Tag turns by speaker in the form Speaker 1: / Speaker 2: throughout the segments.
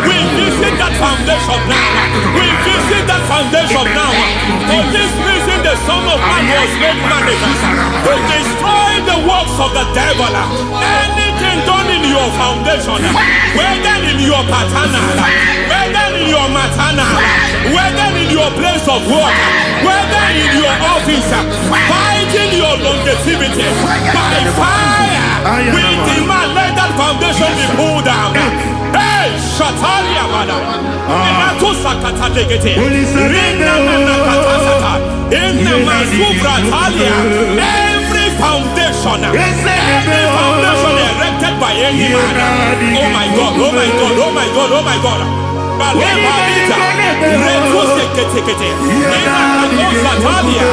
Speaker 1: We visit that foundation now. We visit that foundation now. For this reason, the Son of Man was made manifest to destroy the works of the devil. Anything done in your foundation, whether in your paternal, whether in your maternal, whether in your place of work, whether in your office, fighting your longevity by fire, we demand let that foundation be pulled down. Hey, Shatalia Bada, Enatusa Katalegete, Rina Nakatasata, Inna Masufra Talia, every foundation erected by any man. Oh my God, oh my God, oh my God, oh my God. Balita, Retusa Ketekete, Inna Katosa Talia,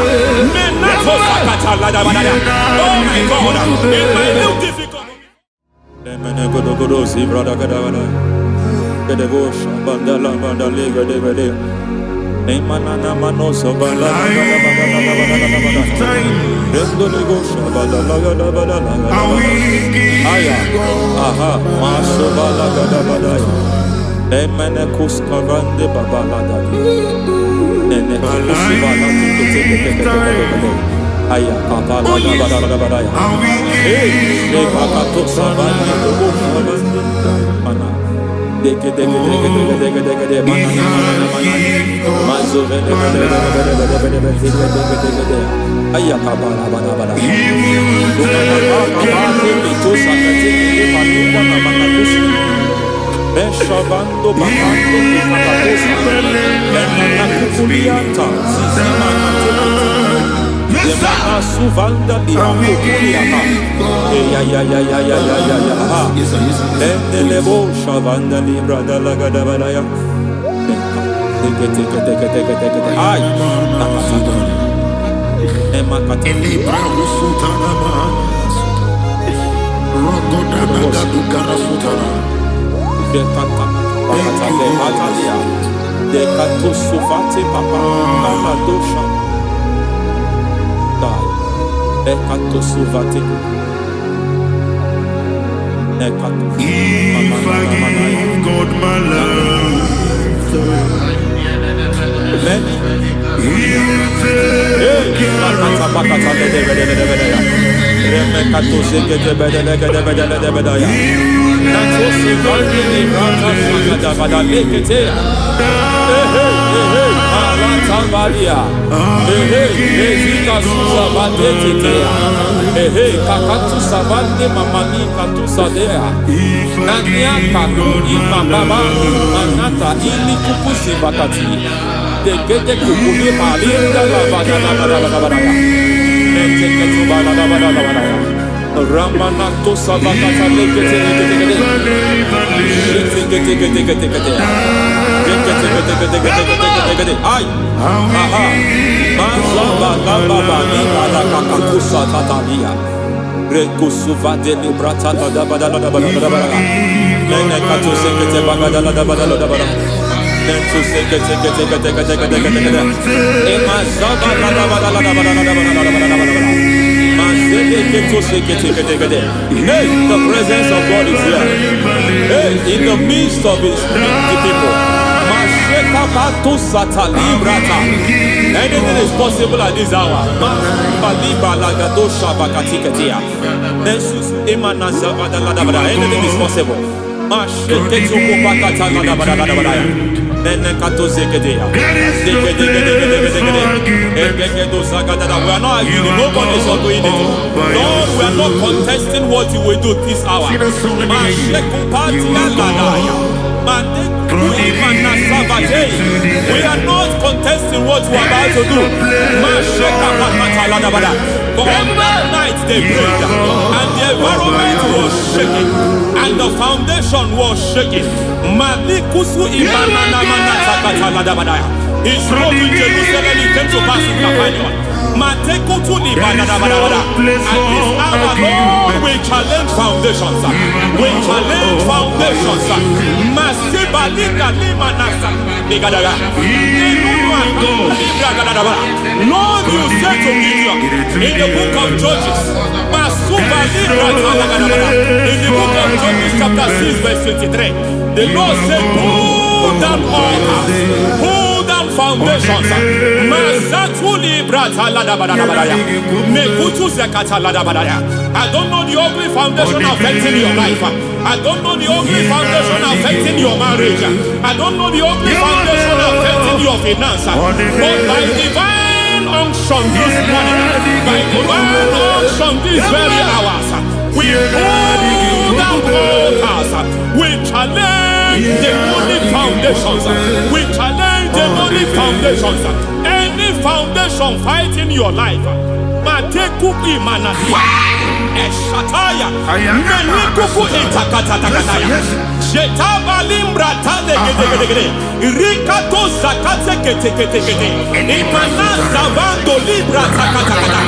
Speaker 1: Menatosa Katalada. Oh my God, in my new difficult. Si brother Gadavada, the devotion, Bandala, Bandaliga, Devade, Emanana Manoso, Bandala, Aya, aha, Maso Balagadavada, Emenekus Kavande Babalada, Enekusibala, Aya, Papa, hey, Pakato Savani, the bush, Mana, Suvanda di Akukuliaka. Levo Shavanda Libra da Lagadabaya. Ay, Emakata Libra Sutana, Rogoda Nagadukara Sutana, De Kata, de Atalia, De Katusufati Papa, Amadosha. If I give God my love, then He'll take care
Speaker 2: Kakatu savande mamani katu sadea. Nania kakuni mababa manata ili kupusi bakati. Degede kukuni malinda la bada. Nenteke tu bada. Ramanato sabakata lekete. Ay, aha, mazaba baba ni bada kakakusa tatalia. Rekusuva de librata da bada. Nene kato sekete bagada da bada. Nentu sekete. Ema zaba da bada. Hey, the presence of God is here. Hey, in the midst of His people. Anything is possible at this hour. Anything is possible. We are not arguing, nobody is arguing it. Lord, we are not contesting what you will do this hour. We are not contesting what you are about to do. For all night they prayed, and the environment was shaking, and the foundation was shaking. He spoke in Jerusalem, he came to pass in Capernaum. And this hour, Lord, we challenge foundations. We challenge foundations. Lord, you said to Gideon in the book of Judges, in the book of Judges chapter 6 verse 23,
Speaker 1: The Lord said, pull down altars, pull down foundations. Masatuli brata ladabadabadaya. Mekutu zekata ladabadaya. I don't know the ugly foundation affecting your life. I don't know the ugly foundation affecting your marriage. I don't know the ugly foundation affecting your finance. But by divine unction this morning, by divine unction these very hours, we pull down altars. We challenge demonic foundations. We challenge demonic foundations. Any foundation fighting your life, Mateku imanadia. Eshataya, Menikuku itakatatakataya, Jetaba limbra tade gede, Rikato zakate kete, Imana zavando libra takatakata.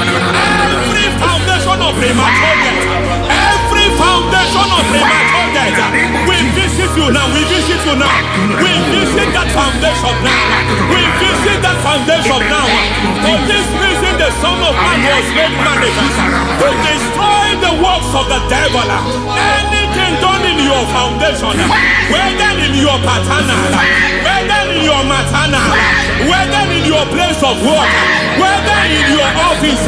Speaker 1: Every foundation of premature death, every foundation of premature death, we visit you now, we visit you now, we visit that foundation now, we visit that foundation now. For this reason, the Son of Man was made manifest to destroy the works of the devil. Anything done in your foundation, whether in your paternal, whether in your maternal, whether in your place of work, whether in your office,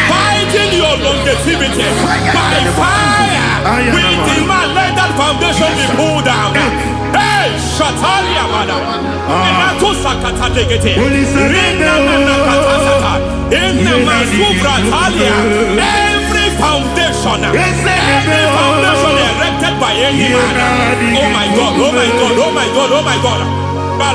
Speaker 1: fighting your longevity by fire, we demand let that foundation be pulled down. Hey, Shatalia Bada, Inato Sakata Legete, Rina Nakatasata, Inna Masubra Talia, every foundation erected by any man. Oh my God, oh my God, oh my God, oh my God. Oh my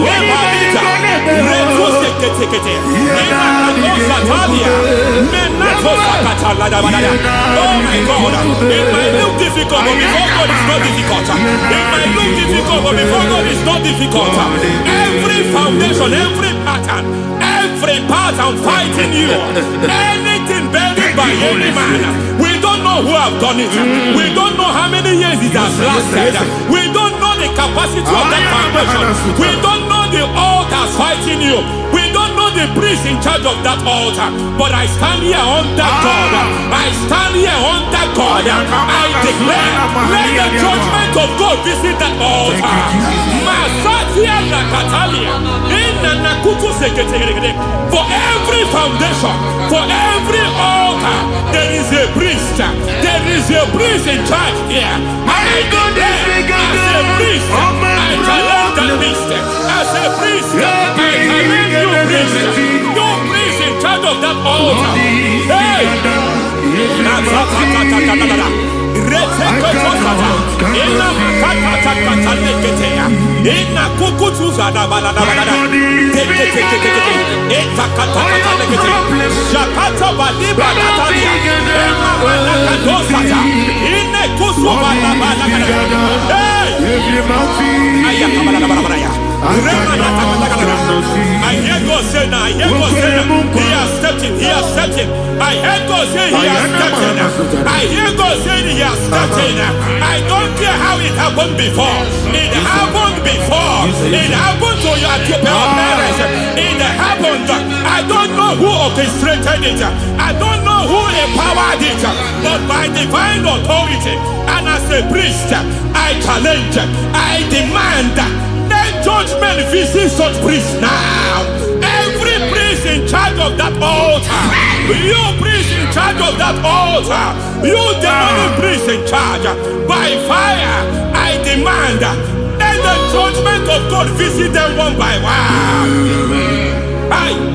Speaker 1: God, it might look difficult, but before God is not difficult. It might look difficult, but before God is not difficult. Every foundation, every pattern fighting you, anything buried by any man. We don't know who have done it. We don't know how many years it has lasted. We don't know the capacity of that foundation. We don't know the altars fighting you. We don't know the priest in charge of that altar. But I stand here under God. I stand here under God. I declare, let the judgment of God visit that altar. Masatia Nakatalia. For every foundation, for every altar, there is a priest. There is a priest in charge here. I declare, as a priest, I challenge the priest. As a priest, I challenge you priest. You priest in charge of that altar. Hey! I hear God say now, I hear God say now, he has stepped in, he has stepped in. I hear God say he has stepped in. I hear God say he has stepped in. I don't care how it happened before. It happened before. It happened to your parents. It happened. I don't know who orchestrated it. I don't know who empowered it. But by divine authority and as a priest, I challenge, I demand, let judgment visit such priests now. Every priest in charge of that altar, you priest in charge of that altar, you demonic priest in charge, by fire, I demand, let the judgment of God visit them one by one. Aye.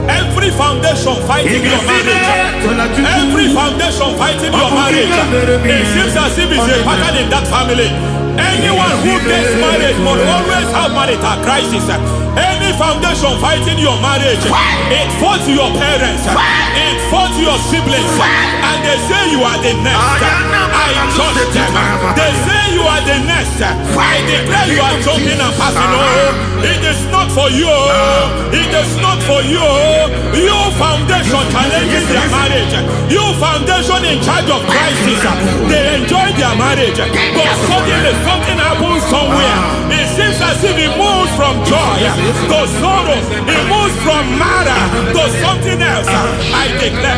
Speaker 1: Every foundation fighting your marriage, every foundation fighting your marriage, it seems as if it's a pattern in that family. Anyone who gets married must always have marital crisis. Any foundation fighting your marriage, it fought your parents, it fought your siblings, and they say you are the next. I judge them. They say you are the next. I declare you are jumping and passing. Oh, it is not for you. It is not for you. You foundation challenging their marriage. You foundation in charge of crisis. They enjoy their marriage, but suddenly something happens somewhere. It seems as if it moves from joy to sorrow. It moves from matter to something else. I declare,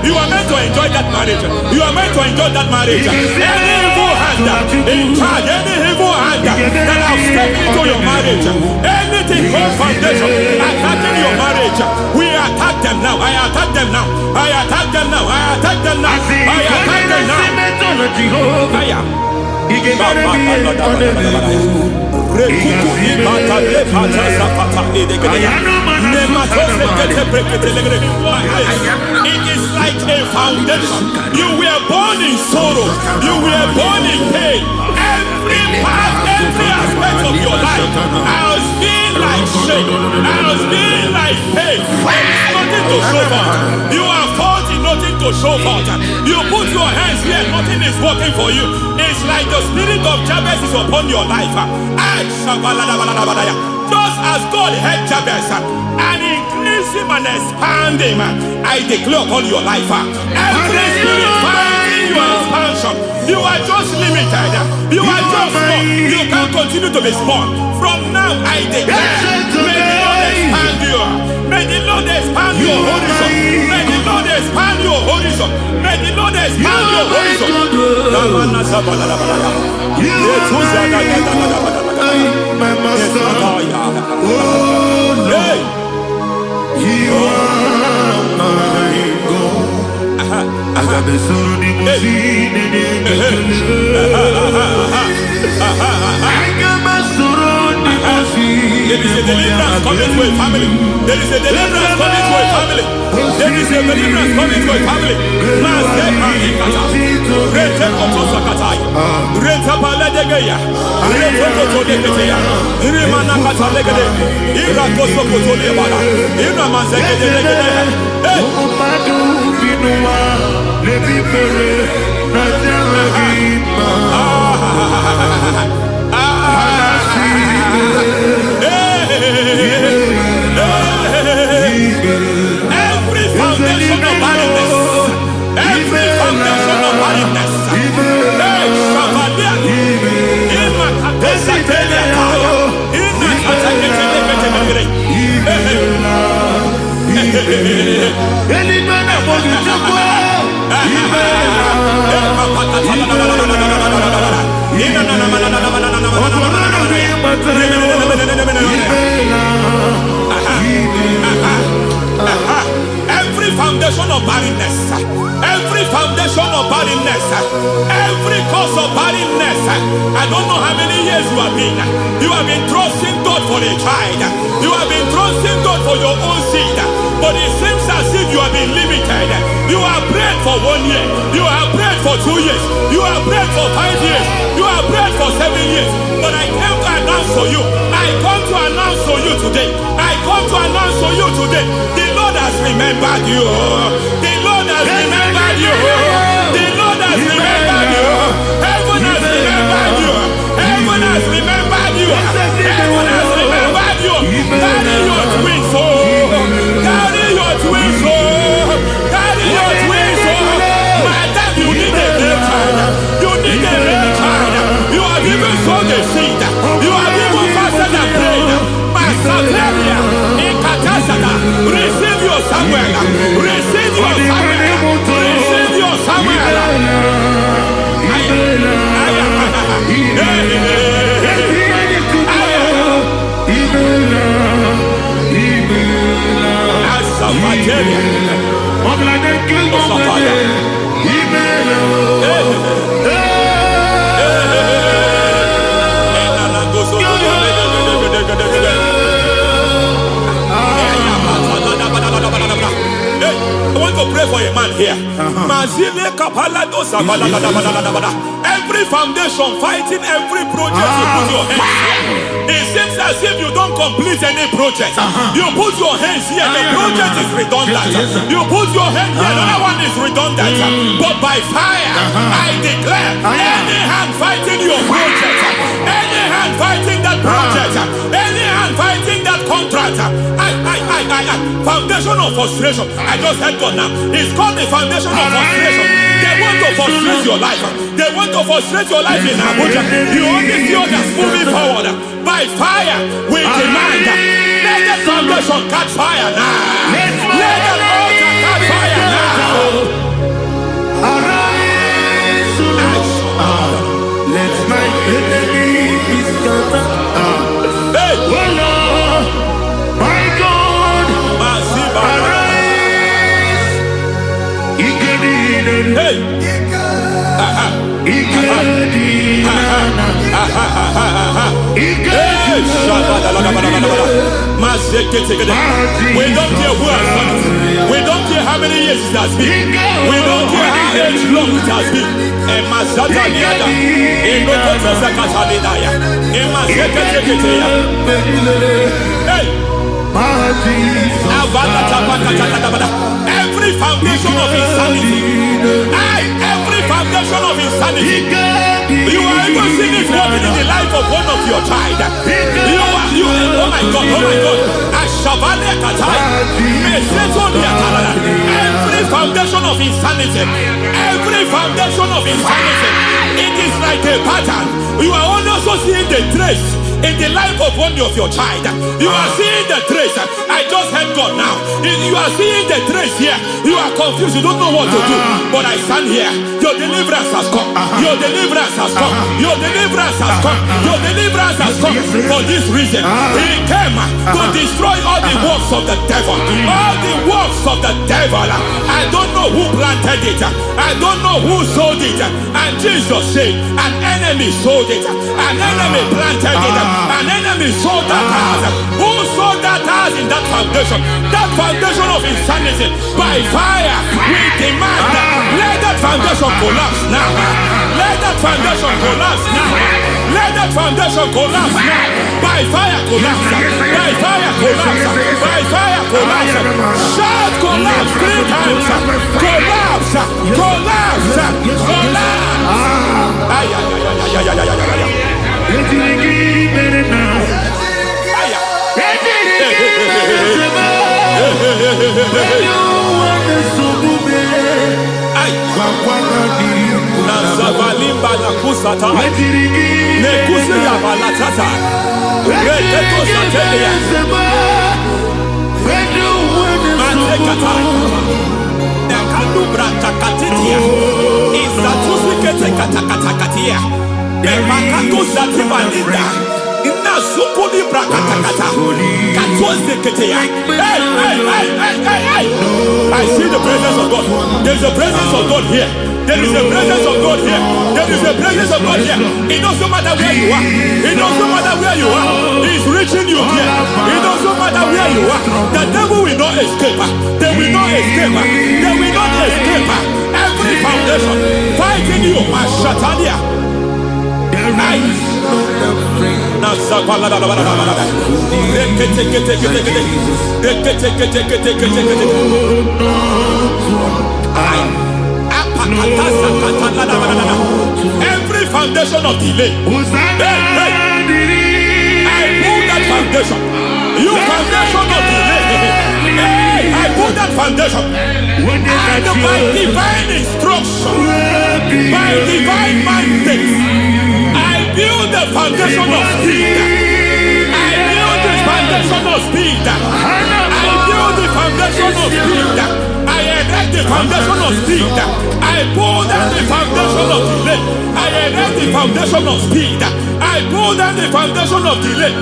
Speaker 1: you are meant to enjoy that marriage. You are meant to enjoy that marriage. Any evil hand in charge, any evil hand that have stepped into your marriage, anything called foundation attacking your marriage, we attack them now. I attack them now. I attack them now. I attack them now. I attack them now. It is like a foundation. You were born in sorrow. You were born in pain. Every part, every aspect of your life has been like shame. Has been like pain. Nothing to show for. You are faulty, nothing to show for. You put your hands here, nothing is working for you. It's like the spirit of Jabez is upon your life. Just as God had Jabez and increased him and expand him, I declare upon your life. Every spirit finding your expansion, you are just limited. You are just small. You can't continue to be small. From now, I declare, may the Lord expand you. May the Lord expand your horizon. May the Lord expand your horizon. May the Lord expand your horizon.
Speaker 3: My master, oh Lord, you are my God. Agabe suru ni musini ni
Speaker 1: There is a deliverance coming to a family. There is a deliverance coming to a family. There is a deliverance coming to a family. Every foundation of barrenness, every foundation of barrenness, every foundation of barrenness, every foundation of barrenness, every cause of barrenness. I don't know how many years you have been trusting God for a child. You have been trusting God for your own seed, but it seems as if you have been limited. You have prayed for 1 year, you have prayed for 2 years, you have prayed for 5 years, you have prayed for 7 years. But I came to announce for you, I come to announce for you today, I come to announce for you today, the Lord has remembered you. The Lord has remembered you. The Lord has remembered you. Heaven has remembered you. Heaven has remembered you. Heaven has remembered you. Carry your twins, oh. Carry your twins, oh. Carry your twins, oh. Madam, you need a real child. You need a real child. You have even sown the seed. You have even fasted and prayed. Masakeria, Ikatasada, receive your Samuel. Receive your Samuel. Receive your Samuel. Every foundation fighting every project you put your hands here. It seems as if you don't complete any project. You put your hands here, the project is redundant. You put your hand here, another one is redundant. But by fire, I declare, any hand fighting your project, any hand fighting that project, any hand fighting that contract, foundation of frustration. I just heard God now. It's called the foundation of frustration. They want to frustrate your life. They want to frustrate your life in Abuja. You only see others moving forward. By fire, we demand. Let the foundation catch fire now. Let the altar catch fire now.
Speaker 3: Arise, let my enemy be scattered.
Speaker 1: Hey,
Speaker 3: Oh Lord, my God, arise.
Speaker 1: hey. We don't care who has done it. We don't care how many years it has been. We don't care how age long it has been. Every foundation of insanity, every foundation of insanity, you are even seeing it working in the life of one of your child. Oh my God, every foundation of insanity, every foundation of insanity, it is like a pattern. You are also seeing the trace in the life of one of your child. You are seeing the trace. I just heard God now. You are seeing the trace here. You are confused. You don't know what to do. But I stand here. Your deliverance has come. Your deliverance has come. Your deliverance has come. Your deliverance has come. For this reason, He came to destroy all the works of the devil. All the works of the devil. I don't know who planted it. I don't know who sold it. And Jesus said, an enemy sold it. An enemy planted it. An enemy sold that house. Who sold that house in that foundation? That foundation of insanity. By fire, we demand let that foundation collapse now. Let that foundation collapse now. Let that foundation collapse now. By fire, collapse. By fire, collapse. By fire, collapse. Shout collapse 3 times. Collapse. Collapse. Collapse. Nazavalimba na kusata nekusi ya balatata reketo satelia mantekata nekadu brakakatitia izatusi kete katakatakatia Makato Zatibalinda, Inazukuni Brakatakata, Katwazeketea. I see the presence of God. There's a presence of God here. There is a presence of God here. There is a presence of God here. It doesn't matter where you are. It doesn't matter where you are. He's reaching you here. It doesn't matter where you are. The devil will not escape. They will not escape. They will not escape. Every foundation fighting you, Mashatalia. Every foundation of delay, I pull that foundation. You foundation of delay, I pull that foundation. And by divine instruction, by divine mandate, build the foundation of speed. I build the foundation of speed. I build the foundation of speed. I erect the foundation of speed. I pull down the foundation of delay. I erect the foundation of speed. I pull down the foundation of delay.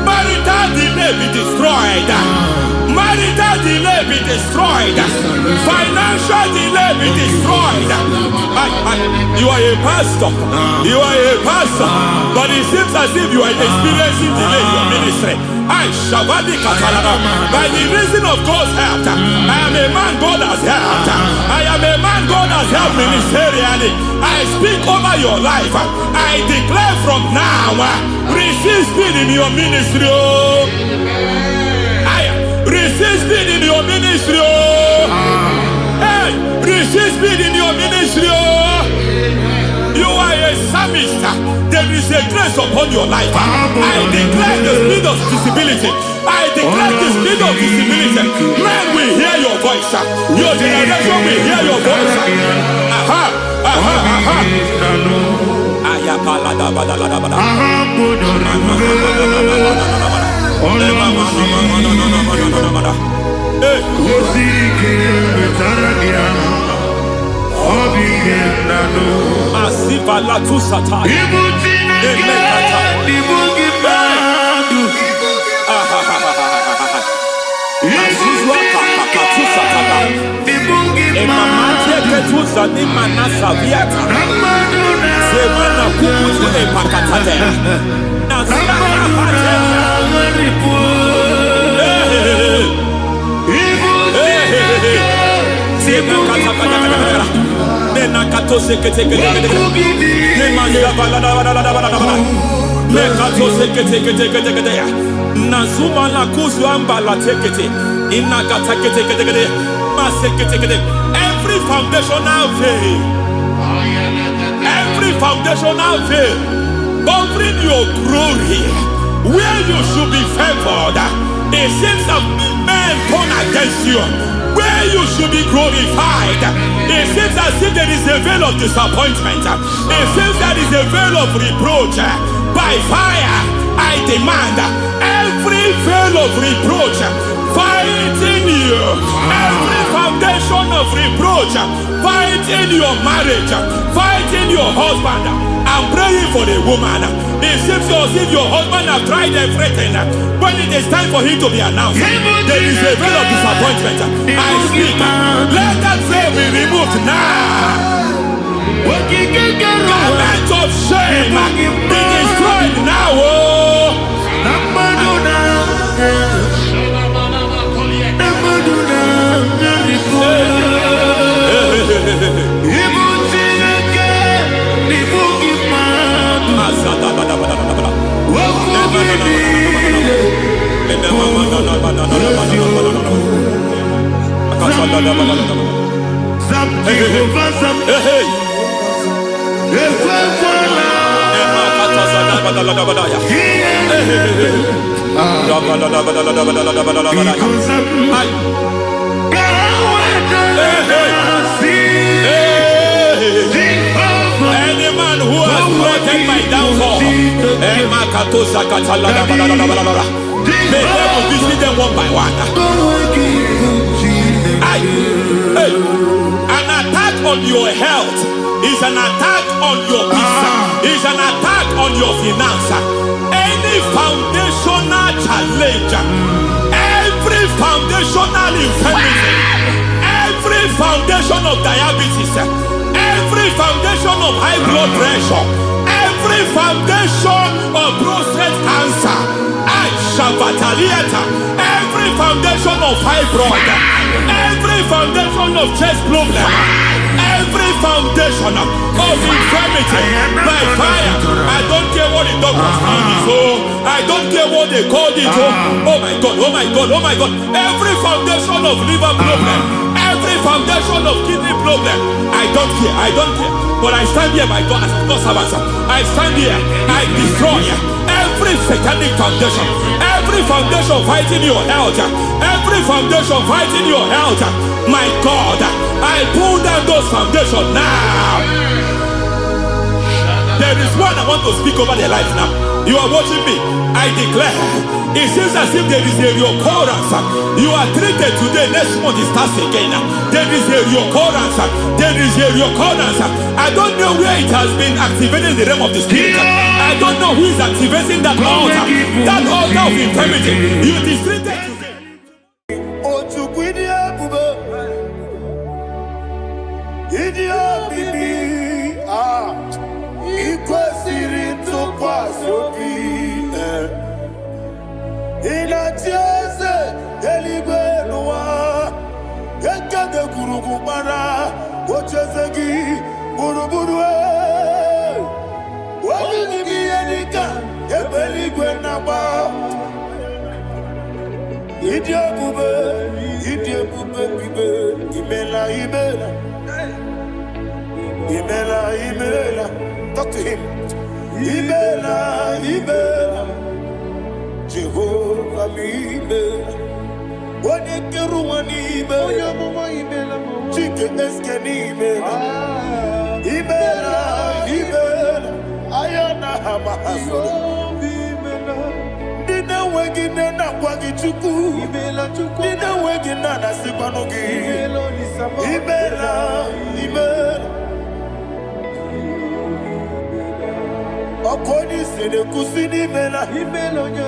Speaker 1: Marital delay be destroyed. Marital delay be destroyed. Financial delay be destroyed. You are a pastor. You are a pastor. But it seems as if you are experiencing delay in your ministry. By the reason of God's help, I am a man God has helped. I am a man God has helped ministerially. I speak over your life. I declare from now, receive speed in your ministry. Receive speed in your ministry. Hey, receive speed in your ministry. You are a psalmist. There is a grace upon your life. I declare the speed of visibility. I declare the speed of visibility. Men will hear your voice. Your generation will hear your voice. Aha, aha, aha. Asiva la tu sata. Every foundational veil, every foundational veil covering your glory, where you should be favored, it seems that men turn against you. Where you should be glorified, it seems as if there is a veil of disappointment. It seems there is a veil of reproach. By fire, I demand every veil of reproach fighting you, every foundation of reproach fighting your marriage, fighting your husband. I'm praying for the woman. It seems as if your husband has tried everything. When it is time for him to be announced, there is a veil of disappointment. I speak. Let that veil be removed now. Garment of shame be destroyed now. Any man who has plotted my downfall, may devil visit them one by one. An attack on your health is an attack on your peace, is an attack on your finance. Any foundational challenge, every foundational infirmity, every foundation of diabetes, every foundation of high blood pressure, every foundation of prostate cancer, every foundation of fibroid, every foundation of chest problem, every foundation of infirmity, by fire. I don't care what the doctors call it, so I don't care what they called it. Oh my God, oh my God, oh my God. Every foundation of liver problem, every foundation of kidney problem, I don't care, I don't care. But I stand here, my God, as God's servant. I stand here, I destroy every satanic foundation, every foundation fighting your health, every foundation fighting your health. My God, I pull down those foundations now. There is one I want to speak over their life now. You are watching me. I declare, it seems as if there is a reoccurrence. You are treated today, next month it starts again. There is a reoccurrence. There is a reoccurrence. I don't know where it has been activated in the realm of the spirit. I don't know who is activating that altar of infirmity. You is treated today.
Speaker 3: Urugumara, Ochezegi, Buruburu, Walumianika, Ebeligwenaba, Idiabube, Imela, Imela, talk to him. Imela, Jehovah, Imela. Wanekeruani Imela, Chicken Eskeni Imela, Ayana Hamahaso, Dina Wagina Nakwagi Chuku, Dina Wagina Nasipanogi, Imela. Okoni sede kusini Imela,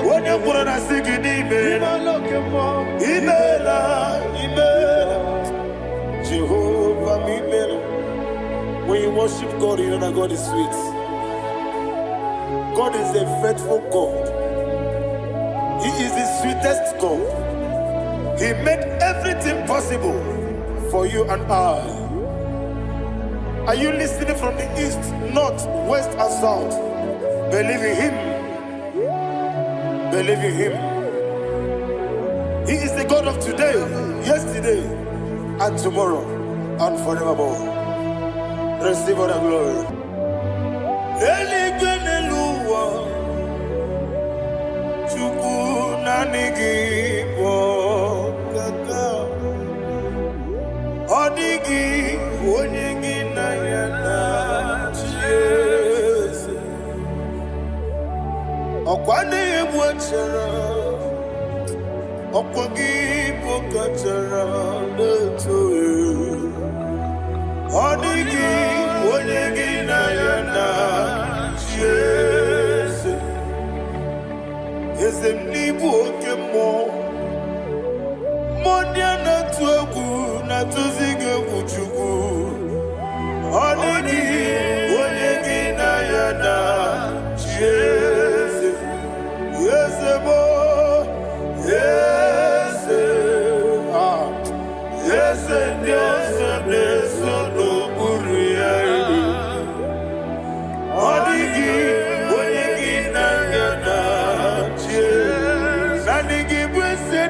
Speaker 3: Wanya Kurana Sigini Imela, Jehovah Imela. When you worship God, you know that God is sweet. God is a faithful God. He is the sweetest God. He made everything possible for you and I. Are you listening from the east, north, west, and south? Believe in him. Believe in him. He is the God of today, yesterday, and tomorrow, and forevermore. Receive all the glory. Okwane mwachara, okwagi pokachara letoe. Odigi onyegi na yana chese. Ezemnibu okemo, modia na tuegu na tuzige kuchugu. Odigi onyegi na yana chese. Yes, Dios, no puria. Odigi, Odigi, Nayana, Sanigi,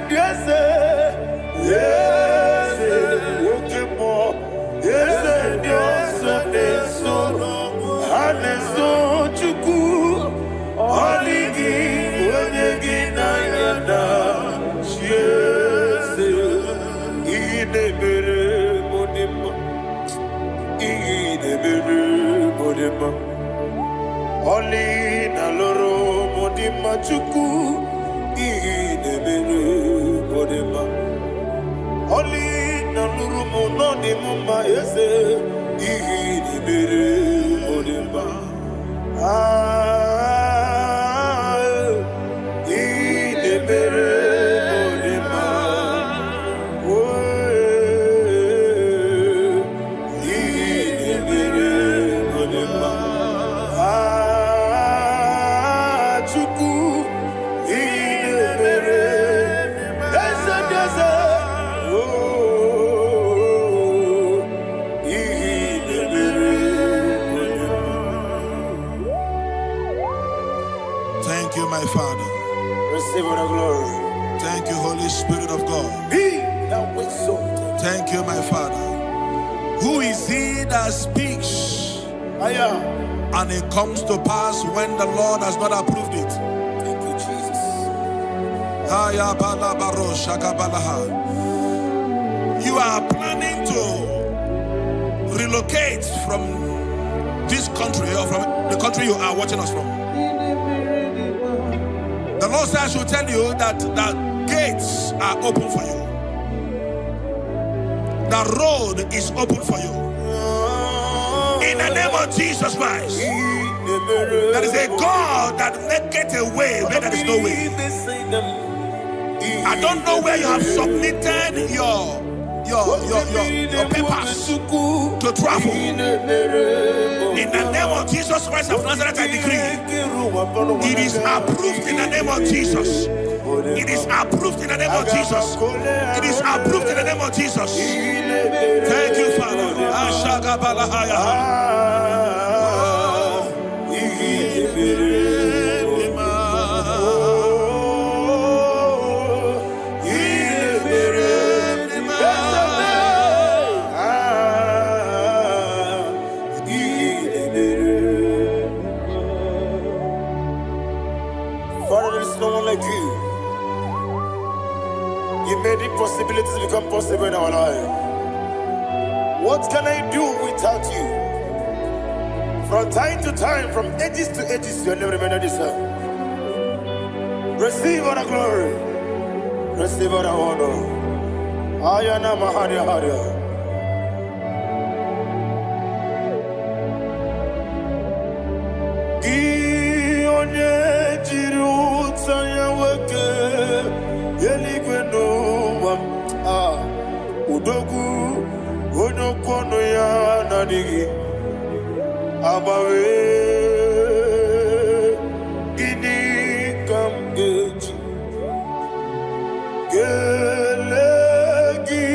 Speaker 3: Dios, yes, Ukimo, yes, Dios, no, Haneso, Chuku, Odigi, Odigi, Nayana, Oli na loro modima chuku idebere modima. Oli na loro monodima ese idebere modima. Idebere modima.
Speaker 2: Thank you, my Father.
Speaker 3: Receive all the glory.
Speaker 2: Thank you, Holy Spirit of God.
Speaker 3: Be thou exalted.
Speaker 2: Thank you, my Father. Who is he that speaks and it comes to pass when the Lord has not approved it?
Speaker 3: Thank you, Jesus.
Speaker 2: You are planning to relocate from this country or from the country you are watching us from. The Lord says I should tell you that the gates are open for you. The road is open for you. In the name of Jesus Christ. There is a God that maketh a way where there is no way. I don't know where you have submitted your papers to travel. In the name of Jesus Christ of Nazareth, I decree It is approved in the name of Jesus. It is approved in the name of Jesus. It is approved in the name of Jesus. Thank you, Father.
Speaker 3: Father, there is no one like you. You made impossibilities become possible in our life. What can I do without you? From time to time, from ages to ages, you have never remained the same. Receive all the glory. Receive all the honor. Ayana Maharia Haria. Udogu onokono ya nadigi abawe gini kamgeji gelegi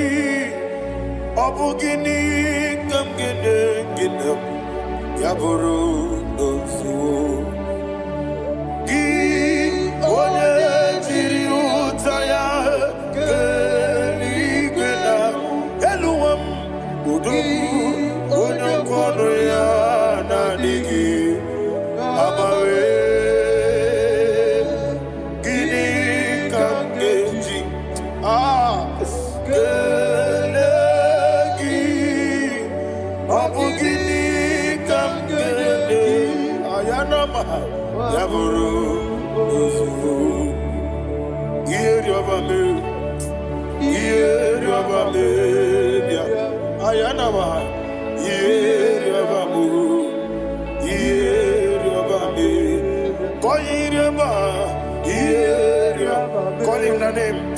Speaker 3: abu gini kamgene gina yaburu dozu gi onye jiri utaya Call him the name.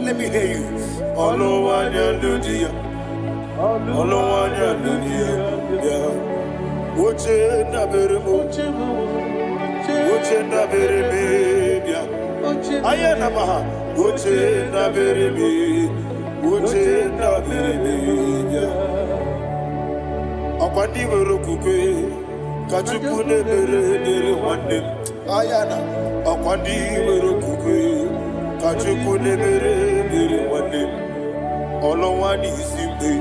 Speaker 3: Let me hear you. Ayana, Akwandi Merukukwe, Kachukune Mere Wande, Olowani Simbe,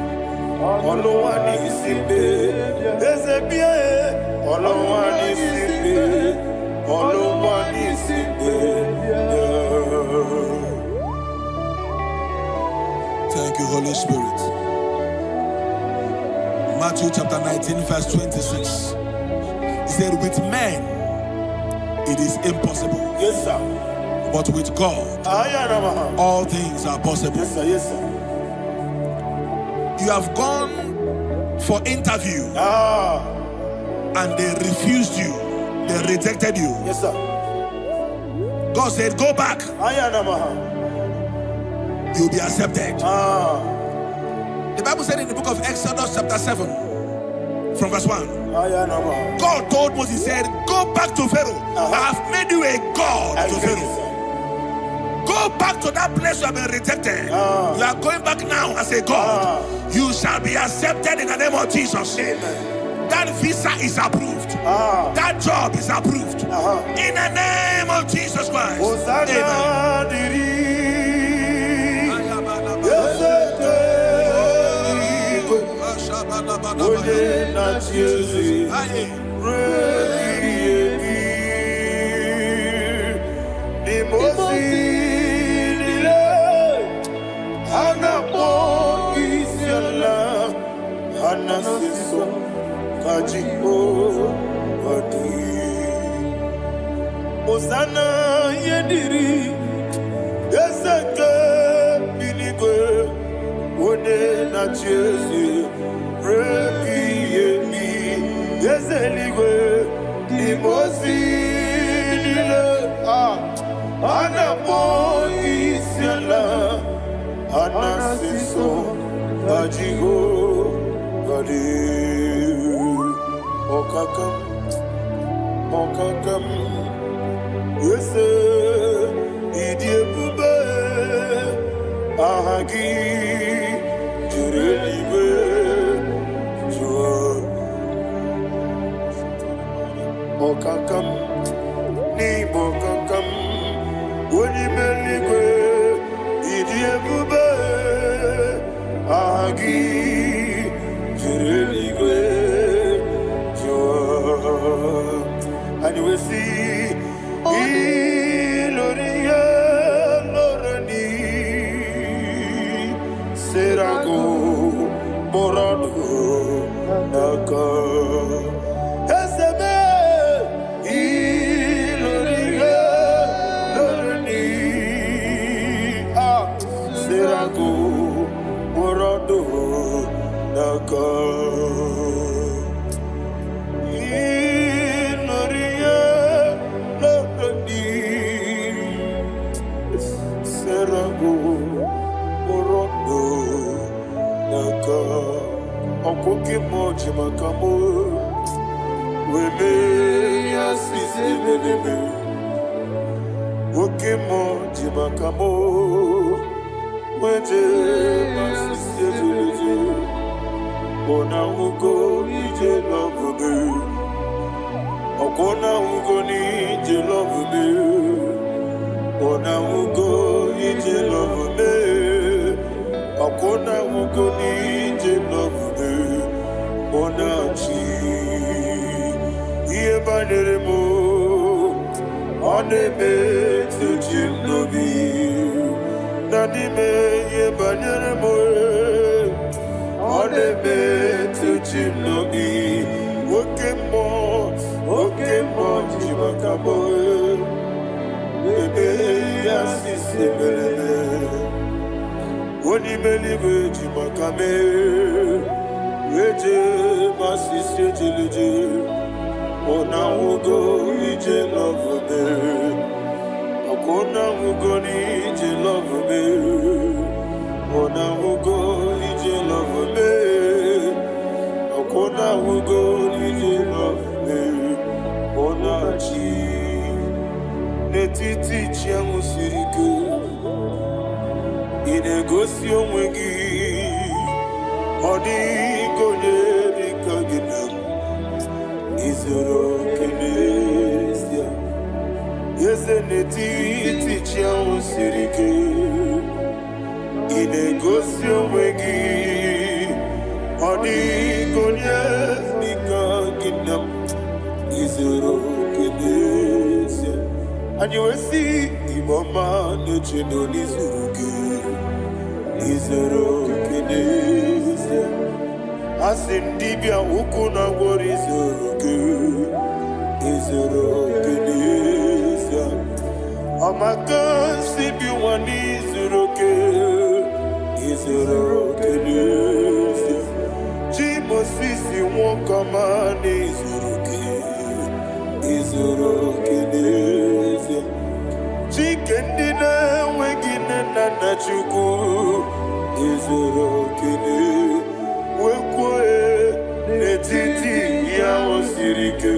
Speaker 3: Olowani Simbe, Ezebie, Olowani Simbe, Olowani Simbe.
Speaker 2: Thank you, Holy Spirit. Matthew chapter 19, verse 26. He said, with men, it is impossible.
Speaker 3: Yes, sir.
Speaker 2: But with God, all things are possible.
Speaker 3: Yes, sir. Yes, sir.
Speaker 2: You have gone for interview and they refused you. They rejected you.
Speaker 3: Yes, sir.
Speaker 2: God said, go back. You'll be accepted. The Bible said in the book of Exodus chapter 7 from verse 1. God told Moses, he said, go back to Pharaoh. I have made you a God to Pharaoh. Go back to that place you have been rejected. You are going back now as a God. You shall be accepted in the name of Jesus.
Speaker 3: Amen.
Speaker 2: That visa is approved. That job is approved. In the name of Jesus Christ. Amen.
Speaker 3: Osana yediri Eseke binigwe One na chezi Repi yemi Yezeligwe Dimosi nile Anamo isiala Anasiso Ajigo Gadi Okakam Okakam Yese Idiebube Ahagi Jurelibe Jua Okakam Nibo Kakam Wonimeligwe Idiebube Ahagi Jurelibe and you will see Iloria Lorani Serago Morado Naka Eseme Iloria Lorani Serago Morado Naka Okoke moji makamo Weme yasisi meleme Oke moji makamo Weje masisi jeleje Ona ugo ije love me Okona ugo ni ije love me Ona ugo ije love me Okona ugo ni ije love me Onachi Iye banere mo Onebe Tujim nobi Nanime Iye banere mo Onebe Tujim nobi Oke mo Jimakabo Bebe Yasisi Melele Oni believe Jimakame Weje masisi jilije Ona ugo ije love me Akona ugo ni ije love me Ona ugo ije love me Akona ugo ije love me Ona chi Netiti chiamu siriku Inegosi onwegi Odigonye dikaginam Izoro kenesia Yese netiti chiamu sirike Inegosi onwegi Odigonye dikaginam Izoro kenesia And you will see Imama nechino nizuruke Izoro kenesia Asindibia ukuna gwori Izoro kenesia Amaka sibi wani Izoro kenesia Jimo sisi wakamani Izoro kenesia Chikendina wegine nana chuku Izoro kenesia Wekwe netiti ya osirike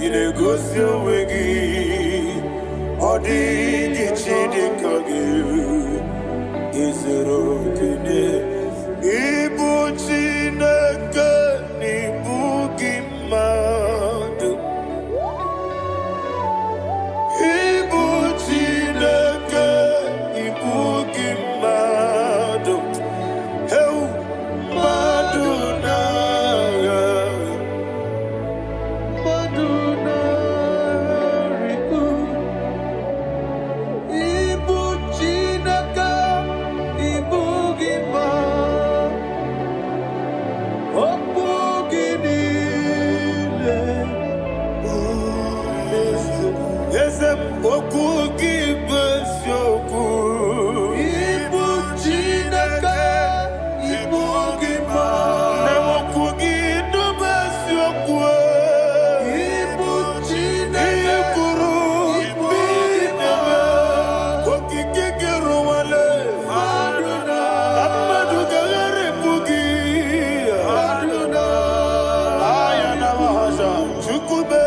Speaker 3: Inegosi wegi Odi gichidikage Izoro kene Ibu chineke Ibu gimadu Ibu chineke Ibu gimadu Ezem oku gibesyoku. Ibu Chineke, Ibu Gima. Nemoku gidubesyoku. Ibu Chineke, Ibu Gima. Koki kikiruwale. Aduna. Amadu gagare bugi. Aduna. Ayana mahasha. Chukube.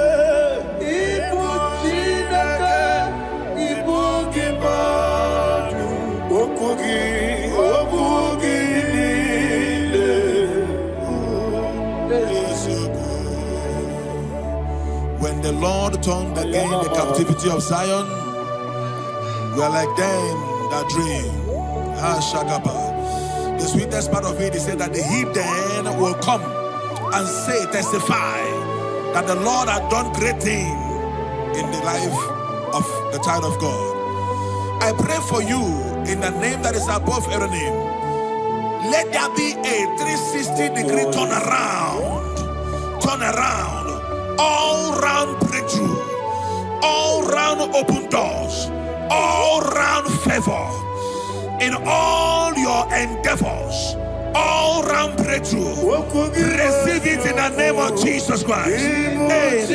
Speaker 2: When the Lord turned again the captivity of Zion, we are like them that dream. The sweetest part of it is said that the heathen will come and say, testify, that the Lord had done great things in the life of the child of God. I pray for you in the name that is above every name. Let there be a 360-degree turn around, all round breakthrough, all round open doors, all round favor in all your endeavors, all round breakthrough. Receive it in the name of Jesus Christ. Amen.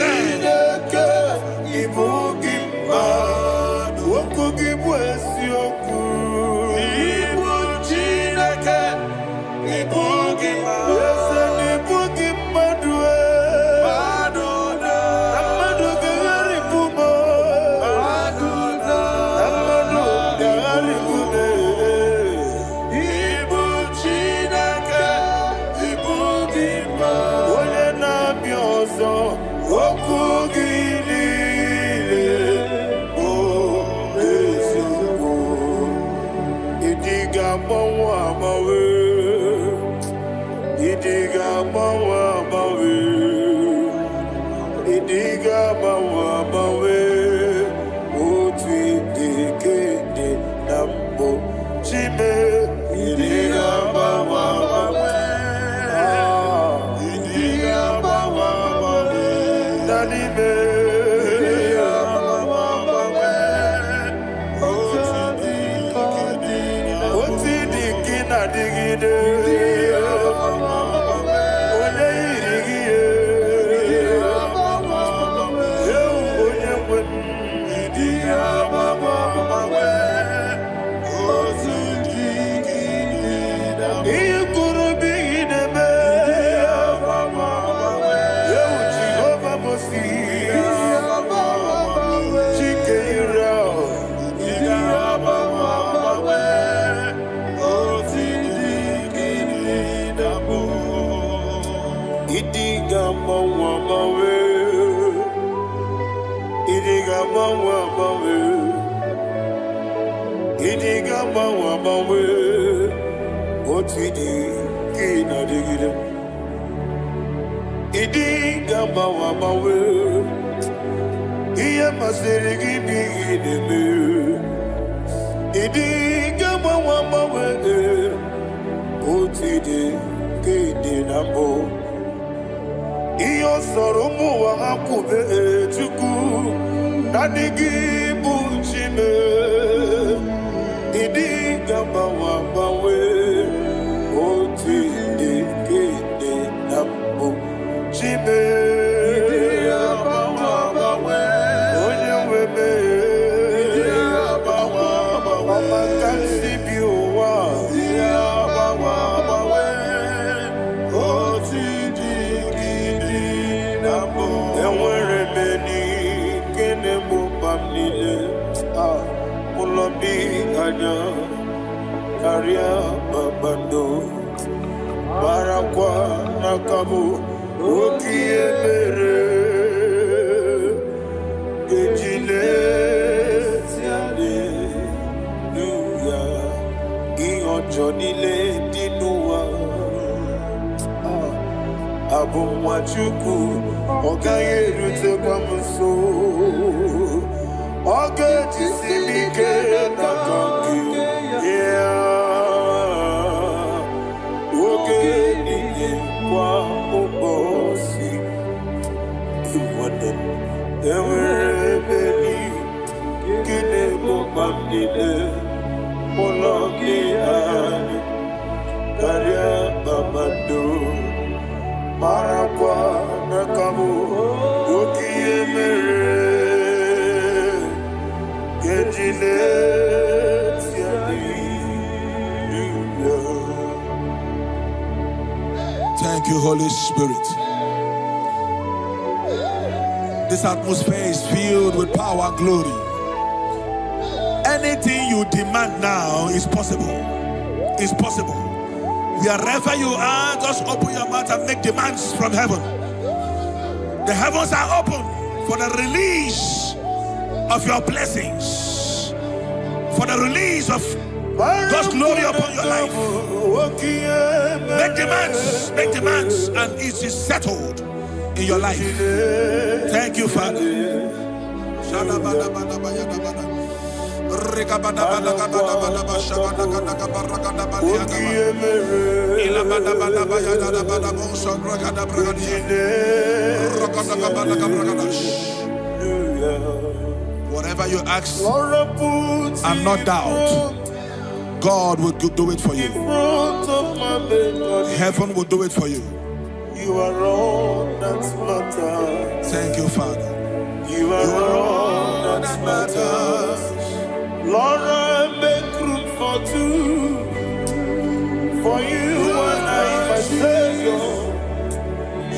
Speaker 3: There were many mamnile moloki ani karia mamando marakwa nakamu ukiye mere kejile
Speaker 2: Thank you, Holy Spirit. This atmosphere is filled with power and glory. Anything you demand now is possible. It's possible. Wherever you are, just open your mouth and make demands from heaven. The heavens are open for the release of your blessings, for the release of God's glory upon your life. Make demands, and it is settled in your life. Thank you, Father. Whatever you ask and not doubt, God will do it for you. Heaven will do it for you.
Speaker 3: You are all that matters.
Speaker 2: Thank you, Father.
Speaker 3: You are all that matters. Lord, I make room for two. For you and I, my Savior.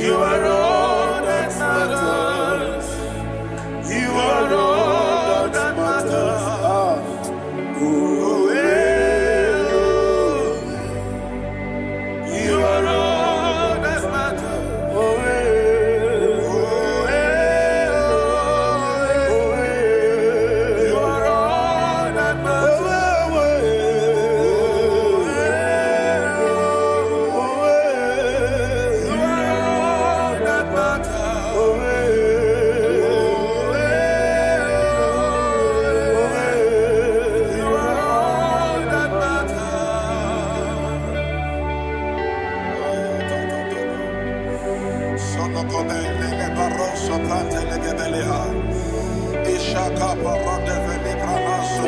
Speaker 3: You are all that matters. You are all that matters. You are all that matters. You are all that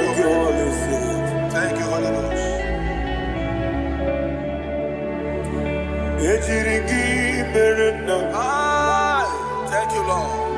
Speaker 2: Thank you, Holy Ghost. Thank you, Lord.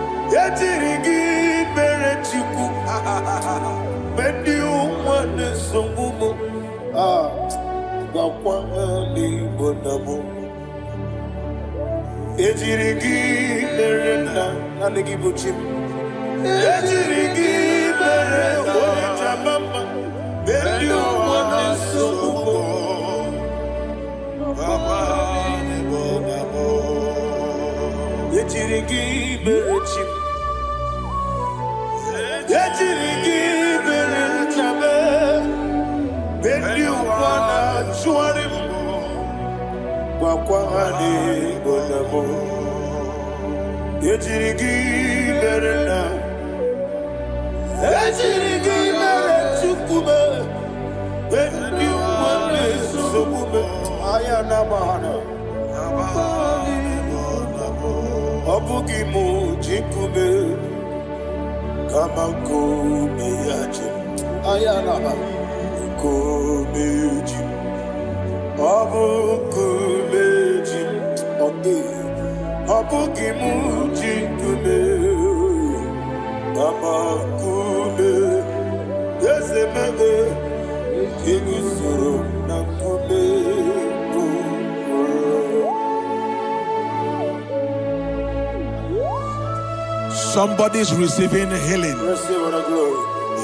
Speaker 2: Somebody's receiving healing.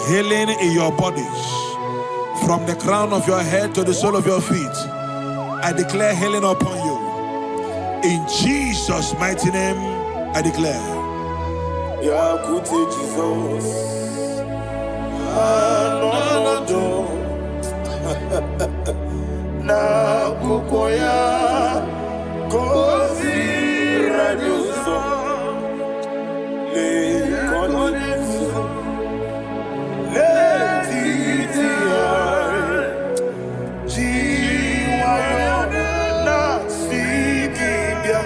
Speaker 2: Healing in your bodies. From the crown of your head to the sole of your feet. I declare healing upon you. In Jesus' mighty name, I declare.
Speaker 3: Jesus. Na kukoya kozi radioso le konifu le titiare jiwayo na sikibia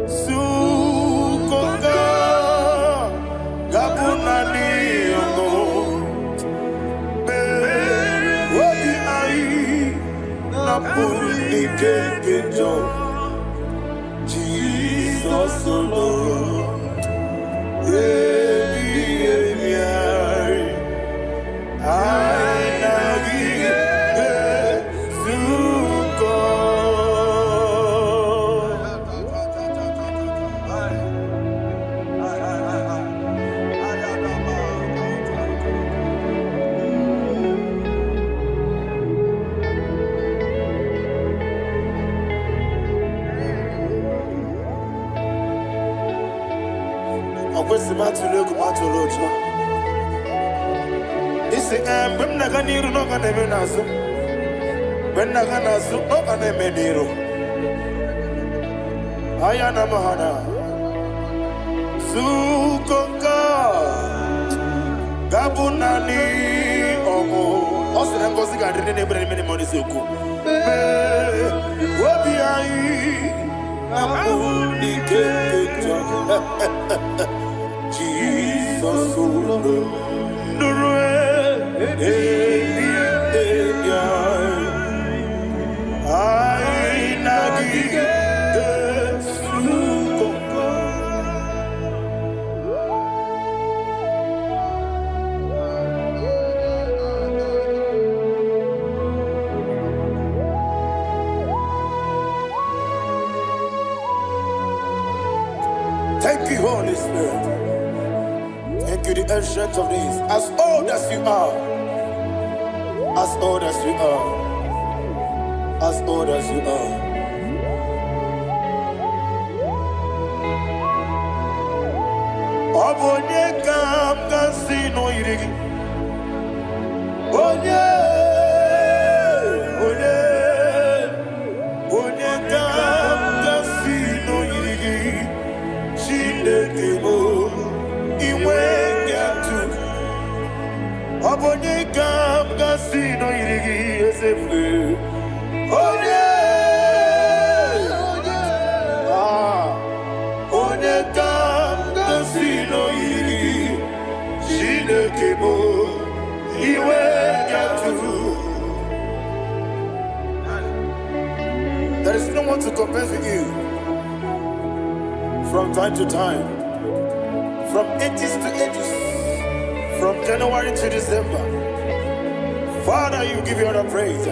Speaker 3: sukoga gabunani Jesus alone. Ayana mahana sukoka gabunani omo osere ngozi ga dine ne brene mene moni soku obi ai amuni kejo Jesus olo nurwe ai nagige. Thank you, Holy Spirit. Thank you, the ancient of days. As old as you are, as old as you are, as old as you are. Obonye kam kasino irigi. Onye kam kasino irigi. Shindekemo iwe gatu. Obonye kam kasino irigi esefu. Onye kam kasino irigi. Shindekemo iwe gatu. There is no one to compare with you. From time to time, from ages to ages, from January to December. Father, you give you all the praise.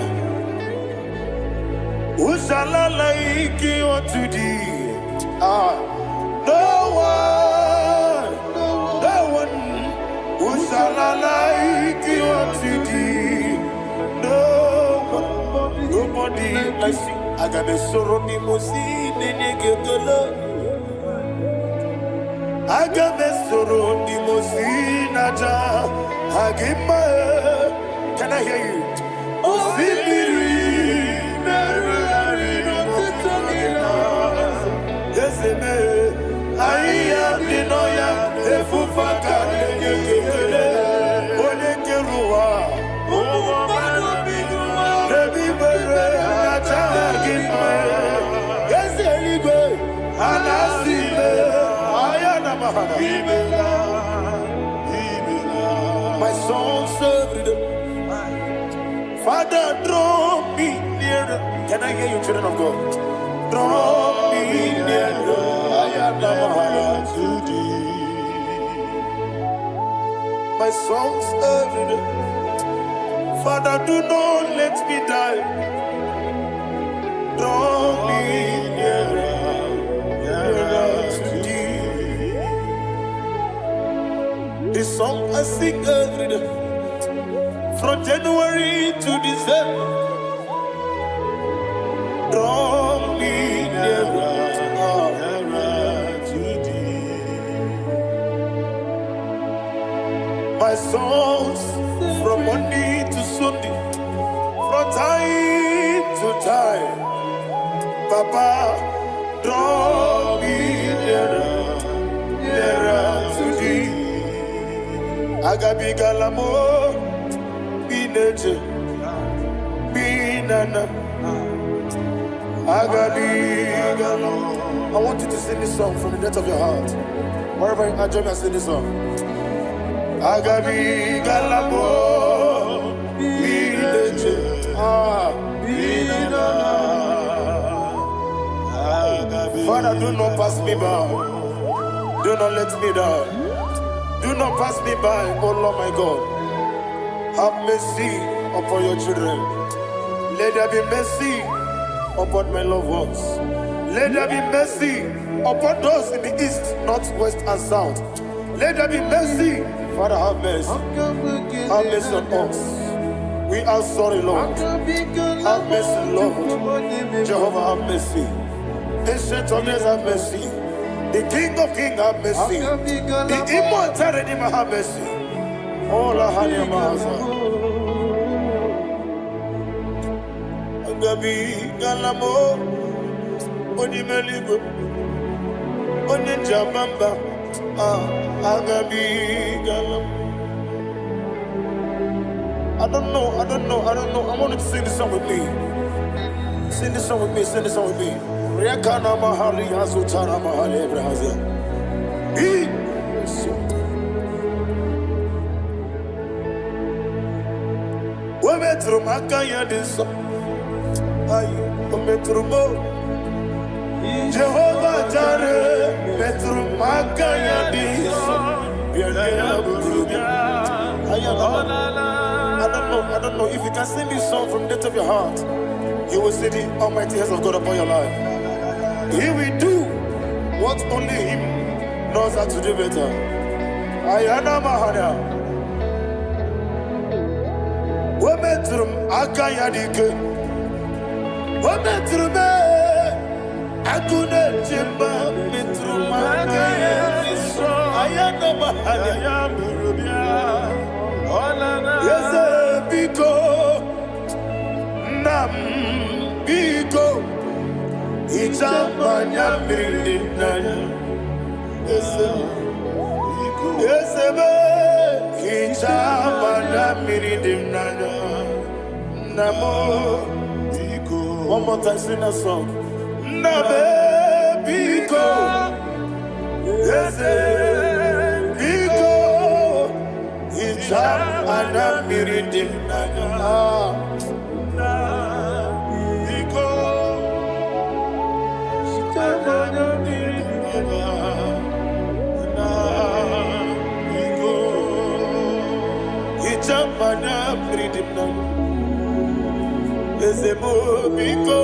Speaker 3: Who shall I like you unto thee? No one. Who shall I like you unto thee? No one, nobody like you. I got a sorrow, Nimosi, Nenegetola. Agame soro di mosinaja agima. Can I hear you? Osibiri merari no titogina. Yeseme aiya dinoya efufa kane kekele. One keruwa umano biguma. Rebi bere naja agima. Yeseligwe anasime. My soul served. Father, draw me nearer. Can I hear you, children of God? Draw me nearer. I am to thee. My soul served. Father, do not let me die. Draw me nearer. This song I sing every day, from January to December. Draw me nearer to thee. My songs from Monday to Sunday, from time to time. Papa, draw me nearer to thee. Agabi galamo, bineje, binana. Agabi galamo. I want you to sing this song from the depth of your heart. Wherever you are, join me and sing this song. Agabi galamo, bineje, binana. Father, do not pass me by. Do not let me die. Do not pass me by, oh Lord my God. Have mercy upon your children. Let there be mercy upon my loved ones. Let there be mercy upon those in the east, north, west, and south. Let there be mercy. Father, have mercy. Have mercy on us. We are sorry, Lord. Have mercy, Lord. Jehovah, have mercy. Ancient of days, have mercy. The King of Kings, have mercy. The immortal Redeemer, have mercy. Oh, la Hanyamaza. Agabi Galamo, Onimeligo, Oninjabamba, Agabi Galam. I don't know. I want you to sing this song with me. Sing this song with me. Riakana Mahali Azutana Mahali Brazil. Metro Makaya this Metro Jehovah Jare Metro Makaya this I don't know if you can sing this song from the depth of your heart, you will see the almighty hands of God upon your life. He will do what only him knows how to do better. Ayana Mahana Wometrum Akayadike Wometrum Akune Jimba Metrum Akayadike Ayana Mahana Yes, Biko Nam Biko Ichamanya Mirinaya Yes, Ichamanya Mirinaya Namo Biko. One more time, sing that song. Nabe Biko Yes, Biko Ichamanya Mirinaya Mana freedom now. Ezemo biko.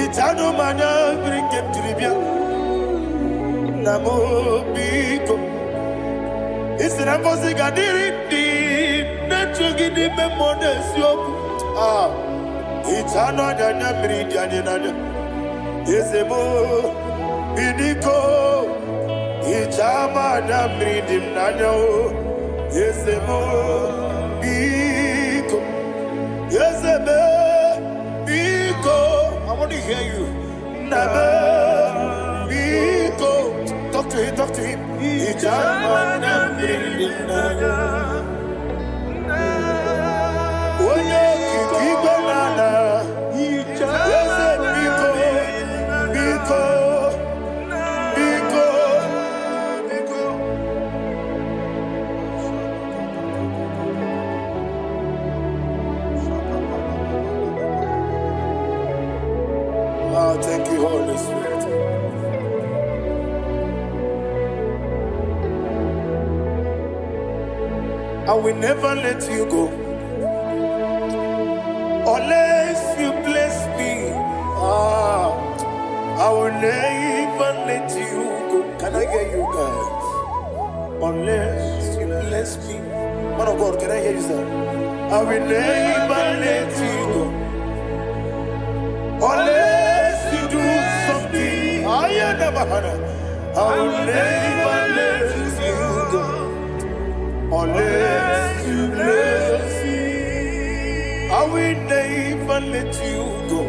Speaker 3: Itano mana bring him to the bien. Namo biko. It's an amazing gadiri. Netrugi di memones yo. Itano dana meridianina. Ezemo bidiko. Itama na meridim nano. Yes, Biko. Yes, Biko. I want to hear you. Nabe Biko. Talk to him. Ijamana Brinana. Oye, Kibanana. Yes, Biko. Biko. Thank you, Holy Spirit. I will never let you go unless you bless me. I will never let you go. Can I hear you guys? Unless you bless me. Man of God, can I hear you, sir? I will never let you go unless you do something. I will never let you go unless you bless me. I will never let you go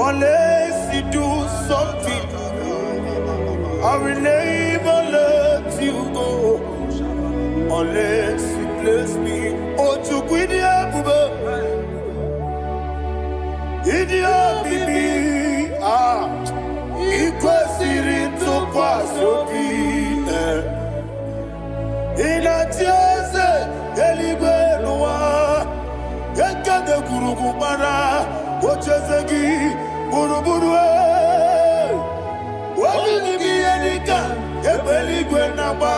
Speaker 3: unless you do something. I will never let you go unless you bless me. Oh, to quit the Idia bibi ikwesiri tukwasobi inatieze eligwe nuwa ekade kurugu bara ochezegi Buru buru wani bi edika ebeli gwe na ba.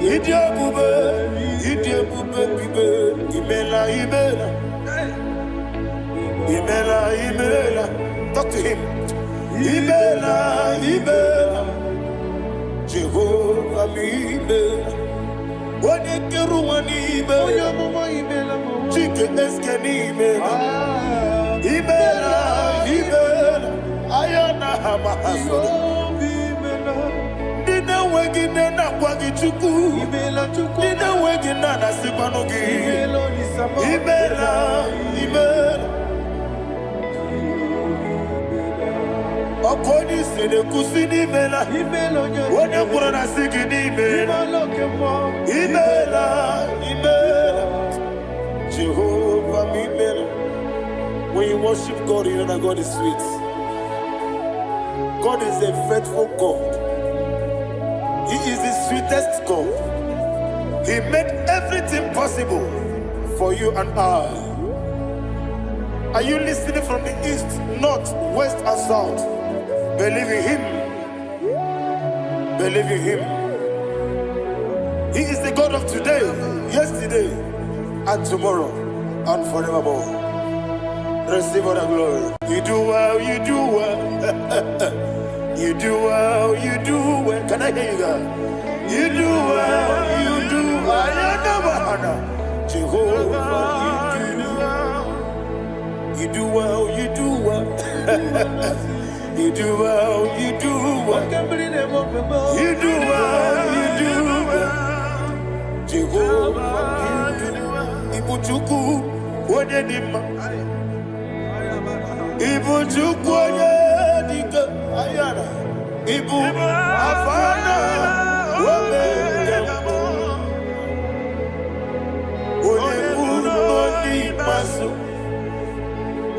Speaker 3: Idi ebube bibe imela. Talk to him. Imela. Jehovah mi imela. Wani keru wani imela. Chike eske ni imela. Ayana hamahaso. Dina wegina na kwagi chuku. Dina wegina na sipanogi. Imela. Okoni sene kusini imela. Wone kurana sigini imela. Imela. Jehovah mi imela. When you worship God, you know that God is sweet. God is a faithful God. He is the sweetest God. He made everything possible for you and I. Are you listening from the east, north, west, and south? Believe in Him. Believe in Him. He is the God of today, yesterday, and tomorrow, and forevermore. Receive all the glory. You do well. You do well. Can I hear you guys? You do well. Jehovah, you do well. You do well. Jehovah, Ibuchuku, Wodedima. Ibu chukwoye dika ayana. Ibu afana wameyamo. Oyebu noni masu.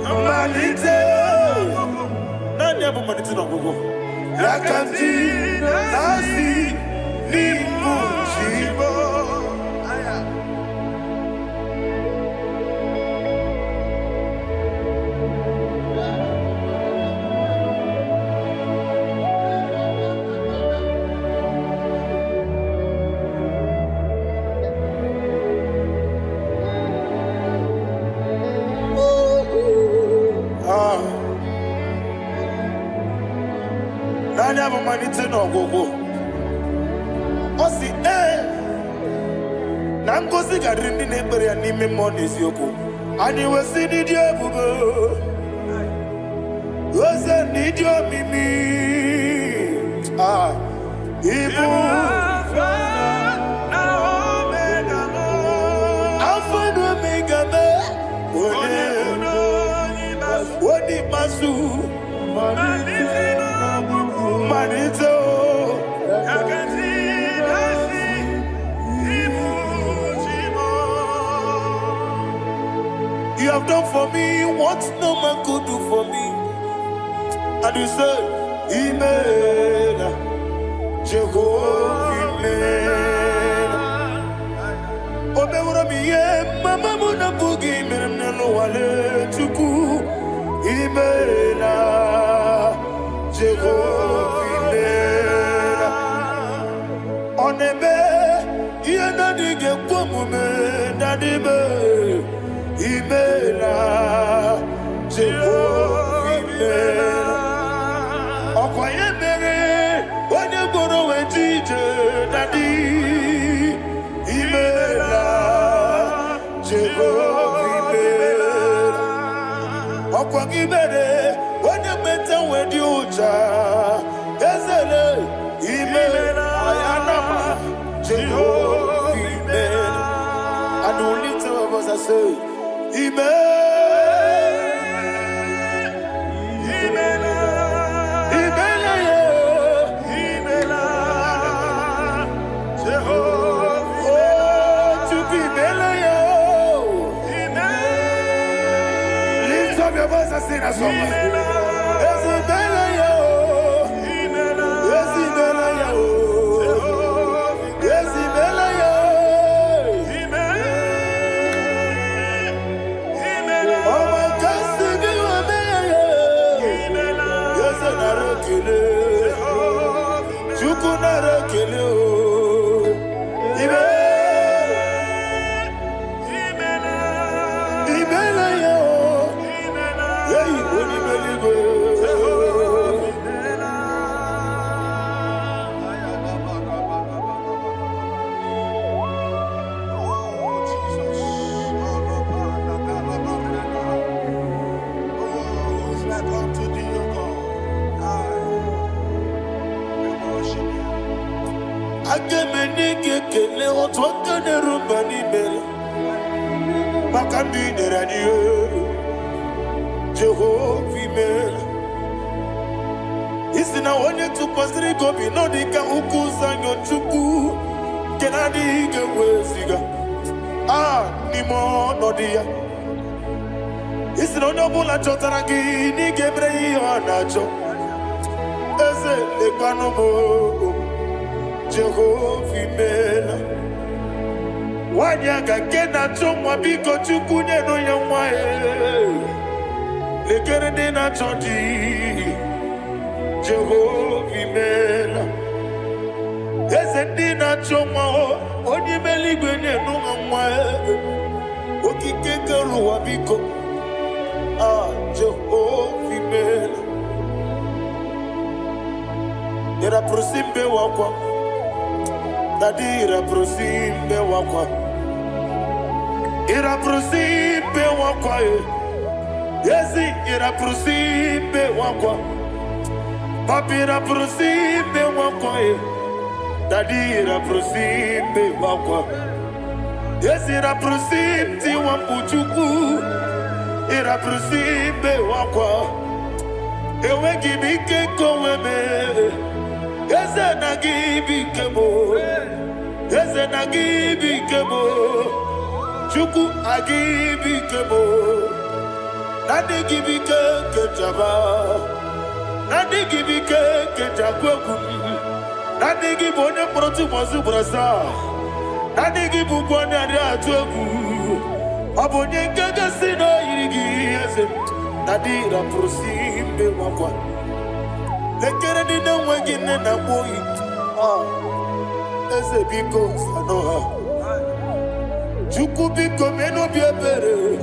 Speaker 3: Manite. Nani abu manite na gogo. Yakanti nasi nibu chibo. Manite no gogo. Osi na ngozi garindi na ekpere ya n'ime mmụọ n'eziokwu. Anyị wesi n'ịdị ebube. Oze n'ịdị omimi. Ibu Alpha na Omega me. Oni masu. Manito, you have done for me what no man could do for me. And you say, Imela, Jehovah, Imela. Omewura miye, mama muna bugi, meneno wale tuku, Imela, Jehovah. Onebe, yena dige kumume, nadibe, Imela, Jehovah, Imela. Okwaye mere, onye goro wejije, nadi, Imela, Jehovah, Imela. Okwaye mere, onye meta wedi uja, ezele, Imela. Jehovah, Amen. And we lift our voice and say, Jehovah, to be lift up your voice and sing a song. chukunara kele o. Imela yo. Hey, oni meligo. Agemenike kele otwaka ne rumba ni mele Makambi ne radio Jehovah mele Isina wonye tupasiri gobi nodika ukuza nyochuku Kenadi gewesiga nimo nodia Isina onobula chotaragi ni gebrei anacho Eze lekanomo Jehovah mela Wanyaga kena chomwa biko chukunye no yamwa Lekere dena chondi Jehovah mela Eze dina chomwa Onye meligwe ne no yamwa Okike keruwa biko Jehovah mela Era prosimbe wakwa Dadira prosimbe wakwa Ira prosimbe wakwa Yesi ira prosimbe wakwa Papira prosimbe wakwa Dadira prosimbe wakwa Yesi ira prosimti wambuchuku Ira prosimbe wakwa Ewe gibike koweme Eze na gibi kemo Eze na gibi kemo Chuku agibi kemo Nadi gibi kejaba Nadi gibi kejakwegu Nadi gibi onye mprotu mozu brasa Nadi gibi ukwane adi atwegu Abonye nkege sino irigi eze Nadi raprosimbe wakwa Lekere di na wegine na boyi Eze biko sanoha Chuku biko meno biebere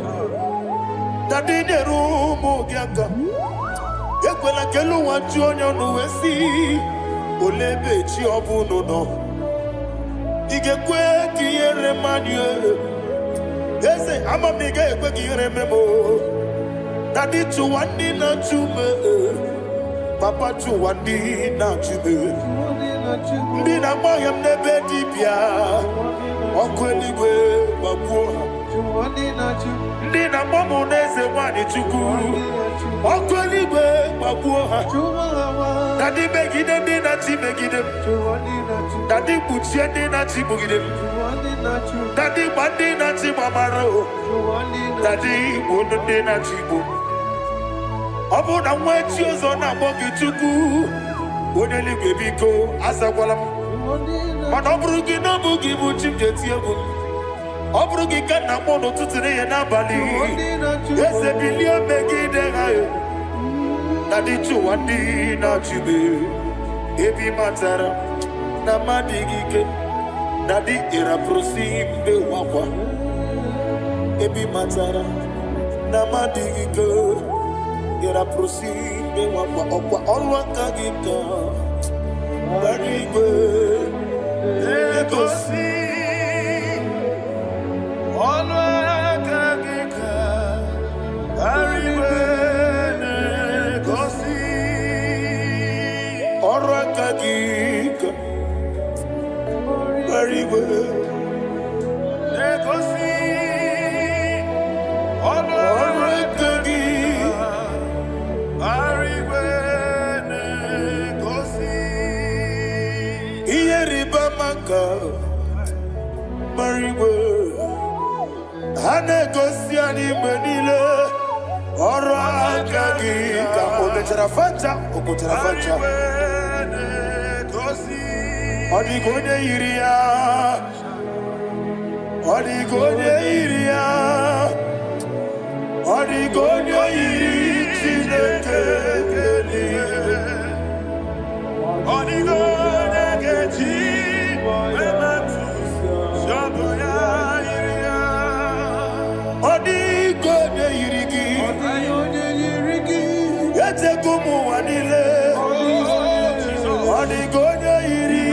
Speaker 3: Dadi neru mugiaka Ekwela kelu wanchu onyo nuwesi Olebe chi obu nono Igekwe kiyere manye Eze ama miga ekwe kiyere memo Dadi chuwandi na chume Papa chuwandi na chume Ndi na mayam nebe dibia Okweligwe babuha Ndi na mamu neze wani chuku Okweligwe babuha Dadi begide ndi na chi begide Dadi buchie ndi na chi bugide Dadi bandi na chi mamaro Dadi bunu ndi na chi bu Obu na mwechi ozo na bogi chuku Oneligwe biko asakwala Mana oburu gị na bụ gị bụ chi m ga-eti egwu Ọ bụrụ gị ka nna m n'ụtụtụ n'ihe n'abalị Eze bilie megide ha Na dị chụwa ndị na-achịbe Ebi matara na mmadụ gị ike Na dị ịrapụrụsi mbe wakwa Ebi matara na mmadụ gị ike Ịrapụrụsi mbe wakwa Ọkwa ọrụ aka gị ka Barigwe Legosi Olwakagika Barigwe Legosi Olwakagika Barigwe Legosi Olwakagika Barigwe Iyeribamaka Mariwe Hanegosi anime nile Ọrụ aka gị ka o mechara fanta okotara fanta Ọ dịghị onye yiri ya Ọ dịghị onye yiri ya Ọ dịghị onye yiri Chineke eluigwe Ọ dịghị onye Onigonya iri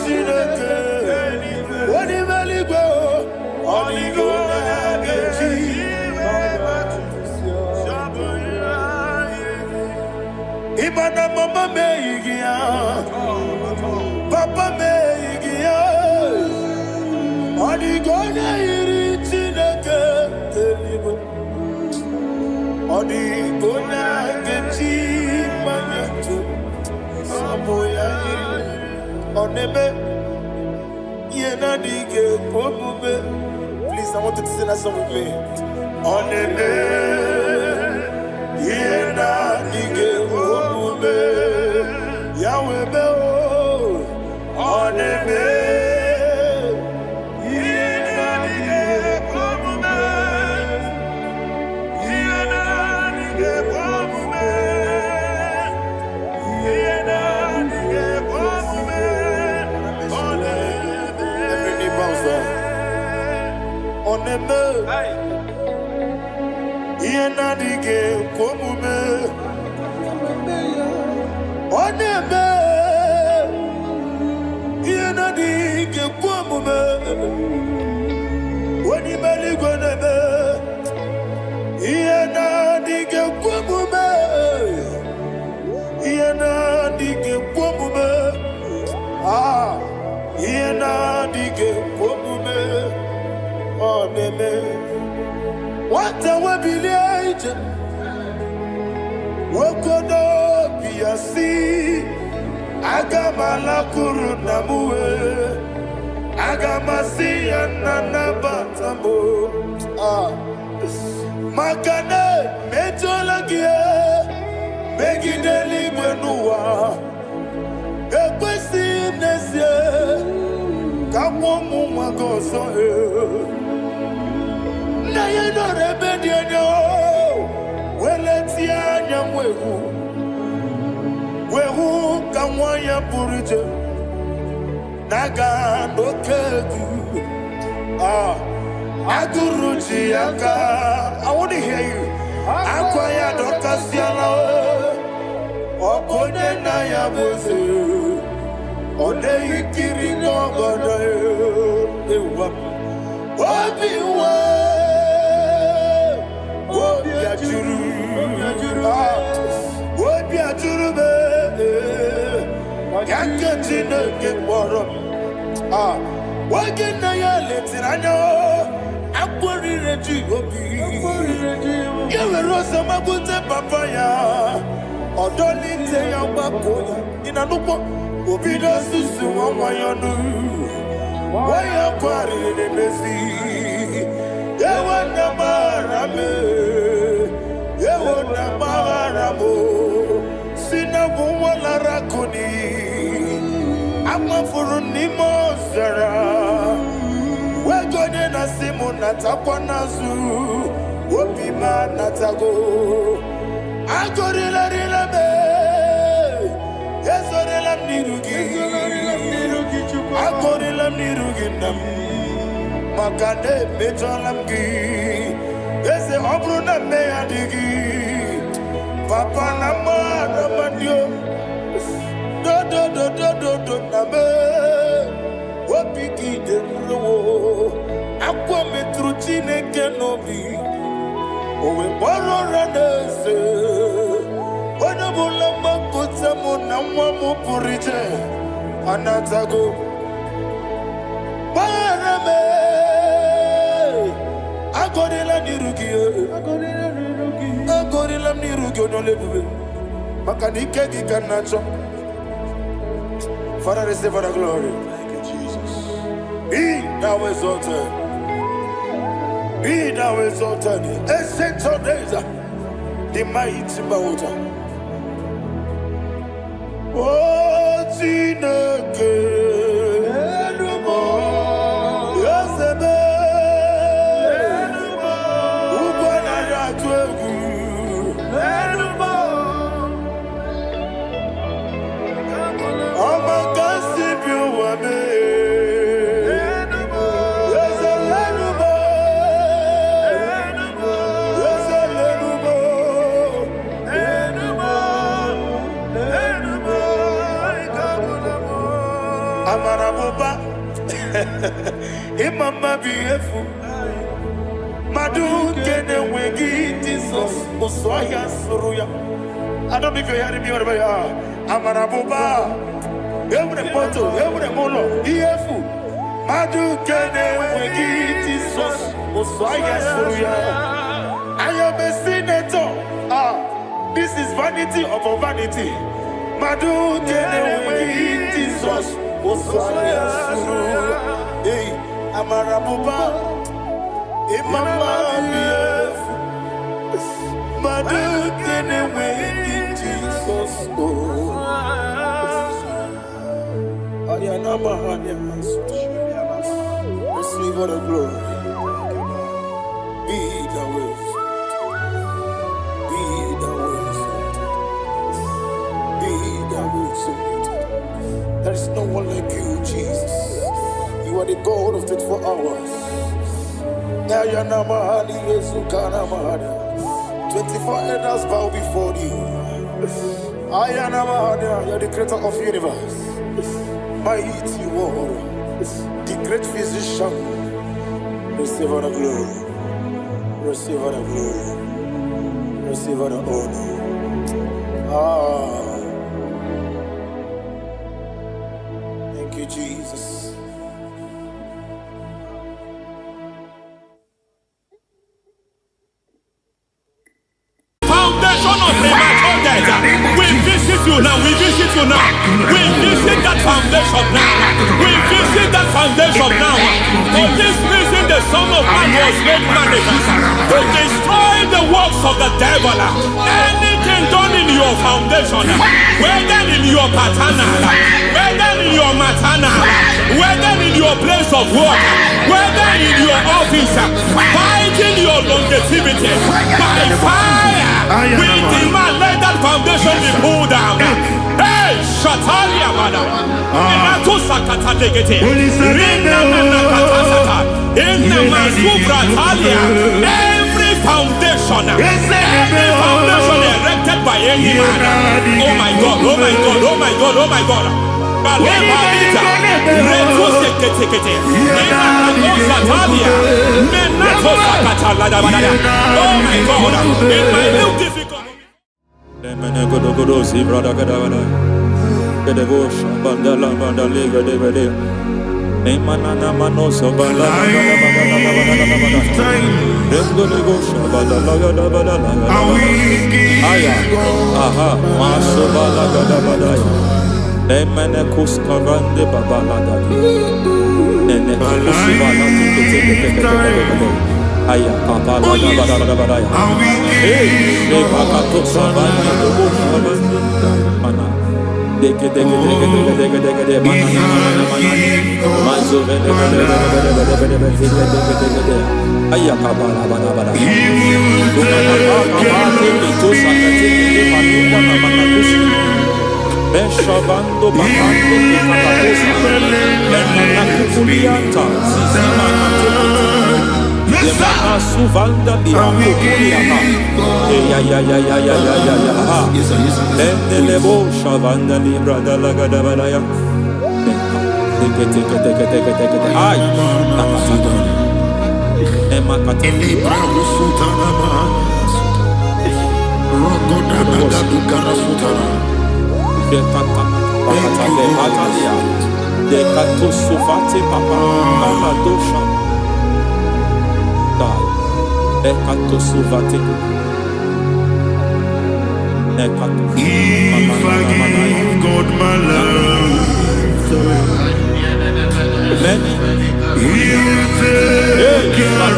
Speaker 3: Chineke. Onimeligwe Onigonya gechi. Imana mama meigia. Papa meigia. Onigonya iri Chineke. Onigonya gechi manyetu. Samoya iri. Onebe. Yena dige pomube. Please, I want you to sing that song with me. Onebe. Yena dige pomube. Yahweh be o. Onebe. Yena dige pomube. Yena dige pomube. Yena dige pomube. Every knee bows down. Onebe. Yena dige pomube. Onebe. Yena dige pomube. Onibali gonebe. Yena dige pomube. Yena dige pomube. Ah. Yena dige pomube. Onebe. What a webby. Wokodo biasi agamala kuruna muwe agamasi anana batambo makane metolagie megideli mwenuwa ekwesi nesie kamomu magoso na yeno rebedienyo Weletia nyamwehu Wehu kamwanya purije Naga nokegu Aguruji aka I want to hear you Akwaya dokasiala Okone na yabuze Ode ikiri ngogoda Ewa Obiwa Obiajuru Obiajuru be Yakachine Gimborom Wagina Yaletirano Aquari Reji Obi Yaverosa Mabute Papaya Odolite Yambakoya Inanupo Obida Susu Wamayanu Waya Kwari Nebezi Yewana Marame Yewana Maramo Sina Wala Rakuni Amafuruni Mozara Wegone na Simu Natakanazu Wopima Natago Agorila Rilame Yesorila Nirugi Agorila Nirugi Nam Makane Mejolamgi Ese Obruna Meadigi Papa Nama Namandio Do Name Wapiki de Ruo Aqua Metrucine Kenobi Owe Boro Ranese Wanabulamba Kutsamu Namwamu Purite Anatago Barame Agorila Nirugi Agorila Nirugi no lebu Makanike Gikanacho Father, receive the glory. Thank you, Jesus. Be thou exalted. Be thou exalted. Ancient of days, the mighty mountain. Oh, Chineke. Yosebe. Ubanaya twegu. Amaraboba. Imama beautiful. Madu kene wegi Jesus. Oswaya suruya. I don't know if you're hearing me wherever you are. Amaraboba. Every photo, every molo. Beautiful. Madu kene wegi Jesus. Oswaya suruya. I am a senator. This is vanity of a vanity. Madu kene wegi Jesus. Oswaya suruya. Hey, Amaraboba. Imama beautiful. Madu kene wegi Jesus. Receive all the glory. Be the wisdom. Be the wisdom. Be the wisdom. There is no one like you, Jesus. You are the God of 24 hours. 24 elders bow before you. You're the creator of the universe. Mighty warrior, the great physician. Receive all the glory. Receive all the glory. Receive all the honor. Thank you, Jesus.
Speaker 1: Foundation of premature death. We visit you now. We visit you now. We visit that foundation now. We visit that foundation now. For this reason, the Son of Man was made manifest to destroy the works of the devil. Anything done in your foundation, whether in your paternal, whether in your maternal, whether in your place of work, whether in your office, fighting your longevity by fire. We demand let that foundation be pulled down. Hey, Shatalia Bada. Inato Sakata Degete. Every foundation erected by any man. Oh my God, oh my God, oh my God, oh my God. Oh my God, in my new difficult.
Speaker 4: Nemene kuskavande babalada. Nene kusivana tike. Aya kapala badaya. Hey, ne bakato savane dobo savane. Mana. Deke mana. Mazo vede. Aya kapala badaya. Beshavando bakando kikakosa Enana kukulianta Sisimana Yemana suvanda liakukuliata Ya Enelebo shavanda librada lagadabalaya Teke Ay Nakasata Emakata
Speaker 3: Libra usutana Rogoda nagadukara sutana.
Speaker 4: Dekata Batalia Dekato Sufati Papa Dosha Dai Dekato Sufati Dekato
Speaker 3: If I give God my love
Speaker 4: Many
Speaker 3: He'll take care of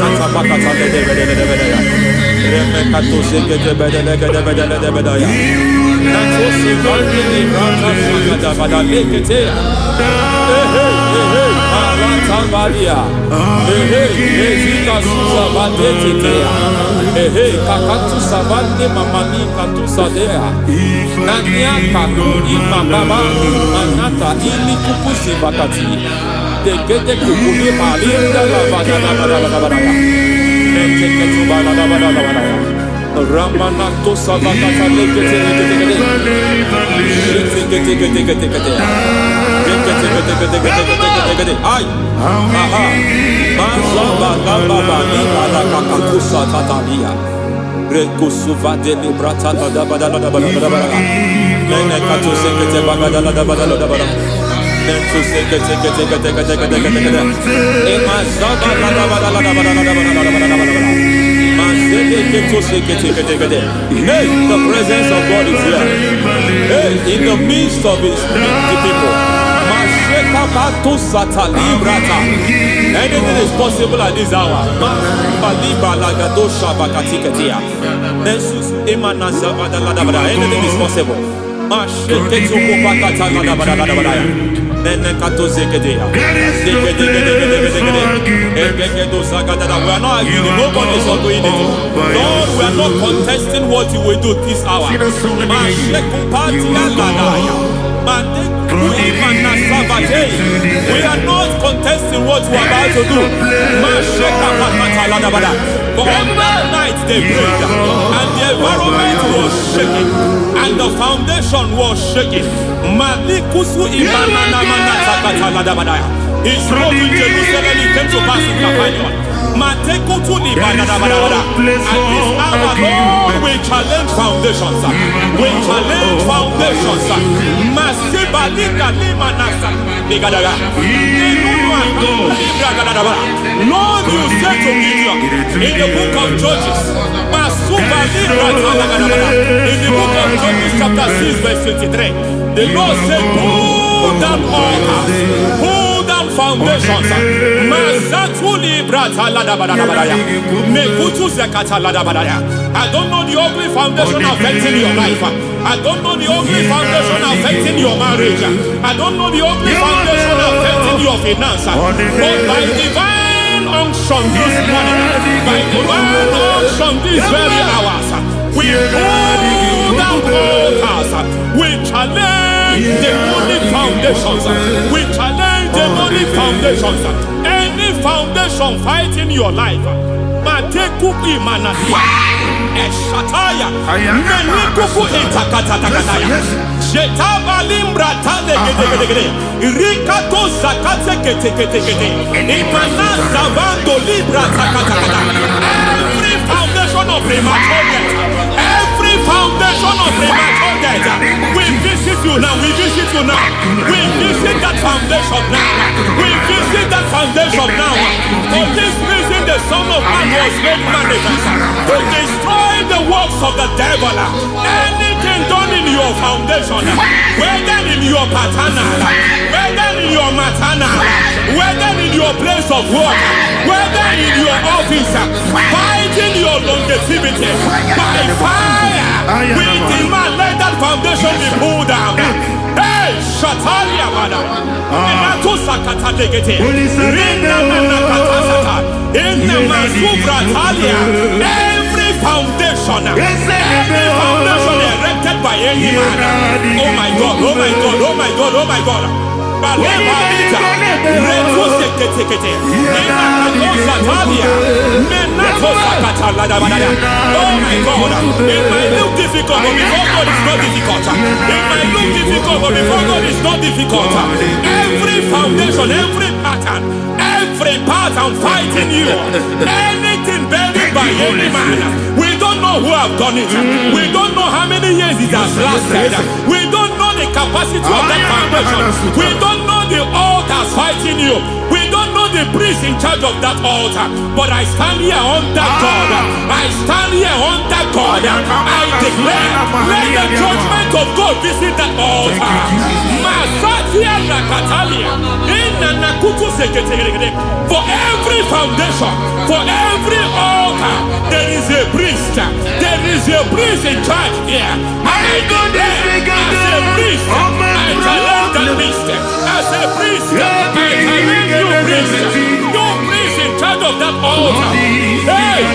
Speaker 4: Ramanato Savakata Lekete Ay. Aha. Mazaba baba ni ala kakakusa tatalia. Rekusuva delibrata da badala. Nene katu sekete bagada da badala. Nentu sekete. Emazaba da badala. Hey, the presence of God is here. Hey, in the midst of His people. Anything is possible at this hour. Anything is possible. We are not arguing, nobody is arguing it. Lord, we are not contesting what you will do this hour. We are not contesting what you are about to do. For on that night they prayed, and the environment was shaking, and the foundation was shaking. He spoke in Jerusalem, he came to pass in Capernaum. At this hour, Lord, we challenge foundations. We challenge foundations. Lord, you said to Gideon in the book of Judges, in the book of Judges chapter 6 verse 23, the Lord said, pull down altars, pull down foundations. I don't know the ugly foundation affecting your life. I don't know the ugly foundation affecting your marriage. I don't know the ugly foundation affecting your finance. But by divine unction this morning, by divine unction these very hours, we pull down altars. We challenge demonic foundations. We challenge demonic foundations. Any foundation fighting your life, Matekupi Manasia, Eshataya, Menikupu Itakataya, Shetavalimbra Tale, Rikato Zakate, Imanasa Vando Libra Takata. Every foundation of premature death, every foundation of premature death, we visit you now, we visit you now, we visit that foundation now, we visit that foundation now. For this reason, the Son of Man was made manifest to destroy the works of the devil. Anything done in your foundation, whether in your paternal, whether in your maternal, whether in your place of work, whether in your office, fighting your longevity by fire, we demand let that foundation be pulled down. Hey, Shatalia Bada, Inato Sakata Legate, Rina Nakatasata, in the Masufra Talia, every foundation erected by any man. Oh my God, oh my God, oh my God, oh my God. Oh my God, it might look difficult, but before God it's not difficult. It might look difficult, but before God it's not difficult. Every foundation, every pattern fighting you, anything buried by any man, we don't know who have done it. We don't know how many years it has lasted. We don't know the capacity of that foundation. We don't know the altars fighting you. We don't know the priest in charge of that altar. But I stand here under God. I stand here under God. I declare, let the judgment of God visit that altar. For every foundation, for every altar, there is a priest. There is a priest in charge here. I declare, as a priest, I challenge the priest. As a priest, I challenge you priest. You priest in charge of that altar. Hey!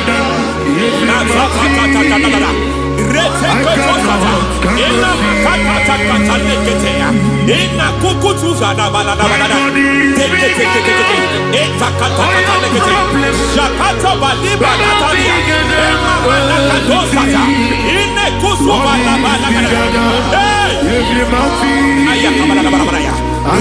Speaker 1: I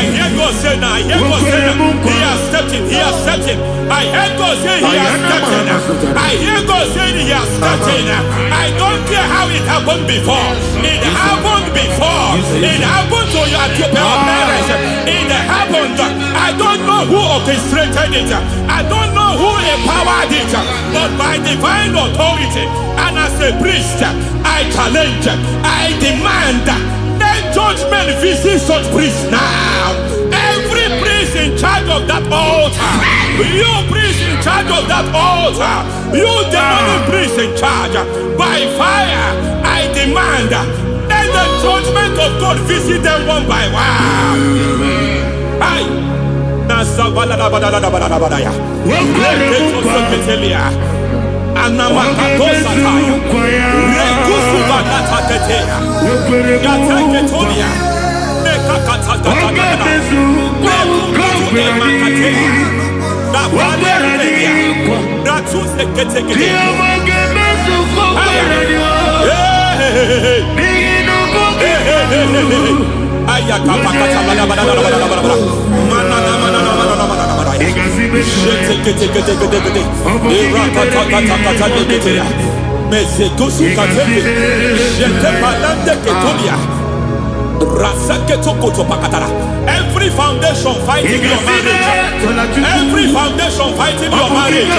Speaker 1: hear God say now, I hear God say now, he has stepped in, he has stepped in. I hear God say he has stepped in. I hear God saying he has stepped in. I don't care how it happened before. It happened before. It happened to your parents. It happened. I don't know who orchestrated it. I don't know who empowered it. But by divine authority and as a priest, I challenge, I demand, let judgment visit such priests now. Every priest in charge of that altar, you priest in charge of that altar, you demonic priest in charge, by fire, I demand, let the judgment of God visit them one by one. Every foundation fighting your marriage, every foundation fighting your marriage,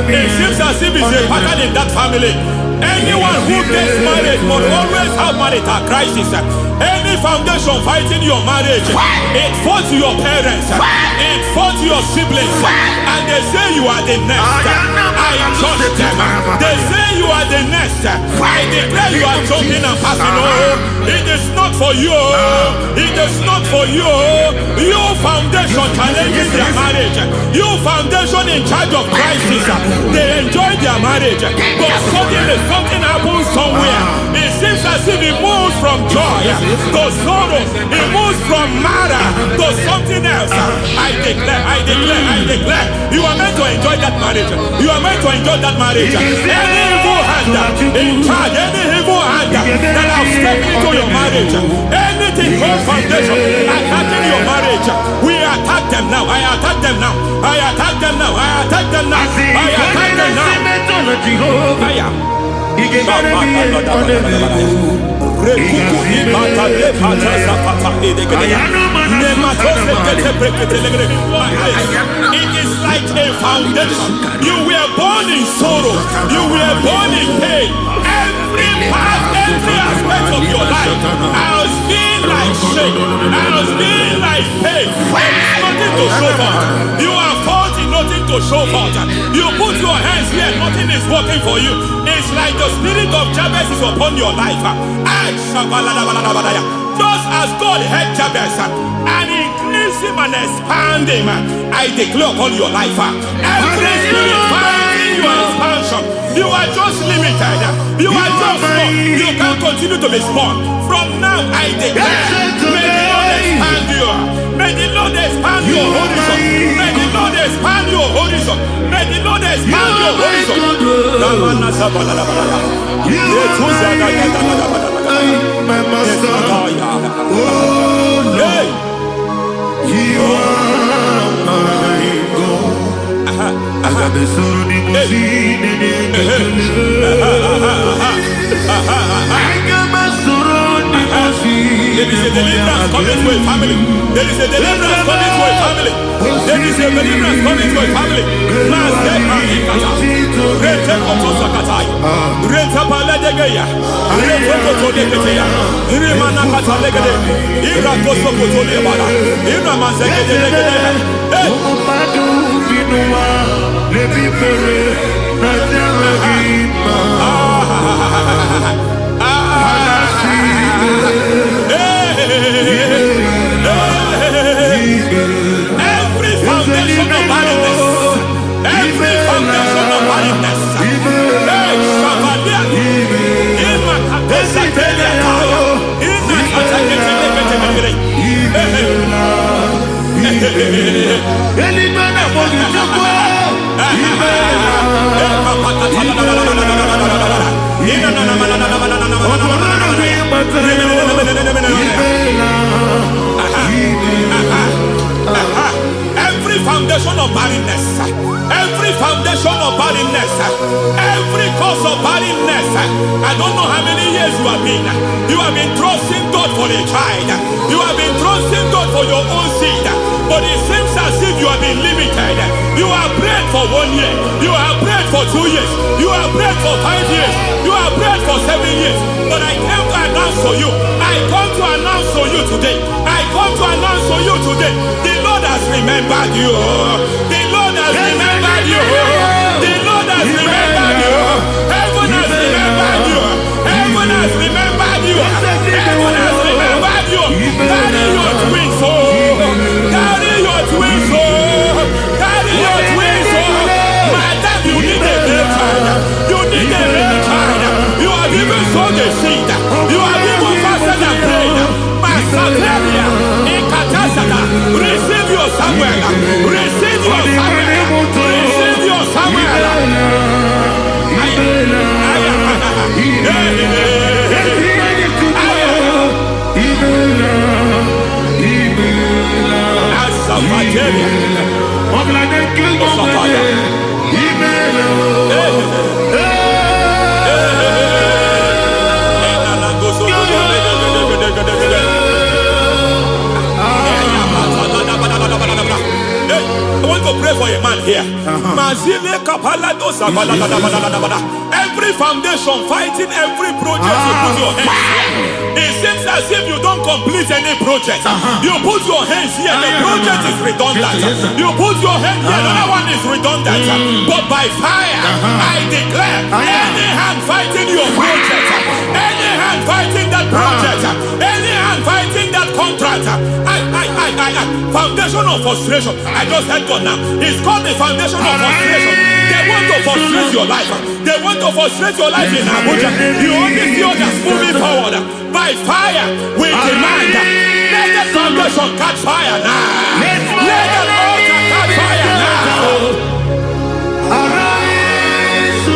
Speaker 1: it seems as if it's a pattern in that family. Anyone who gets married must always have marital crisis. Any foundation fighting your marriage, it fought your parents, it fought your siblings, and they say you are the next. I judge them. They say you are the next. I declare you are jumping and passing on. It is not for you. It is not for you. Your foundation challenges their marriage. Your foundation in charge of crisis. They enjoy their marriage, but suddenly something happens somewhere. It seems as if it moves from joy to sorrow. It moves from matter to something else. I declare, you are meant to enjoy that marriage. You are meant to enjoy that marriage. Any evil hand in charge, any evil hand that have stepped into your marriage, anything called foundation attacking your marriage, we attack them now. I attack them now. I attack them now. I attack them now. I attack them now. Fire. It is like a foundation. You were born in sorrow. You were born in pain. Every part, every aspect of your life has been like shame. Has been like pain. Nothing to show for. You are faulty, nothing to show for. You put your hands here, nothing is working for you. It's like the spirit of Jabez is upon your life. Just as God had Jabez and increased him and expand him, I declare upon your life, every spirit finding your expansion, you are just limited. You are just small. You can't continue to be small. From now, I declare, may the Lord expand you. May the Lord expand your horizon. May the Lord expand your horizon. May the Lord expand your horizon.
Speaker 3: My master, oh Lord, you are my God. I got the soul in the sea, I got my soul in the sea.
Speaker 1: There is a deliverance coming to a family. There is a deliverance coming to a family. There is a deliverance coming to a family. Every foundation of barrenness, every foundation of barrenness, child. You have been trusting God for your own seed, but it seems as if you have been limited. You have prayed for 1 year, you have prayed for 2 years, you have prayed for 5 years, you have prayed for 7 years. But I came to announce for you, I come to announce for you today, I come to announce for you today, the Lord has remembered you. The Lord has remembered you. The Lord has remembered you. Heaven has remembered you. Heaven has remembered you. Heaven has remembered you. Carry your twins, oh. Carry your twins, oh. Carry your twins, oh. Madam, you need a real child. You need a real child. You have even sown the seed. You have even fasted and prayed. Masateria, Ikatasada, receive your Samuel. Receive your Samuel. Receive your Samuel. I want to pray for a man here. Every foundation fighting every project you put your hands here. It seems as if you don't complete any project. You put your hands here, the project is redundant. You put your hand here, another one is redundant. But by fire, I declare, any hand fighting your project, any hand fighting that project, any hand fighting that contract, foundation of frustration. I just heard God now. It's called the foundation of frustration. They want to frustrate your life. They want to frustrate your life in Abuja. You only see others moving forward. By fire, we demand. Let the foundation catch fire now. Let the altar catch fire now.
Speaker 3: Arise,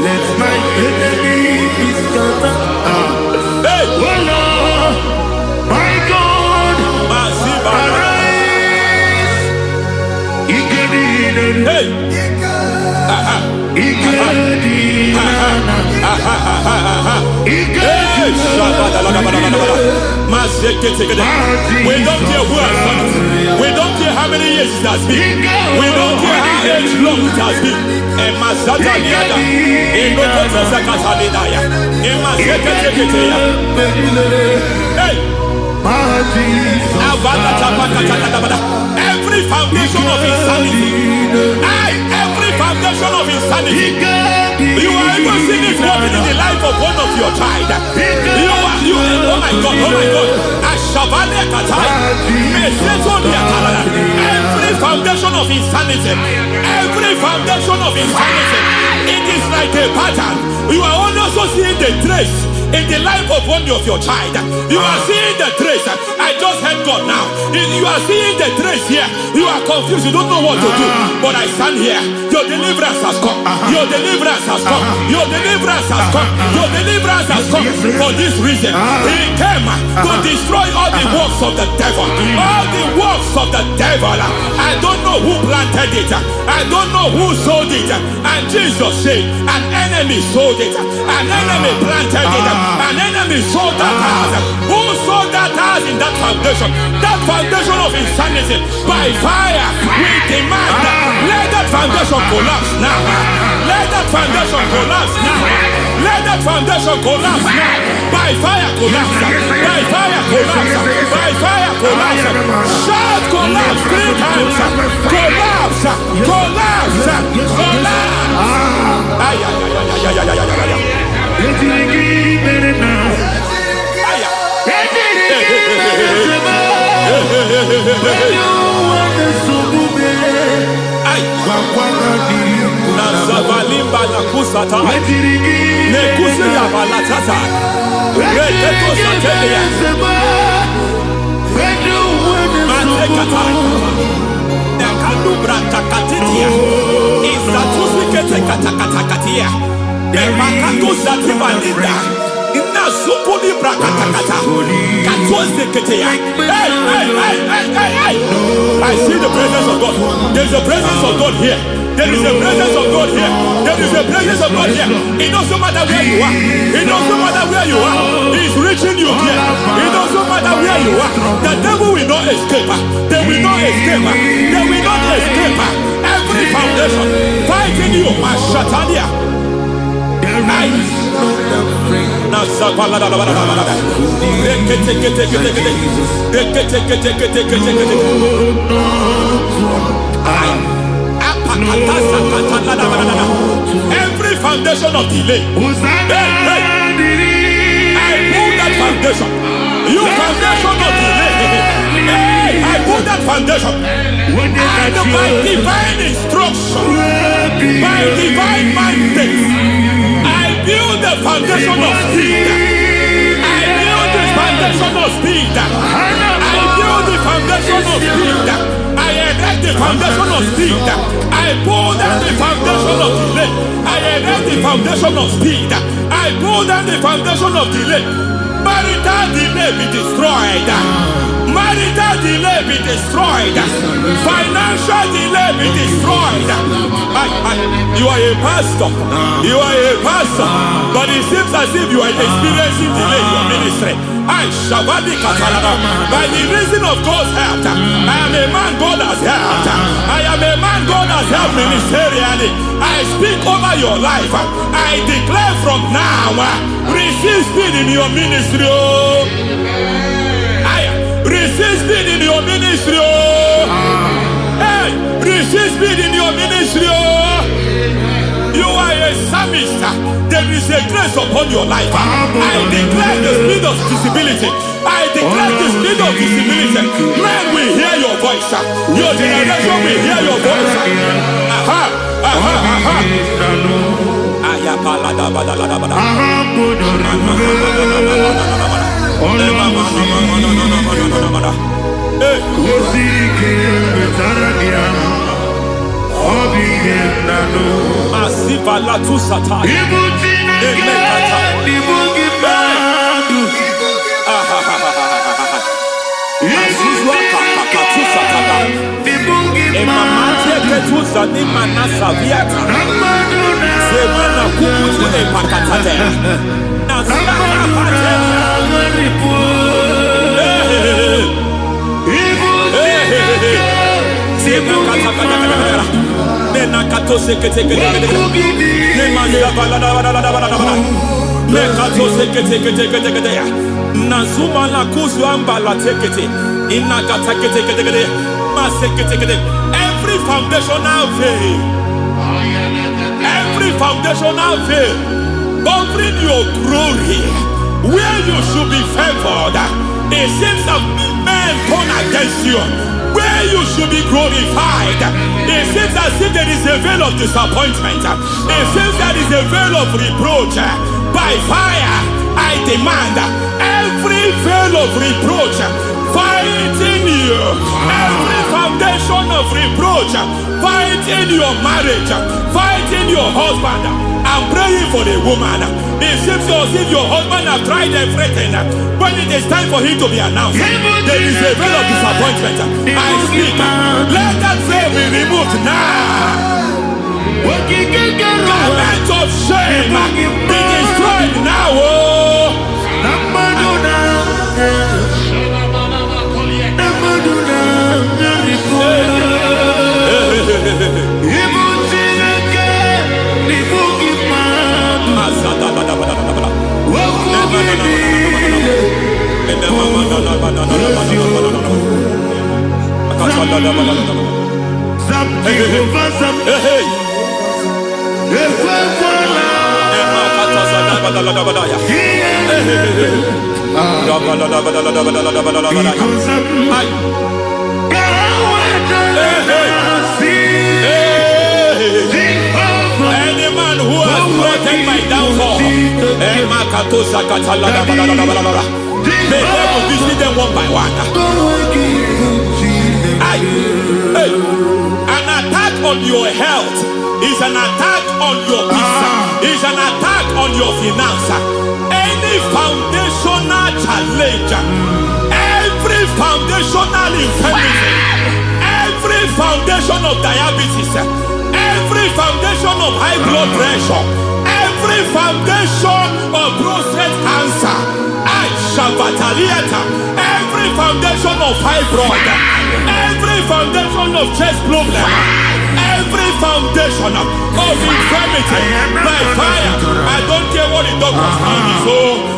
Speaker 3: let my enemy be scattered.
Speaker 1: Hey,
Speaker 3: Oh Lord, my God, arise.
Speaker 1: hey. We don't care who has done it. We don't care how many years it has been. We don't care how age long it has been. Every foundation of insanity, every foundation of insanity, you are even seeing it working in the life of one of your child. Oh my God, oh my God. Every foundation of insanity, every foundation of insanity, it is like a pattern. You are also seeing the trace in the life of one of your child. You are seeing the trace. I just heard God now. You are seeing the trace here. You are confused. You don't know what to do. But I stand here. Your deliverance has come. Your deliverance has come. Your deliverance has come. Your deliverance has come. For this reason, He came to destroy all the works of the devil. All the works of the devil. I don't know who planted it. I don't know who sold it. And Jesus said, an enemy sold it. An enemy planted it. An enemy sold that house. Who sold that house in that foundation? That foundation of insanity. By fire, we demand, let that foundation collapse now. Let that foundation collapse now. Let that foundation collapse now. By fire, collapse. By fire, collapse. By fire, collapse. Shout collapse 3 times. Collapse. Collapse. Collapse. Nazabalimba na kusata nekusi ya balatata reketo satelia matekata nekandubra takatitia izatusi kete katakatakatia nebakatu zatibalinda ina Masukuni brakatakata. Katwazeketea. Hey. I see the presence of God. There's a presence of God here. There is a presence of God here. There is a presence of God here. It doesn't matter where you are. It doesn't matter where you are. He's reaching you here. It doesn't matter where you are. The devil will not escape. They will not escape. They will not escape. Every foundation fighting you. Mashatalia. Every foundation of delay. I pull that foundation. You foundation of delay. I pull that foundation. And by divine instruction, by divine mandate, I build the foundation of speed. I build the foundation of speed. I build the foundation of speed. I erect the foundation of speed. I pull down the foundation of delay. I erect the foundation of speed. I pull down the foundation of delay. Marital delay be destroyed. Marital delay be destroyed. Financial delay be destroyed. You are a pastor. You are a pastor. But it seems as if you are experiencing delay in your ministry. By the reason of God's help, I am a man God has helped. I am a man God has helped ministerially. I speak over your life. I declare from now, receive speed in your ministry. Receive speed in your ministry. Hey, receive speed in your ministry. You are a psalmist. There is a grace upon your life. I declare the speed of visibility. I declare the speed of visibility. Men will hear your voice. Your generation will hear your voice. Asiva la tu sataya. Every foundational veil, every foundational veil covering your glory, where you should be favored, it seems that men turn against you. Where you should be glorified, it seems as if there is a veil of disappointment. It seems there is a veil of reproach. By fire, I demand every veil of reproach fighting you, every foundation of reproach fighting your marriage, fighting your husband. I'm praying for the woman. It seems as if your husband has tried everything. When it is time for him to be announced, there is a veil of disappointment. I speak. Let that veil be removed now. Garment of shame be destroyed now. Any man who has plotted my downfall, may God visit them one by one. An attack on your health It's an attack on your visa. It's an attack on your finance. Any foundational challenge, every foundational infirmity, every foundation of diabetes, every foundation of high blood pressure, every foundation of prostate cancer, every foundation of fibroid, every foundation of chest problem, every foundation of infirmity, by fire. I don't care what the doctors call it, so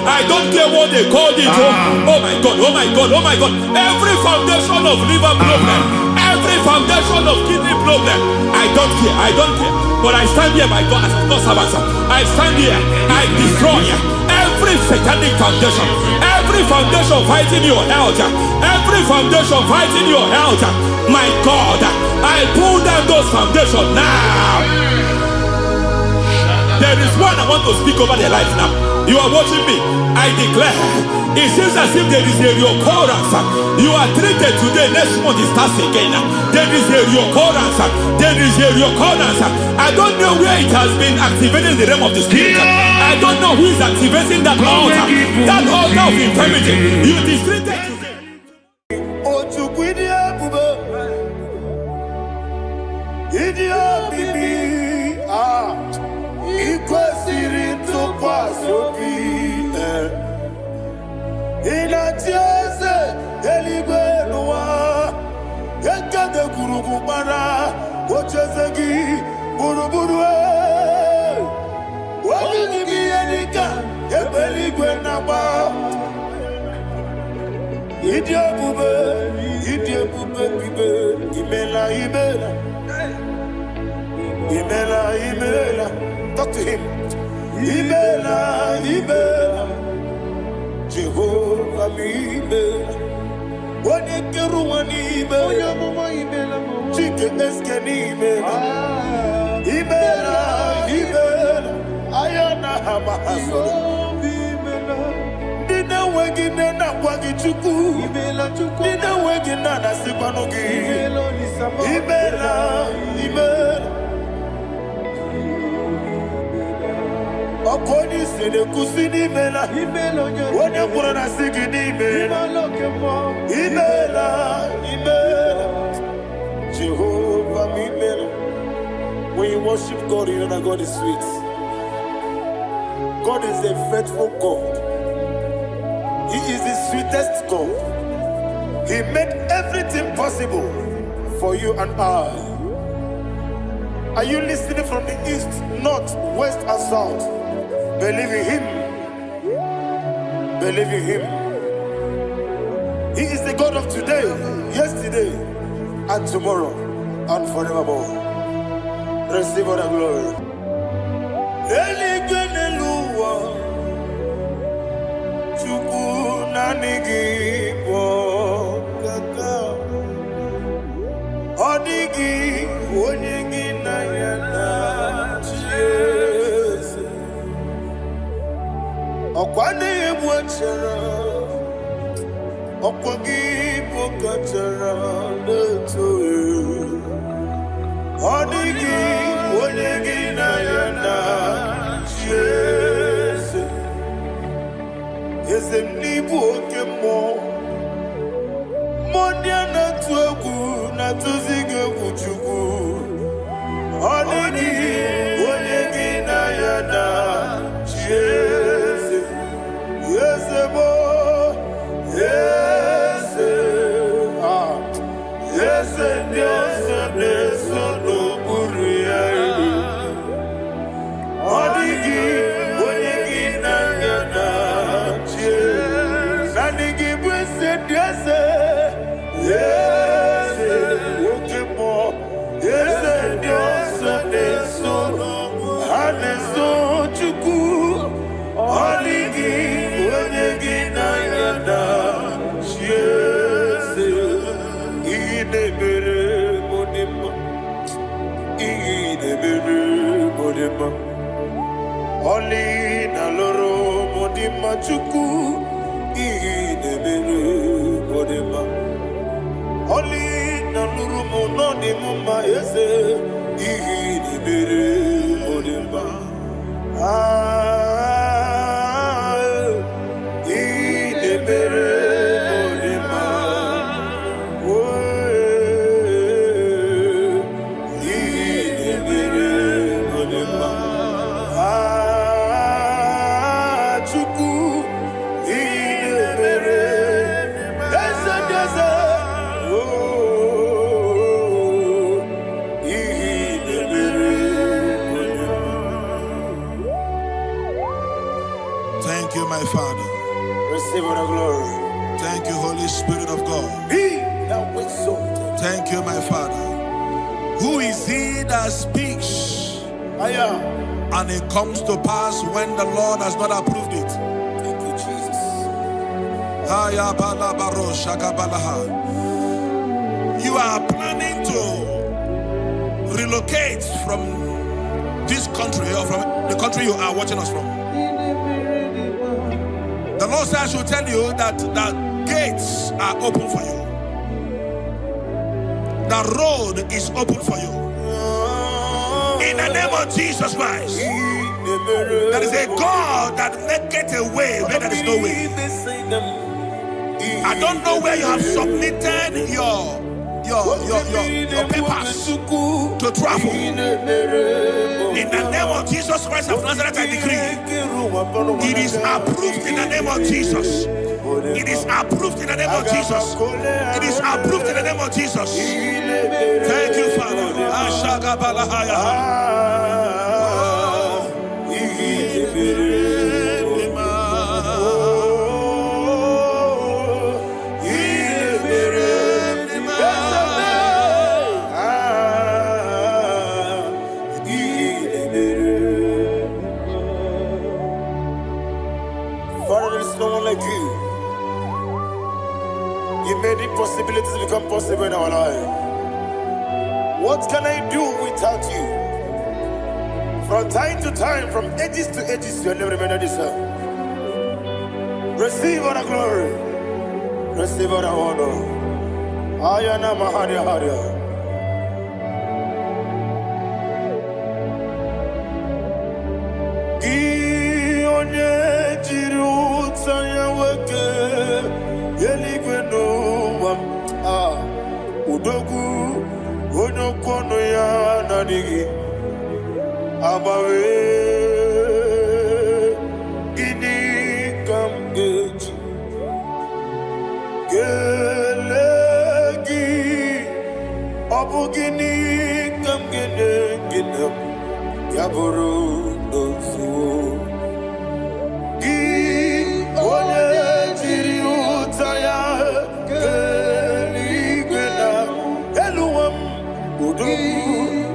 Speaker 1: I don't care what they called it. Oh my God, oh my God, oh my God. Every foundation of liver problem, every foundation of kidney problem, I don't care, I don't care. But I stand here, my God, as God's servant. I stand here, I destroy every satanic foundation, every foundation fighting your health, every foundation fighting your health. My God, I pull down those foundations now. There is one I want to speak over their life now. You are watching me. I declare, it seems as if there is a reoccurrence. You are treated today, next month it starts again. There is a reoccurrence. There is a reoccurrence. I don't know where it has been activated in the realm of the spirit. I don't know who is activating that altar of infirmity. You is treated today.
Speaker 3: Talk to him. Ibela, Jehovah Ibela. What a Keruani Ibela, Chicken Eskani Ibela, Ayana Hamahaso. Dina Wagina Wagichuku, Dina Wagina Sipanogi, Ibela. Okoni sede kusini mela, wone kurana sigini mela, Ibela, Jehovah Ibela. When you worship God, you know that God is sweet. God is a faithful God. He is the sweetest God. He made everything possible for you and I. Are you listening from the east, north, west, and south? Believe in him. Believe in him. He is the God of today, yesterday, and tomorrow, and forevermore. Receive all the glory. Okwane mwachara, okwagi pokachara letoe. Odigi wonyegi na yana Jese. Eze mnibu okemo. Modia na tuegu na tuzige kuchugu. Odigi wonyegi na yana Jese. Yes, boy. Yes, yes, yes, yes, no buria. Odigi, odigi na yana che. Nadigi bwese yes, yes, okay mo. Yes, yes, yes, no. Haneso chuku. Odigi. Oli na loro modima chuku idebere modima. Oli na loro monodi mama ese idebere.
Speaker 2: Thank you, my Father.
Speaker 3: Receive the glory.
Speaker 2: Thank you, Holy Spirit of God.
Speaker 3: Be thou exalted.
Speaker 2: Thank you, my Father. Who is he that speaks and it comes to pass when the Lord has not approved it?
Speaker 3: Thank you, Jesus.
Speaker 2: You are planning to relocate from this country or from the country you are watching us from. The Lord says I should tell you that the gates are open for you. The road is open for you. In the name of Jesus Christ. There is a God that maketh a way where there is no way. I don't know where you have submitted your papers to travel. In the name of Jesus Christ of Nazareth, I decree it is approved in the name of Jesus. It is approved in the name of Jesus. It is approved in the name of Jesus. Thank you, Father.
Speaker 3: Father, there is no one like you. You made impossibilities become possible in our life. What can I do without you? From time to time, from ages to ages, you never remain the same. Receive all the glory. Receive all the honor. Ayana Maharia Haria. Udogu onokono ya nanigi abawe gini kamgeji gelegi abu gini kamgene ginam yaburu dosu gi one jiri utaya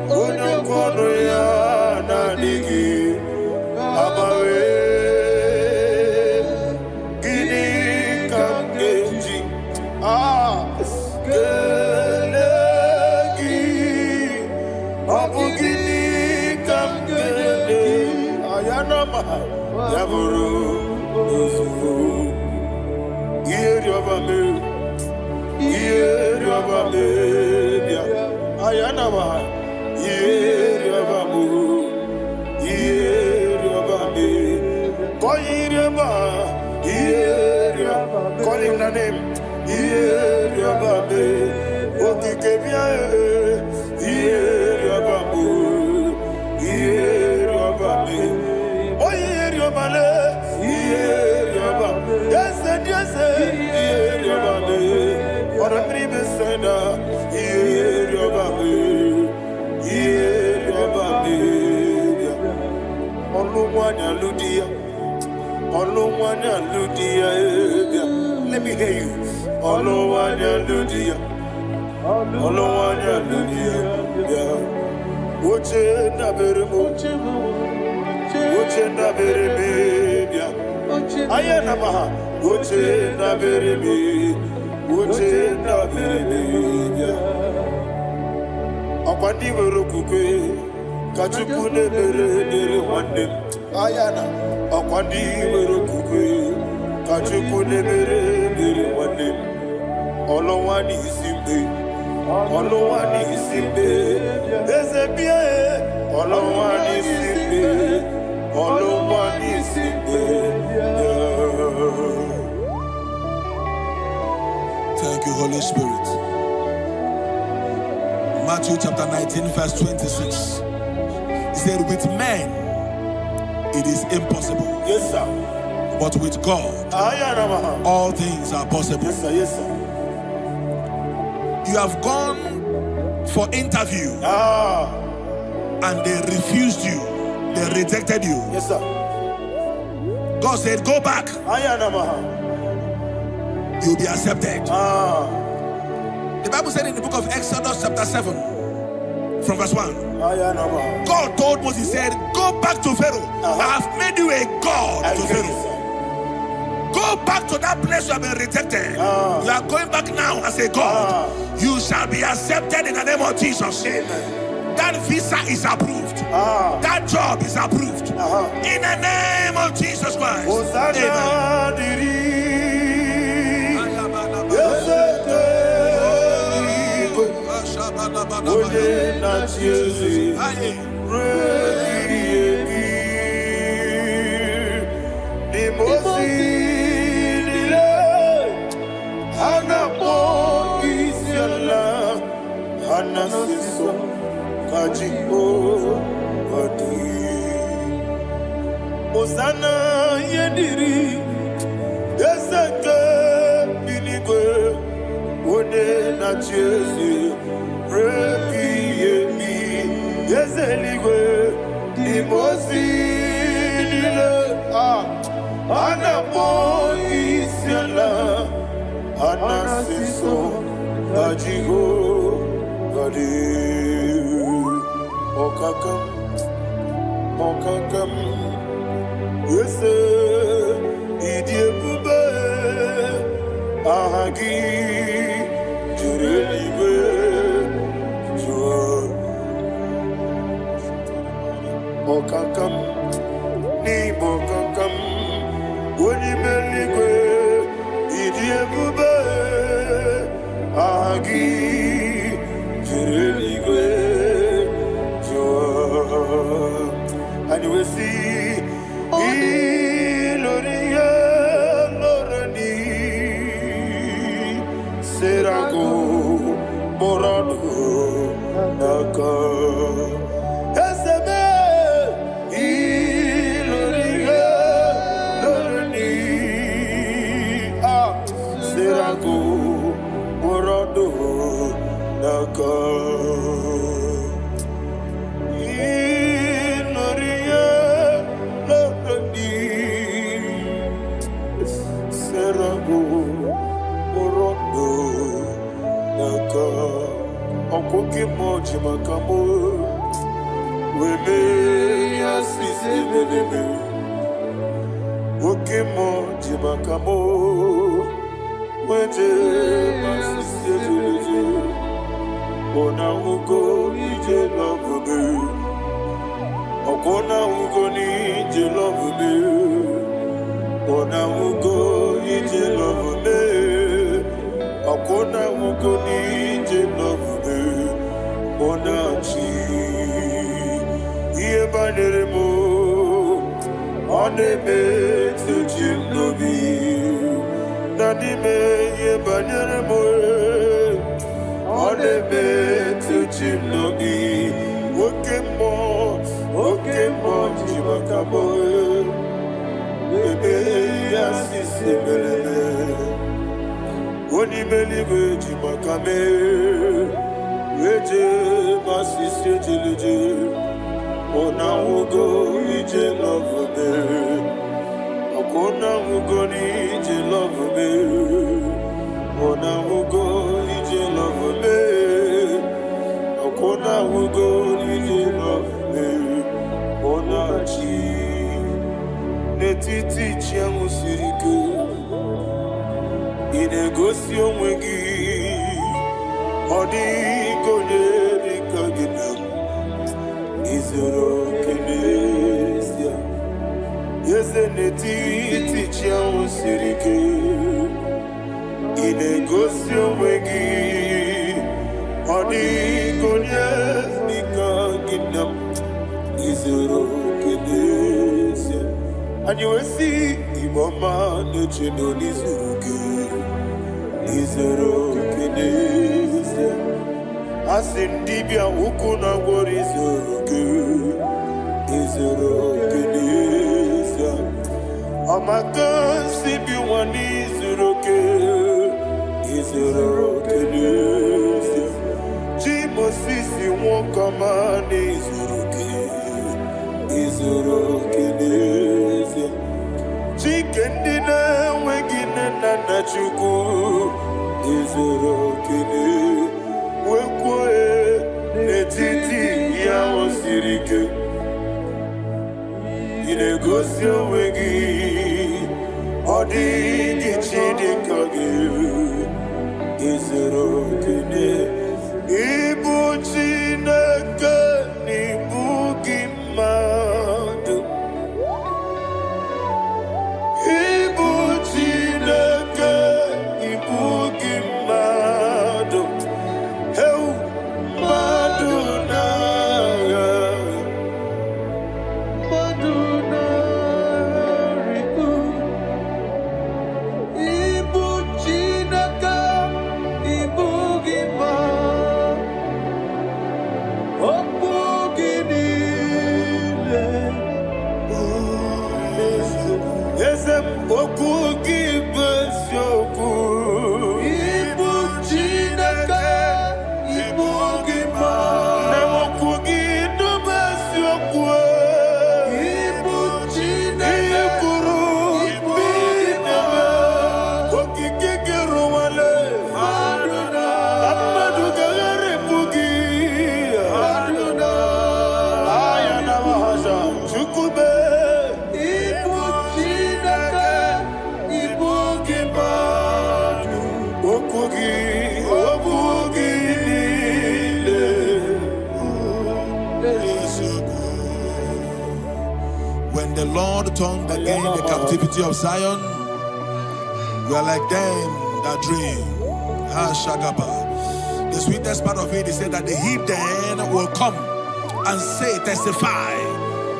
Speaker 3: onokono ya nanigi abawe gini kamgeji gelegi abu gini kamgene ayanama yaburu ozufu iyeriobame ayanama iyeriobame koyiriaba iyeriobame call him the name iyeriobame okikebia iyeriobame oyiriobale iyeriobame yes iyeriobame ora tribe senda iyeriobame Olumwanya Ludia, let me hear you. Olumwanya Ludia, Uche na bereme, ayana maha, Uche na bereme, Akwandi werokukwe, kachukune bere wande. Ayana, akwandi werokukwe, kachukune bere wande. Olowani isimbe, Olowani Simbe, Ezebie, Olowani Simbe, Olowani Simbe.
Speaker 2: Thank you, Holy Spirit. Matthew chapter 19, verse 26. He said, with men it is impossible.
Speaker 3: Yes, sir.
Speaker 2: But with God, all things are possible.
Speaker 3: Yes, sir. Yes, sir.
Speaker 2: You have gone for interview and they refused you. They rejected you.
Speaker 3: Yes, sir.
Speaker 2: God said, go back. You'll be accepted. The Bible said in the book of Exodus chapter 7 from verse 1. God told Moses, he said, go back to Pharaoh. I have made you a God to Pharaoh. Go back to that place you have been rejected. You are going back now as a God. You shall be accepted in the name of Jesus.
Speaker 3: Amen.
Speaker 2: That visa is approved. That job is approved. In the name of Jesus Christ.
Speaker 3: Osana yediri deseke binigwe one na chezi repi yemi yezeligwe imosi nile anapo isiala anasiso ajigo gadi okakam yes, idiebube ahagi jurelibe jua okakam ni bokakam woni meligwe idiebube ahagi jurelibe jua and you will see Iloria Lorani Serago Morado Naka Esebe Iloria Lorani Serago Morado Naka Okoke moji makamo wele yasisi belebe Oke moji makamo weje masisi belebe Ona ugo ije love me Okona ugo ni ije love me Ona ugo ije love me Okona ugo ni ije love me Onachi Iye banere mo Onebe tuji nobi Nanime iye banere mo Onebe tuji nobi Oke mo jimakabo Bebe yasisi belebe Oni believe jimakame Weje masisi jilije Ona ugo ije love me Okona ugo ni ije love me Ona ugo ije love me Okona ugo ije love me Ona chi Netiti chiamu sirike Inegosi onwegi Odi konye dikagina Izoro kenesia Yeze netiti chiamu sirike Inegosi onwegi Onikonye nika ginam izero kenese. And you will see imama nechino nizuruke izero kenese. Asindibia ukuna gori izuruke izero kenese. Amakansi biwani izuruke izero kenese. Jimosisi wokamani izuruke izero kenese. Chikendina wegina na chuku izero kenese. Wekwe netiti ya osirike. Inegosi wegi odi gichidikage izero kenese. Ibu Chineke n'ibu gị mmadụ. Ibu Chineke n'ibu gị mmadụ. Heu mmadụ n'agha. Mmadụ n'arịgo. Ibu Chineke n'ibu gị mmadụ. Oku gị bụ eziokwu. Ibu Chineke, ibu gị ma. Na okwu gị bụ eziokwu. Ibu Chineke, ikwuru ibu gị ma. Okike gị rụwale. Mmadụ gaghara ebu gị. Aya na mahasha Chukwube.
Speaker 2: When the Lord turned again the captivity of Zion, we are like them that dream. The sweetest part of it is said that the heathen will come and say, testify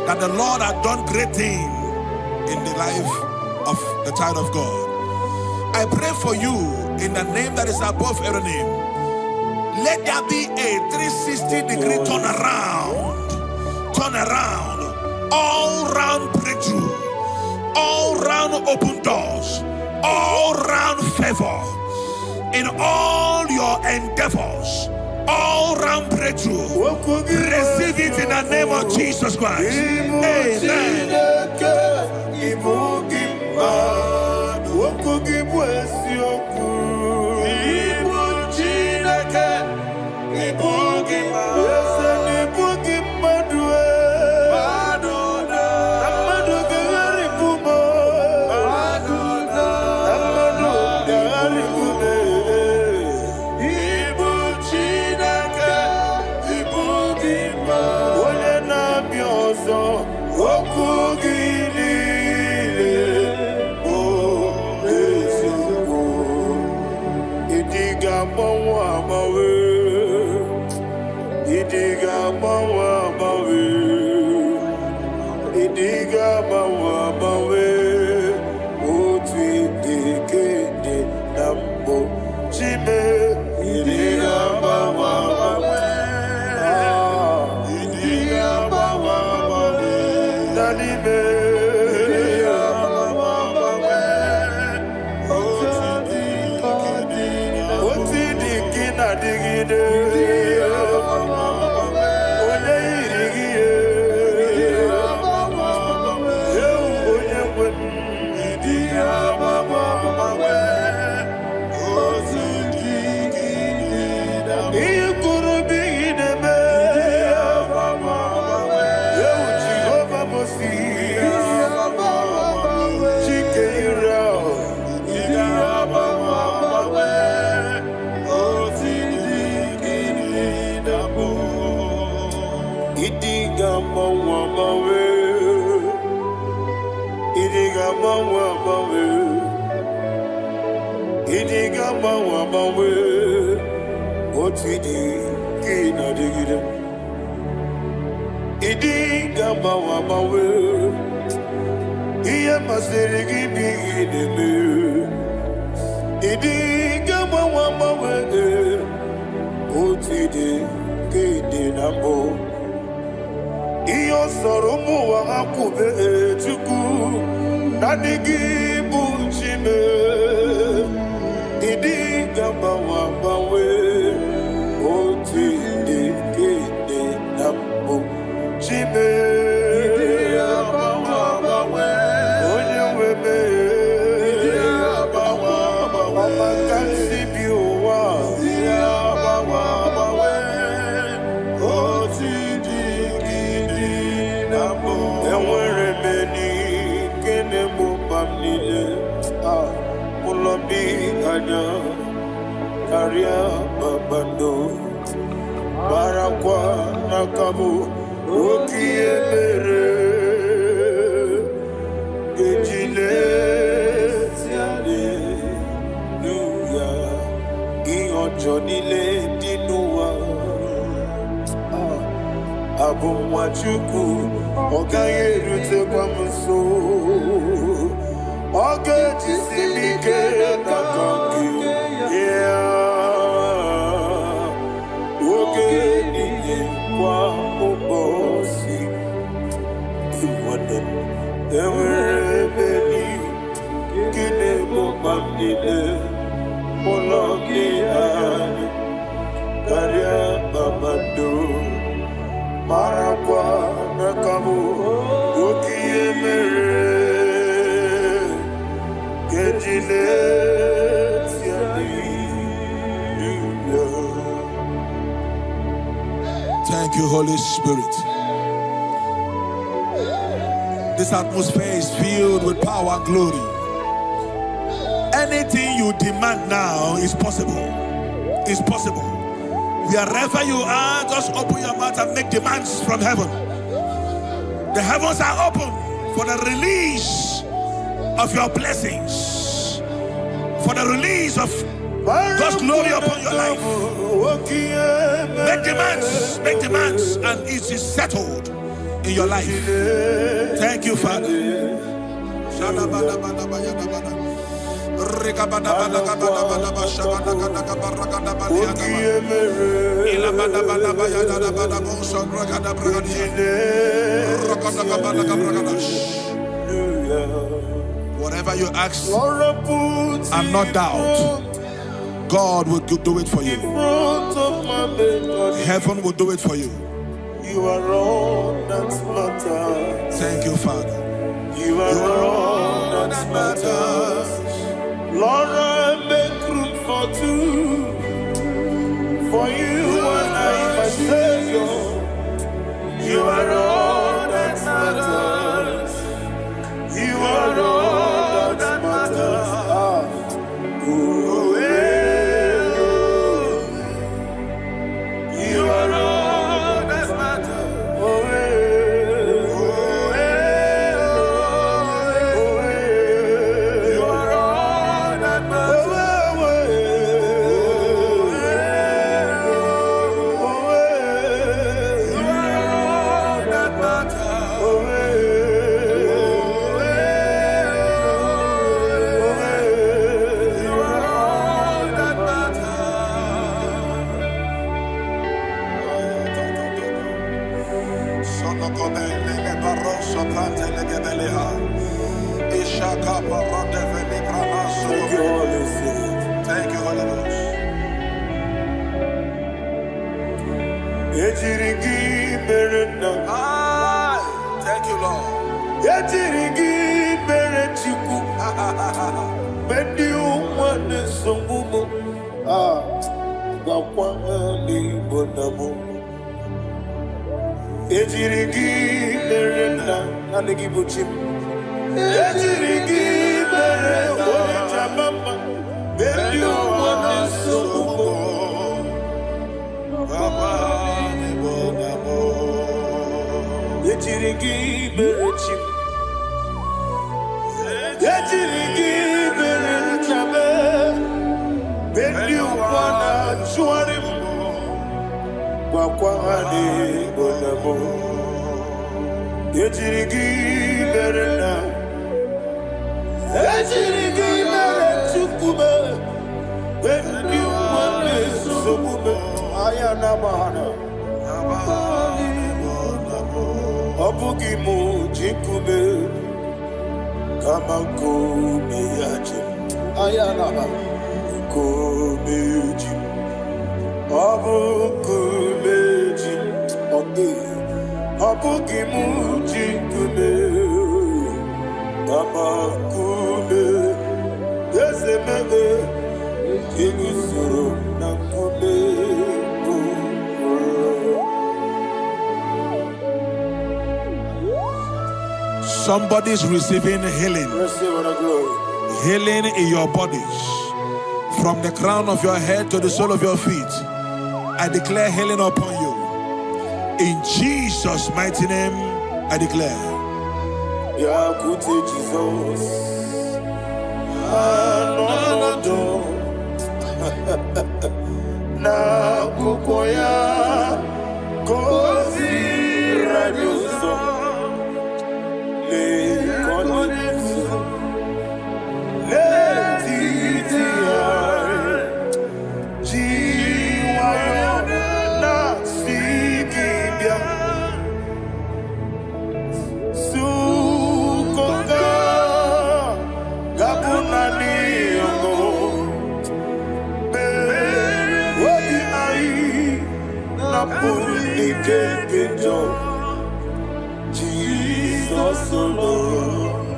Speaker 2: that the Lord had done great things in the life of the child of God. I pray for you in the name that is above every name. Let there be a 360-degree turn around, all round breakthrough, all round open doors, all round favor in all your endeavors, all round breakthrough. Receive it in the name of Jesus Christ. Amen.
Speaker 3: Otidi kina digida. Idi gamba wa mawe. Iya masirigi bi ideme. Idi gamba wa mawe. Otidi kide nambo. Iyo soromu wa akube chuku. Nadigi buchime. Idi gamba wa mawe. Otidi kide nambo. Chime. Karia babando barakwa nakabu okiemere gejile siale nuya ionjonile dinuwa abumwachuku ogayerute kwa mso ogejisimike nakangi kwa ubosi iwadan ewerebeli kine bobamdile mologiani karia babado marakwa nakabu ukiemere kejile
Speaker 2: Thank you, Holy Spirit. This atmosphere is filled with power and glory. Anything you demand now is possible. It's possible. Wherever you are, just open your mouth and make demands from heaven. The heavens are open for the release of your blessings, for the release of God's glory upon your life. Make demands, and it is settled in your life. Thank you, Father. Whatever you ask and not doubt, God will do it for you. Heaven will do it for you.
Speaker 3: You are all that matters.
Speaker 2: Thank you, Father.
Speaker 3: You are all that matters. Lord, I make room for two. For you and I, my Savior. You are all that matters. You are all that matters. You are all that matters. You are all that matters. Thank you, Holy Ghost. Thank you, Lord. You Wakwani bonamo Ejirigi berena Ejirigi berechukube Wendi wande subume Ayana mahana Obugi mu jikume Kama kume yaji Ayana kume jikume Abukumeji, Abukimuji kume, Amakume, Yesemebe, Kigusuru nakume.
Speaker 2: Somebody's receiving healing.
Speaker 3: Receive the glory.
Speaker 2: Healing in your bodies. From the crown of your head to the sole of your feet. I declare healing upon you. In Jesus' mighty name, I declare.
Speaker 3: Yakute Jesus. Anodo. Na kukoya. Kozi radioso. Le konexo. Le titiare. Jesus alone,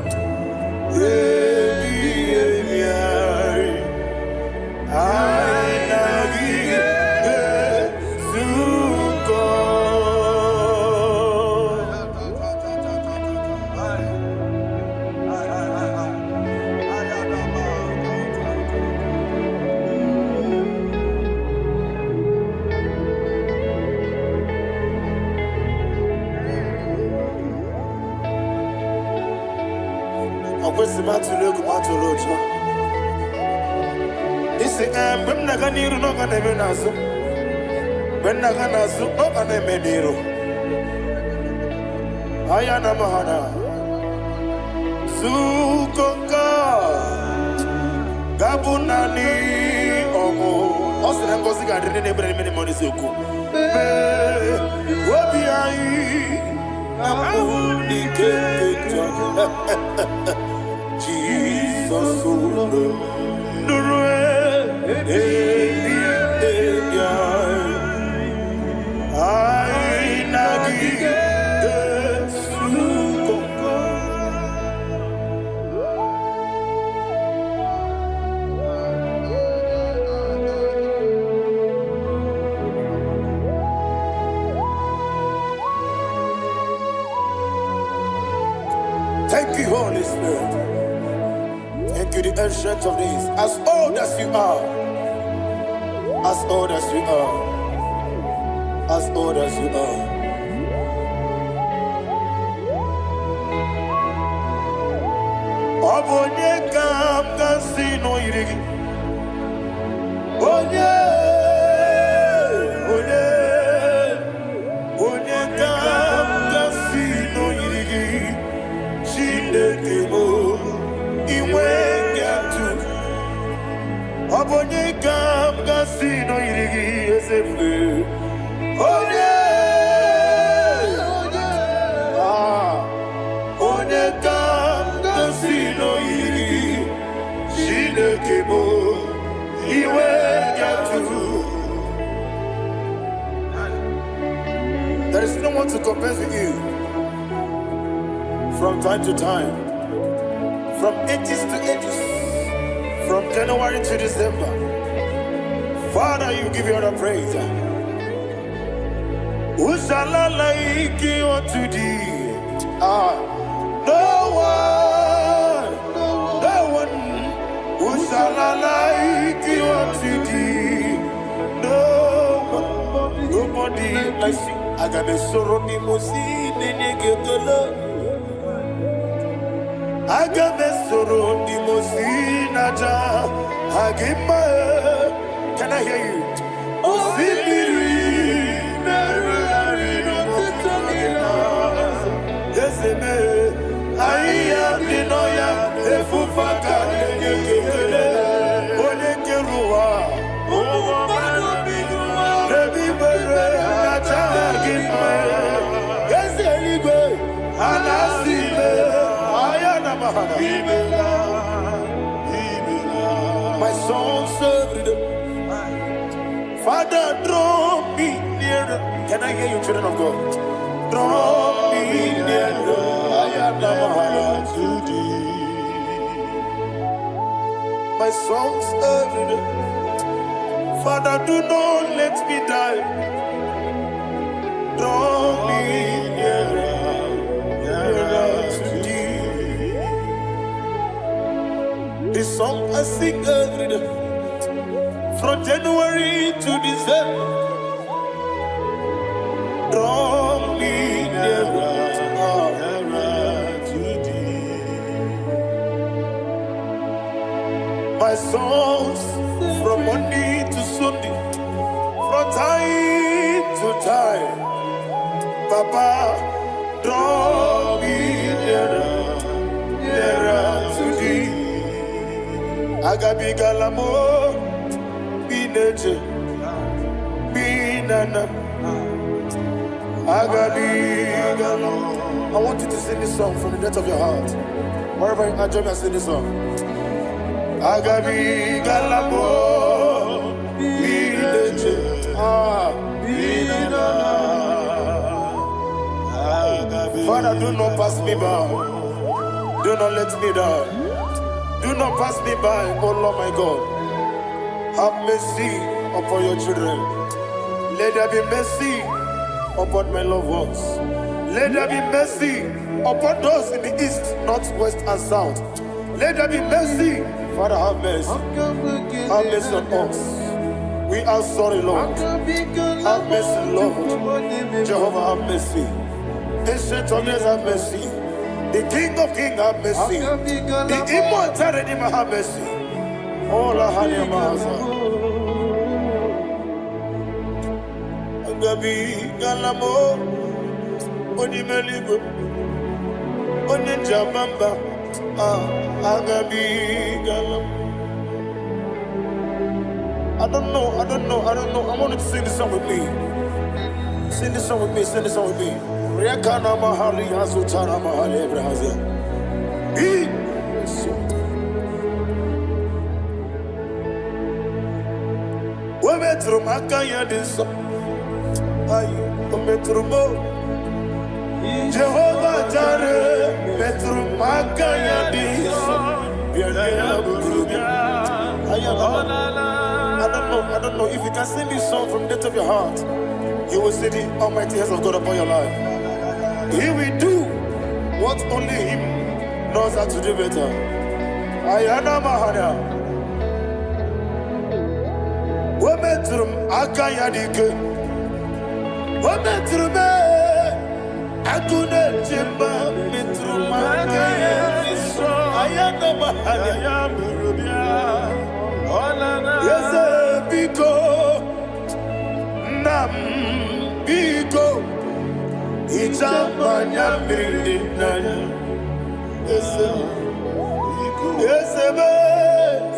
Speaker 3: Ayana mahana Sukoka Gabunani Omo Osina ngozi ga dene nebre mini money suku Wobi ai Abuni kekeja Jesus Nurue Thank you, Holy Spirit. Thank you, the ancient of days. As old as you are. As old as you are. As old as you are. Obonye kam kasino irigi. Onye kam kasino irigi. Shindekimo iwe nyatu. Obonye kam kasino irigi esefu. Onye kam kasino irigi. Shindekimo iwe nyatu. There is no one to compare with you. From time to time, from ages to ages, from January to December, Father, you give you all the praise. Who shall I like you unto thee? No one. Who shall I like you unto thee? No one, nobody like you. I got a sorrow, Agamesoro di Mosinaja Agima. Can I hear you? Osibiri My songs every day. Father, draw me nearer. Can I hear you, children of God? Draw me nearer. I am to thee. My songs every day. Father, do not let me die. Draw me nearer, nearer to thee. This song I sing every day, from January to December. Draw me nearer, nearer to thee. My songs from Monday to Sunday, from time to time. Papa, draw me nearer, nearer to thee. Agabi galamo, bineche, binana. Agabi galamo. I want you to sing this song from the depth of your heart. Wherever you are, join me and sing this song. Agabi galamo, bineche, binana. Father, do not pass me by. Do not let me die. Do not pass me by, oh Lord my God. Have mercy upon your children. Let there be mercy upon my loved ones. Let there be mercy upon those in the east, north, west, and south. Let there be mercy. Father, have mercy. Have mercy on us. We are sorry, Lord. Have mercy, Lord. Jehovah, have mercy. Ancient of days, have mercy. The King of Kings, have mercy. The immortal Redeemer, have mercy. Oh, la hania maza. Agabi galamo, oni meligo, oni jabamba. Agabi galamo. I don't know. I want you to sing this song with me. Sing this song with me. Sing this song with me. Rekana mahali azutana mahali Ebrahazia. We metro makaya diso. Ayo, we metro mo. Jehovah Jireh, metro makaya diso. I don't know if you can sing this song from the depth of your heart. You will see the almighty hands of God upon your life. He will do what only Him knows how to do better. Ayana Mahana. Wometrum Akayadike. Wometrum Akune Jimba Metrum Akayadiso. Ayana Mahana. Yes, Biko Nam Biko. Ichamanya mirinana, esebe.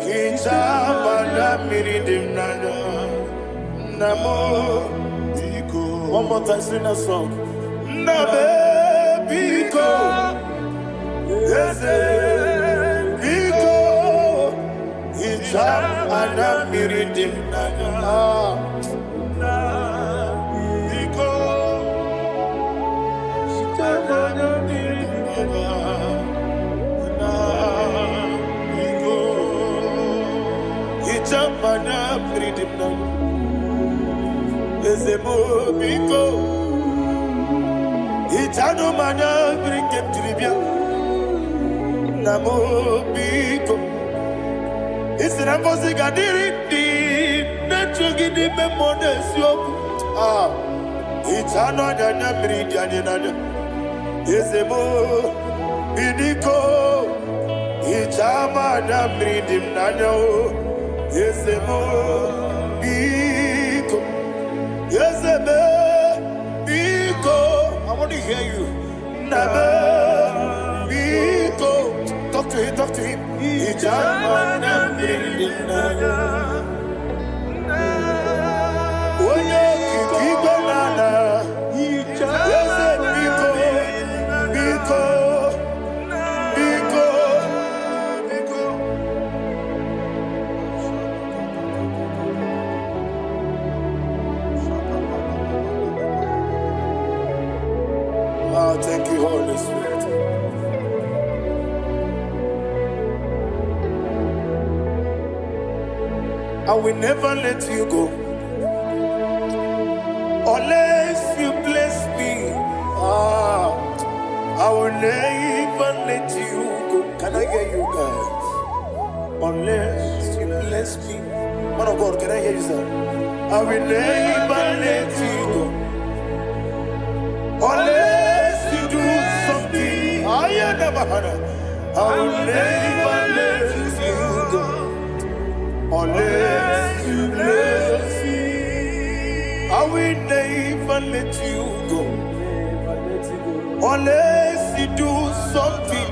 Speaker 3: Ichamanya mirinana, namo. One more time, sing that song. Nabe biko, ese biko. Ichamanya mirinana. Mana pridimna ezebo biko itano mana brinkem tribia namo biko isira ngozi gadiri di nechogi di memodesio itano dana bridiani nana ezebo bidiko itama na bridimna no. Yes, Biko. Yes, Biko. I want to hear you. Nabe Biko. Talk to him. thank you, Holy Spirit. I will never let you go unless you bless me. I will never let you go. Can I hear you guys? Unless you bless me. Man of God, can I hear you, sir? I will never let you go unless you do something. I will never let you go unless you bless me. I will never let you go unless you do something.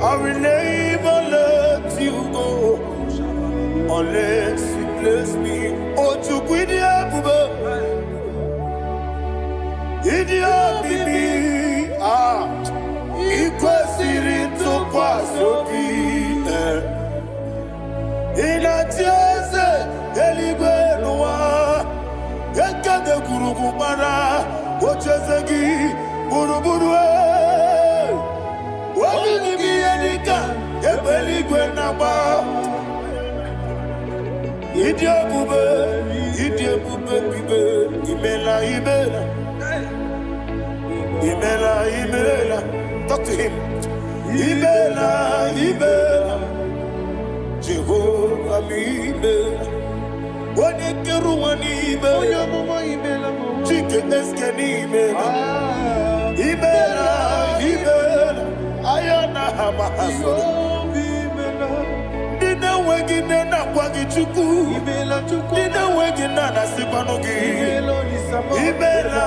Speaker 3: I will never let you go unless you bless me. Oh, to quit the apple, idiot, baby. Equal series to pass your feet. In a chase, Eligua, Eka de Kurubara, Ochesegi, Buruburu. What will be any gun? Ebeligua. Idia bube, imela. Talk to him. Imela. Jehovah imela. Wanekeru imela. Chicken eskeni imela. Ayana hamahaso. Dina wegina na kwagi chuku. Dina wegina na sipanogi. Imela.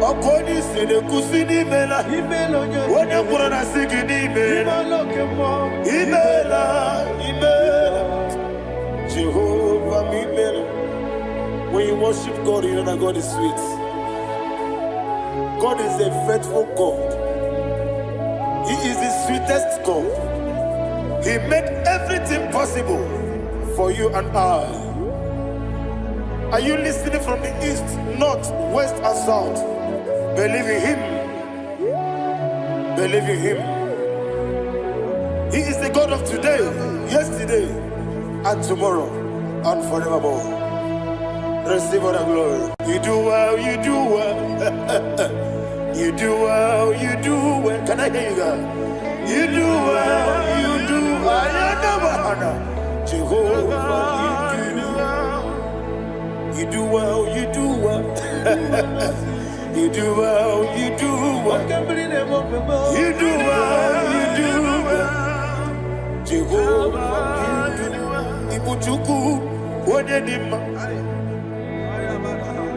Speaker 3: Okoni sede kusini imela. Wone kurana sikini imela. Imela. Jehovah imela. When you worship God, you know that God is sweet. God is a faithful God. He is the sweetest God. He made everything possible for you and I. Are you listening from the east, north, west, and south? Believe in Him. Believe in Him. He is the God of today, yesterday, and tomorrow, and forevermore. Receive all the glory. You do well, you do well. You do well, you do well. Can I hear you guys? You do well, you do well. Jehovah, you do well, you do well. You do well, you do well. You do well, you do well. Jehovah, you do well. Ibuchuku, Wodedima.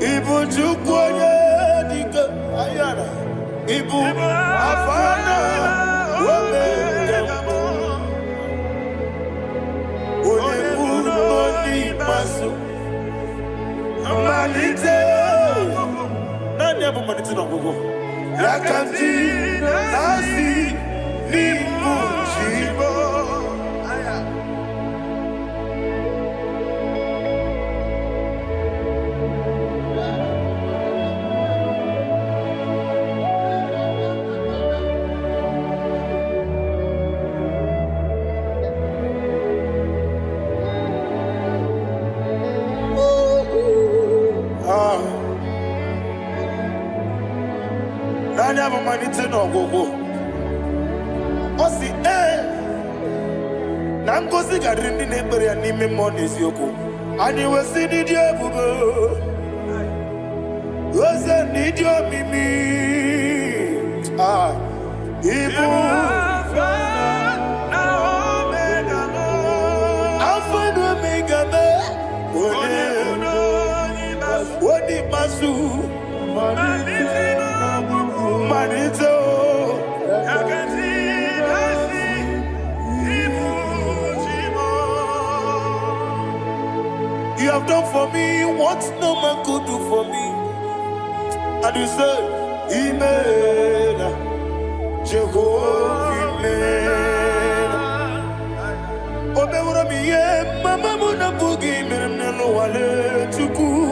Speaker 3: Ibu chukwoye dika ayana. Ibu afana wameyamo. Oyebu noni masu. Manite. Nani abu manite na gogo. Yakanti nasi nibu chibo. No go. Osi na ngozi gadiri na ekpere ya n'ime mmụọ n'eziokwu. Anyị wesi n'ịdị ebube. Oze n'ịdị omimi. Ibu Alpha na Omega me. Wodi masu. Manito, you have done for me what no man could do for me. And you say, Imela, Jehovah, Imela. Omeura mi ye, mama muna bugi, mena no wale chuku.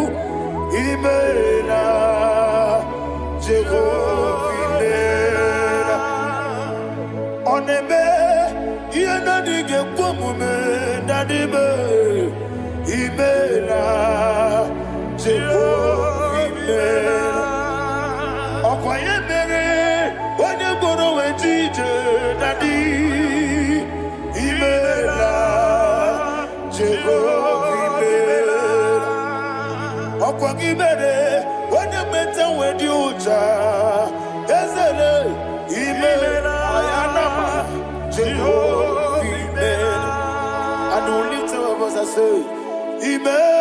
Speaker 3: imela Jehovah imela oneme yena dige kwomume dadibe imela Jehovah imela okwaye mere onye goro wejije dadi imela Jehovah imela okwaye mere onye meta wedi uja ezele imela ayanama Jehovah imela and we lift our voice and say imela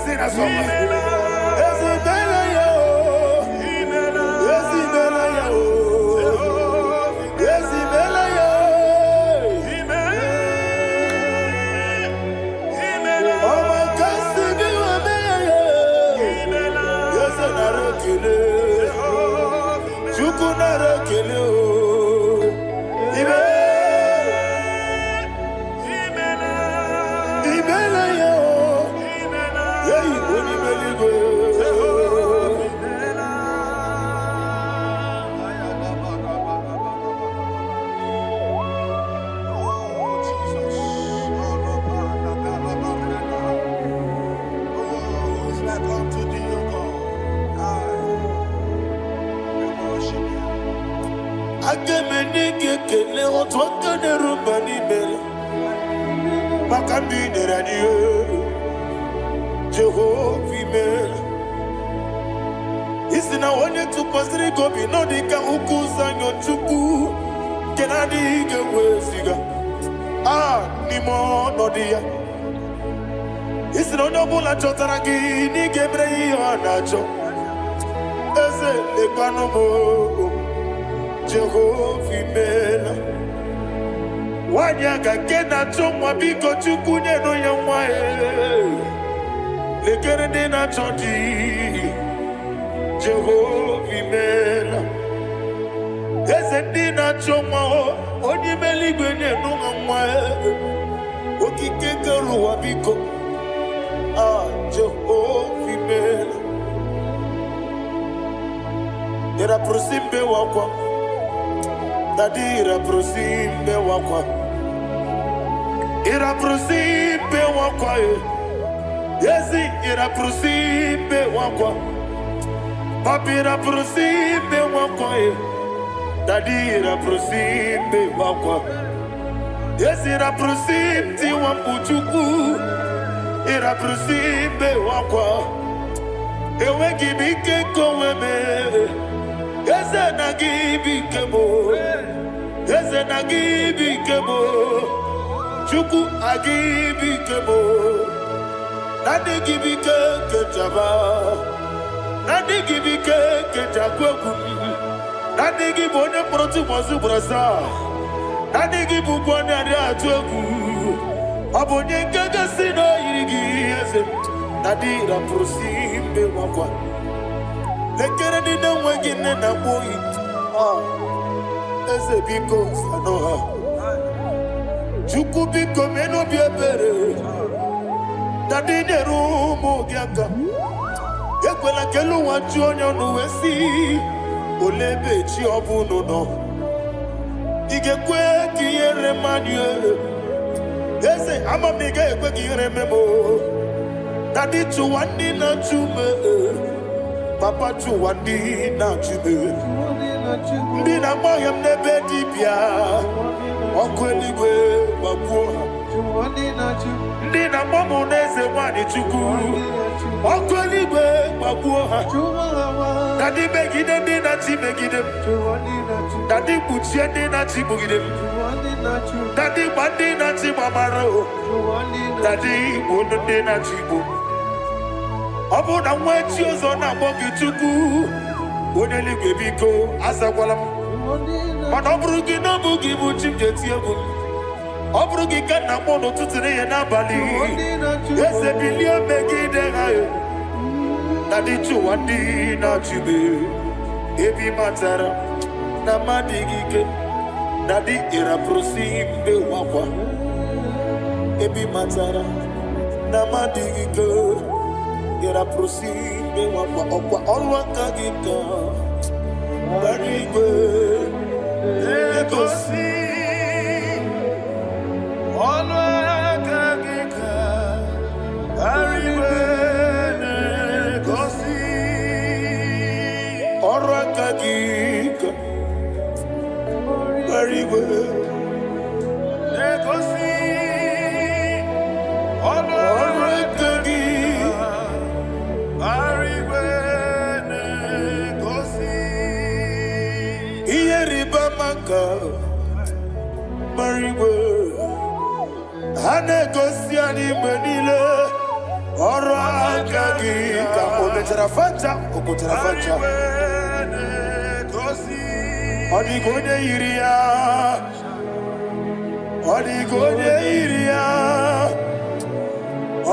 Speaker 3: Sing that song. Jehovah imela isina onye tụkwasịrị gobi n'ọdịka ukwu zanyo chukwu nke na-adịghị ga-eweziga n'ime ọnọdụ ya isina onye ọbụla chọtara gị n'ịga emere ihe ọ na-achọ eze lekwanụ m Jehovah imela nwanyị aga nke na-achọ nwa biko chukwu nyenụ ya nwa ya lekere ndị na-achọ di Jehovah imela eze ndị na-achọ nwa onye imela igwe nyenụ ha nwa ya okike kere ụwa biko Jehovah imela ira prosimbe wakwa Dadira prosimbe wakwa ira prosimbe wakwa Yesi ira prosimbe wakwa Papira prosimbe wakwa Dadira prosimbe wakwa Yesi ira prosimti wambuchuku ira prosimbe wakwa Ewe gibike koweme Eze na gibike mo Eze na gibike mo Chuku agibike mo Nadi gibike kejaba Nadi gibike kejakwegu Nadi gibone proti mwazu brasa Nadi gibubone ade atwegu Abonye kega sino yirigi eze Nadi ra prosimbe wakwa Lekere di na wegine na boyi Eze biko sanoha Chuku biko meno biebere Dadi neru mogiaka Ekwela kelu wachu onyo nuwesi Olebe chi obuno no Igekwe kiyere manye Eze ama miga ekwe kiyere memo Dadi chuwandi na chume Papa chuwandi na chume Ndi na moyem nebe dibia Okweligwe babuha Ndi na momo neze wani chuku Okweligwe babuha Dadi megide ndi na chi megide Dadi kuchie ndi na chi mugide Dadi bandi na chi mamaro Dadi bono ndi na chi bo Obu na mwechi ozo na mogi chuku Oneligwe biko azakwala Mana oburu gị n'obu gị bụ chi m ga-eti egwu ọ bụrụ gị ka nna m n'ụtụtụ n'ihe n'abalị eze bilie megide ha Nadi chuwandi na chibe. Ebi matara na madigike. Nadi ira prosimbe wakwa. Ebi matara na madigike. Ira prosimbe wakwa. Okwa olwa kagika. Barigwe. Legosi. Olwa kagika. Barigwe. Legosi. Olwa kagika. Barigwe. Legosi. Olwa kagika. Barigwe. Legosi. Iyeriba maka. Barigwe. Hane gosi ani menile. Ora kagika. Ometarafanta. Okotarafanta. Odigode iria. Odigode iria.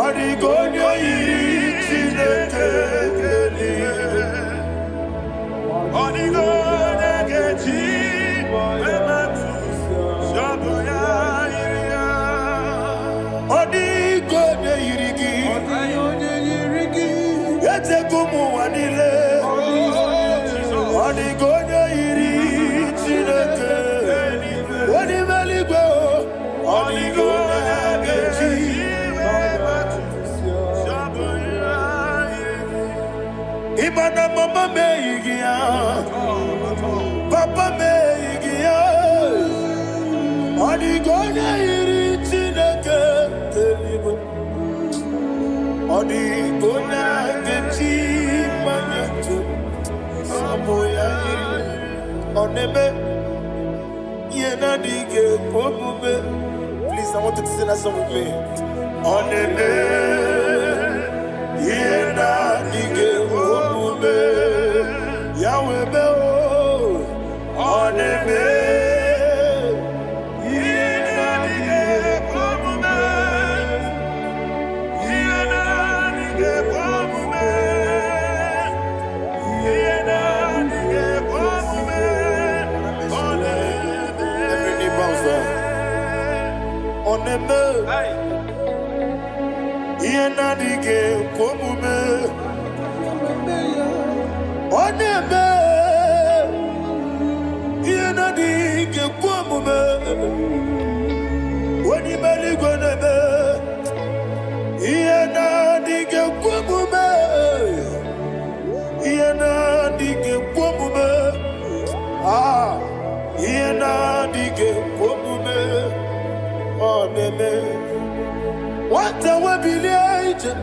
Speaker 3: Odigode iri. Chineke keli. Odigode kechi. Ematu. Shaboya iria. Odigode irigi. Odigode irigi. Yete kumu wanile. Odigode iri. Chineke. Odimeligwe. Odigode kechi. Ematu. Shaboya iria. Imana mama meigia. Papa meigia. Odigode iri. Chineke teligwe. Odigode kechi. Manyetu. Samoya iri. Oneme. Yena dige komume. Please, I want you to sing that song with me. Oneme. Yena dige komume. Yahweh me o. Oneme. Yena dige komume. Yena dige komume. Yena dige komume. Oneme. Every knee bows down. Oneme. Yena dige komume. Oneme. Yena dige komume. Onimeligwe neme. Yena dige komume. Yena dige komume. Ah. Yena dige komume. Oneme. Wata wabiliaje.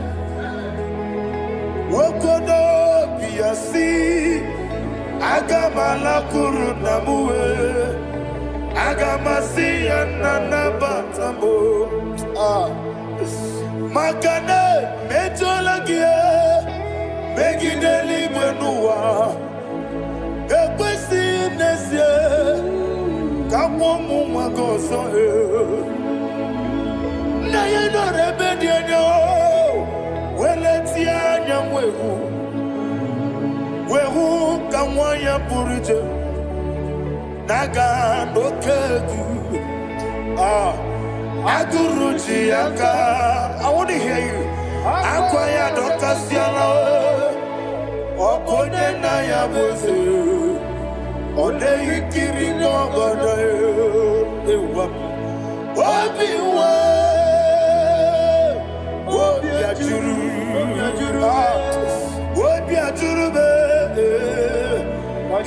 Speaker 3: Wokodo biasi. Agamala kuru namuwe. Agamasi yanana batambo. Ah. Makane mejolagie. Megideli gwenuwa. Ekwesi nesie. Kamwomu mwagoso na yeno rebedienyo. Weletia nyamwehu. Wehu kamwanya purije. Naga nokegu. Ah. Aguruji aka. I want to hear you. Akwaya dokasiala. Okone na ya boze. Ode ikiri ngogoda. Ewa. Obiwa. Obiajuru. Obiajuru be.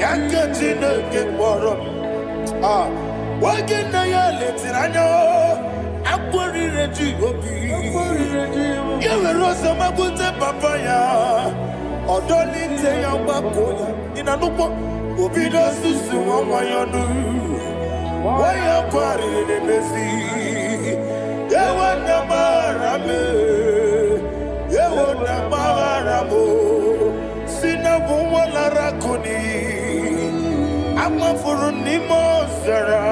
Speaker 3: Yakachine kekworom. Ah. Wagena ya letiranya. Akwari reji obi. Yewe rosa magute papaya. Odoli te ya wakoya. Inanupo. Obido susu wamayonu. Waya kwari nemezi. Yewe namarame. Yewe namaramo. Sina buwala rakoni. Amafuru ni mozara.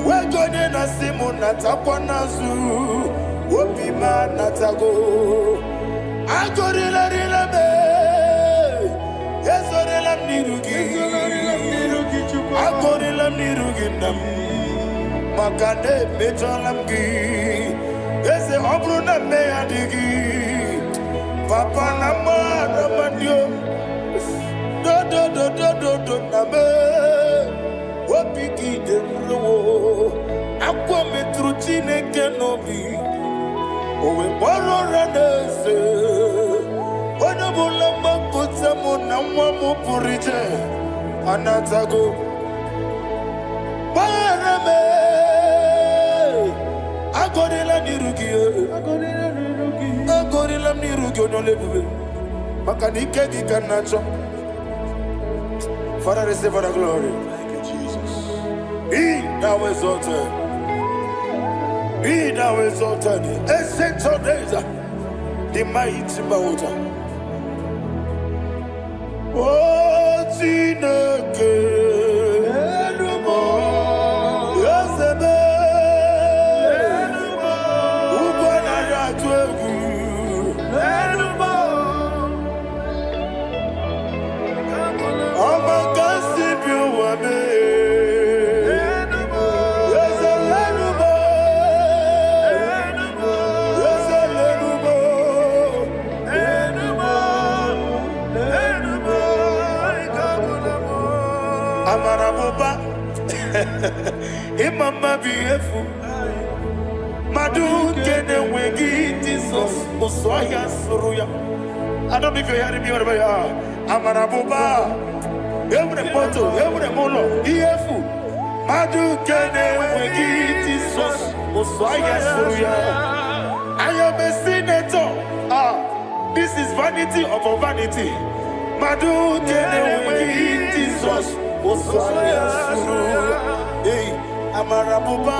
Speaker 3: Wegone na simu natakwa nazu. Opima natago. Makane mejalamgi ese obruna me adigi papa nama namanyo do name wapiki demlo akwa metruchine kenobi owe bolo ranese wana bulamba kutsamu namwa mupurije anatago barame agorela nirugi onolebube makanike gikanacho. Father, receive the glory. Thank you, Jesus. Be thou exalted. Be thou exalted. Ancient of days, the mighty mountain. Oh, Tineke. Imama beautiful Madu kene wengi Jesus Uswaya suruya. I don't know if you're hearing me wherever you are. Amarabuba Every photo, every molo Beautiful Madu kene wengi Jesus Uswaya suruya. I am a senator. This is vanity of vanity. Madu kene wengi Jesus Uswaya suruya. Hey, Amarabuba,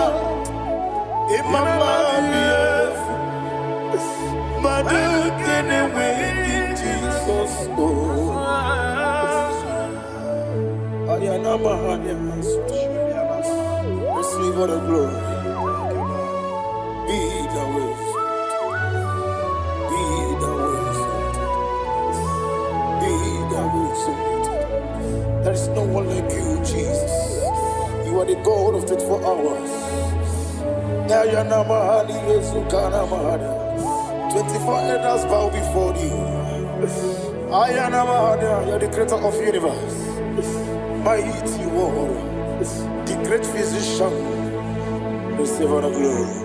Speaker 3: Imama, Madu, can away in Jesus. Receive all the glory. Be the way. Be the way. Be the way. There is no one like you, Jesus. You are the God of 24 hours. 24 elders bow before you. You are the creator of the universe. Mighty warrior, the great physician. Receive all the glory.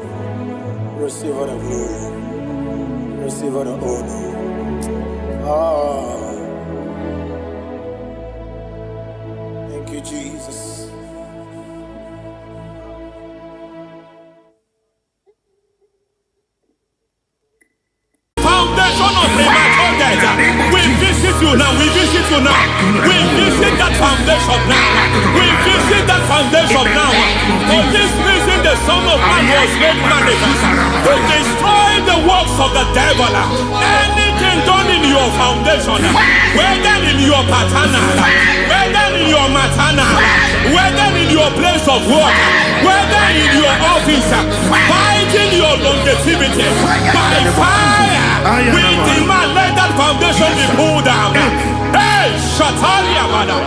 Speaker 3: Receive all the glory. Receive all the honor. Thank you, Jesus.
Speaker 1: We visit you now, we visit you now. We visit that foundation now. We visit that foundation now. For this reason the Son of Man was made manifest to destroy the works of the devil. Anything done in your foundation, whether in your paternal, whether in your maternal, whether in your place of work, whether in your office, fighting your longevity by fire, we demand let that foundation be pulled down. Hey, Shatalia Mada.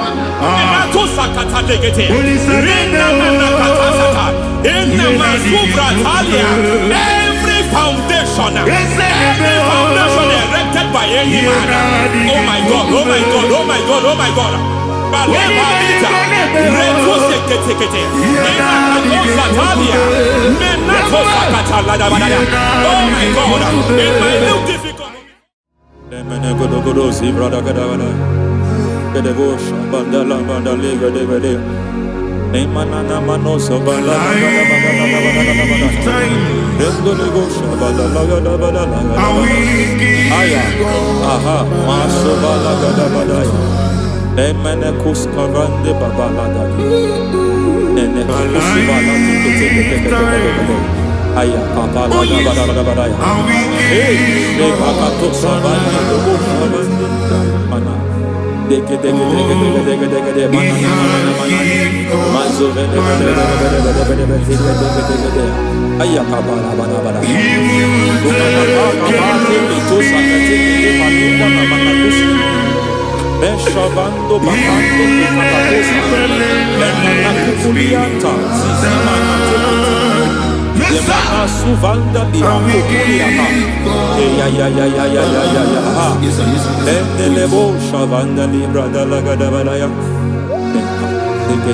Speaker 1: Inato Sakata Legete. Rina Nakatasata. Inna Masubra Talia. Every foundation erected by any man. Oh my God, oh my God, oh my God, oh my God. Baleba Lita. Reto Sekete. Inato Satalia. Menato Sakata Ladabada. Oh my God. In my new difficult. Aya papa la bada hey de pakato sabana do mana deke mana mazove Beshavando bakando katakosa Lemana kukulianta Zizimana Lemana suvanda biakukuliata Ya Endelebo shavanda libra dalagadabalaya Teke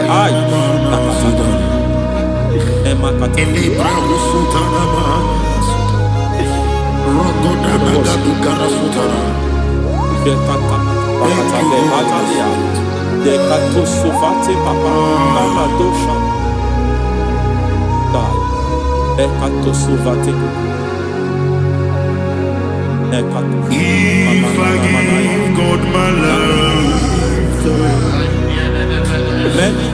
Speaker 1: Ay Nakasada Emakata
Speaker 3: Libra usutana Rogoda nagadu karasutana
Speaker 1: Dekata Bakata Batalia Dekato Sufate Papa Baladosha Dai Dekato Suvate Dekato
Speaker 3: If I give God my love
Speaker 1: Many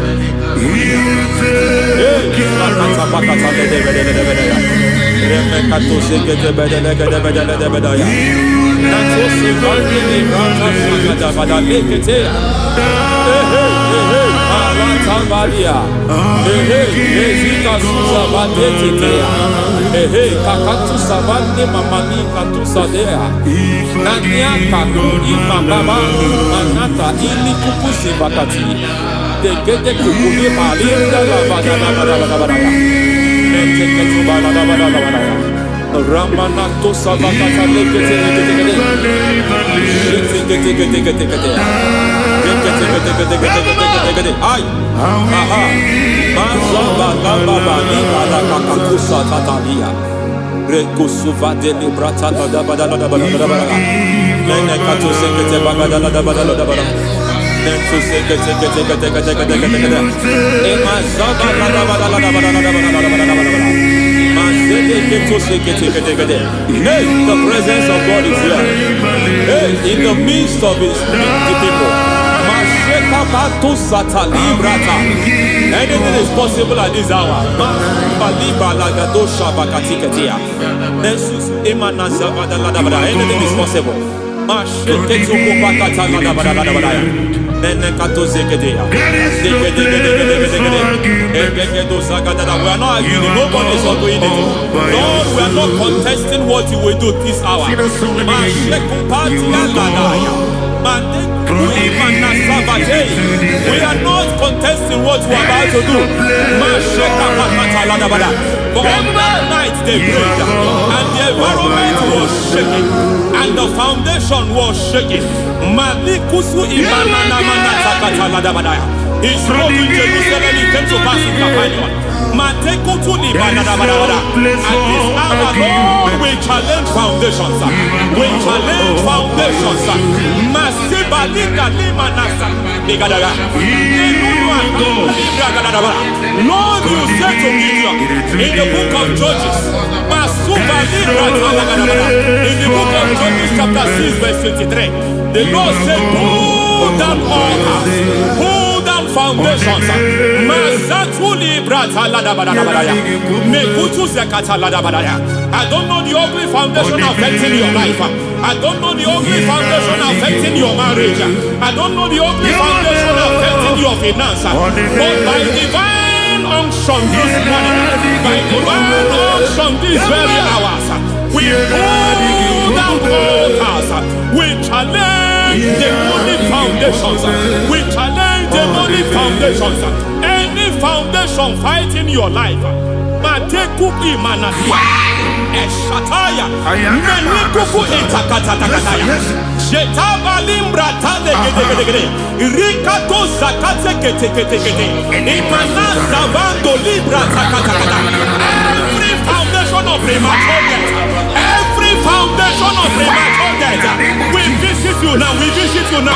Speaker 1: Remekato Segete Bedelegadabedaya Nato Sivandi Rata Sagada Badaleketea Alatambalia Ezika Susa Badetea Kakatu Savande Mamani Katusadea Nania Kaku Ima Baba Manata Ili Kupusi Bakati Degede Kukuli Malinda Labadabadabadabadabadaya Neteketu Badabadabadabadaya Ramanato Savakata Lekete Ay Aha Mazaba Baba Nibala Kakakusa Tatalia Rekusuva Delibrata Badabadabadabadabadabadabada Nenekato Sekete Bagadabadabadabadabada Nentu Sekete Emazaba Badabadabadabadabadabadabada Hey, the presence of God is here. Hey, in the midst of His people. Anything is possible at this hour. Anything is possible. We are not arguing, nobody is doing it. Lord, we are not contesting what you will do this hour. We are not contesting what you are about to do. For on that night they prayed, and the environment was shaking, and the foundation was shaking. He spoke in Jerusalem, he came to pass in Capernaum. At this hour, Lord, we challenge foundations. We challenge foundations. Lord, you said to Gideon in the book of Judges, in the book of Judges chapter 6 verse 23, the Lord said, pull down altars, pull down foundations. I don't know the ugly foundation affecting your life. I don't know the ugly foundation affecting your marriage. I don't know the ugly foundation affecting your finance. But by divine unction this morning, by divine unction these very hours, we pull down altars. We challenge demonic foundations. We challenge demonic foundations. Any foundation fighting your life, Matekuki Manasia, Eshataya, Menikuku Itakatatakataya, Shetabalimbra Tadegede, Rikato Zakate Ketekete, Imanaza Bando Libra Takatakata. Every foundation of premature death, every foundation of premature death, we visit you now, we visit you now,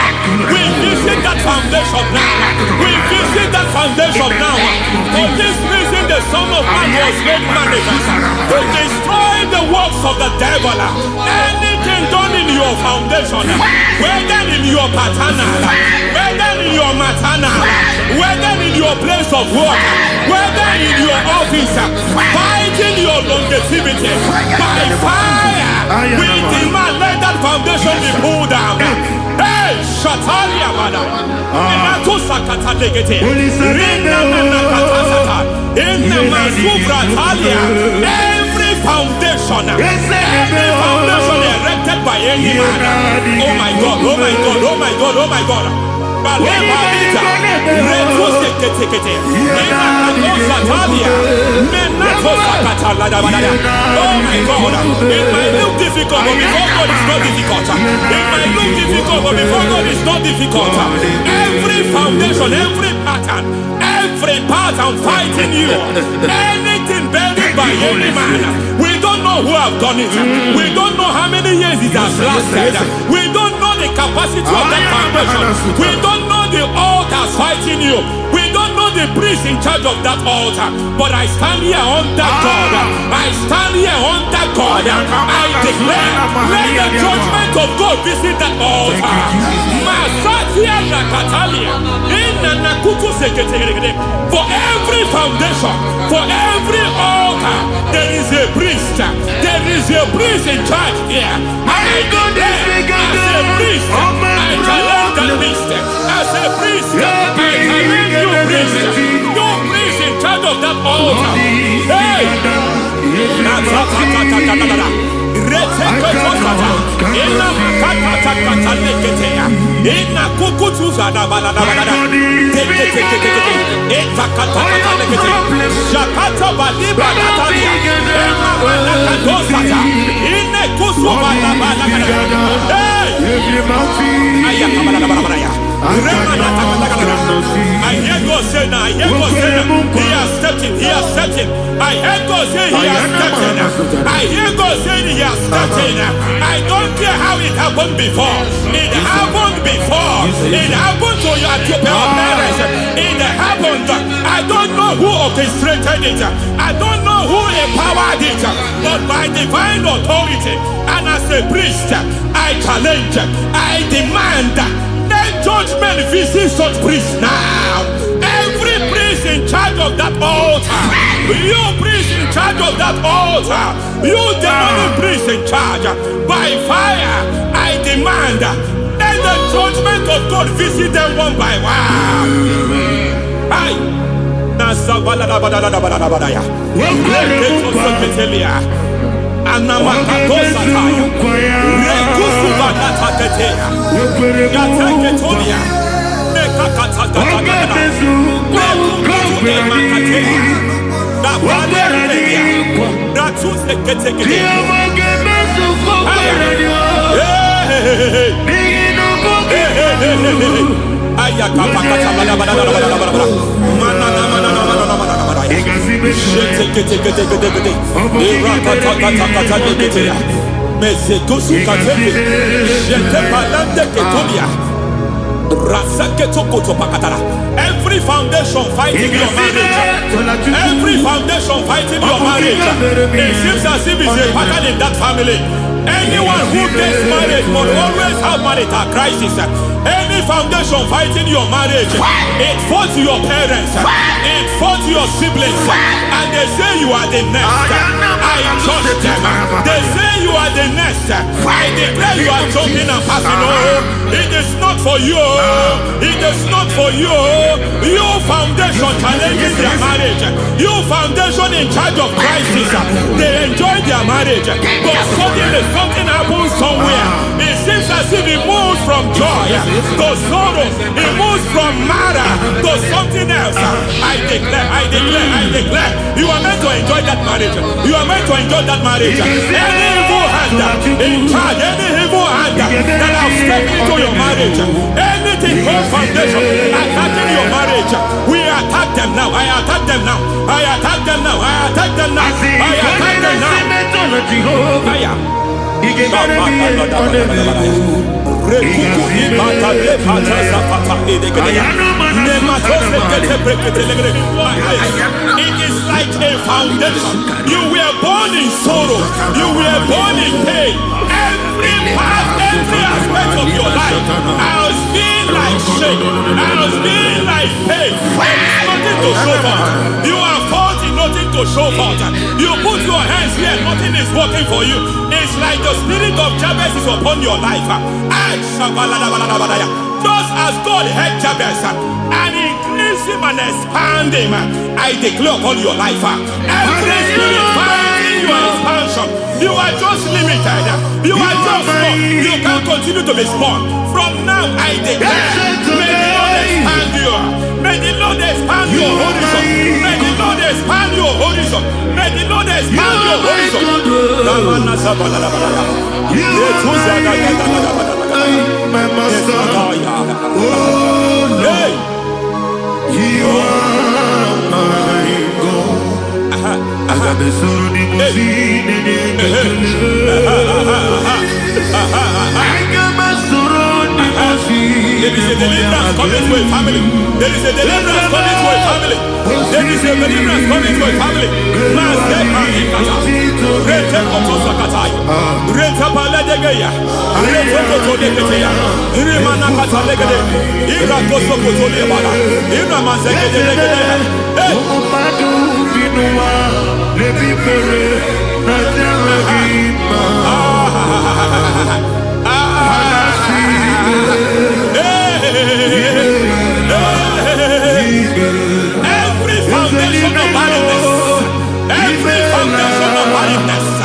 Speaker 1: we visit that foundation now, we visit that foundation now. For this reason, the Son of Man was made manifest to destroy the works of the devil. Anything done in your foundation, whether in your paternal, whether in your maternal, whether in your place of work, whether in your office, fighting your longevity by fire, we demand let that foundation be pulled down. Hey, Shatalia Bada, Sakata Legate, Rina Nakata. Every foundation erected by any man. Oh my God, oh my God, oh my God, oh my God. Oh my God, it might look difficult, but before God it's not difficult. It might look difficult, but before God it's not difficult. Every foundation, every pattern fighting you, anything buried by any man. We don't know who have done it. We don't know how many years it has lasted. We don't know the capacity of that foundation. We don't know the altars fighting you. We don't know the priest in charge of that altar. But I stand here under God. I stand here under God. I declare, let the judgment of God visit that altar. For every foundation, for every altar, there is a priest. There is a priest in charge here. I declare, as a priest, I challenge the priest. As a priest, I challenge you, priest. You priest in charge of that altar. Hey! I hear God say now, I hear God say now, he has stepped in, he has stepped in. I hear God say he has stepped in. I hear God say he has stepped in. I don't care how it happened before. It happened before. It happened to your parents. It happened. I don't know who orchestrated it. I don't know who empowered it. But by divine authority and as a priest, I challenge, I demand, let judgment visit such priests now. Every priest in charge of that altar, you priest in charge of that altar, you demonic priest in charge, by fire, I demand, let the judgment of God visit them one by one. Every foundation fighting your marriage, every foundation fighting your marriage, it seems as if it's a pattern in that family. Anyone who gets married must always have marital crisis. Any foundation fighting your marriage, it fought your parents, it fought your siblings, and they say you are the next. I judge them. They say you are the next. I declare you are jumping and passing. Oh, it is not for you. It is not for you. You foundation challenging their marriage. You foundation in charge of crisis. They enjoy their marriage, but suddenly something happens somewhere. It seems as if it moves from joy to sorrow. It moves from matter to something else. I declare, you are meant to enjoy that marriage. You are meant to enjoy that marriage. Any evil hand in charge, any evil hand that have stepped into your marriage, anything called foundation attacking your marriage, we attack them now. I attack them now. I attack them now. I attack them now. I attack them now. It is like a foundation. You were born in sorrow. You were born in pain. Every part, every aspect of your life has been like shame. Has been like pain. There is nothing to show for. You are faulty, nothing to show for. You put your hands here, nothing is working for you. It's like the spirit of Jabez is upon your life. Just as God had Jabez and increased him and expand him, I declare upon your life, every spirit fighting your expansion, you are just limited. You are just small. You can't continue to be small. From now, I declare, may the Lord expand you. May the Lord expand your horizon. May the Lord expand your horizon. May the Lord expand your horizon.
Speaker 3: My master, oh no, you are my God. I got the soul in the
Speaker 1: there is a deliverance coming to a family. There is a deliverance coming to a family. There is a deliverance coming to a family. Every foundation of barrenness, every foundation of barrenness,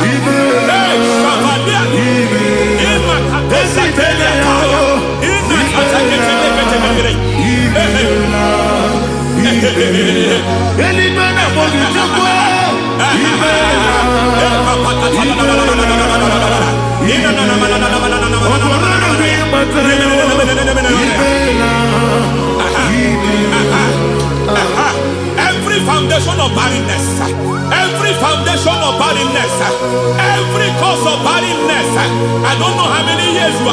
Speaker 1: every foundation of barrenness, every foundation of barrenness, every cause of barrenness. I don't know how many years you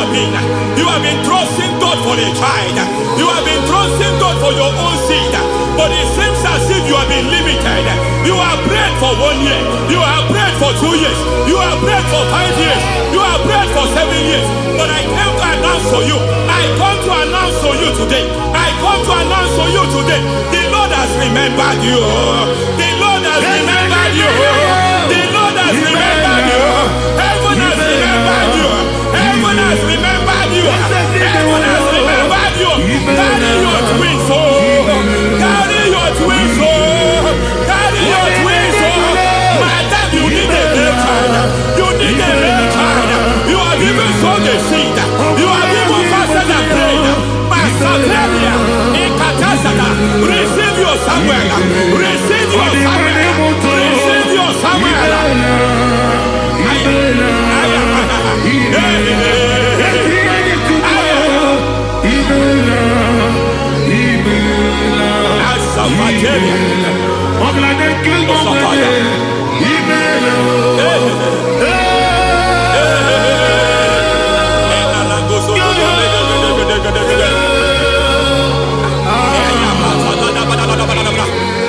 Speaker 1: have been trusting God for a child. You have been trusting God for your own seed, but it seems as if you have been limited. You have prayed for 1 year, you have prayed for 2 years, you have prayed for 5 years, you have prayed for 7 years. But I came to announce for you, I come to announce for you today, I come to announce for you today, the Lord has remembered you. The Lord has remembered you. The Lord has remembered you. Heaven has remembered you. Heaven has remembered you. Heaven has remembered you. Carry your twins, oh. Carry your twins, oh. Carry your twins, oh. Madam, you need a real child. You need a real child. You have even sown the seed. You have even fasted and prayed. Masaperia, Ekatasaka, receive your Samuel. Receive your Samuel. Receive your Samuel.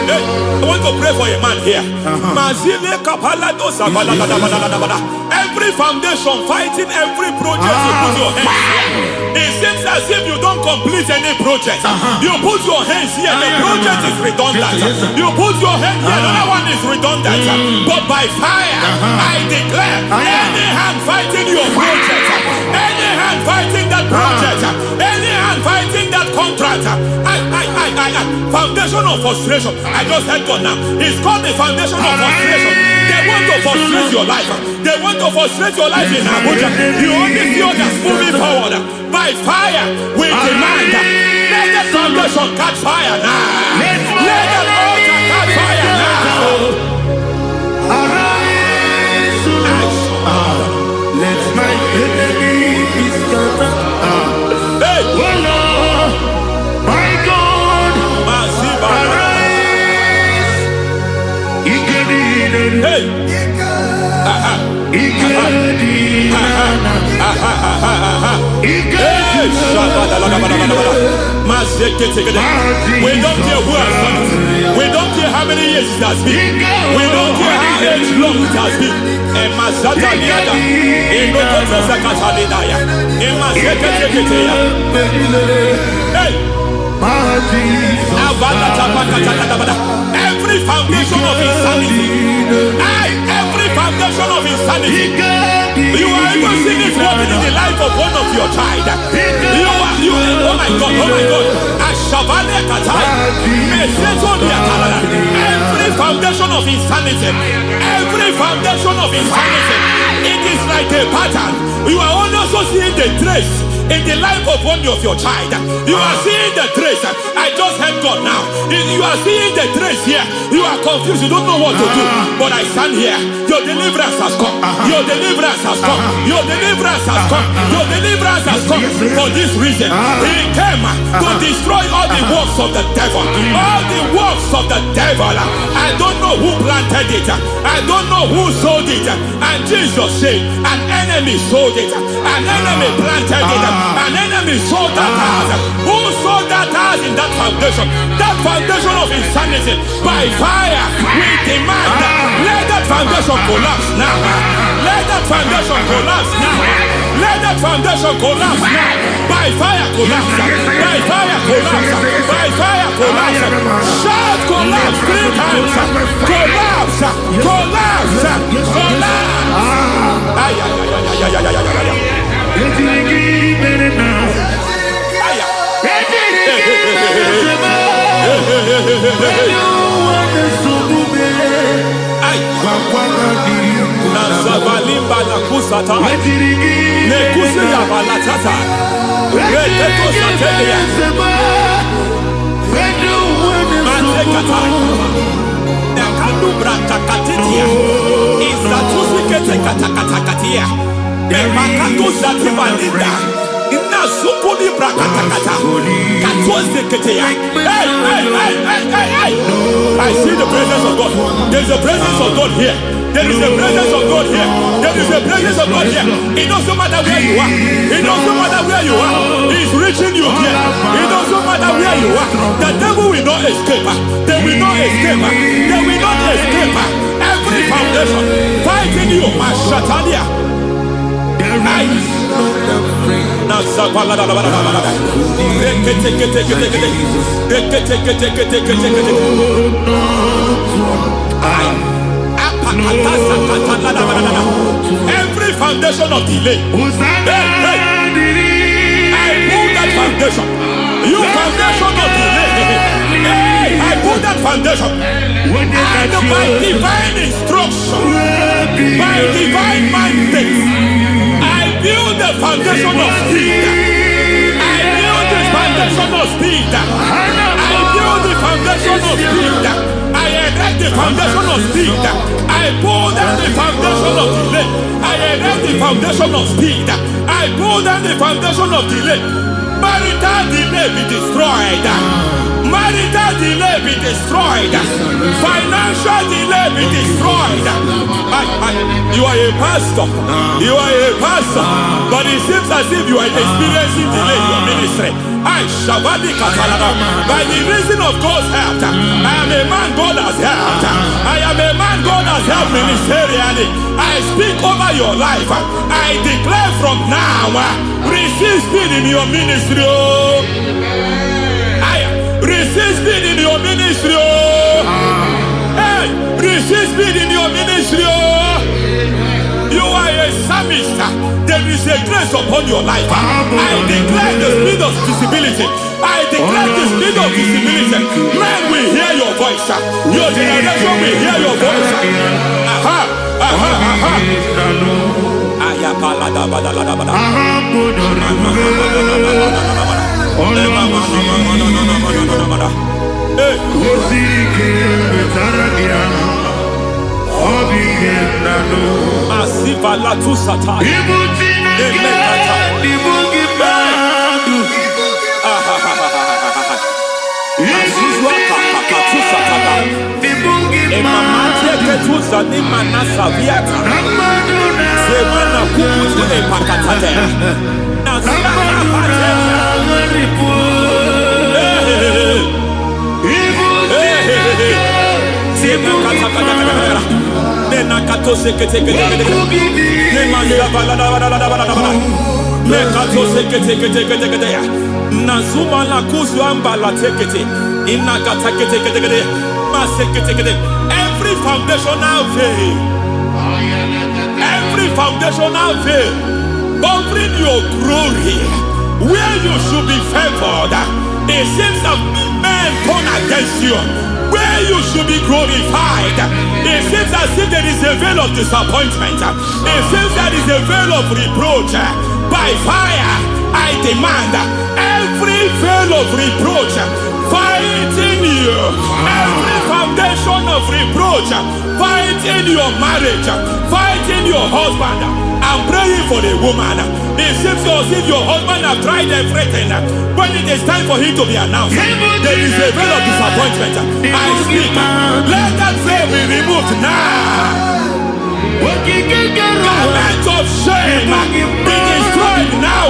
Speaker 1: I want to pray for a man here. Every foundation fighting every project you put your hands here. It seems as if you don't complete any project. You put your hands here, the project is redundant. You put your hand here, another one is redundant. But by fire, I declare, any hand fighting your project, any hand fighting that project, any hand fighting that contract, foundation of frustration. I just heard God now. It's called the foundation of frustration. They want to frustrate your life. They want to frustrate your life in Abuja. You only see others moving forward. By fire, we demand, let the foundation catch fire now. Let the altar catch fire now.
Speaker 3: Arise, let my enemy be scattered.
Speaker 1: Hey,
Speaker 3: Oh Lord, my God, arise.
Speaker 1: hey, we don't care who has done it. We don't care how many years it has been. We don't care how long it has been. Every foundation of insanity, every foundation of insanity, You are even seeing it working in the life of one of your child. Oh my God, oh my God. Every foundation of insanity, it is like a pattern. You are also seeing the trace in the life of one of your child. You are seeing the trace. I just heard God now. You are seeing the trace here. You are confused. You don't know what to do. But I stand here. Your deliverance has come. Your deliverance has come. Your deliverance has come. Your deliverance has come. For this reason, He came to destroy all the works of the devil. All the works of the devil. I don't know who planted it. I don't know who sold it. And Jesus said, an enemy sold it. An enemy planted it. An enemy sold that house. Who sold that house in that foundation? That foundation of insanity. By fire, we demand let that foundation collapse now. Let that foundation collapse now. Let that foundation collapse now. By fire collapse. By fire collapse. By fire collapse. Shout collapse 3 times. Collapse. Collapse. Collapse. Ay, ay, ay, ay, ay, ay, ay, ay. Nazavalimba na kusata nekusi ya balatata reteto satelia matekata nekalu brakakatitia izatusi kete katakatakatia Mekatu zatibalinda ina sukuli brakatakata katose keteya. Hey. I see the presence of God. There is a presence of God here. There is a presence of God here. There is a presence of God here. It doesn't matter where you are. It doesn't matter where you are. He's reaching you here. It doesn't matter where you are. The devil will not escape. They will not escape. They will not escape. Every foundation fighting you, Mashatalia. Every foundation of delay, I pull that foundation. You foundation of delay, I pull that foundation. And by divine instruction, by divine mandate, build the foundation of speed. I build the foundation of speed. I build the foundation of speed. I erect the foundation of speed. I pull down the foundation of delay. I erect the foundation of speed. I pull down the foundation of delay. Marital delay be destroyed. Marital delay be destroyed. Financial delay be destroyed. You are a pastor. You are a pastor. But it seems as if you are experiencing delay in your ministry. By the reason of God's help, I am a man God has helped. I am a man God has helped ministerially. I speak over your life. I declare from now, receive speed in your ministry. Receive speed in your ministry. Hey, receive speed in your ministry. You are a psalmist. There is a grace upon your life. I declare the speed of visibility. I declare the speed of visibility. Men will hear your voice. Your generation will hear your voice. Asiva la tu sata. Nazuma la kuzuamba la tekete inagata kete masekete. Every foundational veil, every every foundational veil covering your glory, where you should be favored. It seems that men turn against you, where you should be glorified. It seems as if there is a veil of disappointment. It seems there is a veil of reproach. By fire, I demand every veil of reproach fighting you, every foundation of reproach fighting your marriage, fighting your husband. I'm praying for the woman. It seems as if your husband have tried everything. When it is time for him to be announced, there is a veil of disappointment. I speak. Let that veil be removed now. Garment of shame be destroyed now.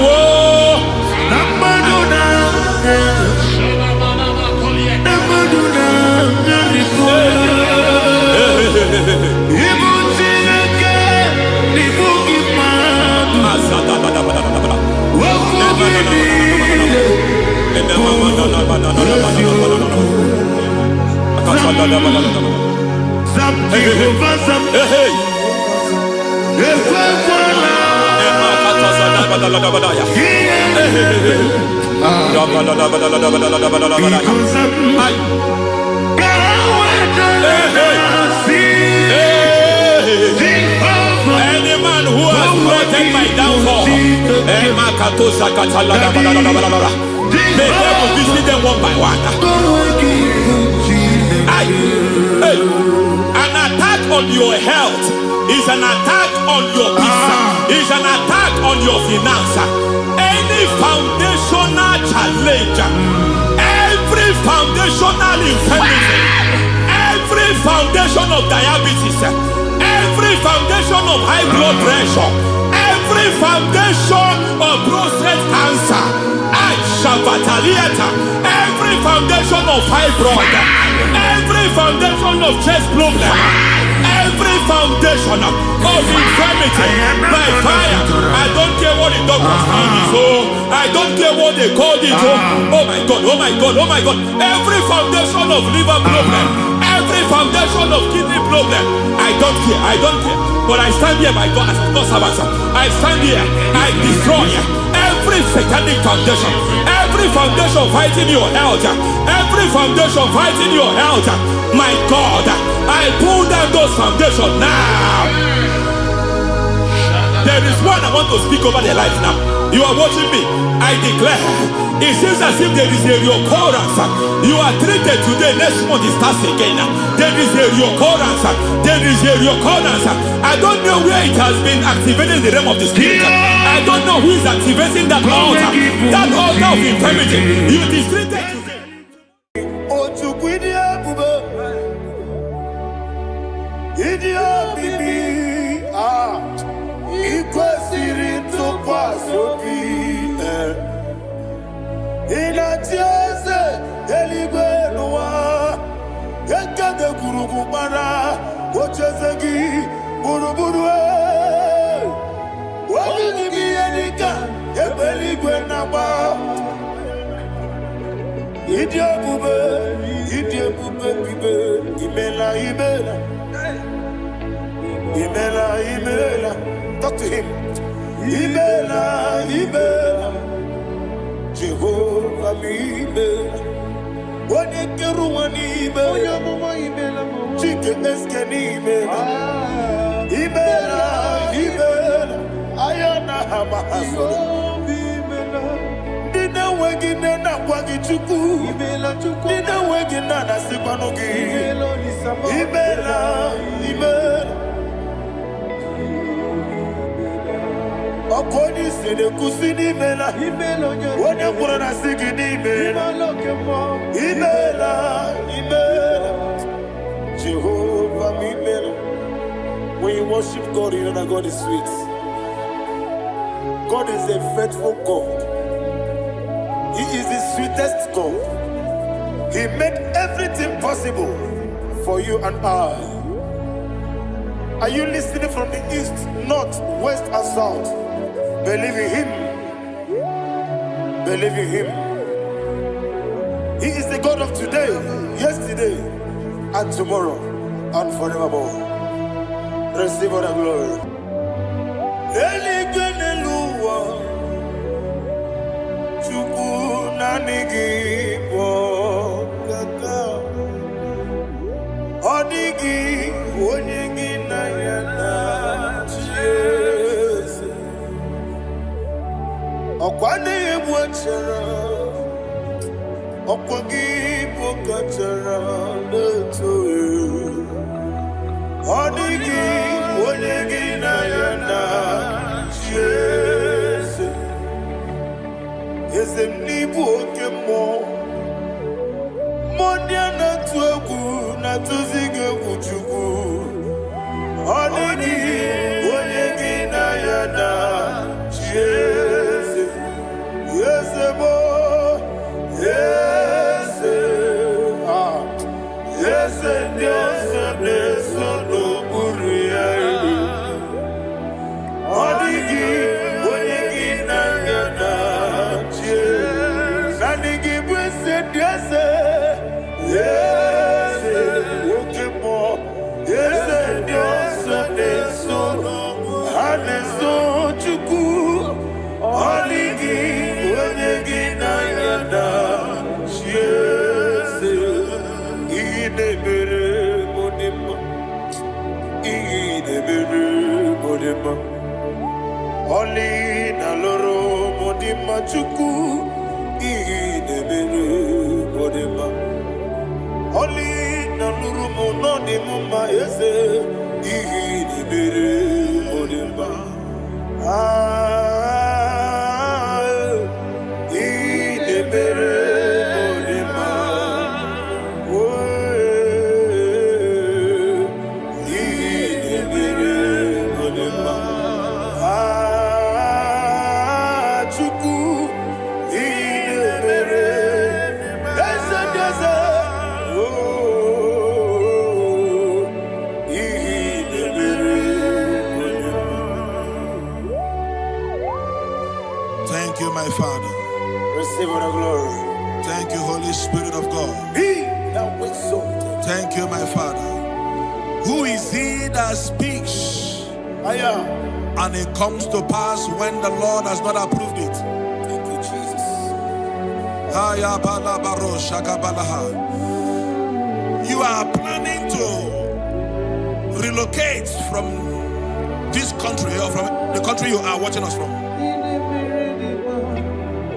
Speaker 1: Any man who has plotted my downfall, may God visit them one by one. An attack on your health is an attack on your peace, is an attack on your finance. Any foundational challenge, every foundational infirmity, every foundation of diabetes, every foundation of high blood pressure, every foundation of prostate cancer, every foundation of fibroid, every foundation of chest problem, every foundation of infirmity by fire. I don't care what the doctors call it, so I don't care what they called it. Oh my God, oh my God, oh my God. Every foundation of liver problem, every foundation of kidney problem, I don't care, I don't care. But I stand here by God as God's servant. I stand here, I destroy every satanic foundation, every foundation fighting your health, every foundation fighting your health. My God, I pull down those foundations now. There is one I want to speak over their life now. You are watching me. I declare, it seems as if there is a reoccurrence. You are treated today, next month it starts again. There is a reoccurrence. There is a reoccurrence. I don't know where it has been activated in the realm of the spirit. I don't know who is activating that altar of infirmity. You is treated today.
Speaker 3: Talk to him. Ibela, Ibela, Jehovah, Ibela. Wanekeruani Ibela, Chicken Eskeni Ibela, Ibela, Ayana Hamahaso. Dina wegina na wagichuku, Dina wegina na sipanogi. Ibela, Ibela. Akoni sede kusini mela, wone kurana sigini mela, Ibela, Jehovah Ibela. When you worship God, you know that God is sweet. God is a faithful God. He is the sweetest God. He made everything possible for you and I. Are you listening from the east, north, west, and south? Believe in him. Believe in him. He is the God of today, yesterday, and tomorrow, and forevermore. Receive all the glory. Eligweneluwa Chukwu nanigi Kaka Odigi Onyegi na yana Jesu Okwane Mwachara Okwagi Pokachara Netoe Odigi Onyegi na yana Jesu Ezemnibu Okemo Mondiana Tuagu Natuzige Kuchugu Odigi Onyegi na yana Jesu Yesebo Yese Yese Yese Yese no Buria Odigi Onyegi na yana Jesu Nanigi Bwese Yese Yese Okemo Yese Yese Yese Haneso Chuku Odigi Onyegi na yana Jesu Idebere Modima Idebere Modima Oli na loro Modima Chuku Idebere Modima Oli na loro Modima Yese Idebere Modima Idebere Modima Idebere Modima Chukwu Idebere Eze Eze Idebere
Speaker 2: Thank you, my Father.
Speaker 3: Receive all the glory.
Speaker 2: Thank you, Holy Spirit of God.
Speaker 3: Be thou exalted.
Speaker 2: Thank you, my Father. Who is he that speaks
Speaker 3: I am.
Speaker 2: and it comes to pass when the Lord has not approved it?
Speaker 3: Thank you, Jesus.
Speaker 2: You are planning to relocate from this country or from the country you are watching us from.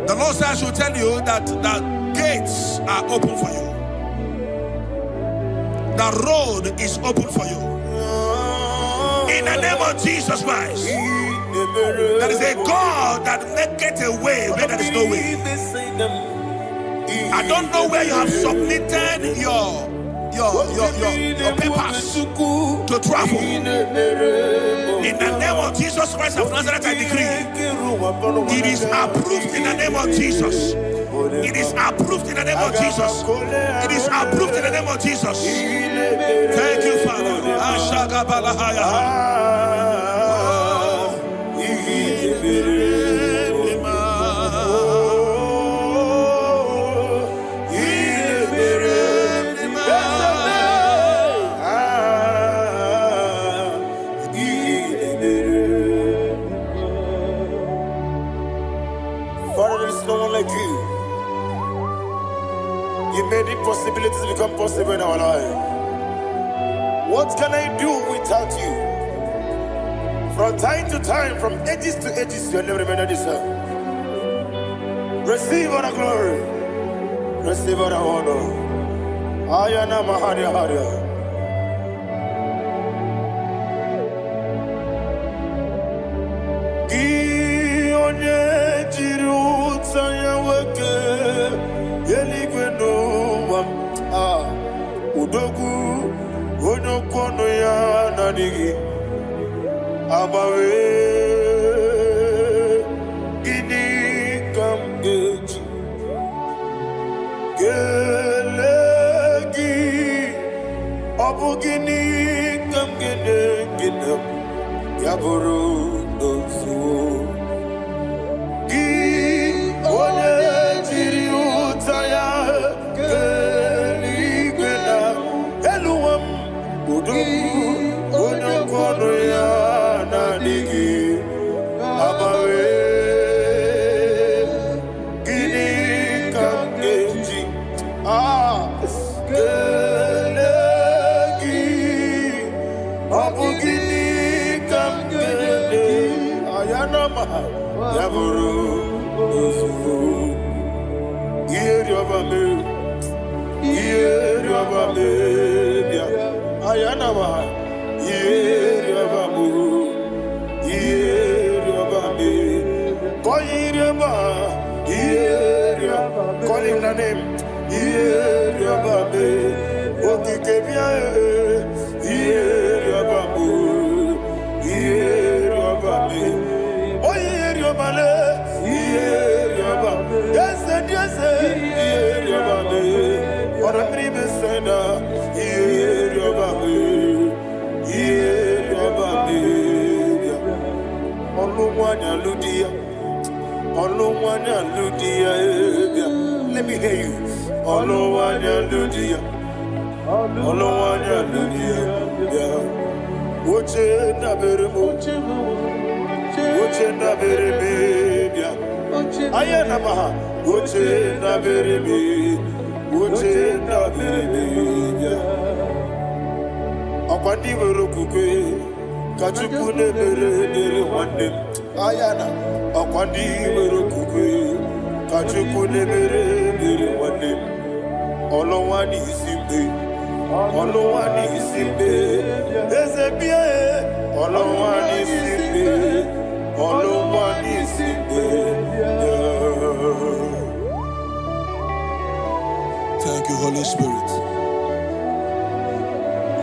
Speaker 2: The Lord says I should tell you that the gates are open for you. The road is open for you. In the name of Jesus Christ. There is a God that maketh a way where there is no way. I don't know where you have submitted your papers to travel. In the name of Jesus Christ of Nazareth, I decree it is approved in the name of Jesus. It is approved in the name of Jesus. It is approved in the name of Jesus. Thank you, Father.
Speaker 3: Father, there is no one like you. You made impossibilities become possible in our life. What can I do without you? From time to time, from ages to ages, you have never remained the same. Receive all the glory. Receive all the honor. Ayana Maharia Haria. Udogu Onokono ya Nadigi Abawe Gini Kamgeji Gelegi Abu Gini Kamgene Ginam Yaburu Dosuo Gi One Jiri Utaya Abugini kamgede ayanama yaburu ozufu iyeriobame bia ayanama iyeriobame koyiriba iyeriobame call him the name iyeriobame okikebia iyeriobame oyiriobale iyeriobame yes iyeriobame ora pribe senda iyeriobame Olumwanya Ludia let me hear you Olumwanya Ludia Oche na bereme ayana maha Oche na bereme akwandi werokukwe Kachuku nebere wande ayana akwandi werokukwe Kachuku nebere wande Olowani isimbe Ezebia Olowani isimbe
Speaker 2: Thank you, Holy Spirit.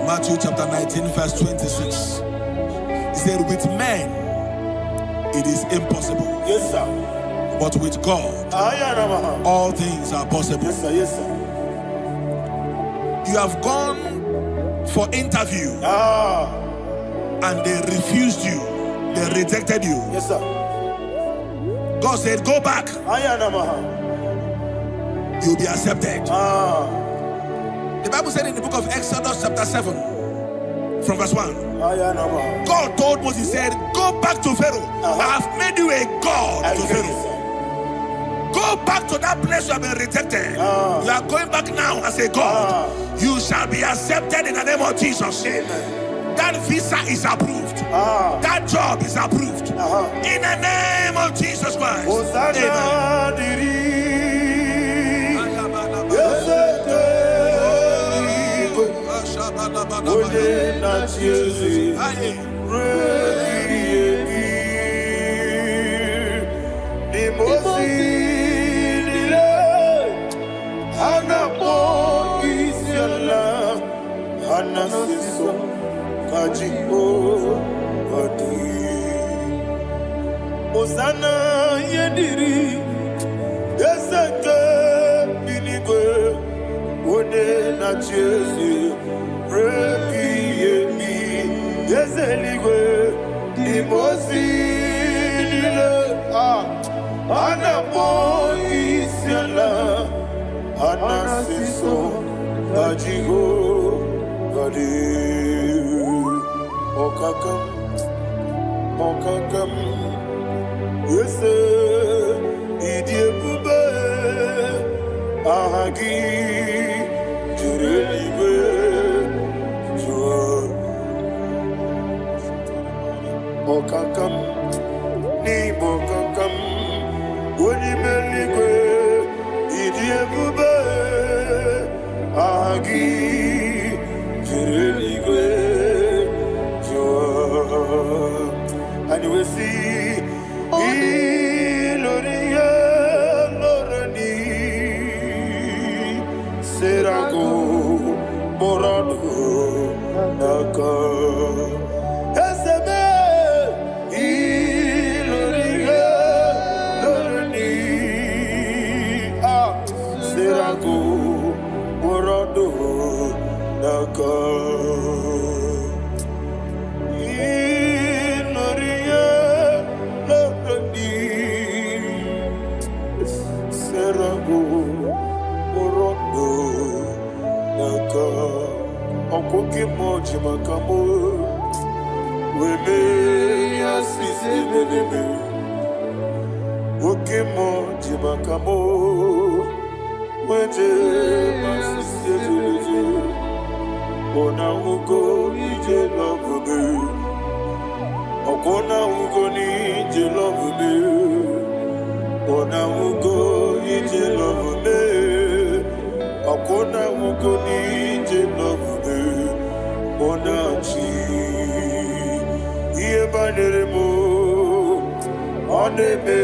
Speaker 2: Matthew chapter 19, verse 26. He said, with men it is impossible.
Speaker 3: Yes, sir.
Speaker 2: But with God, all things are possible.
Speaker 3: Yes, sir. Yes, sir.
Speaker 2: You have gone for interview and they refused you. They rejected you.
Speaker 3: Yes, sir.
Speaker 2: God said, go back. You'll be accepted. The Bible said in the book of Exodus chapter 7 from verse 1. God told Moses, he said, go back to Pharaoh. I have made you a God to Pharaoh. Go back to that place you have been rejected. You are going back now as a God. You shall be accepted in the name of Jesus.
Speaker 3: Amen.
Speaker 2: That visa is approved. That job is approved. In the name of Jesus Christ.
Speaker 3: Osana yediri eseke binigwe one na chezi repi yemi yezeligwe imosi nile anapo isiala anasiso ajigo gadi okakam Yese idiebube ahagi jurelibe jua okakam ni bokakam wonimeligwe idiebube ahagi jurelibe jua and we see Iloria Lorani Serago Morado Naka Esebe Iloria Lorani Serago Morado Naka Okoke moji makamo Weme yasisi meneme Oke moji makamo Weje masisi jeje Ona uko ije labu ije love me. Ona mugo ije love me. Akona mugo ije love me. Ona chi iye banere mo. One me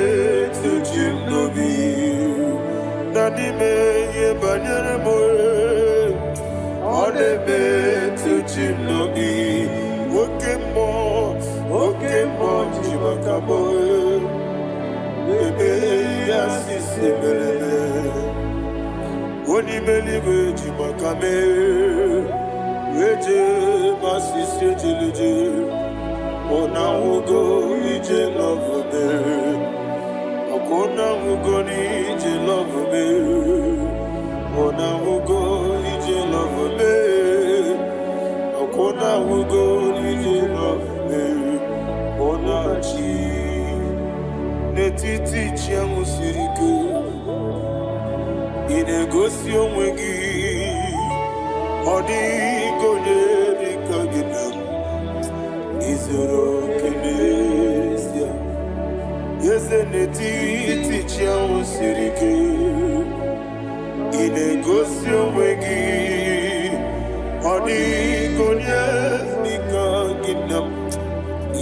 Speaker 3: to chimnobi. Nani me iye banere mo. One me to chimnobi. Oke mo jimakabo. Ebe asisi melele. Oni melibe jimakame. Eje masisi ejeleje. Ona ugo ije love me. Akona ugo ni ije love me. Ona ugo ije love me. Akona ugo ije love me. Ona chi netiti chiamu siriku. Inegosi onwe gi. Odi konye dikagina. Izoro kenesia. Yese netiti chiamu siriku. Inegosi onwe gi. Odi konye dikagina.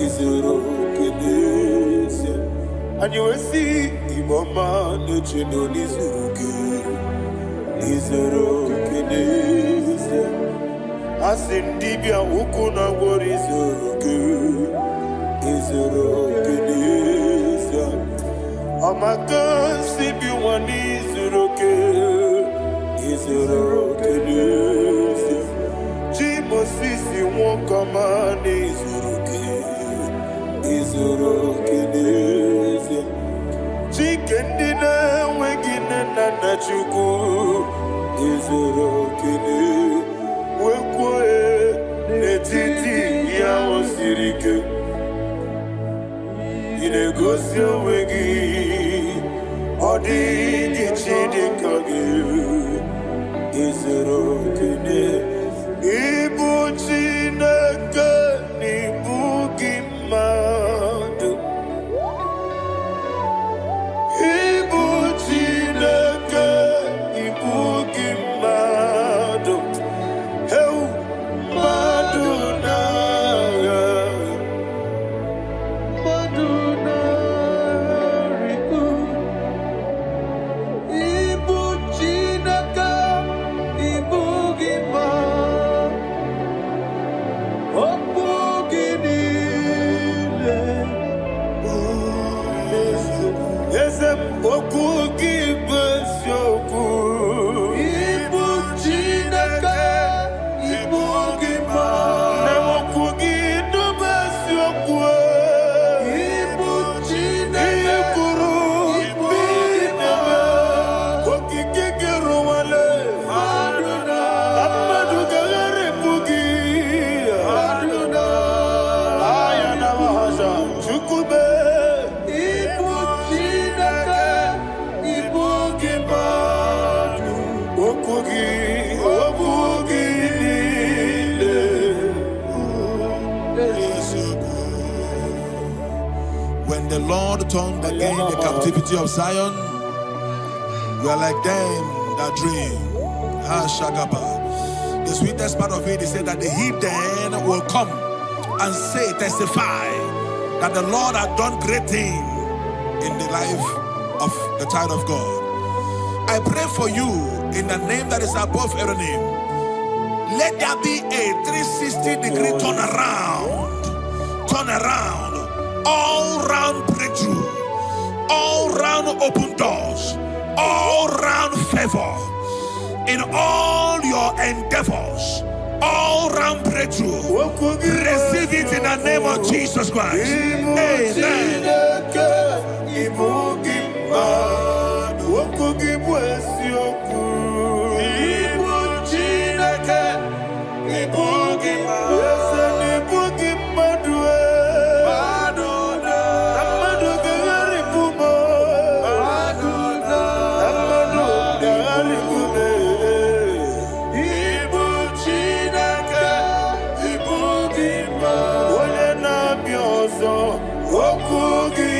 Speaker 3: Izoro kenesia. And you will see Iboma no chino nizuruke. Izoro kenesia. Asindibia ukuna wori izuruke. Izoro kenesia. Amaka sibi wani izuruke. Izoro kenesia. Jimo sisi wokama ni izuruke. Izoro kenesia. Chikendina wegina na chuku. Izoro kenesia. Wekwe netiti ya osirike. Inegosi wegi. Odi gichidi kage. Izoro kenesia. Ibu chineke nibu gimadu. Ibu chineke nibu gimadu. Heu maduna. Maduna riku. Ibu chineke nibu gimadu.
Speaker 2: When the Lord turned again the captivity of Zion, we are like them that dream. The sweetest part of it is said that the heathen will come and say, testify, that the Lord had done great things in the life of the child of God. I pray for you in the name that is above every name. Let there be a 360-degree turn around, all round breakthrough, all round open doors, all round favor in all your endeavors, all round breakthrough. Receive it in the name of Jesus Christ. Amen.
Speaker 3: Wokugi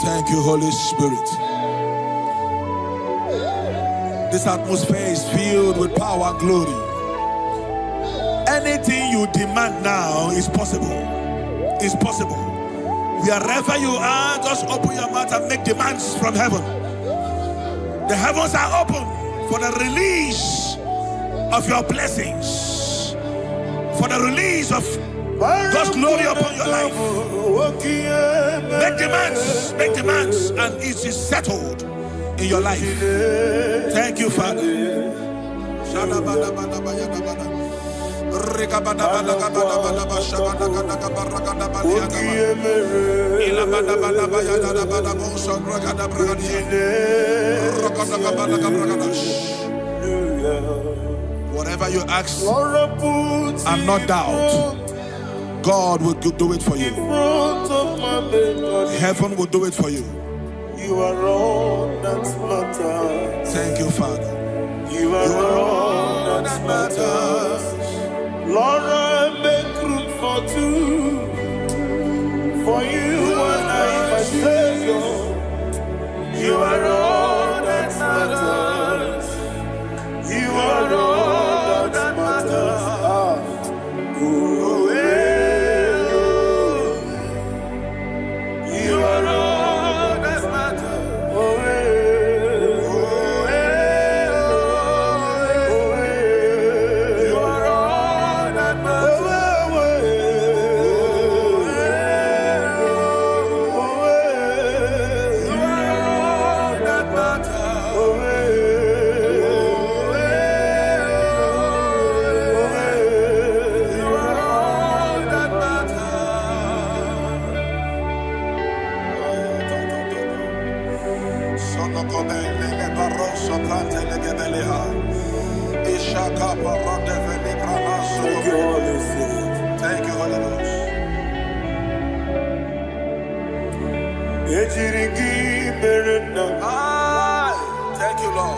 Speaker 2: Thank you, Holy Spirit. This atmosphere is filled with power and glory. Anything you demand now is possible. It's possible. Wherever you are, just open your mouth and make demands from heaven. The heavens are open for the release of your blessings, for the release of God's glory upon your life. Make demands, and it is settled in your life. Thank you, Father. Whatever you ask and not doubt, God will do it for you. Heaven will do it for you.
Speaker 3: You are all that matters.
Speaker 2: Thank you, Father.
Speaker 3: You are all that matters. Lord, I make room for two. For you and I, my Savior. You are all that matters. You are all that matters. You are all that matters. You are all that matters. Thank you, Holy Ghost. Thank you, Lord.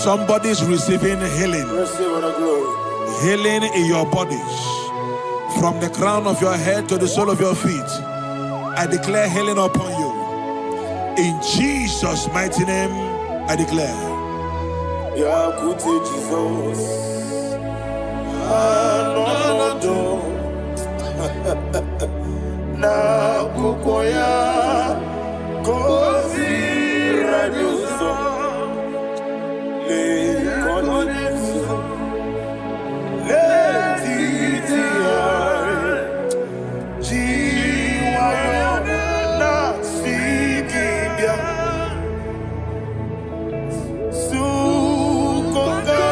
Speaker 2: Somebody's receiving healing. Healing in your bodies. From the crown of your head to the sole of your feet. I declare healing upon you. In Jesus' mighty name, I declare. Jesus. Na kukoya kozi rajuzo le konesu le titiare jiwayo na sikibia sukoka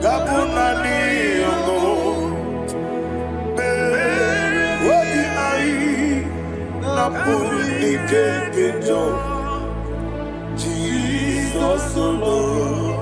Speaker 2: gabuna liongo Jesus alone.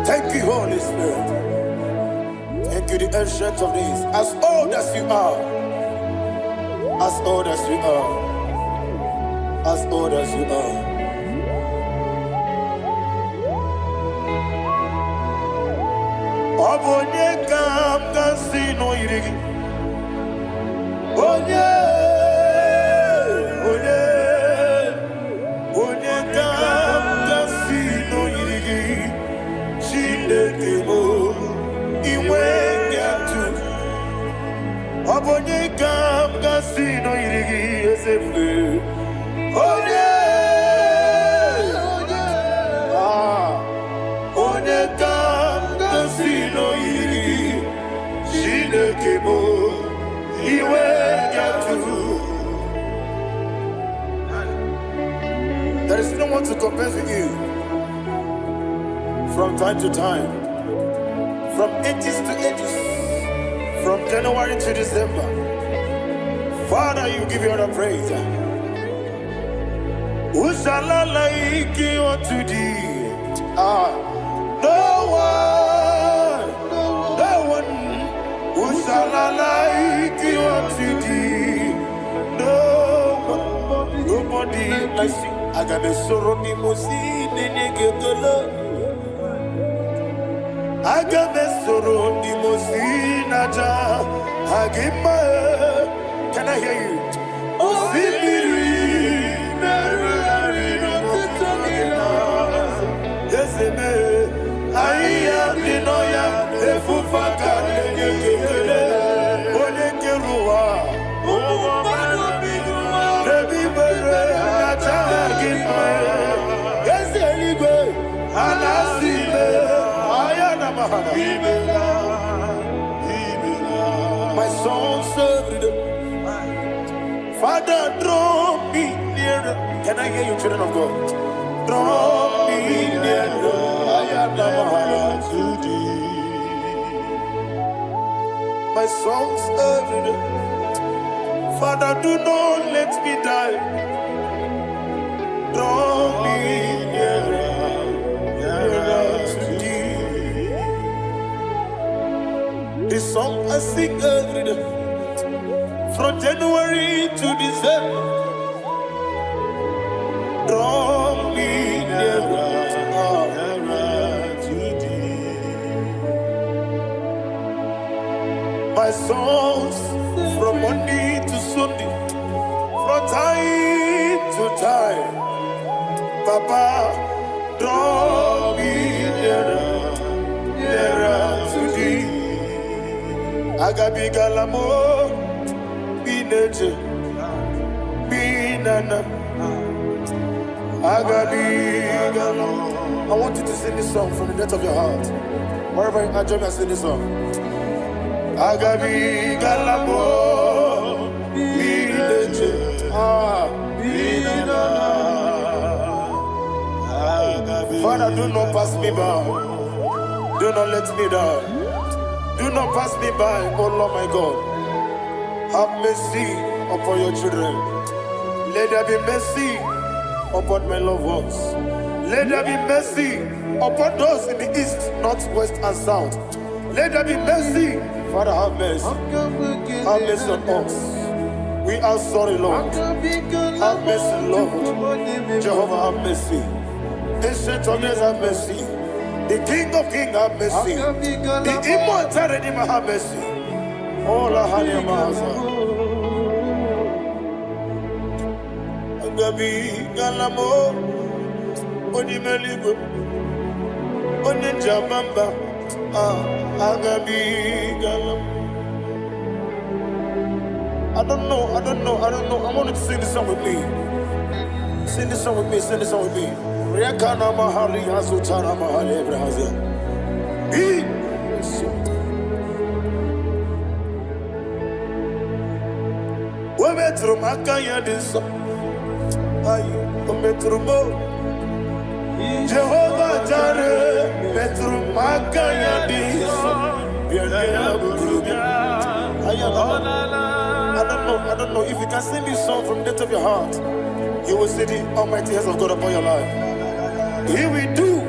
Speaker 2: Thank you, Holy Spirit. Thank you, the ancient of days. As old as you are, as old as you are, as old as you are. Obonye kam kasino irigi. Onye kam kasino irigi. Chinekemo iwe nyatu. Obonye kam kasino irigi esefe. Onye
Speaker 3: There is no one to compare with you. From time to time, from ages to ages, from January to December, Father, you give you all the praise. Who shall I like you unto thee? No one. Who shall I like you unto thee? No one, nobody like you. I got a sorrow, I got a sorrow, can I hear you? I am the Noya, the Fufaka, my soul served. Father, draw me nearer. Can I hear you, children of God? Draw me nearer. I am to thee. My soul served. Father, do not let me die. Draw me nearer to thee. This song I sing every day, from January to December. Draw me nearer to thee. My songs from Monday to Sunday, from time to time. Papa, draw me nearer to thee. Agabi galamo, bineje, binana. Agabi galamo. I want you to sing this song from the depth of your heart. Wherever you are, join me and sing this song. Agabi galamo, bineje, binana. Father, do not pass me by. Do not let me die. Do not pass me by, oh Lord my God. Have mercy upon your children. Let there be mercy upon my loved ones. Let there be mercy upon those in the east, north, west, and south. Let there be mercy. Father, have mercy. Have mercy on us. We are sorry, Lord. Have mercy, Lord. Jehovah, have mercy. Ancient of days, have mercy. The King of Kings, have mercy. The immortal Redeemer, have mercy. Oh, la Hania Maza. Agabi Galamo, Onimeligo, Oninjabamba, Agabi Galamo. I don't know. I want you to sing this song with me. Sing this song with me. Rekana mahali azutana mahali Ebrahazia. Wemetru makaya diso. Ayu, wemetru mo. Jehovah Jare, metru makaya diso. I don't know if you can sing this song from the depth of your heart. You will see the almighty hands of God upon your life. He will do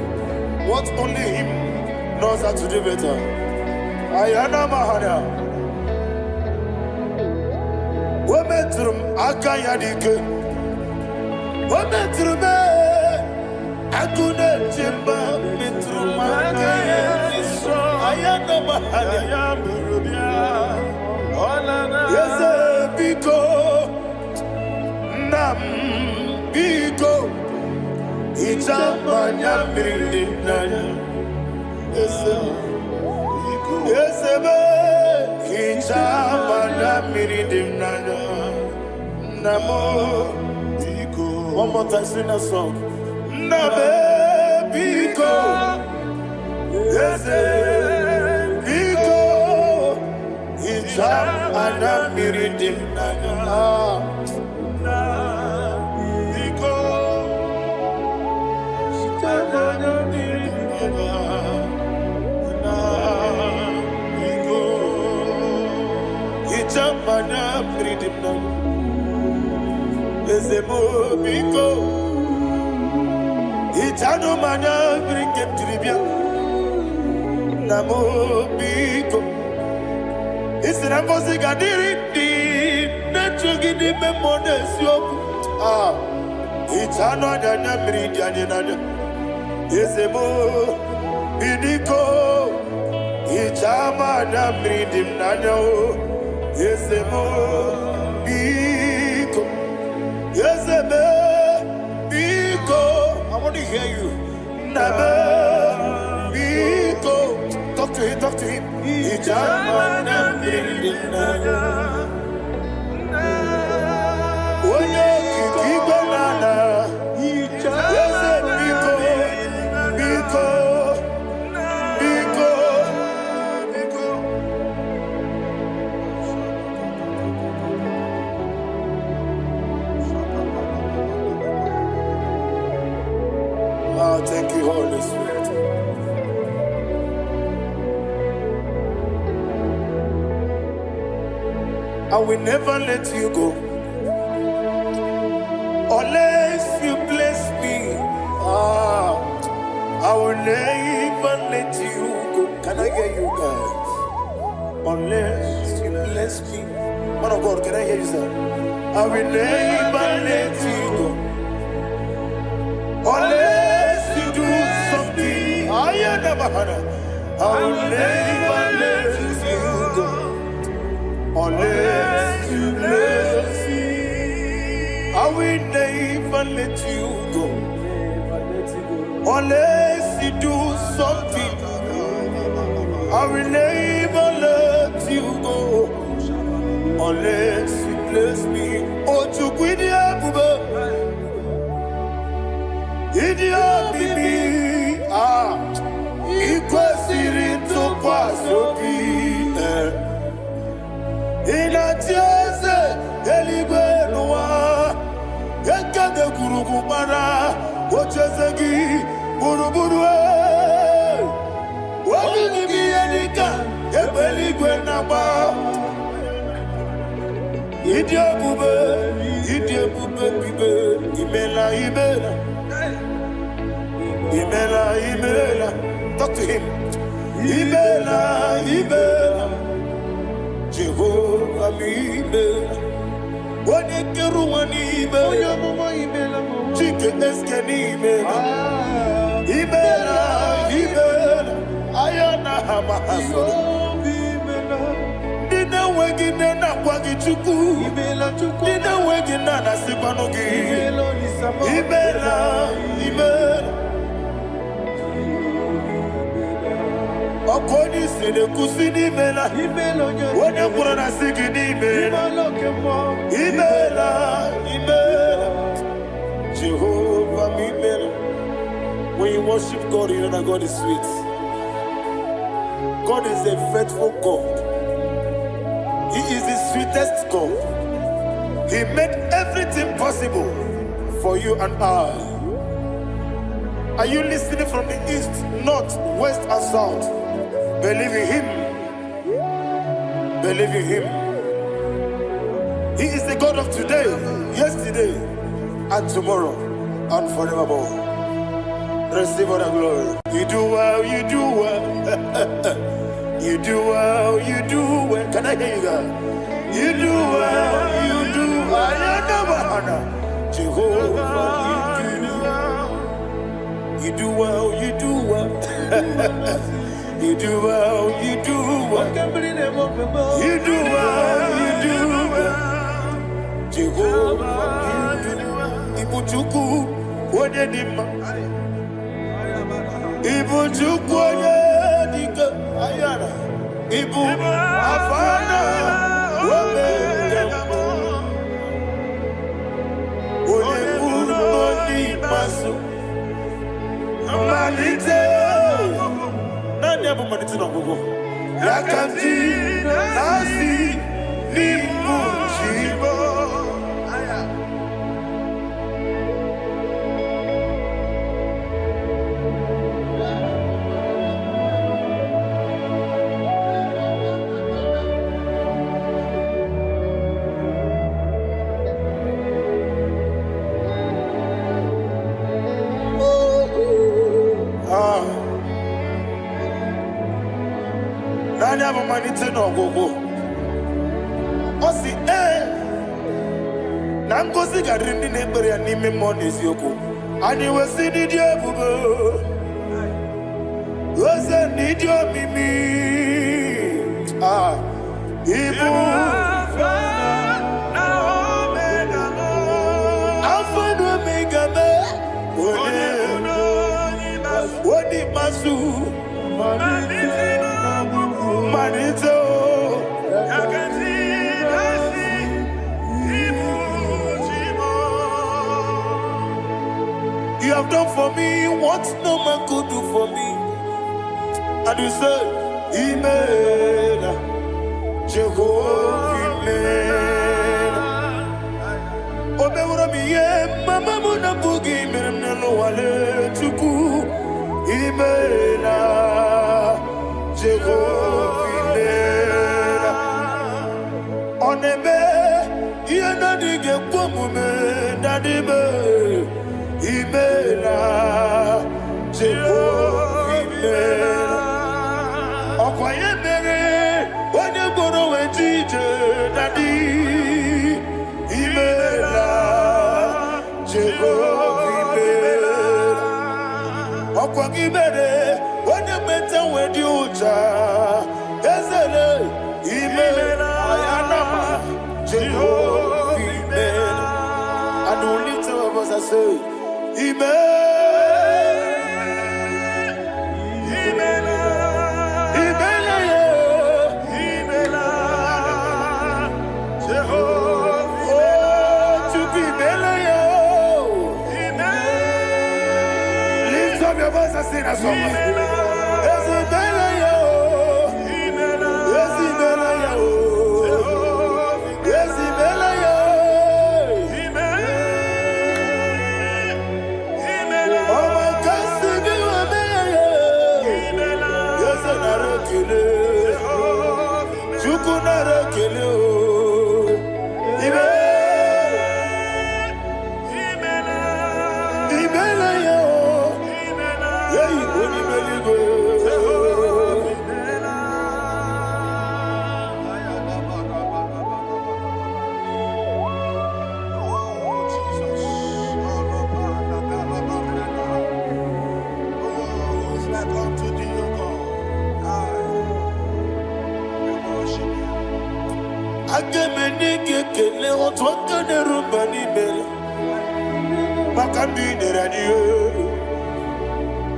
Speaker 3: what only Him knows how to do better. Ayana Mahana. Wometrum Akayadike. Wometrum Akune Chimba Metrum Akayadiso. Ayana Mahana. Yes, Biko Nam Biko. Ichamanya mirinaya, esebe. Ichamanya mirinaya, namo. One more time, sing a song. Nabe biko, ese biko. Ichamanya mirinaya. mana bridim na ezemo biko itano mana brikem tribia namo biko isina kosi gadiri di nechugi di memone sioku itano danya bridia ni nanya ezemo bidiko ichama na bridim nanya ezemo biko ezeme biko. I want to hear you. Nabe biko. Talk to him, talk to him. Ichama na bridim nanya oye kiki banana eze biko biko biko biko. Thank you, Holy Spirit. I will never let you go unless you bless me. I will never let you go. Can I hear you guys? Unless you bless me. Man of God, can I hear you, sir? I will never let you go unless you do something. I will never let you go unless you bless me. I will never let you go unless you do something. I will never let you go unless you bless me. Oh, to quit idia bibi ikwesiri tụkwasị inatieze eligwe n'ụwa ekede kwurugwu mara ocheze gị gburugburu obibi gị ihe dịka ebe eligwe na-agba ịdị ebube bibe imela imela imela imela. Talk to him. Imela imela Jehovah imela Wanekeru imela Chike eske imela imela imela ayana hama hasodo Nina wegine na kwagi chuku Nina wegine na sipanogi imela imela Okoni sede kusini mela Wone kurana sigini mela Imela Jehovah imela. When you worship God, you know that God is sweet. God is a faithful God. He is the sweetest God. He made everything possible for you and I. Are you listening from the east, north, west, and south? Believe in him. Believe in him. He is the God of today, yesterday, and tomorrow, and forevermore. Receive all the glory. You do well, you do well. You do well, you do well. Can I hear you guys? You do well, you do well. Jehovah, you do well, you do well. You do well, you do well. You do well, you do well. Jehovah, you do well. Ibuchuku, Wodedima. Ibuchuku, Wodedika. Ayana. Ibu, Afana. Wodedima. Wodedima, Wodedima. Malite. Yakanti nasi ni mujibo. Nanya mamanite no gogo. Osi na ngozi gadiri ndị na-ekpere ya n'ime mmụọ na eziokwu. Anyị wesi n'ịdị ebube. Oze n'ịdị omimi. Ibu Alpha and Omega me. Wodi masu Manito. You have done for me what no man could do for me. And you said, Amen. Jehovah, Amen. Obeura mi mama muna bugi mirna no wale tuku. Amen. Jehovah, Amen. Onebe, yena dige kumume nadibe. Amen. Jehovah, Amen. Okwaye mere, onye goro wejije nadi. Amen. Jehovah, Amen. Okwagi mere, onye meta wedi ucha. Ezele, Amen. Ayanama, Jehovah, Amen. And we lift our voice and say, Amen. Amen. Amen. Amen. Jehovah. Oh, to be Amen. Lift up your voice and sing a song. Yes, Amen. Yes, Amen. Yes, Amen.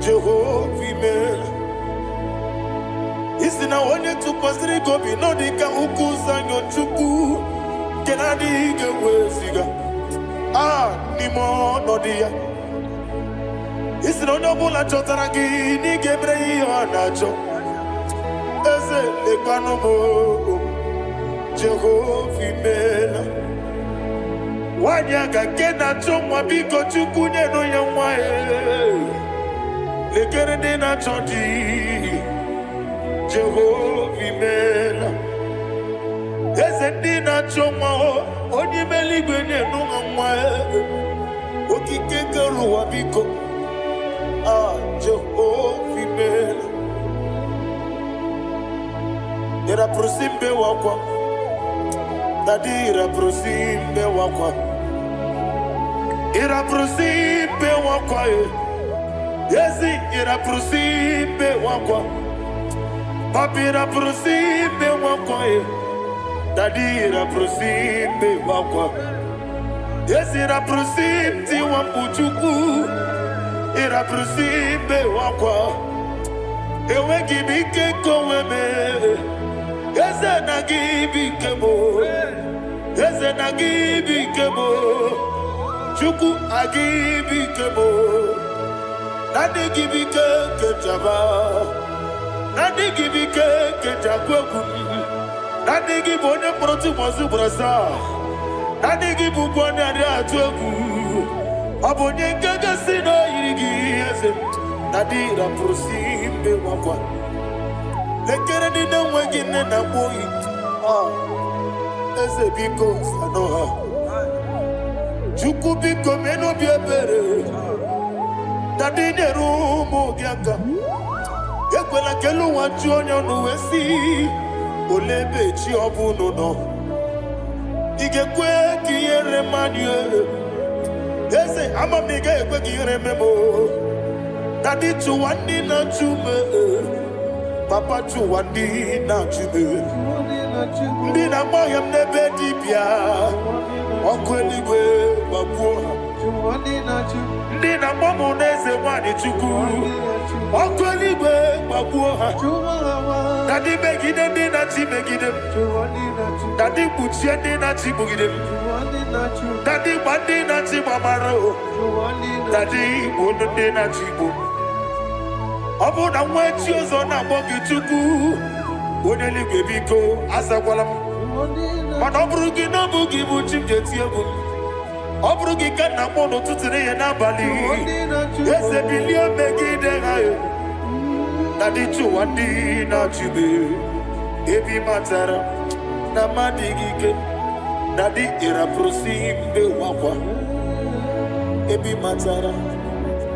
Speaker 3: Jehovah, Amen. Isi na onye tụkwasịrị gị obi n'ọdị ka ukwu zanyo Chukwu nke na-adịghị eweziga n'ime ọnọdụ ya. Isi na onye ọbụla chọtara gị n'ịga emere ya ihe ọ na-achọ. Eze lekwanụ m Jehovah, Amen. Nwanyị aga nke na-achọ nwa biko Chukwu nyenụ ya nwa ya. Lekere ndị na-achọ di Jehovah, Amen. Eze ndị na-achọ nwa onye ime eluigwe nyenụ ha nwa ya. Okike kere ụwa biko Jehovah, Amen. Ira prosimbe wakwa Dadira prosimbe wakwa Ira prosimbe wakwa Yesi ira prosimbe wakwa Papi ira prosimbe wakwa Dadira prosimbe wakwa Yesi ira prosimti wambuchuku Ira prosimbe wakwa Ewe gibike koweme Eze na gibike mo Eze na gibike mo Chuku agibike mo Nadi gibike kejaba Nadi gibike kejakwegu Nadi gibone proti mozu brasa Nadi gibubone ade atwegu Abonye kege sino yirigi eze Nadi ra prosimbe wakwa Lekere di na wengine na boyi Eze biko sanoha Chuku biko meno biebere Dadi nerumu gyaka Ekwela kelu wanchu onyo nuwesi olebe chi obuno no. Igekwe kiyere manye. Ese ama mige ekwe kiyere memo. Daddy chu wandi na chume. Papa chu wandi na chume. Ndi na moyam nebe dibia. Okweligwe babuha. Ndi na momo neze wani chuku. Okweligwe babuha. Daddy megide ndi na chi megide. Daddy buchie ndi na chi bugide. Daddy bandi na chi mamaro. Daddy bono ndi na chi bu. Obu na mwechi ozo na mogi chuku. Oneligwe biko asagwalam. Mana oburu gi no bugi buchim jeti ebu. Oburu gi kana mono tutire ye na bali. Ese bilio megide hayo. Daddy chuwandi na chibe. Ebi matara na madigike. Daddy era prosimbe wakwa. Ebi matara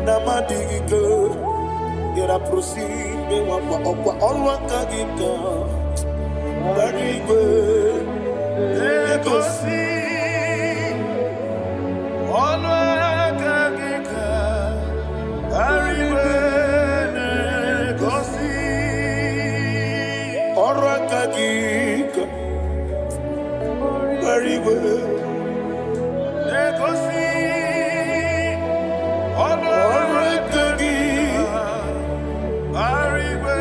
Speaker 3: na madigike. Era prosimbe wakwa. Okwa olwa kagika. Barigwe Legosi Olwa kagika. Barigwe Legosi Olwa kagika. Barigwe Legosi Olwa kagika. Barigwe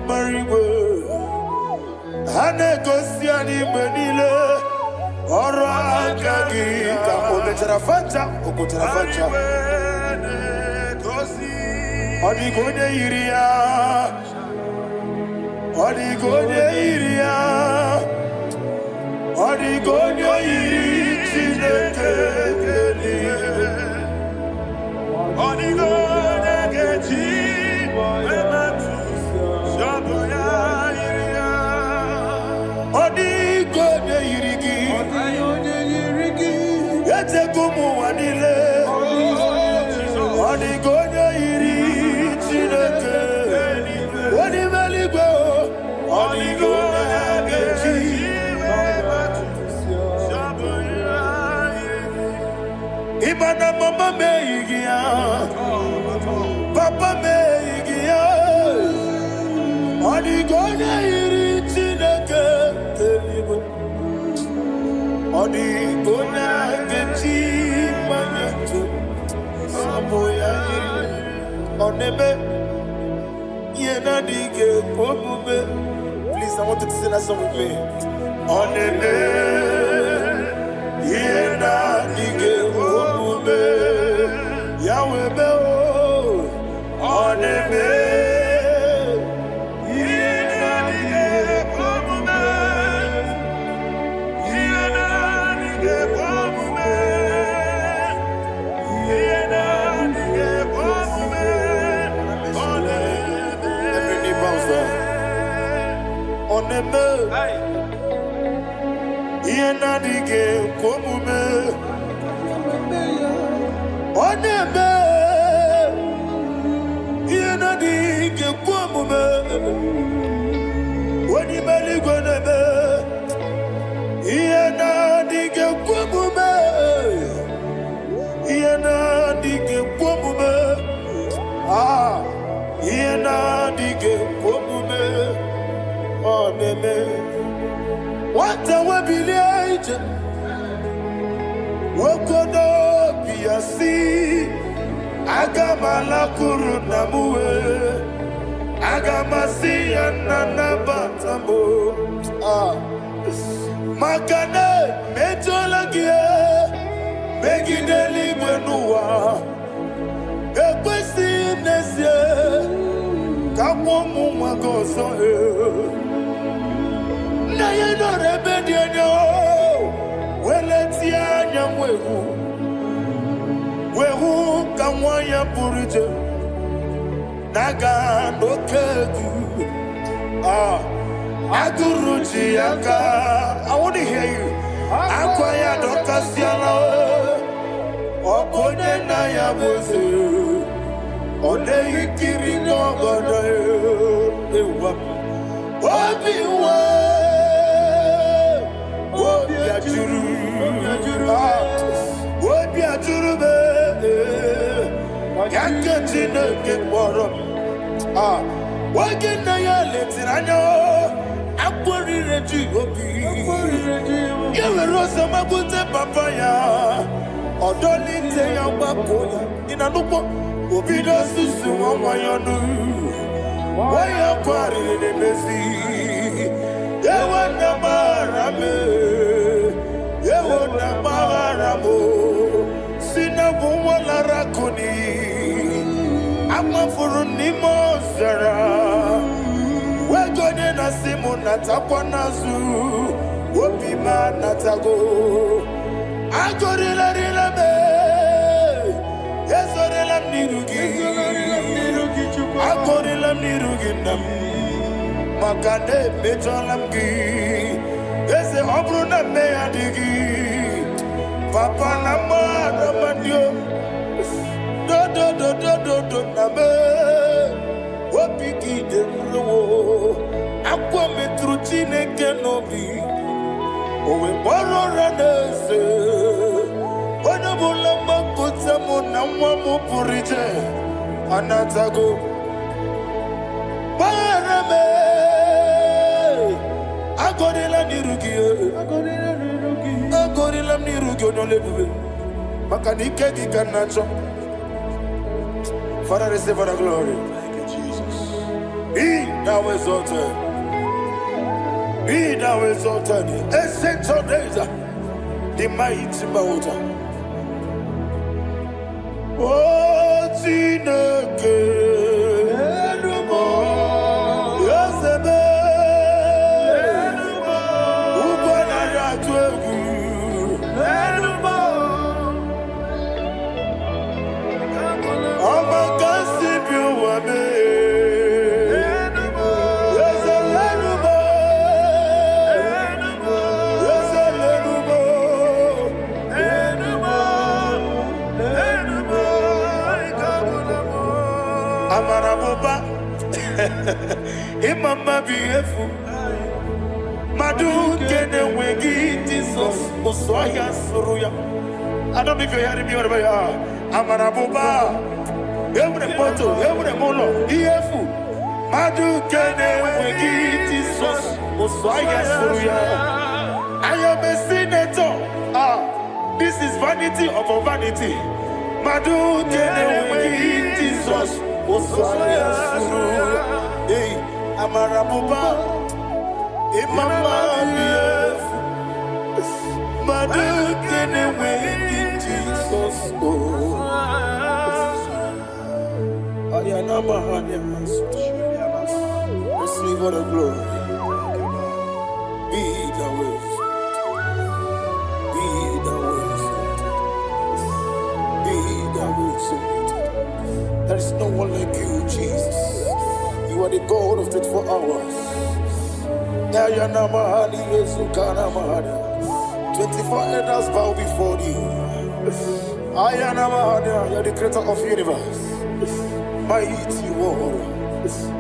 Speaker 3: Mariwe Hane Gosiani Menile Ora Kagika Ometerafanta Okoterafanta Odigone Iria Odigone Iria Odigone Iri Chineke Odigone Geji Odigone Irigi Etekumu Wanile Odigone Iri Chineke Odimeligwe Odigone Geji Ibana mama meigia Papa meigia Odigone iri Chineke Eligwe Odigone geji manyetu Samoya iri Oneme Yena dige omume. Please, I want you to sing that song with me. Oneme Yena dige omume Yahweh me o Oneme Oneme Yena dige komume Oneme Yena dige komume Wani mali goneme Yena dige komume Yena dige komume Ah Yena dige komume Oneme Wata wabileje Wakono biasi Agamala kurunamuwe Agamasi yananabatamo Makane metolagie Megideli mwenuwa Ekwesi nesie Kamwomu mwagoso Na yeno rebedienyo Weletia nyamwehu Wehu kamwanya purije Naga nokegu Aguruji yaka I want to hear you Akwaya dokasiana Okone na ya boze. Ode ikiri ngogodo. Ewa. Obiwa. Obi ajuru. Obi ajuru be. Yakati na kekoro. Wage na ya letiranya. Akwari reji obi. Yewe rosa magute papaya. Odoli te ya wakoya. Ina nupo. Obi do susu wawayonu. Waya kwari ne mezi. Yewe na marame. Yewe na maramo. Sina wala rakoni. Ama furu ni mozara. Wegone na simu natakwa nazu. Wopima natago. Agorila rila me. Yesorila nirugi. Agorila nirugi nam. Makane mejolamgi. Ese obruna me adigi. Papa na mara mandio. Do na me. Wopiki de mlo. Akwa metruchine kenobi. Owe boro ranese. Wana bula makuta muna mwamu purije. Anatago. Barame. Agorila nirugi. Agorila nirugi onolebube. Makanike gikanacho. Father, receive all the glory. Thank you, Jesus. Be thou exalted. Be thou exalted. Ancient of days, the mighty mountain. Oh, Tineke. Yosebe. Ubana Yatwegu. Imama biefu Madu kene wegi Jesus Oswaya suruya. I don't know if you're hearing me whatever you are. Amarabuba Every poto, every mono Iefu Madu kene wegi Jesus Oswaya suruya. I am a senator. This is vanity of vanity. Madu kene wegi Jesus Oswaya suruya. Hey, Amarabuba, Imama biefu, Madu kene wegi Jesus. Ayanama Hanyas. Receive all the glory. Be the ways. Be the ways. Be the ways. There is no one like you, Jesus. You are the God of 24 hours. 24 elders bow before you. You are the creator of the universe. Mighty warrior,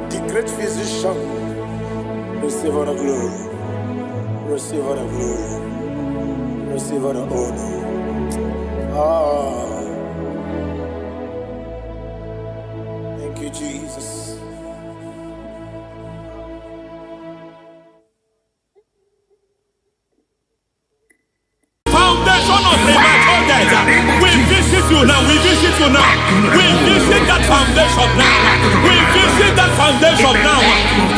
Speaker 3: the great physician. Receive all the glory. Receive all the glory. Receive all the honor. Thank you, Jesus.
Speaker 1: We visit you now, we visit you now. We visit that foundation now. We visit that foundation now.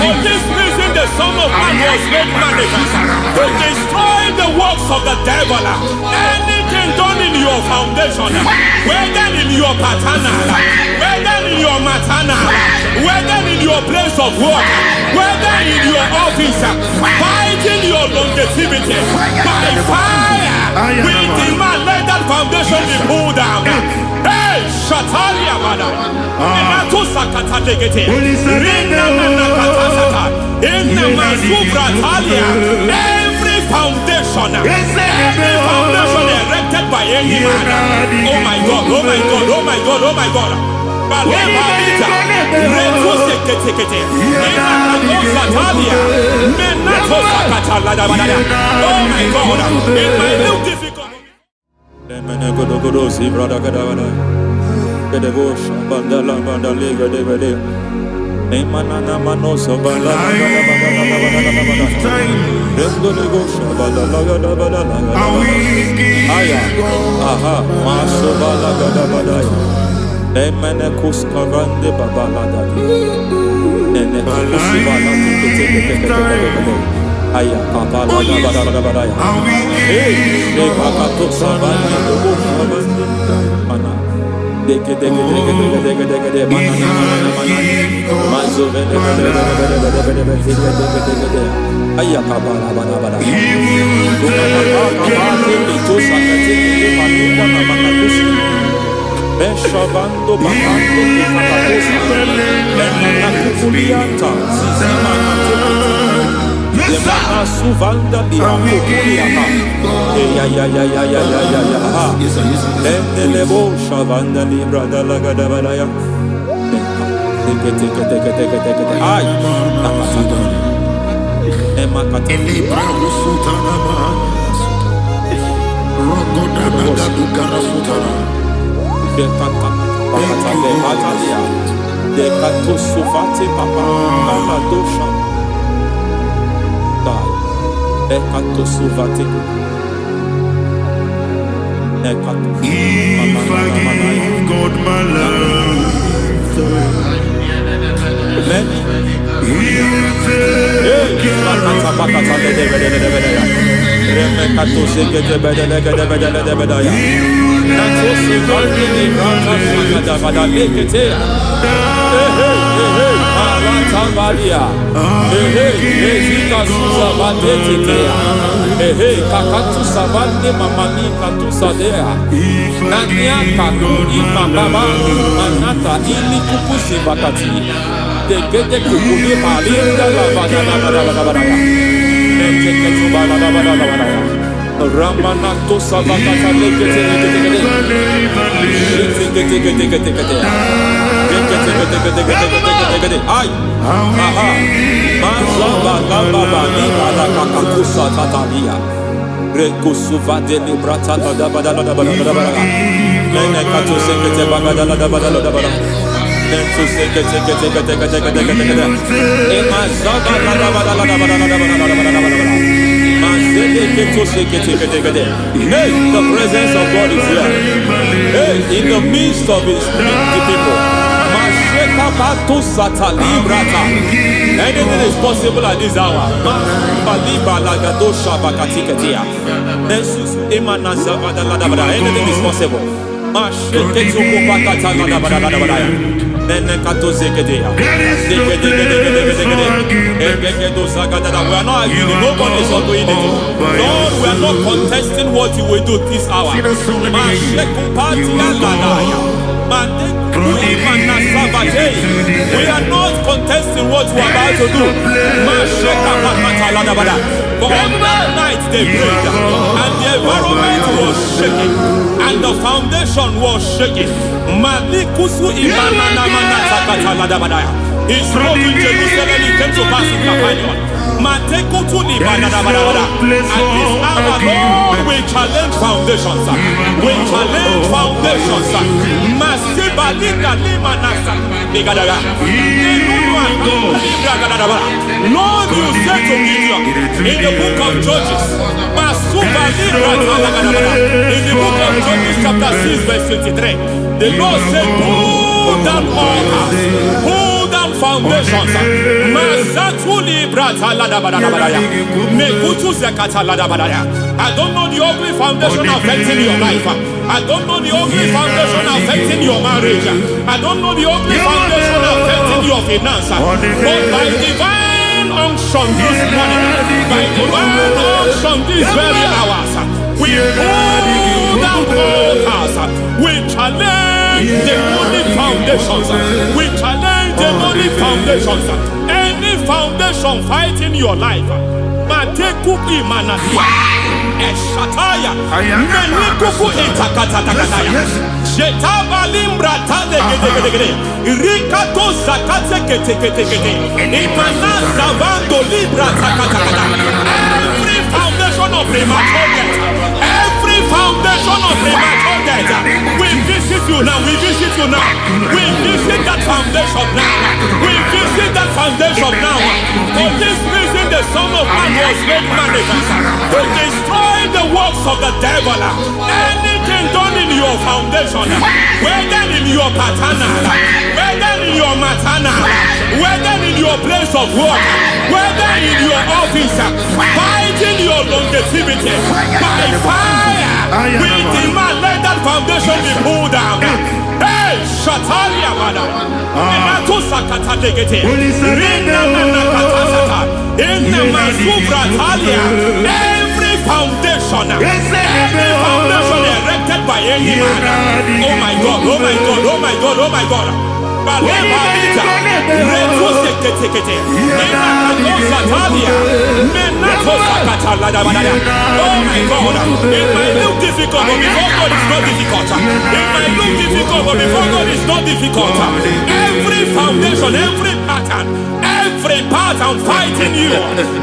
Speaker 1: For this reason the Son of Man was made manifest to destroy the works of the devil. Anything done in your foundation, whether in your paternal, whether in your maternal, whether in your place of work, whether in your office, fighting your longevity by fire, we demand let that foundation be pulled down. Hey, Shatalia Bada. Inato Sakata Degete. Rina Manakatasata. Inna Masubra Talia. Every foundation erected by any man. Oh my God, oh my God, oh my God, oh my God. Oh my God, in my new difficult.
Speaker 4: Emenekus kavande babalada. Enekus bala teke aya kapala bada. Hey, de bakato savane do savane mana. Deke mana. Mazove de aya kapala bada. Beshavando bahando kikakosa Lenana kukulianta Zizimana tekuti Zemana suvanda bihakukuliata Ya Lenelebo shavanda libra dalagada badaya Teke Ay Nakataka Emakata
Speaker 3: Elibra usutanama Rogoda Nagaduka Sutana
Speaker 4: de kato sufati papa mama dosha dai de kato sufati de kato
Speaker 3: if I give God my love
Speaker 4: amen Ramanato Savakata Ay, aha, Mazaba Gababa Nibala Kakakusa Tatalia, Rekusuva de Librata Badabada, Menekato Sekete Bagada, Nentu Sekete, Emazaba Hey, the presence of God is here. Hey, in the midst of His people. Anything is possible at this hour. Anything is possible. We are not arguing, nobody is doing it. Lord, we are not contesting what you will do this hour. We are not contesting what we are about to do. For on that night they prayed, and the environment was shaking, and the foundation was shaking. He spoke in Jerusalem, he came to pass in Capernaum. At this hour, Lord, we challenge foundations. We challenge foundations. Lord, you said to Gideon in the book of Judges, in the book of Judges chapter 6 verse 23, the Lord said, pull down altars, pull down foundations. I don't know the ugly foundation affecting your life. I don't know the ugly foundation affecting your marriage. I don't know the ugly foundation affecting your finance. But by divine unction this morning, by divine unction these very hours, we pull down altars. We challenge demonic foundations. We challenge demonic foundations. Any foundation fighting your life, take
Speaker 1: kuki manadia. Eshataya. Menikuku itakatatakataya. Shetaba limbra tade gede. Rikato sakate kete. Imana savando libra takatakata. Every foundation of premature death. Every foundation of premature death. We visit you now. We visit you now. We visit that foundation now. We visit that foundation now. For this reason, the Son of Man was made manifest to destroy the works of the devil. Anything done in your foundation, whether in your paternal, whether in your maternal, whether in your place of work, whether in your office, fighting your longevity by fire, we demand let that foundation be pulled down. Hey, Shatalia Bada. Every foundation erected by any man. Oh my God, oh my God, oh my God, oh my God. Oh my God, it might look difficult, but before God it's not difficult. It might look difficult, but before God it's not difficult. Every foundation, every pattern fighting you,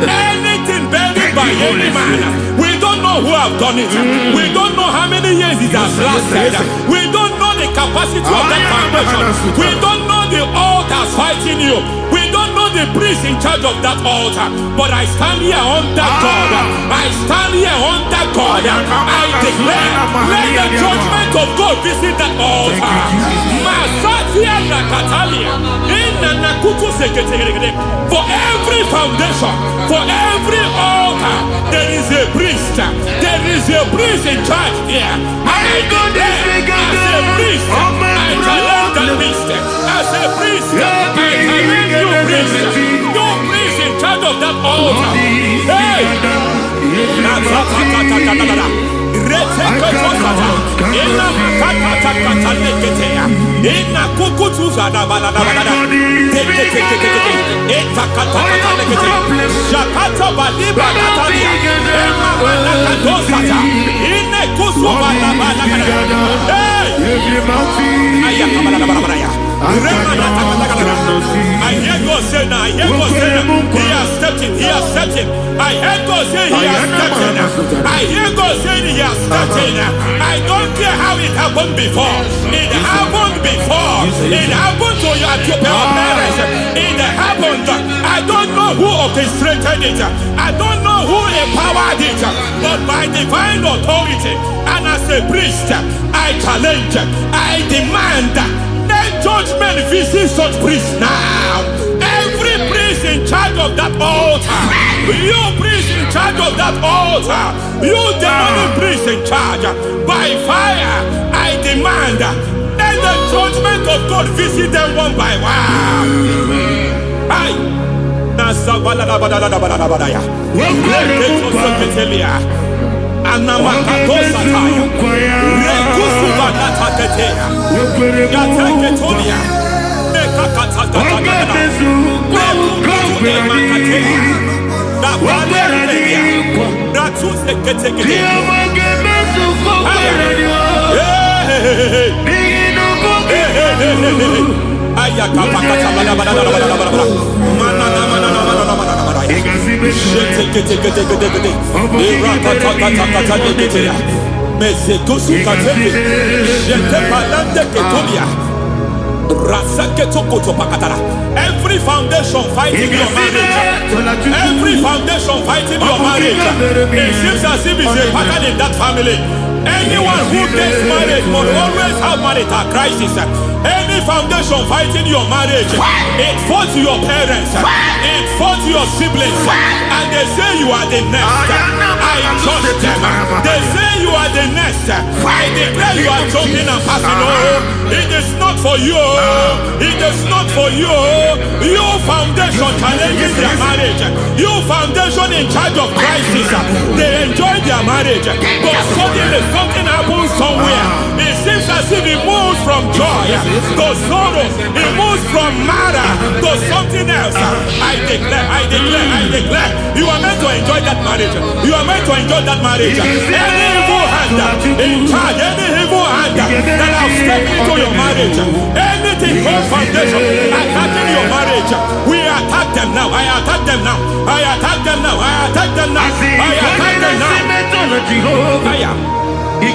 Speaker 1: anything buried by any man. We don't know who have done it. We don't know how many years it has lasted. We don't know the capacity of that foundation. We don't know the altars fighting you. We don't know the priest in charge of that altar. But I stand here under God. I stand here under God. I declare, let the judgment of God visit that altar. Masatia Nakatalia. For every foundation, for every altar, there is a priest. There is a priest in charge here. I go there as a priest. I challenge that priest. As a priest, I challenge you priest. You priest in charge of that altar. Hey! I hear God say now, I hear God say now, he has stepped in, he has stepped in. I hear God say he has stepped in. I hear God say he has stepped in. I don't care how it happened before. It happened before. It happened to your parents. It happened. I don't know who orchestrated it. I don't know who empowered it. But by divine authority and as a priest, I challenge, I demand, let judgment visit such priests now. Every priest in charge of that altar, you priest in charge of that altar, you demonic priest in charge, by fire, I demand, let the judgment of God visit them one by one. Aye. Every foundation fighting your marriage, every foundation fighting your marriage, it seems as if it's a pattern in that family. Anyone who gets married will always have marital crisis. Any foundation fighting your marriage, it fought your parents, it fought your siblings, and they say you are the next. I judge them. They say you are the next. I declare you are jumping and passing. Oh, it is not for you. It is not for you. You foundation challenging their marriage. You foundation in charge of crisis. They enjoy their marriage, but suddenly something happens somewhere. It seems as if it moves from joy to sorrow. It moves from matter to something else. I declare, you are meant to enjoy that marriage. You are meant to enjoy that marriage. Any evil hand in charge, any evil hand that have stepped into your marriage, anything called foundation attacking your marriage, we attack them now. I attack them now. I attack them now. I attack them now. I attack them now. It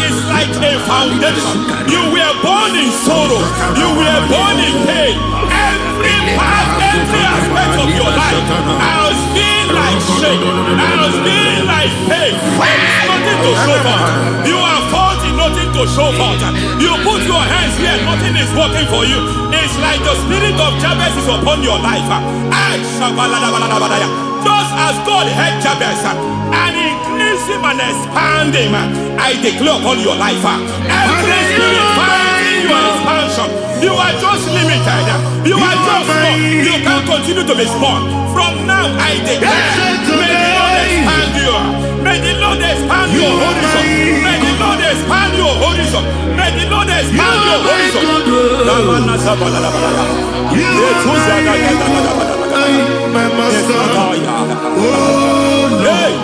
Speaker 1: is like a foundation. You were born in sorrow. You were born in pain. Every part, every aspect of your life has been like shame. Has been like pain. There is nothing to show for. You are faulty, nothing to show for. You put your hands here, nothing is working for you. It's like the spirit of Jabez is upon your life. Just as God had Jabez and increased him and expanded him, I declare upon your life, every spirit finding your expansion, you are just limited. You are just small. You can't continue to be small. From now, I declare, may the Lord expand you. May the Lord expand your horizon. May the Lord expand your horizon. May the Lord expand your horizon.
Speaker 3: My master, oh Lord,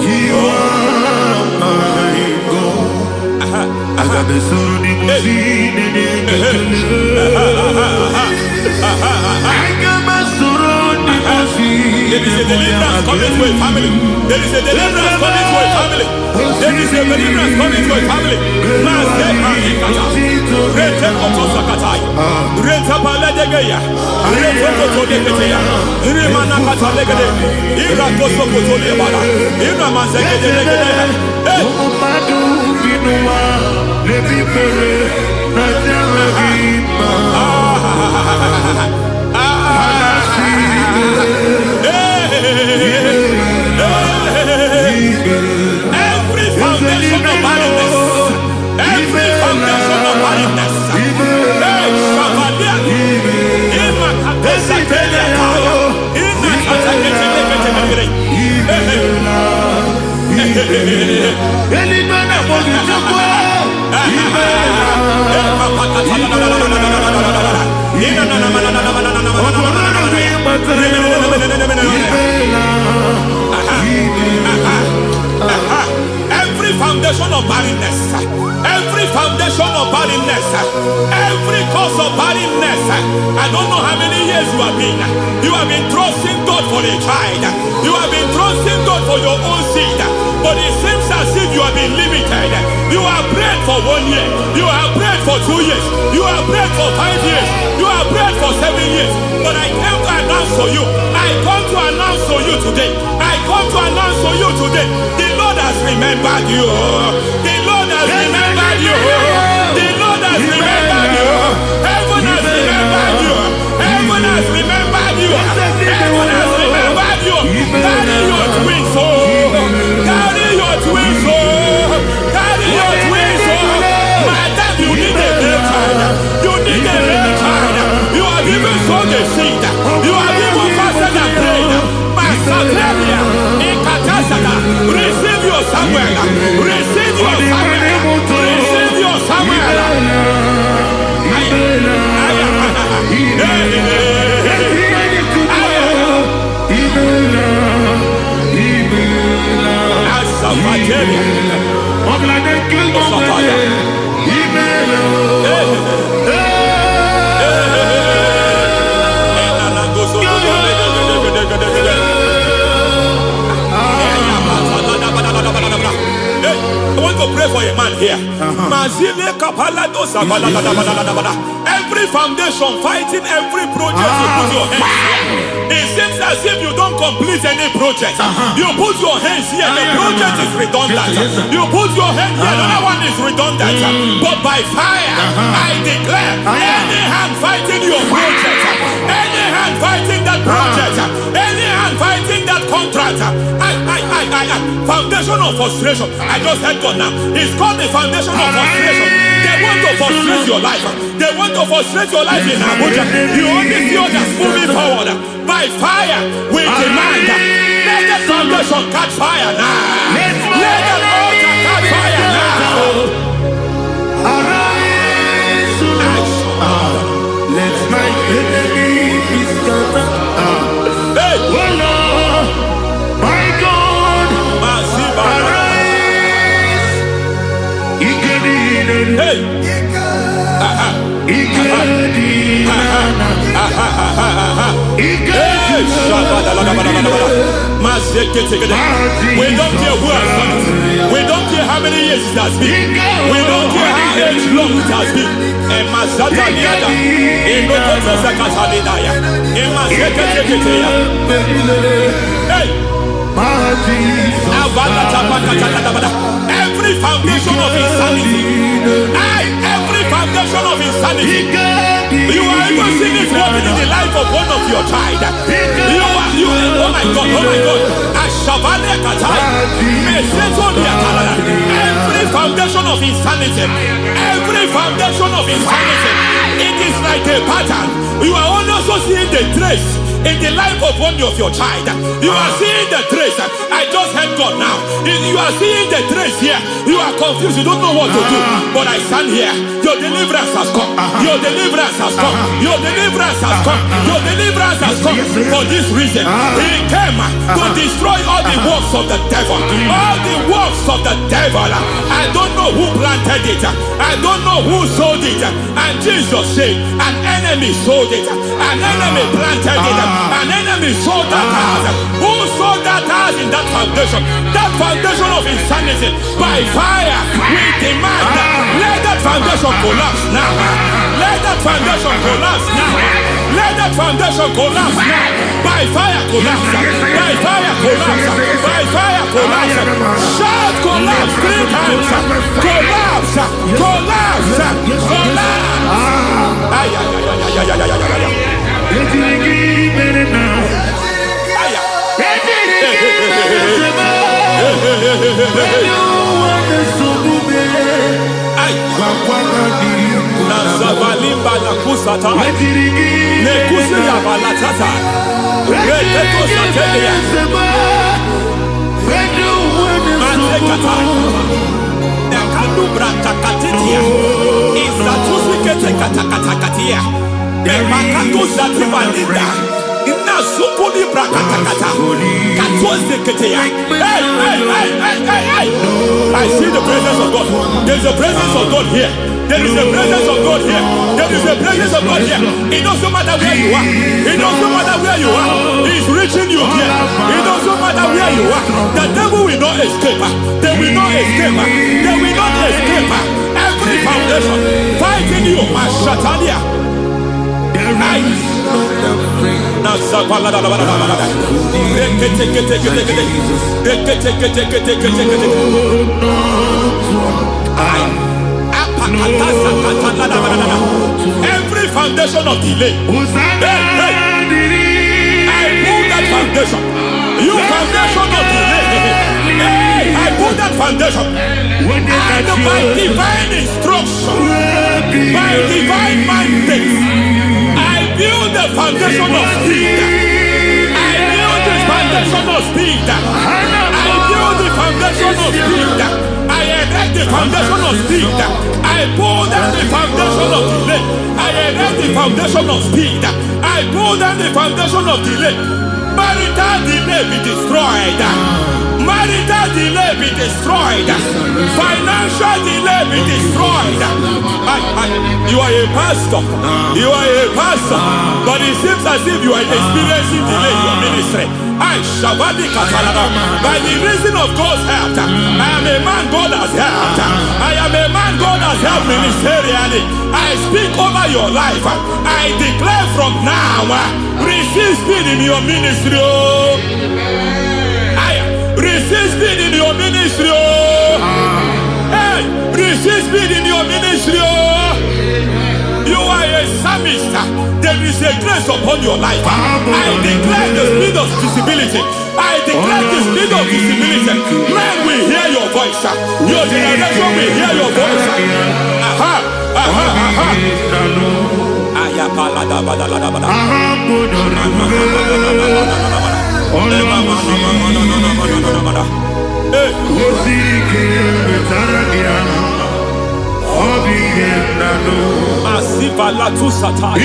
Speaker 3: you are my God. I got the soul in my feet. I got my soul in my feet.
Speaker 1: There is a deliverance coming to a family. There is a deliverance coming to a family. There is a deliverance coming to a family. Rete Kotosakatai, Rete Paladegeya, Rete Kotodeketea, Rimana Katalegade, Irakoso Kotolebala, Iramazegede.
Speaker 3: Madu Binua, Levi Pere, Najaragima.
Speaker 1: Every foundation of barrenness, every foundation of barrenness, every foundation of barrenness, every foundation of barrenness, every cause of barrenness. I don't know how many years you have been trusting God for a child. You have been trusting God for your own seed, but it seems as if you have been limited. You have prayed for 1 year, you have prayed for 2 years, you have prayed for 5 years, you have prayed for 7 years. But I came to announce to you, I come to announce to you today, I come to announce to you today, the Lord has remembered you. The Lord has remembered you. The Lord has remembered you. Heaven has remembered you. Heaven has remembered you. Heaven has remembered you. Carry your twins, oh. Carry your twins, oh. Carry your twins, oh. Madam, you need a male child. You need a male child. You have even sown the seed. You have even fasted and prayed. Master Clelia, in Katasaka, receive your Samuel. Receive your Samuel. Receive your Samuel. I want to pray for a man here. Every every foundation fighting every project you put your hands here. It seems as if you don't complete any project. You put your hands here, the project is redundant. You put your hand here, another one is redundant. But by fire, I declare, any hand fighting your project, any hand fighting that project, any hand fighting that contract, foundation of frustration. I just heard God now. It's called the foundation of frustration. They want to frustrate your life. They want to frustrate your life in Abuja. You only see others moving forward. By fire, we demand. Let the foundation catch fire now. Let the altar catch fire now.
Speaker 3: Arise, let my enemy be scattered.
Speaker 1: Hey,
Speaker 3: Oh Lord, my God, arise.
Speaker 1: hey, we don't care who has done it. We don't care how many years it has been. We don't care how age long it has been. Every foundation of insanity, every foundation of insanity, you are even seeing it working in the life of one of your child. Oh my God, every foundation of insanity, it is like a pattern. You are also seeing the trace in the life of one of your child. You are seeing the trace. I just heard God now. You are seeing the trace here. You are confused. You don't know what to do. But I stand here. Your deliverance has come. Your deliverance has come. Your deliverance has come. Your deliverance has come. For this reason, He came to destroy all the works of the devil. All the works of the devil. I don't know who planted it. I don't know who sold it. And Jesus said, an enemy sold it. An enemy planted it. An enemy sold that house. Who sold that house in that foundation? That foundation of insanity. By fire, we demand, let that foundation collapse now. Let that foundation collapse now. Let that foundation collapse now. By fire collapse. By fire collapse. By fire collapse. Shout collapse 3 times. Collapse. Collapse. Collapse. I see the presence of God. There's a presence of God here. There is a presence of God here. There is a presence of God here. It doesn't matter where you are. It doesn't matter where you are. He's reaching you here. It doesn't matter where you are. The devil will not escape. They will not escape. They will not escape. Every foundation fighting you, Mashatalia. Every foundation of delay, I pull that foundation. You foundation of delay, I pull that foundation. And by divine instruction, by divine mandate, I build the foundation of speed. I build the foundation of speed. I build the foundation of speed. I erect the foundation of speed. I pull down the foundation of delay. I erect the foundation of speed. I pull down the foundation of delay. By Marital delay be destroyed. Marital delay be destroyed. Financial delay be destroyed. You are a pastor. You are a pastor. But it seems as if you are experiencing delay in your ministry. By the reason of God's help, I am a man God has helped. I am a man God has helped ministerially. I speak over your life. I declare from now, receive speed in your ministry. Receive speed in your ministry. Hey, receive speed in your ministry. You are a psalmist. There is a grace upon your life. I declare the speed of visibility. I declare the speed of visibility. Men will hear your voice. Your generation will hear your voice. Asivala tu satay.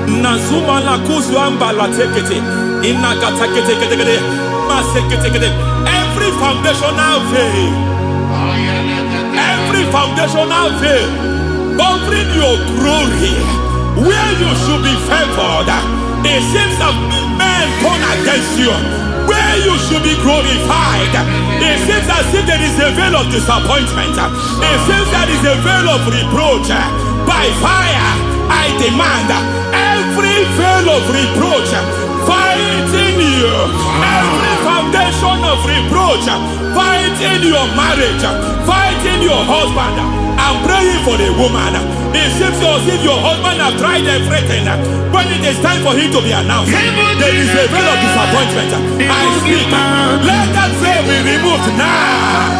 Speaker 1: Nazuma la kuzwamba la tekete. Inagata kete. Every foundational veil. Every foundational veil covering your glory, where you should be favored. It seems that men turn against you, where you should be glorified. It seems as if there is a veil of disappointment. It seems there is a veil of reproach. By fire, I demand every veil of reproach fighting you, every foundation of reproach fighting your marriage, fighting your husband. I'm praying for the woman. It seems as if your husband has tried everything. When it is time for him to be announced, there is a veil of disappointment. I speak. Let that veil be removed now.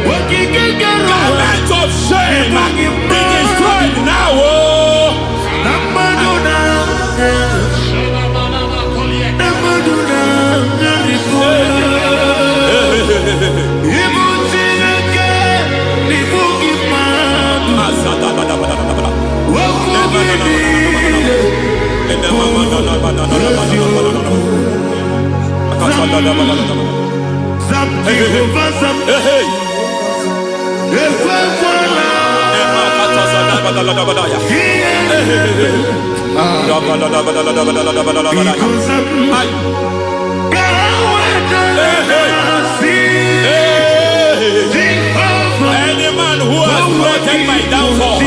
Speaker 1: Garment of shame be destroyed now. Any man who has plotted my downfall,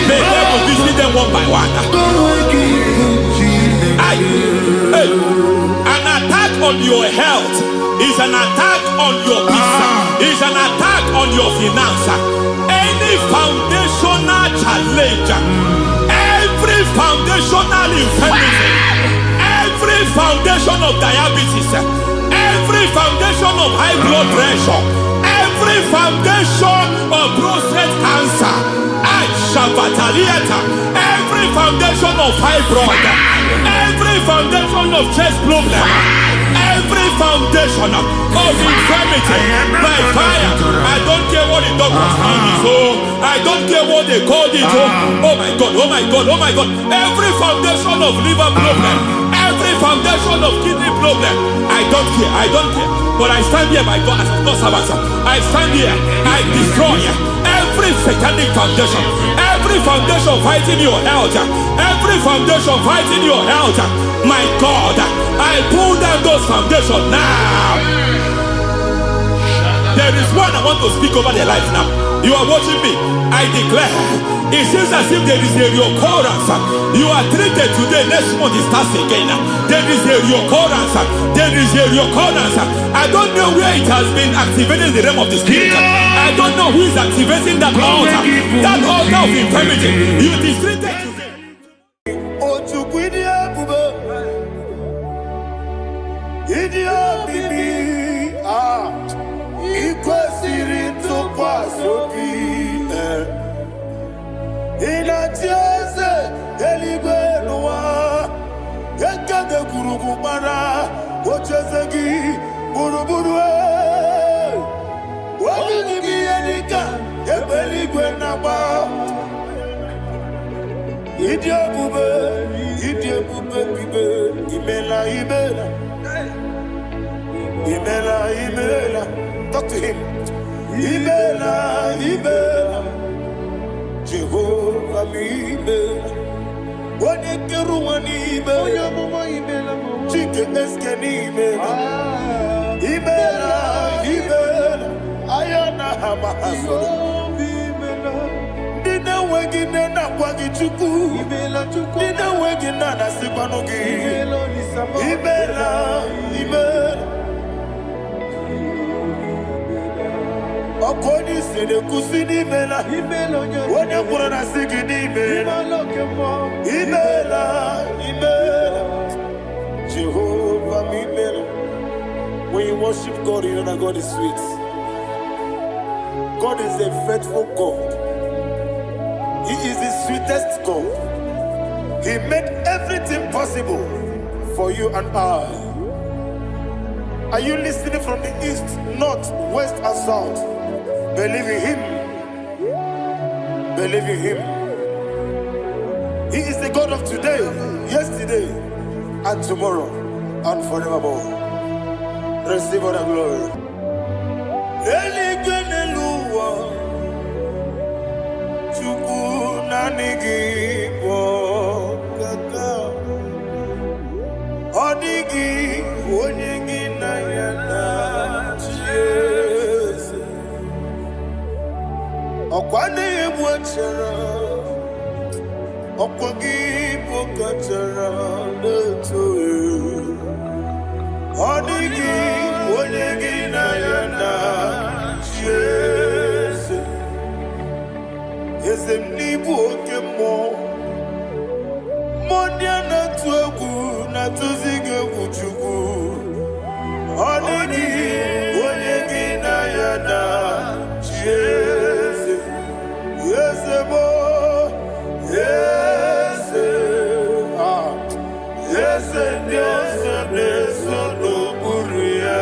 Speaker 1: may devil visit them one by one. An attack on your health is an attack on your peace, is an attack on your finance. Any foundational challenge, every foundational infirmity, every foundation of diabetes, every foundation of high blood pressure, every foundation of prostate cancer, every foundation of fibroid, every foundation of chest problem, every foundation of infirmity by fire. I don't care what the doctors call it, so I don't care what they called it. Oh my God, oh my God, oh my God. Every foundation of liver problem, every foundation of kidney problem, I don't care, I don't care. But I stand here by God as God's servant. I stand here, I destroy every satanic foundation, every foundation fighting your health, every foundation fighting your health. My God, I pull down those foundations now. There is one I want to speak over their life now. You are watching me. I declare, it seems as if there is a reoccurrence. You are treated today, next month it starts again. There is a reoccurrence. There is a reoccurrence. I don't know where it has been activated in the realm of the spirit. I I don't know who is activating that altar of infirmity. You distributed today.
Speaker 3: Talk to him. Ibela, Ibela, Jehovah mi Ibela. One kerumani Ibela, chicken eskeni Ibela. Ibela, Ibela, Ayana Hamahaso. Dina wegina na kwagi chuku. Dina wegina na sipanogi. Ibela, Ibela. Okoni sede kusini mela Wone kurana sigini mela Imela, Imela Jehovah mi mela. When you worship God, you know that God is sweet. God is a faithful God. He is the sweetest God. He made everything possible for you and I. Are you listening from the east, north, west and south? Believe in him. Believe in him. He is the God of today, yesterday, and tomorrow, and forevermore. Receive all the glory. Okwane ebwachara Okwagi pokachara leto Odigi onyegi na yana Jesu Ezemnibu okemo Mondia na tuegu na tuzige kuchugu Odigi onyegi na yana Jesu Yes, yes, yes, yes, no buria.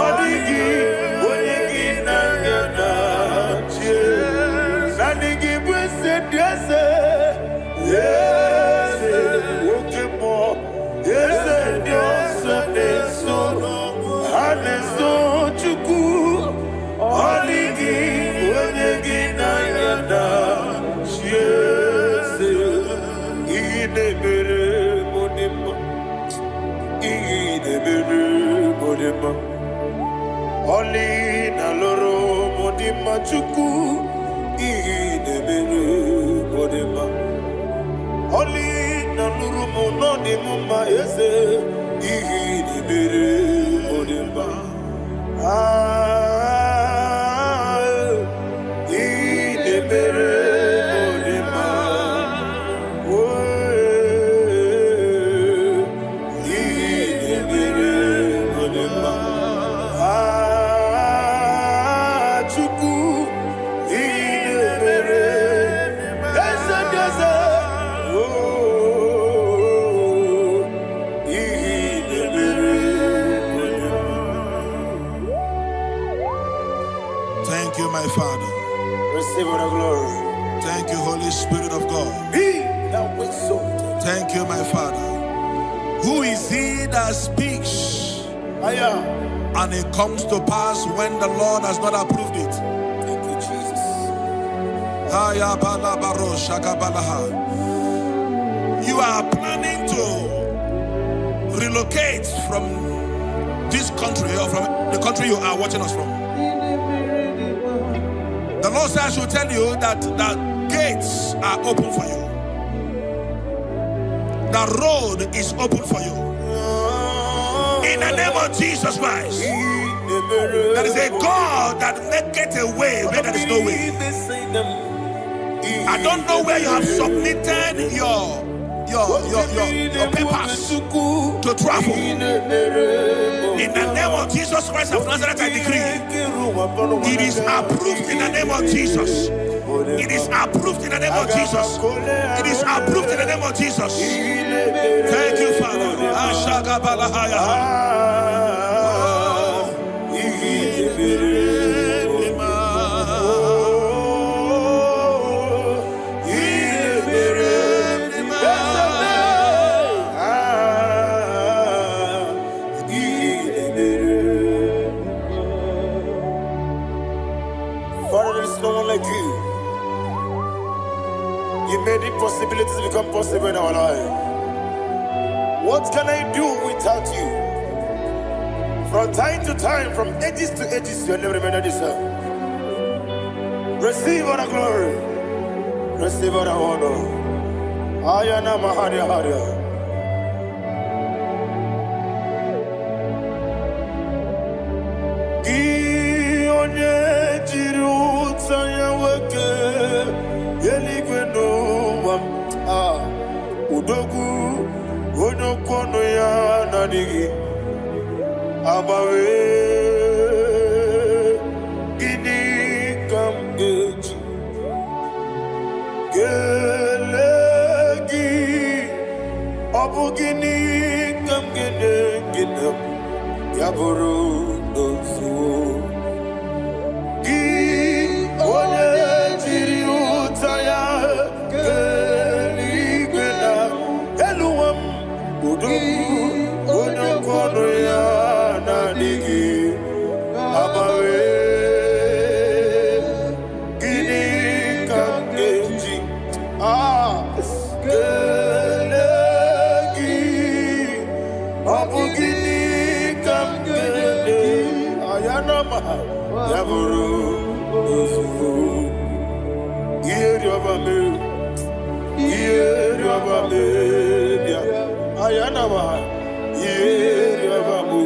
Speaker 3: Odigi, odigi na yana che. Nadigi blessed, yes, yes, okemo, yes, yes, no, haneso chuku, odigi. Oli na loro modima chuku idebere modima Oli na luru monodi mama ese idebere modima idebere
Speaker 2: my Father.
Speaker 3: Receive all the glory.
Speaker 2: Thank you, Holy Spirit of God.
Speaker 3: Be thou exalted.
Speaker 2: Thank you, my Father. Who is he that speaks?
Speaker 3: I am.
Speaker 2: And it comes to pass when the Lord has not approved it.
Speaker 3: Thank you, Jesus.
Speaker 2: You are planning to relocate from this country or from the country you are watching us from. The Lord says I should tell you that the gates are open for you. The road is open for you. In the name of Jesus Christ. There is a God that maketh a way where there is no way. I don't know where you have submitted your papers to travel. In the name of Jesus Christ of Nazareth, I decree it is approved in the name of Jesus. It is approved in the name of Jesus. It is approved in the name of Jesus. Thank you, Father.
Speaker 3: Father, there is no one like you. You made impossibilities become possible in our life. What can I do without you? From time to time, from ages to ages, you have never remained the same. Receive all the glory. Receive all the honor. Ayana Maharia Haria. Udogu Onokono ya Nadigi Abawe Gini Kamgeji Gelegi Abu Gini Kamgene Ginem Yaburu Dosuo Gi One Jiri Utaya Onokono ya Nadigi Abawe Gini Kamgeji Gelegi Abu Gini Kamgene Ayanama Yaburu Uzufu Iyeriobame Iyeriobame Ayanama Yeriabamu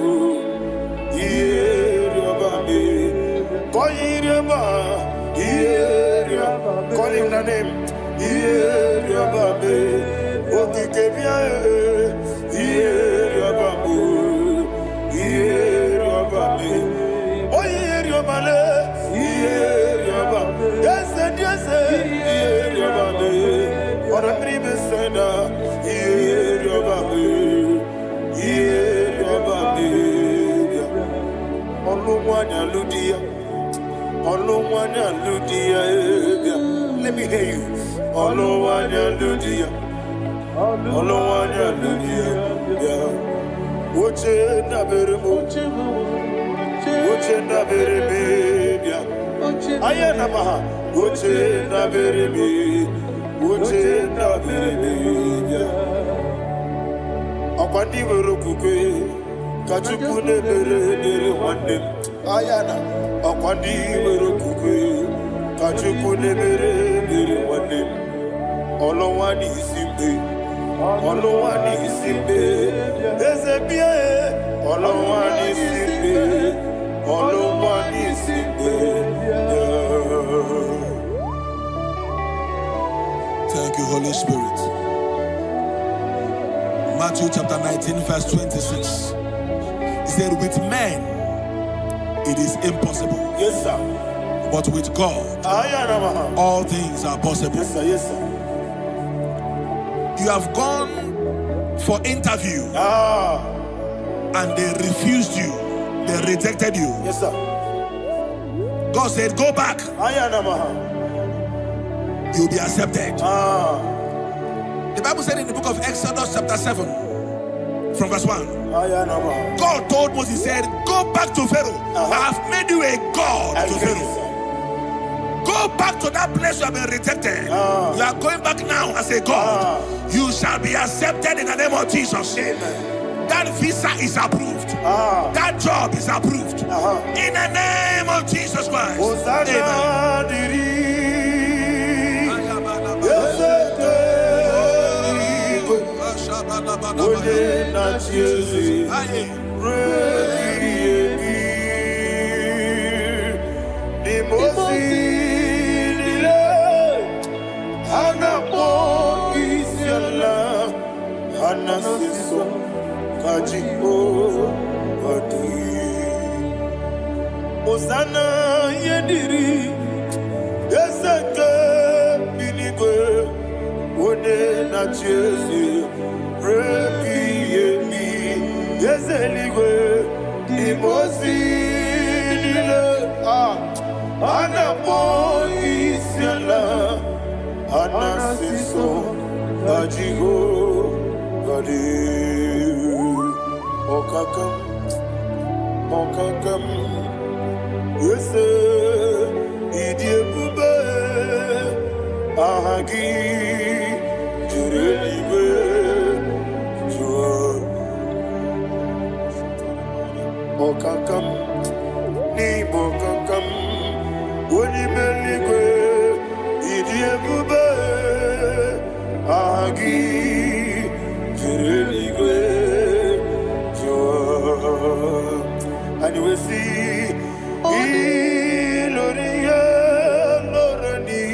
Speaker 3: Yeriabame Koyiriaba Yeriaba Call him the name Yeriabame Okikebia Yeriabamu Yeriabame Oyeriabale Yeriabame Yes Yeriabame Or a dream is Yeriabame Let me hear you. Akwandi werokukwe kachukune bere wande ayana akwandi werokukwe kachukune bere wande olowani isimbe ezebia olowani isimbe
Speaker 2: Thank you, Holy Spirit. Matthew chapter 19 verse 26. He said, with men it is impossible.
Speaker 3: Yes, sir.
Speaker 2: But with God all things are possible.
Speaker 3: Yes, sir. Yes, sir.
Speaker 2: You have gone for interview and they refused you. They rejected you.
Speaker 3: Yes, sir.
Speaker 2: God said, go back. You'll be accepted. The Bible said in the book of Exodus chapter 7 from verse 1, God told Moses, he said, go back to Pharaoh. I have made you a God to Pharaoh. Go back to that place you have been rejected. You are going back now as a God. You shall be accepted in the name of Jesus.
Speaker 3: Amen.
Speaker 2: That visa is approved. That job is approved. In the name of Jesus Christ. Amen.
Speaker 3: Osana yediri Ezeke binigwe One na chezi Repi yemi Ezeligwe Imosi nile Anapo isiala Anasiso Ajigo Gadi Okakam Yese Idiebube Ahagi Jurelibe Jua Okakam Ni Bokakam Wonimeligwe Idiebube Ahagi Jurelibe and you will see Iloria Lorani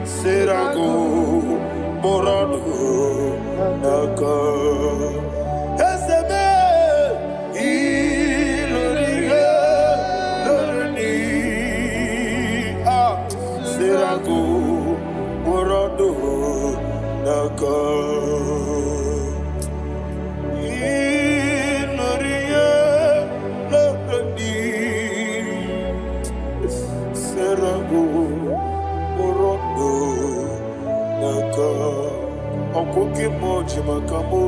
Speaker 3: Serago Morado Naka Esebe Iloria Lorani Serago Morado Naka Okoke moji makamo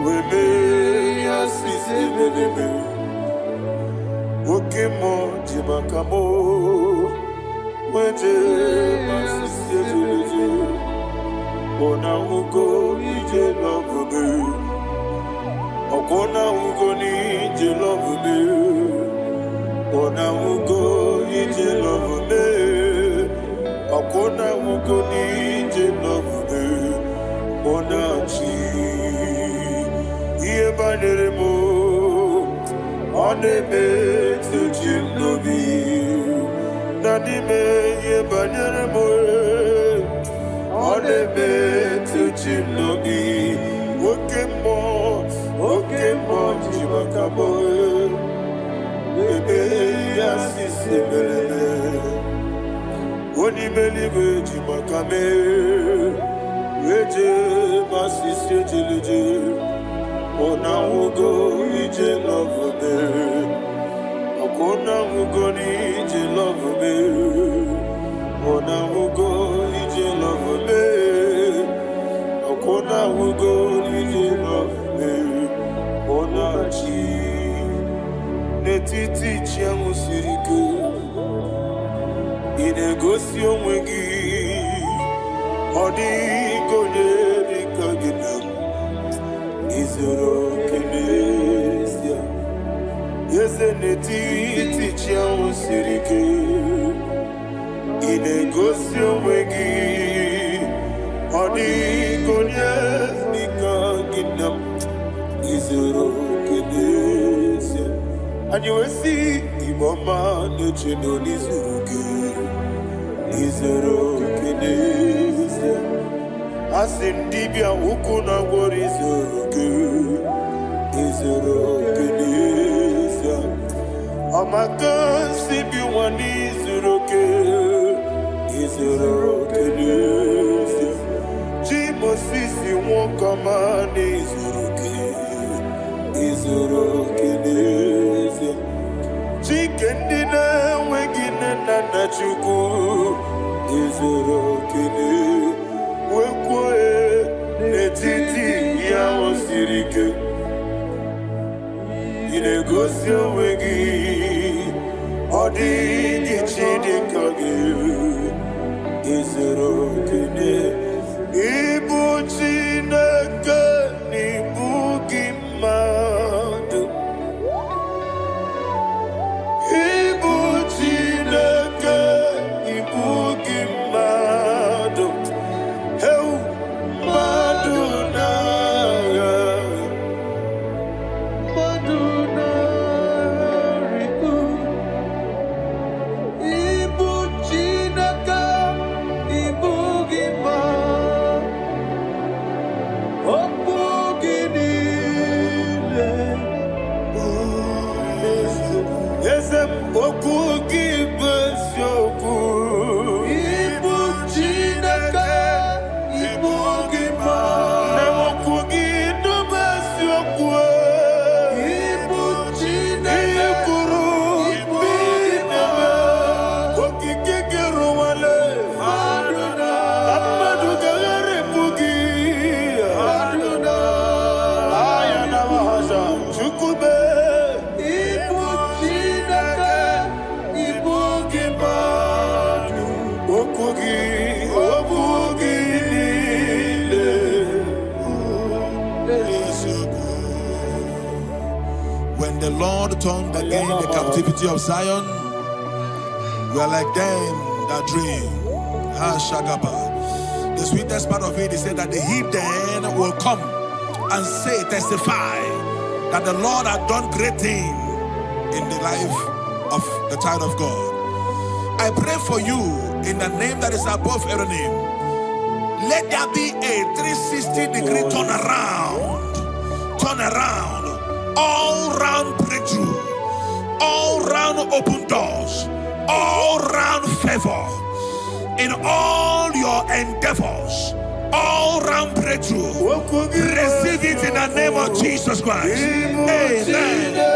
Speaker 3: Weme yasisi veleme Oke moji makamo Weje masisi veleme Ona ugo ije love me Okona ugo ni ije love me Ona ugo ije love me Okona ugo ni ije love me Onachi Iye banere mo Onebe Tujim nobi Nanime Iye banere mo Onebe Tujim nobi Oke mo Jimakamo Ebe Yasisi Melele Onimelibe Jimakame Eje masisi ejeleje Ona ugo ije love me Akona ugo ni ije love me Ona ugo ije love me Akona ugo ije love me Ona chi Netiti chiamu sirike Inegosi onwegi Odigonye dikaginam Izoro kenesia Yeze netiti chiao sirike Inegosi onwegi Odigonye dikaginam Izoro kenesia And you will see Iboma nechino nizuruke Izoro kenesia Asindibia ukuna wori Izoro kenesia Amaka sibi wani Izoro kenesia Jimo sisi wokama Izoro kenesia Chikendina wegine nana chuku Izoro kenesia Wekwe netiti ya osirike Inegosi onwegi Odi gichidikage Izoro kene Ibu Chineke Ibu Gimadu Ibu Chineke Ibu Gimadu
Speaker 2: When the Lord turned again the captivity of Zion, we are like them that dream. The sweetest part of it is said that the heathen will come and say, testify, that the Lord had done great things in the life of the child of God. I pray for you in the name that is above every name. Let there be a 360-degree turn around, all round breakthrough, all round open doors, all round favor in all your endeavors, all round breakthrough. Receive it in the name of Jesus Christ. Amen.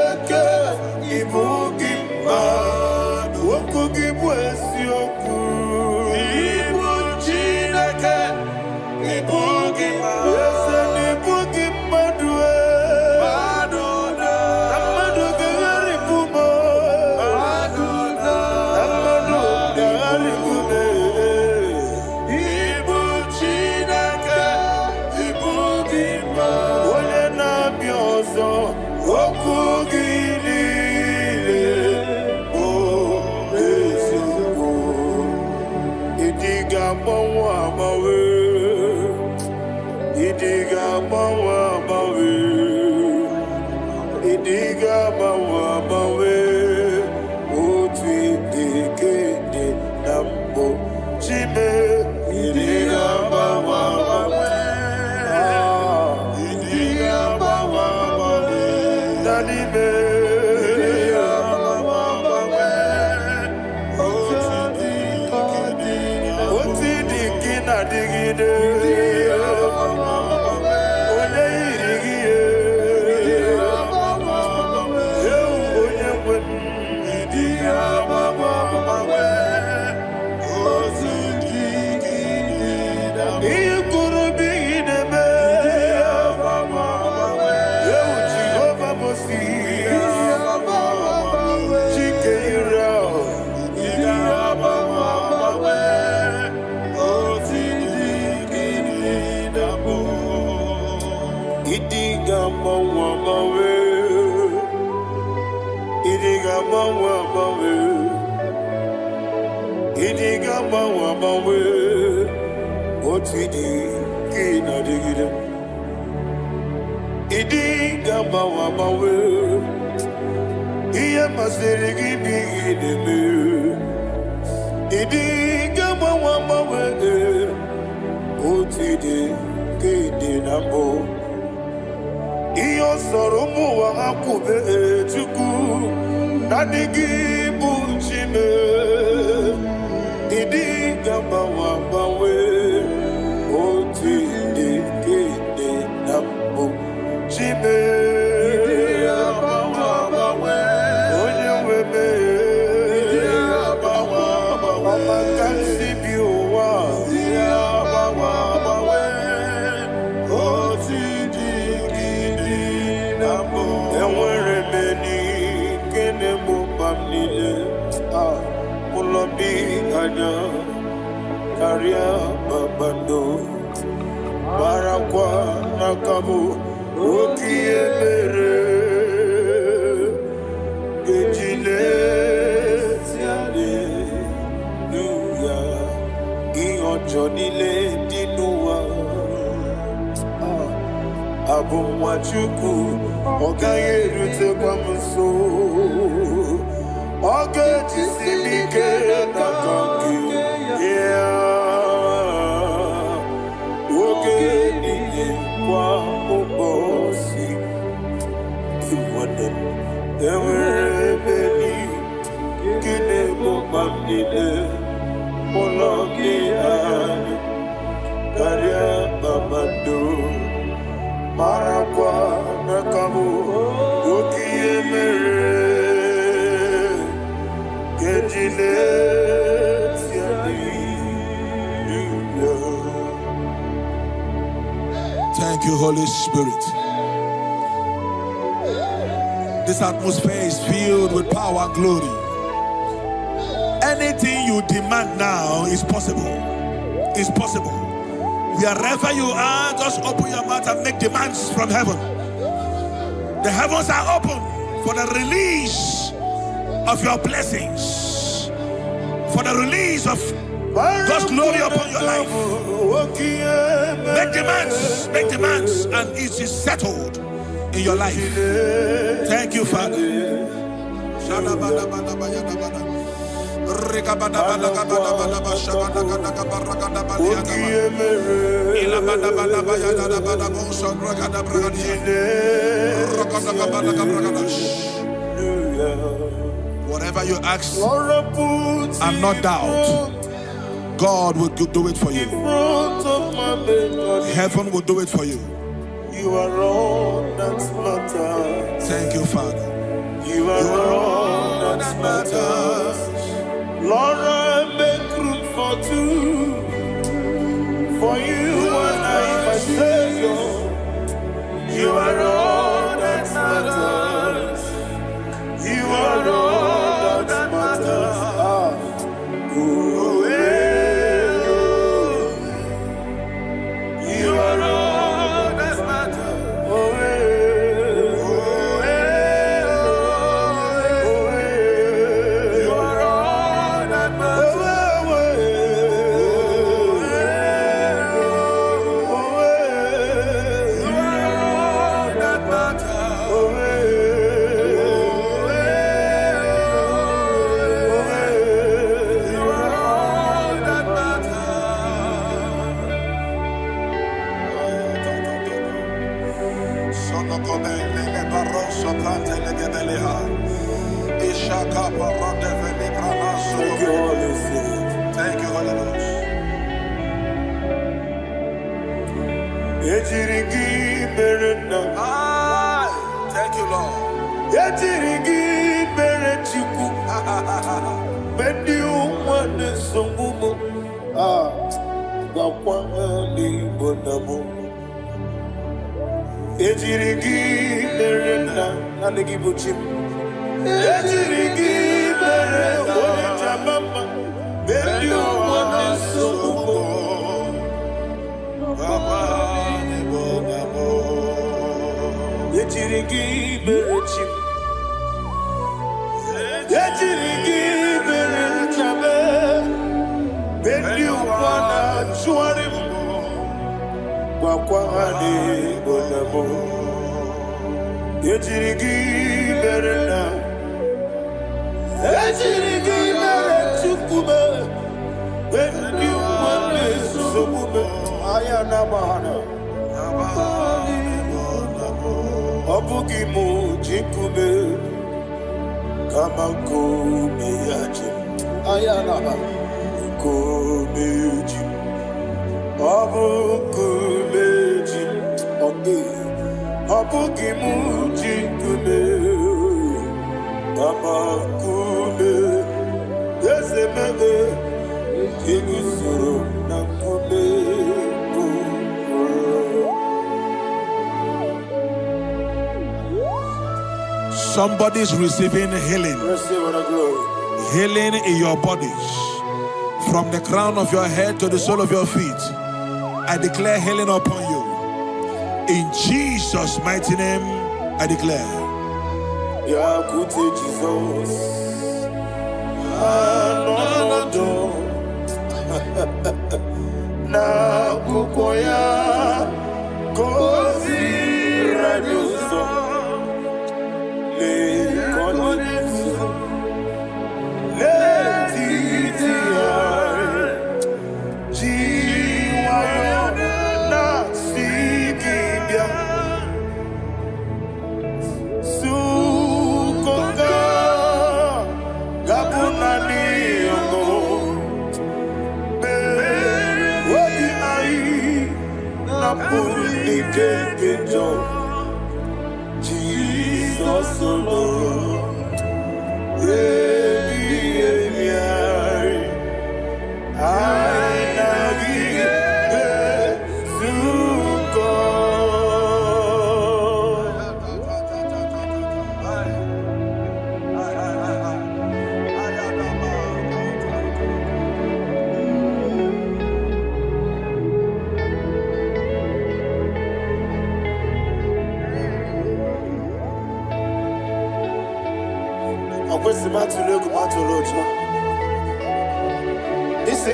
Speaker 2: Thank you, Holy Spirit. This atmosphere is filled with power and glory. Anything you demand now is possible. It's possible. Wherever you are, just open your mouth and make demands from heaven. The heavens are open for the release of your blessings, for the release of God's glory upon your life. Make demands, and it is settled in your life. Thank you, Father. Whatever you ask and not doubt, God will do it for you. Heaven will do it for you.
Speaker 3: You are all that matters.
Speaker 2: Thank you, Father.
Speaker 3: You are all that matters. Lord, I make room for two. For you and I, my Savior. You are all that matters. You are all that matters. You are all that matters. You are all that matters. You are all that
Speaker 2: Thank you, Holy Ghost. Thank you, Lord. Somebody's receiving healing. Healing in your bodies. From the crown of your head to the sole of your feet. I declare healing upon you. In Jesus' mighty name, I declare.
Speaker 3: Jesus. Na kukoya kozi rajuzo le konifu le titia jiwa na sikibia sukoka Jesus alone.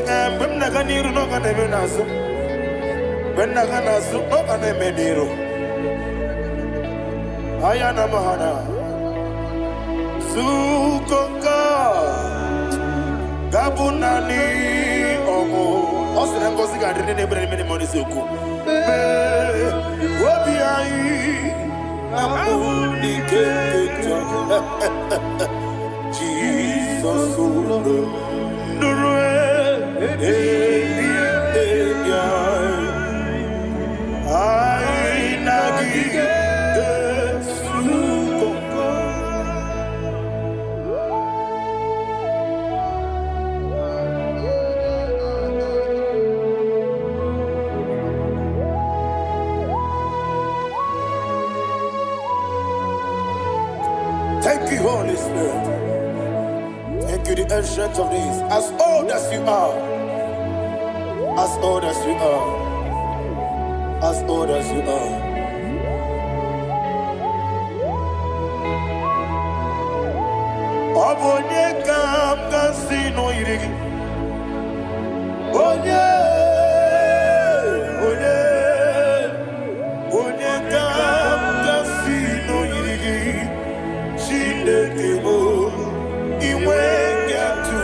Speaker 3: I'm not going to know when I can ask no one a mediro. I am a mahana. Sukonga Gabunani Omo. Also, I'm going to get any many money. Suku. What be I? Jesus, thank you, Holy Spirit. Thank you, the ancient of days. As old as you are, as old as you are, as old as you are. Obonye kam kasino irigi. Onye kam kasino irigi. Chinekebo iwe nyatu.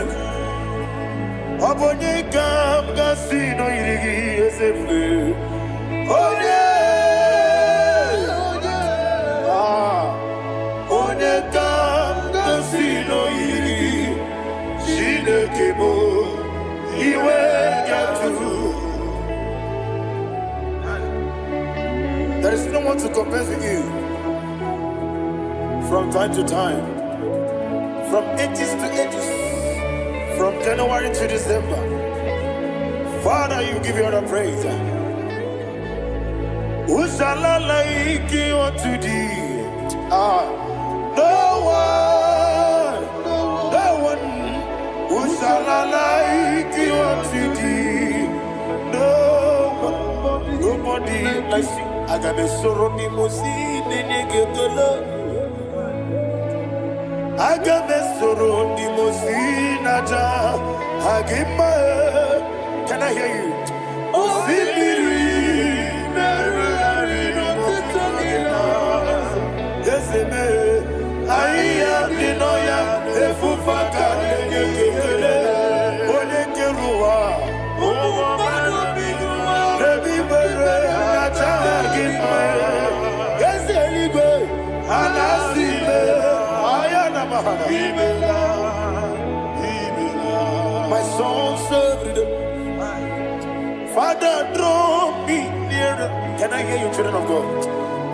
Speaker 3: Obonye kam kasino irigi esefe. Onye kam kasino irigi. Chinekebo iwe nyatu. There is no one to compare with you. From time to time, from ages to ages, from January to December, Father, you give you all the praise. Who shall I like you unto thee? No one. Who shall I like you unto thee? No one, nobody like you. I got a sorrow, the Agamesoro di Mosinaja Hagima. Can I hear you? Osibiri Yeseme Aya Dinoya Efufaka Nekele Onekerua Rebi Bere Naja Hagima Yeseligwe Anasime my soul served. Father, draw me nearer. Can I hear you, children of God?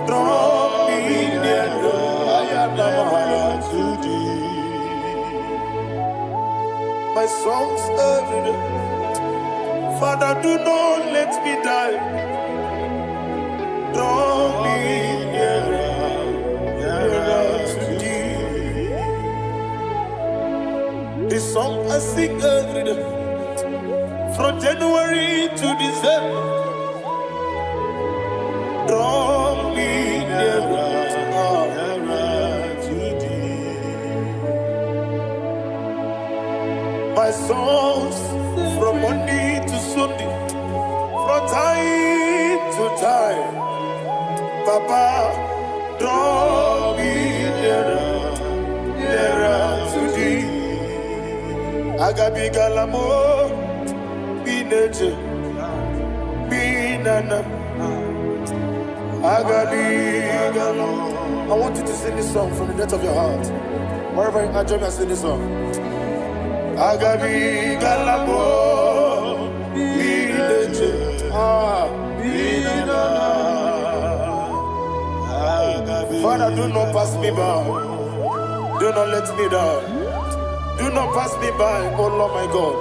Speaker 3: Draw me nearer. I am to thee. My soul served. Father, do not let me die. Draw me nearer to thee. This song I sing every day, from January to December. Draw me nearer to thee. My songs from Monday to Sunday, from time to time. Papa, draw me nearer to thee. Agabi galamo, bineje, binana. Agabi galamo. I want you to sing this song from the depth of your heart. Wherever you are, join me and sing this song. Agabi galamo, bineje, binana. Father, do not pass me by. Do not let me die. Do not pass me by, oh Lord my God.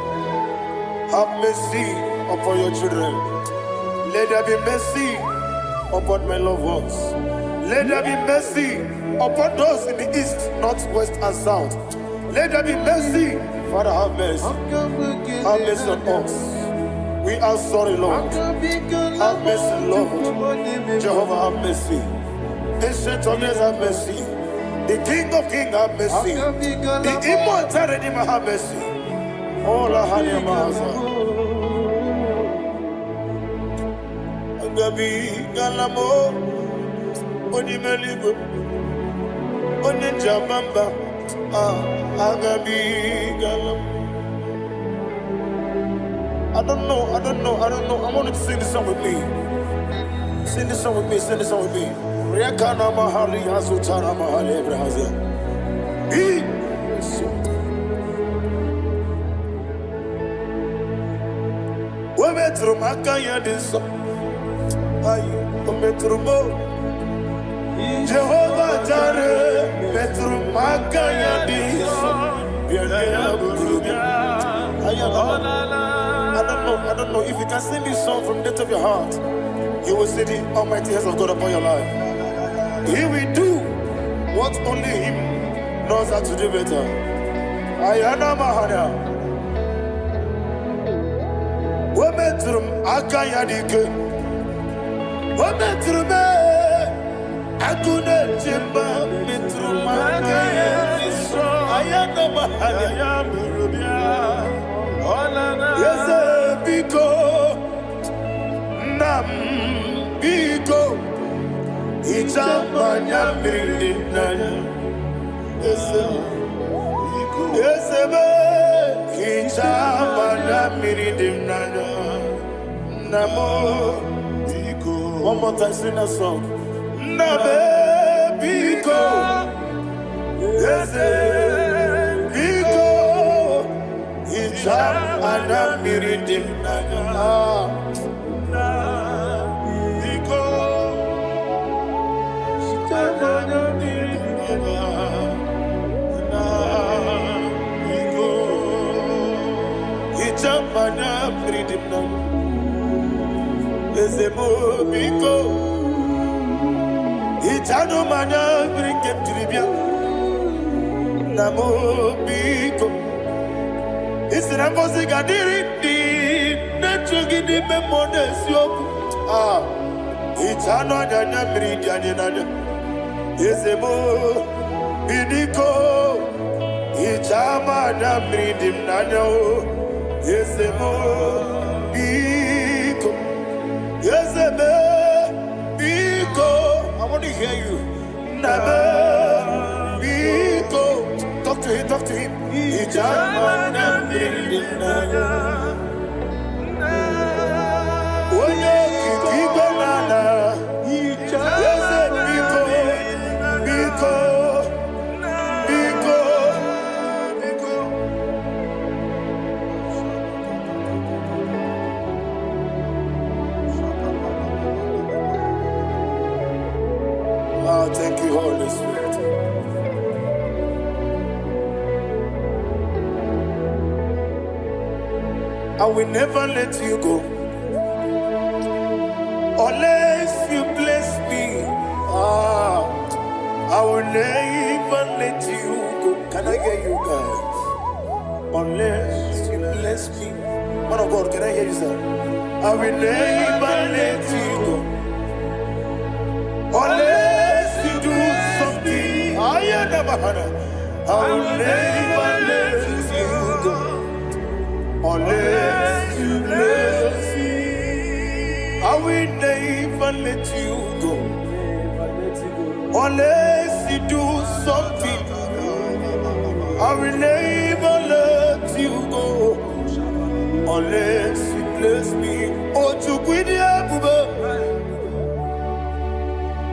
Speaker 3: Have mercy upon your children. Let there be mercy upon my loved ones. Let there be mercy upon those in the east, north, west, and south. Let there be mercy. Father, have mercy. Have mercy on us. We are sorry, Lord. Have mercy, Lord. Jehovah, have mercy. Ancient of days, have mercy. The King of Kings, have mercy. The immortal Redeemer, have mercy. All I had in my Agabi Galamo, Onimelibu, Oninjabamba, Agabi Galam. I don't know. I want you to sing this song with me. Sing this song with me. Riakana Mahali Hasutana Mahali Brazil. Metro Makaya this Metro Jehovah Jare Metro Makaya this I don't know if you can sing this song from the depth of your heart, you will see the almighty hands of God upon your life. He will do what only Him knows how to do better. Ayana Mahana Wometrum Akayadike Wometrum Akune Jimba Metrum Akayadike Ayana Mahana Yes, Biko Nam Biko Ichamanya Mirinaya Yes, Ichamanya Mirinaya Namo Biko. One more time, sing a song. Nabe Biko Yes, Biko Icham Ana Miridim Biko Sitana Miridim Biko Icham Ana Miridim Ezemo Biko Ichano Mana Miridim Tribia Namo Biko It's an impossible gadiri netrugi di memones yoku it's another meridian Isemo Bidiko it's amana meridian nano Isemo Biko Isemo Biko I want to hear you Nabe Biko Talk to him. Ijamana Bidinana. Oye Kibanana. Ijamana Biko. Oh, thank you, Holy Spirit. I will never let you go unless you bless me. I will never let you go. Can I hear you guys? Unless you bless me. Man of God, can I hear you, sir? I will never let you go unless you do something. I will never let you go unless you bless me. I will never let you go unless you do something. I will never let you go unless you bless me. Oh, to quit your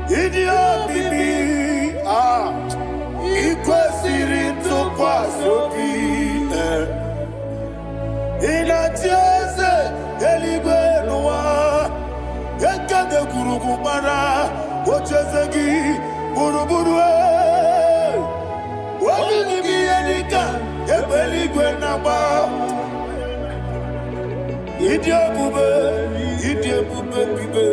Speaker 3: idiot, baby. Equals it to pass your Inatiase Elibenua Yakade Kurugumara Ochezegi Buru buru wani gibi yenika ebeli gwena ba. Idia bube bibe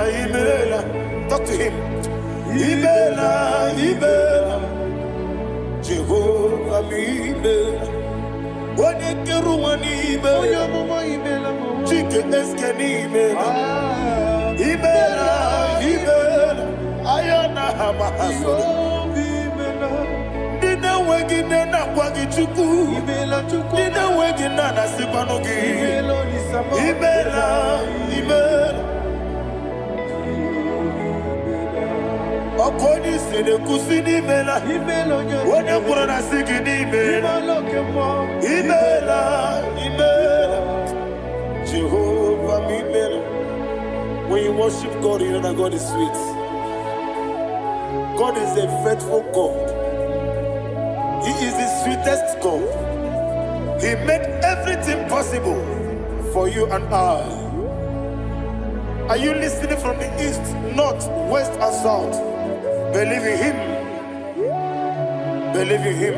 Speaker 3: imela. Talk to him. Imela. Jehovah mi imela. Wani keru wani imela. Chike eske ni imela. Imela. Ayana hamahaso. Nina wengine na kwagi chuku. Nina wengine na sipanogi. Imela. Okoni sede kusini mela. Wone kurana sigini mela. Imela. Jehovah mi mela. When you worship God, you know that God is sweet. God is a faithful God. He is the sweetest God. He made everything possible for you and I. Are you listening from the east, north, west, and south? Believe in him. Believe in him.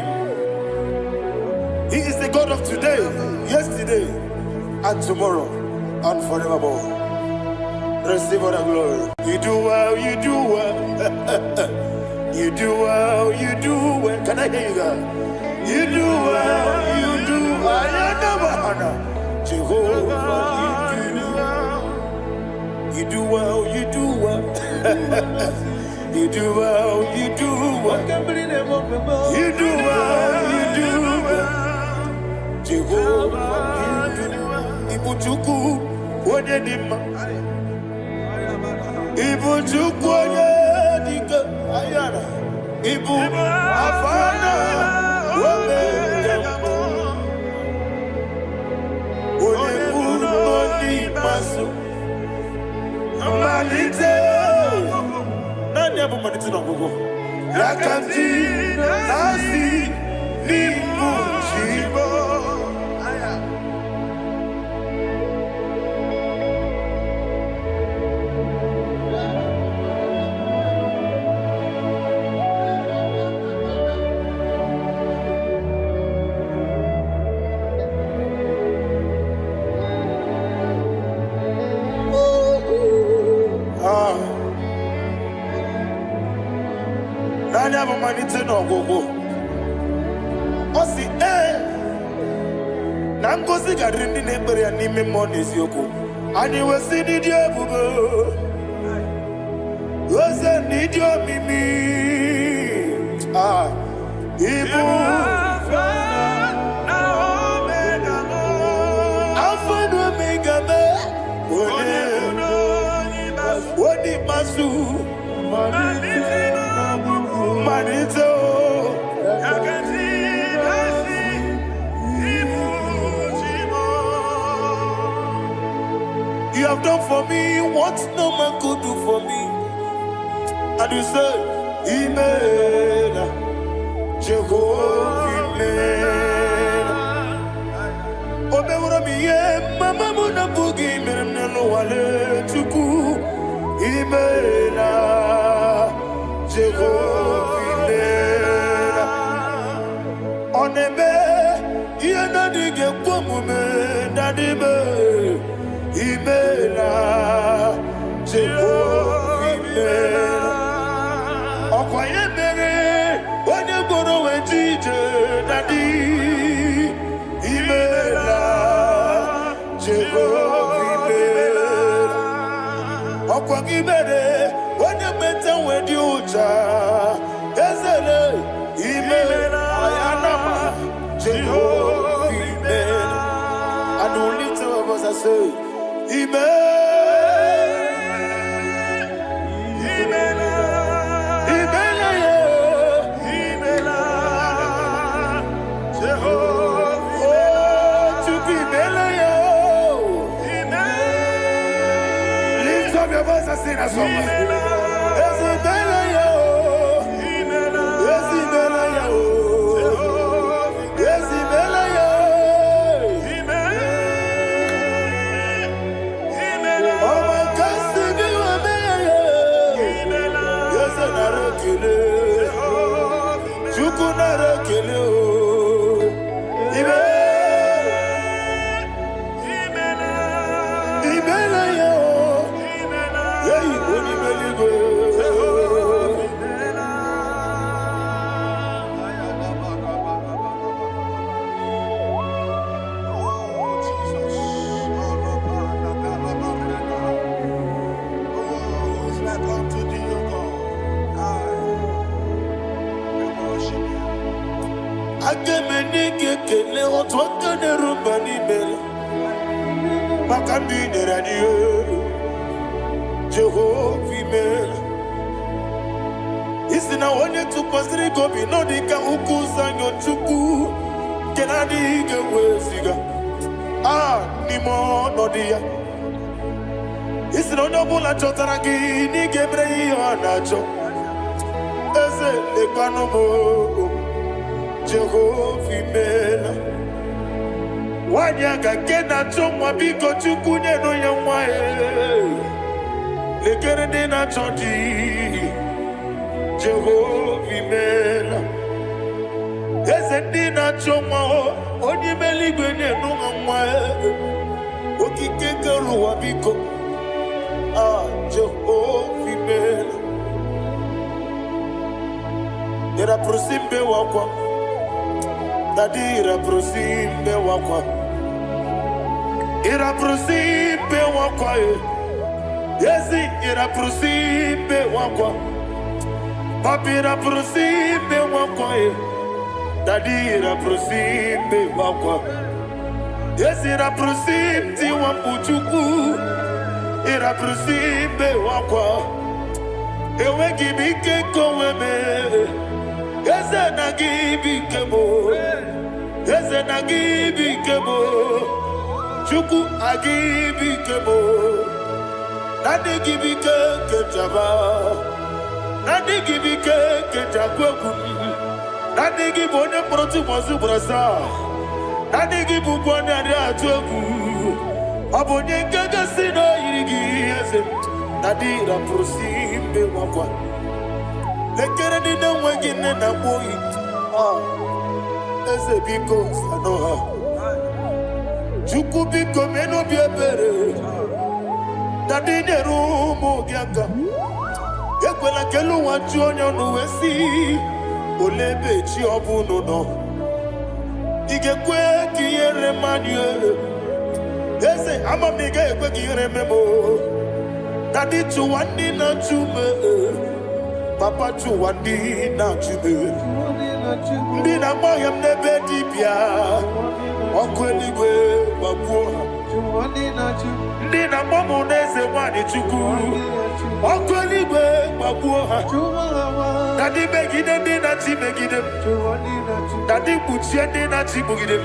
Speaker 3: He is the God of today, yesterday, and tomorrow, and forevermore. Receive all the glory. You do well, you do well. You do well, you do well. Can I hear you guys? You do well, you do well. Jehovah, you do well, you do well. You do well, you do well. You do well, you do well. Jehovah, you do well. Ibuchuku, Wadedima. Ibuchuku, Wadedika. Ayana. Ibu, Afana. Wabedama. Onebu, Noni, Masu. Amalite. Yakanti nasi ni mujibo. No go. Osi na ngozi garindi n'ekpere ya n'ime mmụọ n'eziokwu. Anyị wesi n'ịdị ebube. Oze n'ịdị omimi. Ibu Alpha na Omega me. Oni masu. Manito. You have done for me what no man could do for me. And you say, Imela, Jehovah, Imela. Obewura miye, mama muna bugi, meremnelo wale tuku. Imela, Jehovah, Imela. Onebe, yena dige kumume, nadibe. Imela, Jehovah, Imela. Okoye mere, onye goro wejije, nadi. Imela, Jehovah, Imela. Okoye mere, onye meta wedi uja, ezele. Imela, ayanama, Jehovah, Imela. And only two of us are saved. Lift up your voice and sing a song. Oh my God, sing it. chukunara kele o ibe ibela yo yeyi oni meligo Agemenike kele otwaka ne rumba ni bela Makambi ne radio Jehovah mela Isina onye tukpasiri gobi no dika ukuza nyochuku Kenadi ge weziga nimo no dia Isina onye obula chotara gi ni gebre ihe nacho Eze lekano mo Jehovah mela Wanyaka kena chomwa biko chukunye no ya mwae Lekere dina choti Jehovah mela Eze dina chomwa Oni meligwe nye no ya mwae Okike keruwa biko Jehovah mela Era prosimbe wakwa Dadira prosimbe wakwa Ira prosimbe wakwa Yesi ira prosimbe wakwa Papira prosimbe wakwa Dadira prosimbe wakwa Yesi ira prosimti wambuchuku Ira prosimbe wakwa Ewe gibike koweme Eze na gibi kemo, Eze na gibi kemo, Chuku agibi kemo, Nadi gibi ke jaba, Nadi gibi ke jakweku, Nadi gibi one proti mozu brasa, Nadi gibi bwane ade atueku, Abonye kege sino irigi eze, Nadi ra prosimbe wakwa. Lekere di na wengine na boy Eze biko sanoha Chuku biko meno biebere Dadi neru mo giaka Ekwela kelu wanchu onyo nuwesi Olebe chi obu no Igekwe kiyere manye Eze ama mige ekwe kiyere memo Dadi chuwandi na chume Papa chuwandi na chube Ndi na moyam nebe dibia Okweligwe babuo Ndi na momo neze wani chuku Okweligwe babuo Dadi begide ndi na chi begide Dadi kuchie ndi na chi bugide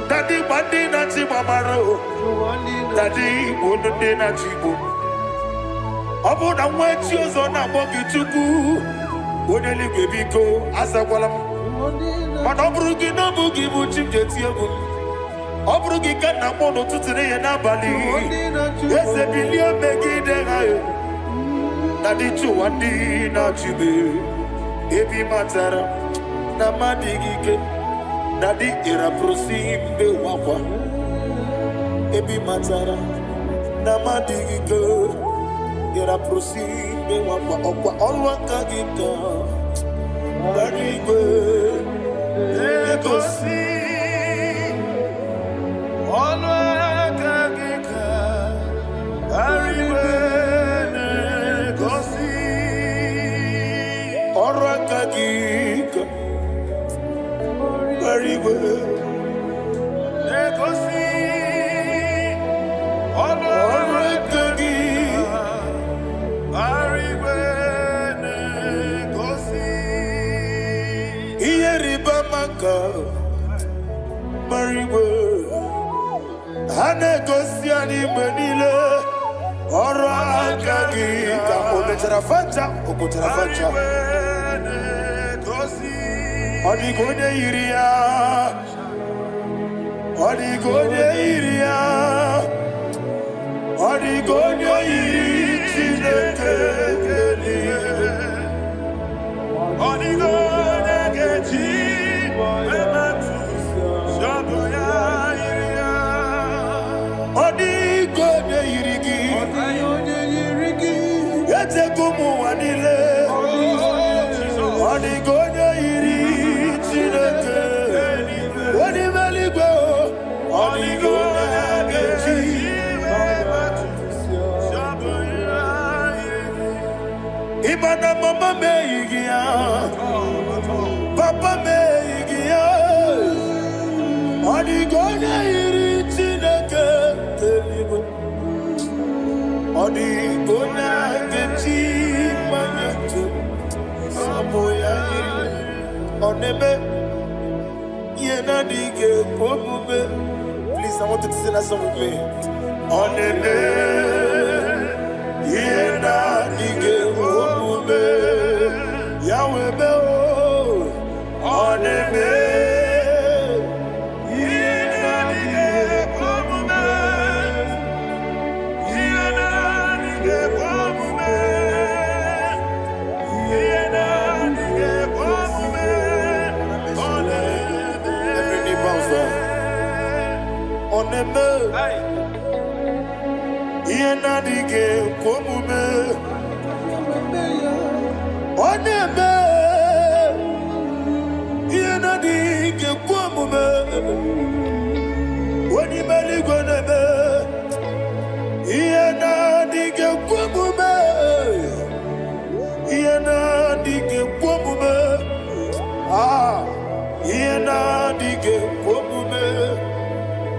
Speaker 3: Dadi bandi na chi mamaro Dadi bono ndi na chi bo Obu na mwechi ozo na mbogi chuku Oneligwe biko azakwala Mana obrugi na bugi buchi mjeti egu Obrugi kana mono tutire ye nabali Eze bilio megide hayo Nadi chuwandi na chibe Ebi matara na madigike Nadi ira prosimbe wakwa Ebi matara na madigike Ira prosimbe wakwa Okwa olwa kagika Barigwe Egosi Olwa kagika Barigwe Egosi Olwa kagika Barigwe Egosi Olwa kagika Mariwe Hane gosi animenile Ora akagi Ka okotarafanja Odigonye iria Odigonye iri Chineke Odigonye Ibana mama meigia, papa meigia, Odigona iri chineke telibo, Odigona gechi manyetu, Samoya iri, Onebe, Yena dige pomube. Please, I want you to sing that song with me. Onebe, Yena dige pomube, Yahweh be o, Onebe. Oneme, Yena dige komume. Oneme, Yena dige komume. Wani mali goneme, Yena dige komume. Yena dige komume. Ah, Yena dige komume.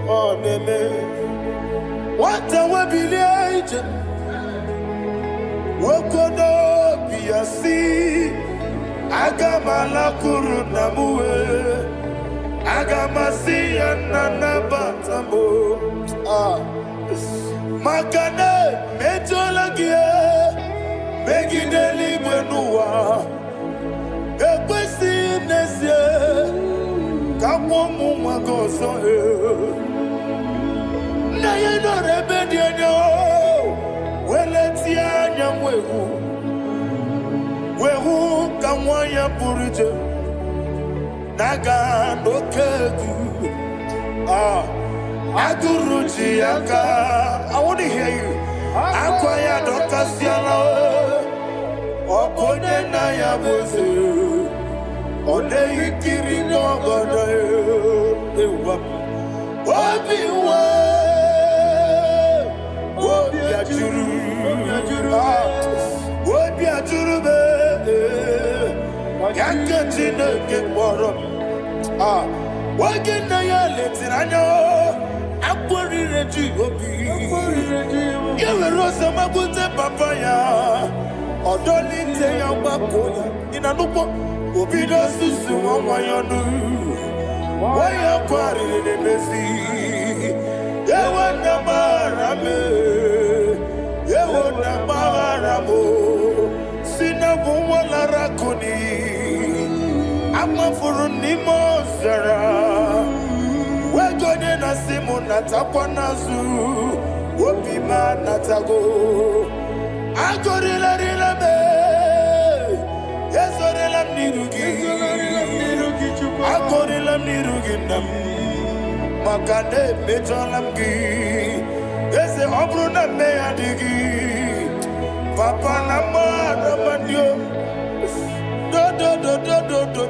Speaker 3: Oneme, what a webillage, Wokono Biasi, Agamala Kurunamue, Agamasi and Nanabatamo, Makane, Metolagia, Megideli Benua, Equesi Nesia, Kamomu Magoso. Na ye no rebedi no weletia nyamwehu wehu kamwaya purije naga nokegu aguruji aka. I want to hear you. Akwaya dokasiala okonye na ya boze one ikiri no godo ewa obiwa Yewona maharamo sina bumwala rakuni amafuru nimo zara wegone na simu natakwa nazu wopima natago agorila rila me yezorela mnirugi agorila mnirugi nam makane mejolamgi ese obruna me adigi papa na mara mandio do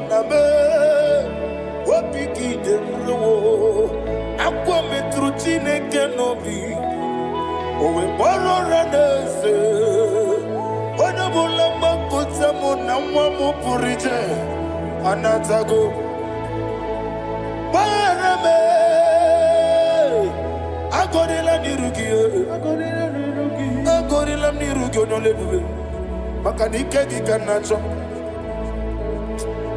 Speaker 3: na me wopiki de mlo akwa metru chineke nobi owe boro ranese ona bulamba kotamo na mwamu purije anatago barame agorela nirugi onolebube makanike gikanacho.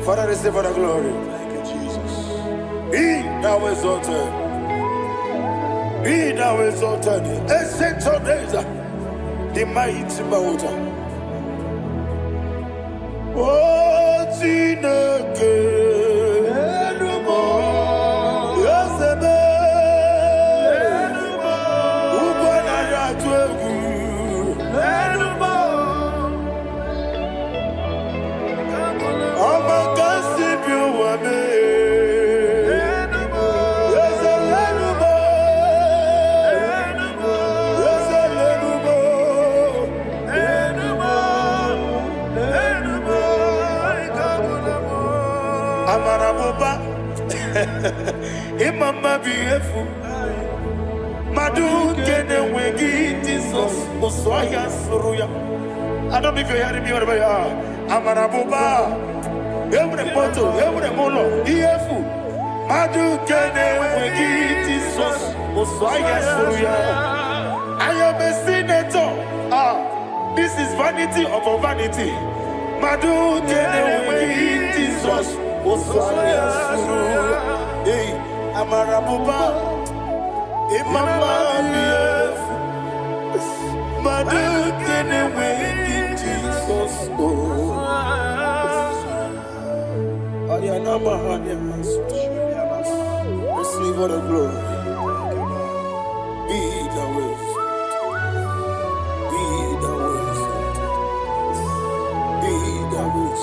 Speaker 3: Father, receive the glory. Thank you, Jesus. Be thou exalted. Be thou exalted. Ancient of days, the mighty mountain. Oh, Chineke. Amaraboba, Imama beautiful. Madu kene wegi Jesus, Osoya Suruya. I don't know if you're hearing me wherever you are. Amaraboba, every photo, every molo, beautiful. Madu kene wegi Jesus, Osoya Suruya. I am a senator. This is vanity upon vanity. Madu kene wegi Jesus, Osoya Suruya. Hey, Amaraboba. Imama beautiful, Madu kene wegi Jesus. Ayana mahanya, receive all the glory. Be the ways, be the ways, be the ways.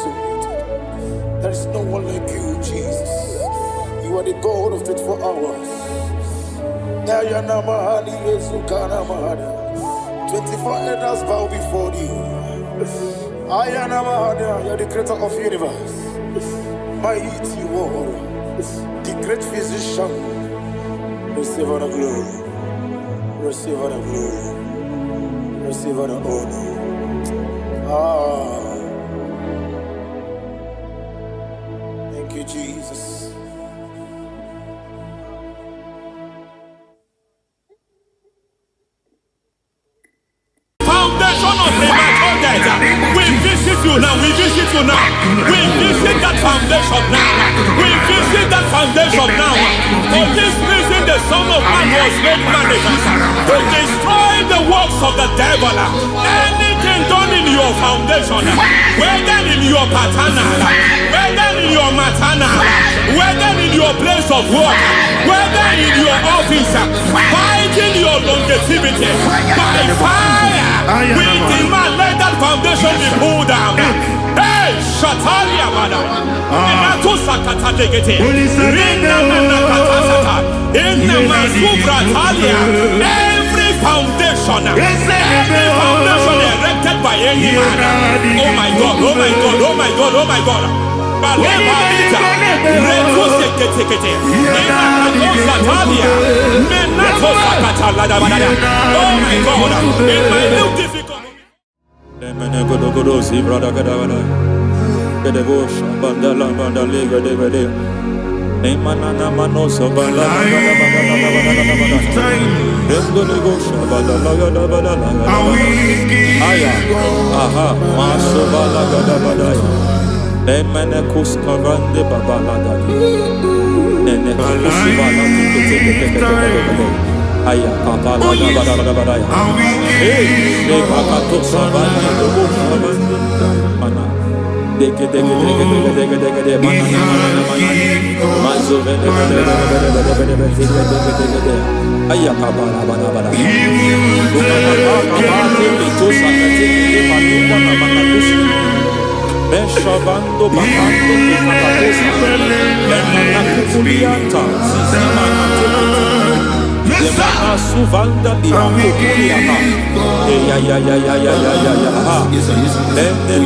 Speaker 3: There is no one like you, Jesus. You are the God of 24 hours. 24 elders bow before you. You're the creator of the universe. Mighty warrior, the great physician. Receive all the glory. Receive all the glory. Receive all the honor. Thank you, Jesus.
Speaker 1: We visit you now, we visit you now. We visit that foundation now. We visit that foundation now. For this reason the Son of Man was made manifest to destroy the works of the devil. Anything done in your foundation, whether in your paternal, whether in your maternal, whether in your place of work, whether in your office, fighting your longevity by fire, we demand let that foundation be pulled down. Hey, Shatalia Mada. Inato Sakata Legete. Rina Nakatasata. Inna Masufra Talia. Every foundation erected by any man. Oh my God, oh my God, oh my God, oh my God. Baleba Ita. Reto Sekete. Inna Nakatasatalia. Menato Sakata Ladabada. Oh my God. In my new difficult.
Speaker 4: Si brada kadavada ke devotion bandala bandale gade e manana manoso bala endo devotion bandala gada aya aha maso bala gada e mene kuskavande babala gadi nene kusibala kete aya kapala bada hey de pakato sabani do mana deke mana mazo vede aya kapala bada to sakati de patinda mana kusi beshavando bakando pakato mana kulianta sisima Yemana suvanda biancopuliana. Ya.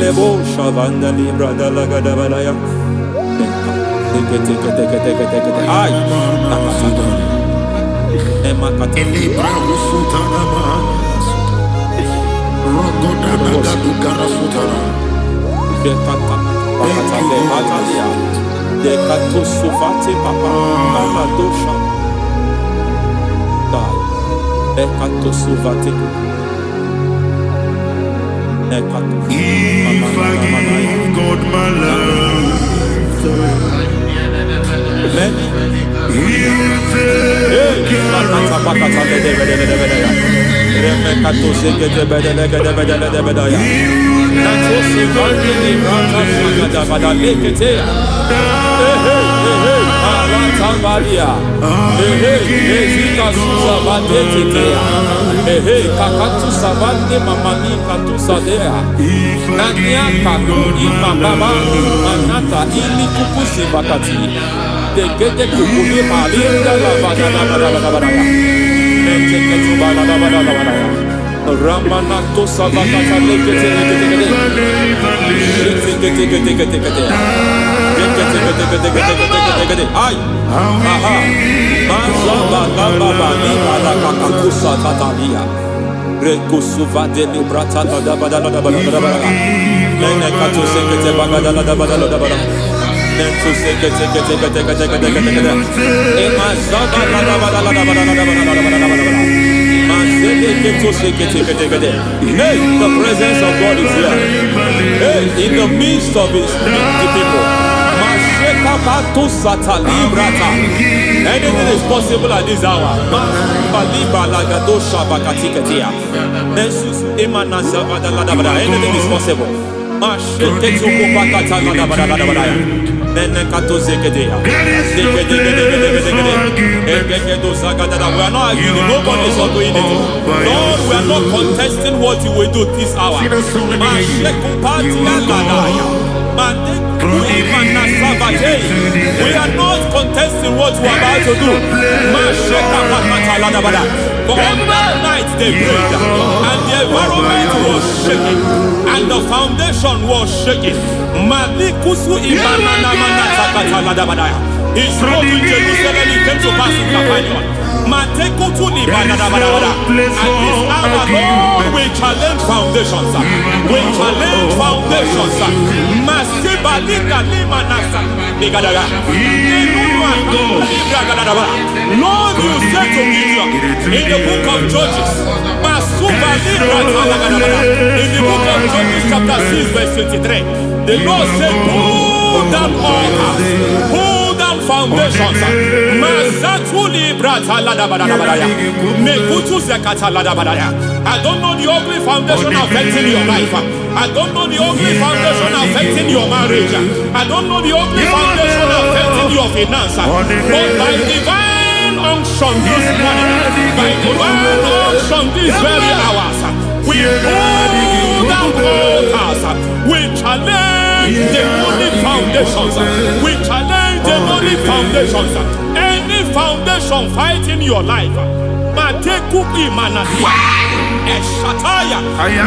Speaker 4: Lebo shavanda libra da la gadabalaya. Take. Ay. Emakata.
Speaker 3: Libra usutana ma. Rogoda gadu sutana.
Speaker 4: Dekata. Bakata le atalia. Dekato suvate papa. Mama dosha. Ekato suvate. Ekato.
Speaker 3: If I give God my love, He'll take care of
Speaker 4: Ramanato Savakata lekete
Speaker 1: Ay, aha, mazaba gaba liba la kakakusa tatalia, rekusuva de librata da badala da badala, nene katu sekete bagada da badala, nentu sekete emazaba la badala. Hey, the presence of God is here. Hey, in the midst of His people. Anything is possible at this hour. Anything is possible. We are not arguing, nobody is doing it. Lord, we are not contesting what you will do this hour. We are not contesting what you are about to do. For on that night they prayed, and the environment was shaking, and the foundation was shaking. He spoke in Jerusalem, he came to pass in Capernaum. At this hour, Lord, we challenge foundations. We challenge foundations. Lord, you said to Gideon in the book of Judges, in the book of Judges chapter 6 verse 23, the Lord said, pull down altars, pull down foundations. I don't know the ugly foundation affecting your life. I don't know the ugly foundation affecting your marriage. I don't know the ugly foundation affecting your finance. But by divine unction this morning, by divine unction these very hours, we pull down altars. We challenge demonic foundations. We challenge demonic foundations. Any foundation fighting your life, Matekuki Manatia, Eshataya,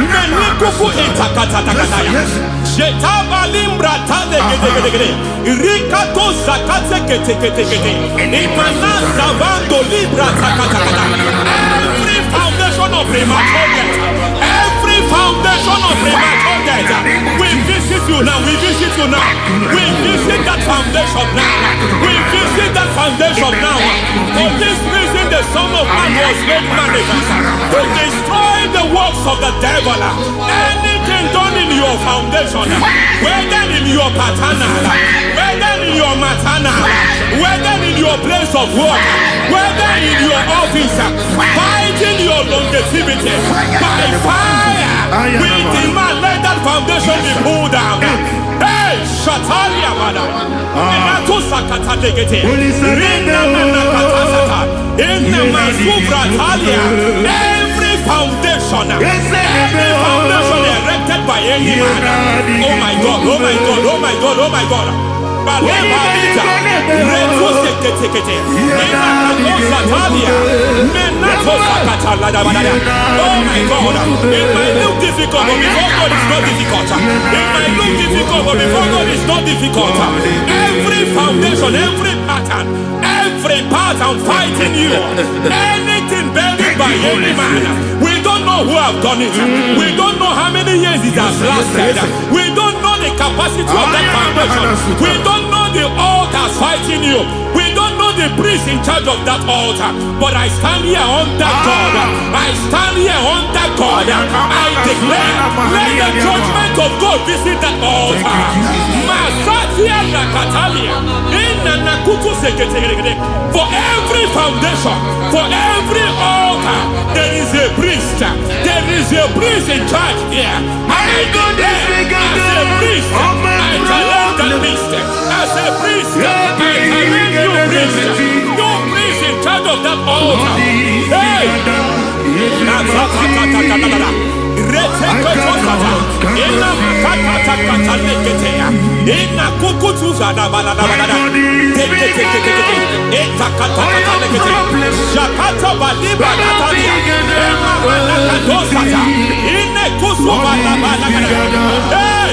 Speaker 1: Menikuku Itakatatakataya, Shetabalimbra Tade, Rikato Zakate Ketekete, Imanasa Vando Libra Takatakata. Every foundation of premature death, every foundation of premature death, we visit you now, we visit you now, we visit that foundation now, we visit that foundation now. For this reason, the Son of Man was made manifest to destroy the works of the devil. Anything done in your foundation, whether in your paternal, whether in your maternal, whether in your place of work, whether in your office, fighting your longevity by fire, we demand let that foundation be pulled down. Hey, Shatalia Mada, Inato Sakata Legate, Rina Manakatasata, Inna Masubra Talia, every foundation erected by any man. Oh my God, oh my God, oh my God, oh my God. Oh my God, it might look difficult, but before God it's not difficult. It might look difficult, but before God it's not difficult. Every foundation, every pattern fighting you, anything buried by any man, we don't know who have done it. We don't know how many years it has lasted. We don't know the capacity of that foundation. We don't know the altars fighting you. We don't know the priest in charge of that altar. But I stand here under God. I stand here under God. I declare, let the judgment of God visit that altar. For every foundation, for every altar, there is a priest. There is a priest in charge here. I declare, as a priest, I challenge that priest. As a priest, I challenge you priest. You priest in charge of that altar. Hey! Hey!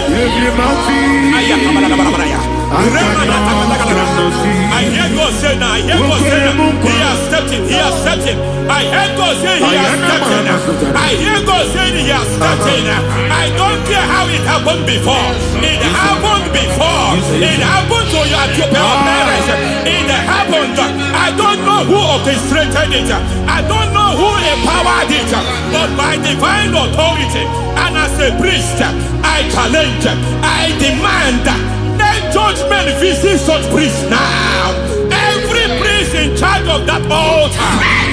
Speaker 1: I hear God say now. I hear God say now. He has stepped in. He has stepped in. I hear God say He has stepped in. I hear God saying He has stepped in. I don't care how it happened before. It happened before. It happened to your parents. It happened. I don't know who orchestrated it. I don't know who empowered it. But by divine authority and as a priest, I challenge, I demand, let judgment visit such priests now. Every priest in charge of that altar,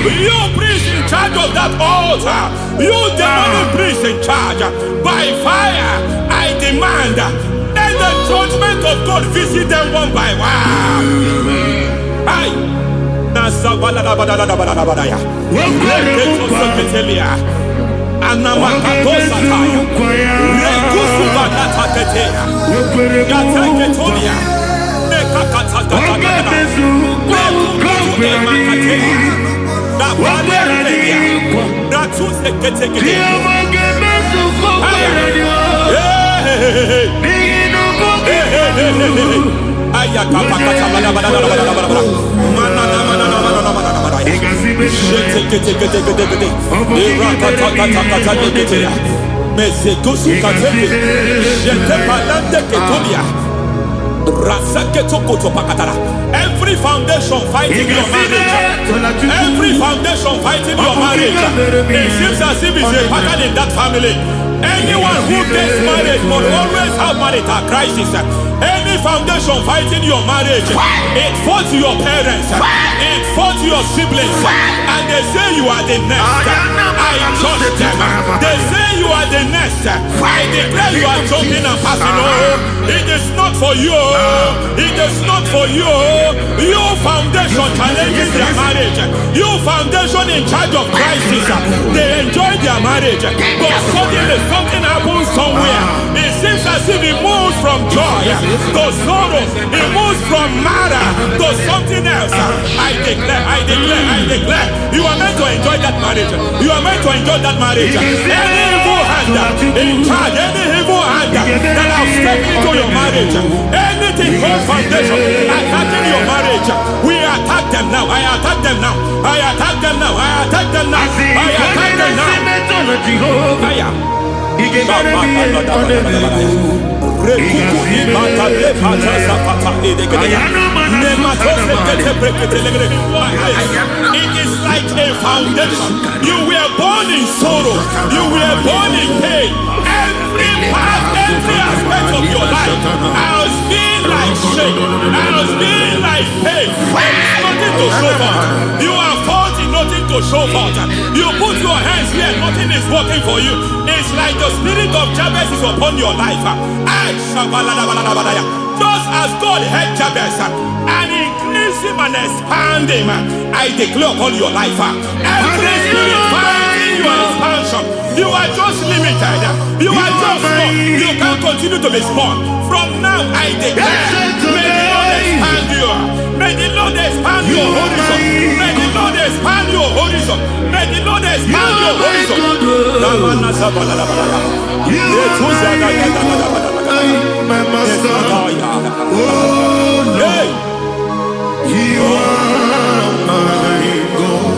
Speaker 1: you priest in charge of that altar, you demonic priest in charge, by fire, I demand, let the judgment of God visit them one by one. Aye. Every foundation fighting your marriage, every foundation fighting your marriage, it seems as if it's a pattern in that family. Anyone who gets married will always have marital crisis. Any foundation fighting your marriage, it fought your parents, it fought your siblings, and they say you are the next. I judge them. They say you are the next. I declare you are jumping and passing. Oh, it is not for you. It is not for you. Your foundation challenges their marriage. Your foundation in charge of crisis. They enjoy their marriage, but suddenly something happens somewhere. It seems as if it moves from joy to sorrow. It moves from matter to something else. I declare, you are meant to enjoy that marriage. You are meant to enjoy that marriage. Any evil hand in charge, any evil hand that have stepped into your marriage, anything called foundation attacking your marriage, we attack them now. I attack them now. I attack them now. I attack them now. I attack them now. It is like a foundation. You were born in sorrow. You were born in pain. Every part, every aspect of your life has been like shame. Has been like pain. There is nothing to show for. You are faulty, nothing to show for. You put your hands here, nothing is working for you. It's like the spirit of Jabez is upon your life. Just as God had Jabez and increased him and expand him, I declare upon your life. Every spirit finding your expansion, you are just limited. You are just small. You can't continue to be small. From now, I declare, may the Lord expand you. May the Lord expand your horizon. May the Lord expand your horizon. May the Lord expand your horizon.
Speaker 3: My master, oh Lord, you are my God.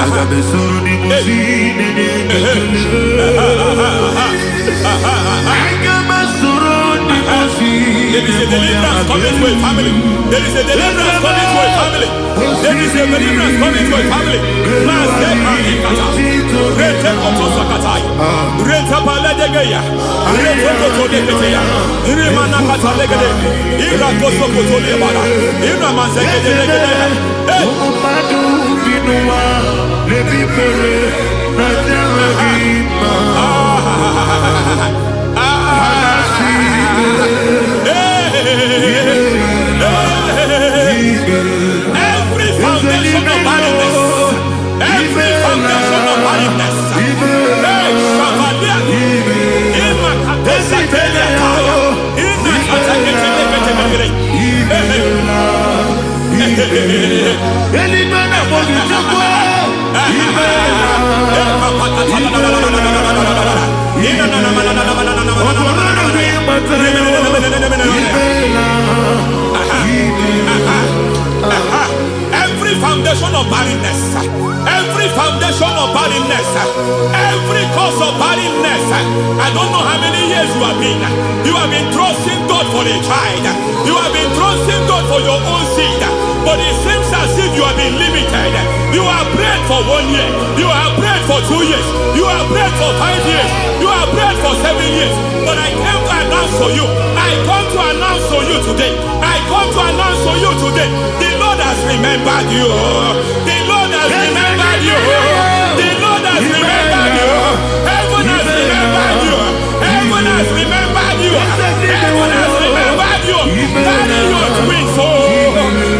Speaker 3: I got the soul in my feet. I got my soul in my feet.
Speaker 1: There is a deliverance coming to a family. There is a deliverance coming to a family. There is a deliverance coming to a family. Rete koto sakatai. Rete paladegeya. Rete koto leketeya. Irimana kata legede. Ira koto koto lebara. Ira manzegede legede. Hey.
Speaker 3: Umadu binua lebi pere na teragima.
Speaker 1: Every foundation of barrenness, every foundation of barrenness, I don't know how many years you have been trusting God for a child. You have been trusting God for your own seed. But it seems as if you have been limited. You have prayed for 1 year. You have prayed for 2 years. You have prayed for 5 years. You have prayed for 7 years. But I came to announce to you. I come to announce to you today. I come to announce to you today. The Lord has remembered you. The Lord has remembered you. The Lord has remembered you. Heaven has remembered you. Heaven has remembered you. Heaven has remembered you. Carry your twins, oh.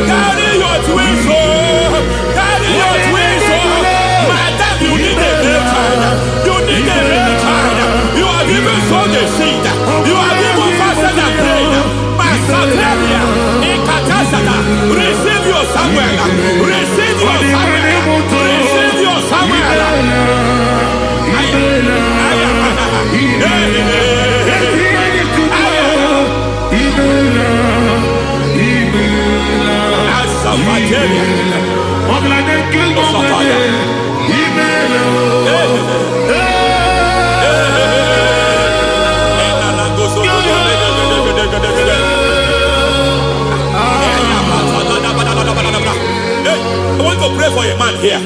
Speaker 1: Carry your twins, oh. Carry your twins, oh. Madam, you need a real child. You need a real child. You have even sown the seed. You have even fasted and prayed. Masateria, Ekatasata, receive your Samuel. Receive your Samuel. Receive your Samuel. I want to pray for a man here.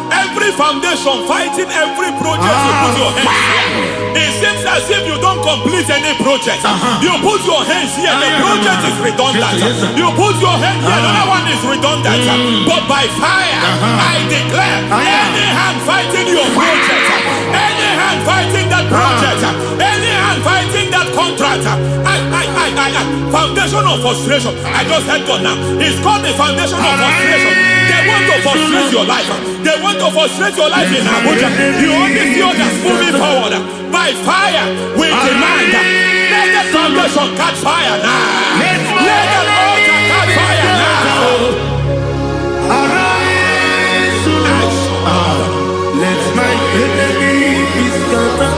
Speaker 1: Every foundation fighting every project you put your hands here. It seems as if you don't complete any project. You put your hands here, the project is redundant. You put your hand here, another one is redundant. But by fire, I declare, any hand fighting your project, any hand fighting that project, any hand fighting that contract, foundation of frustration. I just heard God now. It's called the foundation of frustration. They want to frustrate your life. They want to frustrate your life in Abuja. You only see others moving forward. By fire, we demand. Let the foundation catch fire now. Let the altar catch fire now.
Speaker 3: Arise, let my enemy be scattered.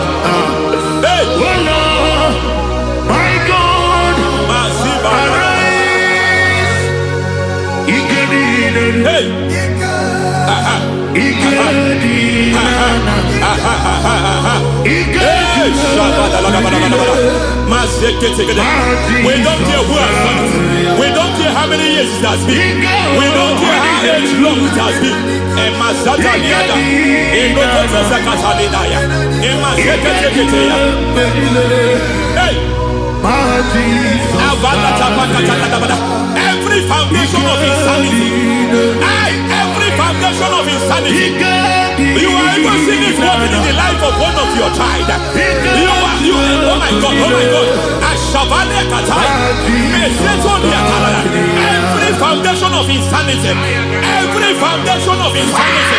Speaker 1: Hey.
Speaker 3: Oh Lord, my God, arise.
Speaker 1: Hey. We don't care who has done it. We don't care how many years it has been. We don't care how age long it has been. Every foundation of insanity. Every foundation of insanity. You are even seeing it working in the life of one of your child. Oh my God. Every foundation of insanity. Every foundation of insanity.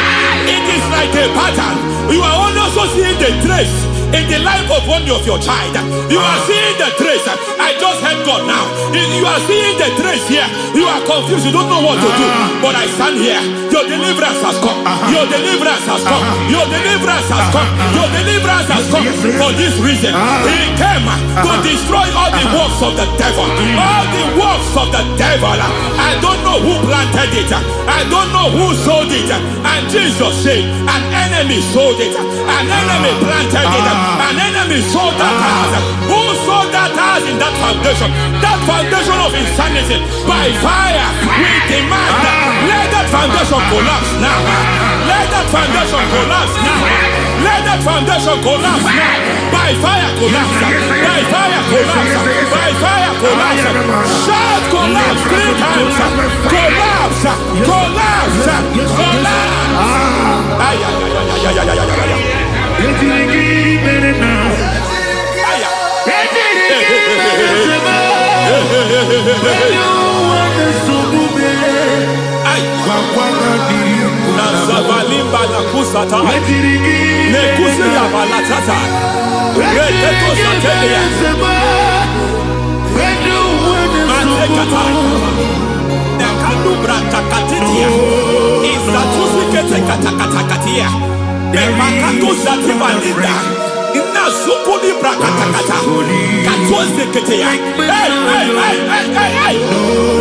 Speaker 1: It is like a pattern. You are also seeing the trace in the life of one of your child. You are seeing the trace. I just heard God now. You are seeing the trace here. You are confused. You don't know what to do. But I stand here. Your deliverance has come. Your deliverance has come. Your deliverance has come. Your deliverance has come. For this reason, He came to destroy all the works of the devil. All the works of the devil. I don't know who planted it. I don't know who sold it. And Jesus said, an enemy sold it. An enemy planted it. An enemy sold that house. Who sold that house in that foundation? That foundation of insanity. By fire, we demand, let that foundation collapse now. Let that foundation collapse now. Let that foundation collapse now. By fire collapse. By fire collapse. By fire collapse. Shout collapse 3 times. Collapse. Collapse. Collapse.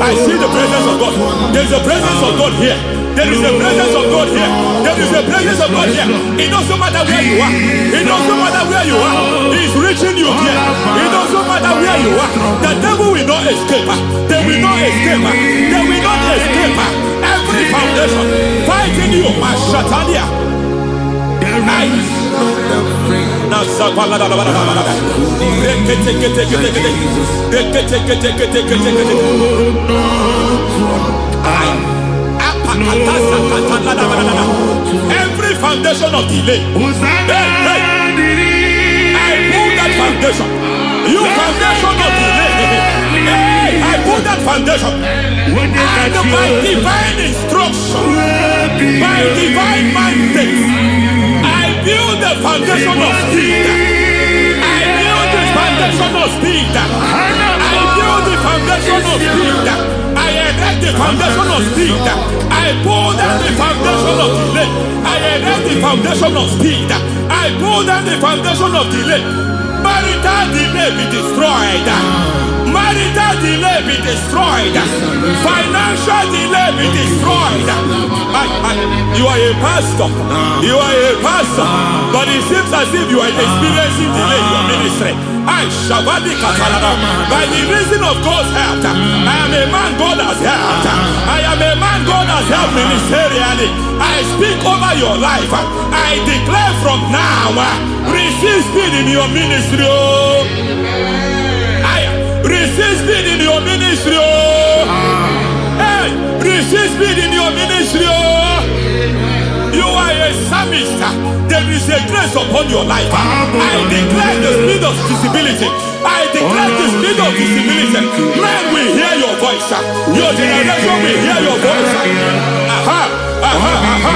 Speaker 1: I see the presence of God. There's a presence of God here. There is a presence of God here. There is a presence of God here. It doesn't matter where you are. It doesn't matter where you are. He's reaching you here. It doesn't matter where you are. The devil will not escape. They will not escape. They will not escape. Every foundation fighting you, Mashatania. Every foundation of delay, I pull that foundation. You foundation of delay, I pull that foundation. And by divine instruction, by divine mandate, I build the foundation of speed. I build the foundation of speed. I build the foundation of speed. I erect the foundation of speed. I pull down the foundation of delay. I erect the foundation of speed. I pull down the foundation of delay. Marital delay be destroyed. Marital delay be destroyed. Financial delay be destroyed. You are a pastor. You are a pastor. But it seems as if you are experiencing delay in your ministry. By the reason of God's help, I am a man God has helped. I am a man God has helped ministerially. I speak over your life. I declare from now, receive speed in your ministry. Receive speed in your ministry. Hey, receive speed in your ministry. You are a psalmist. There is a grace upon your life. I declare the speed of visibility. I declare the speed of visibility. Men will hear your voice. Your generation will hear your voice. Aha, aha, aha.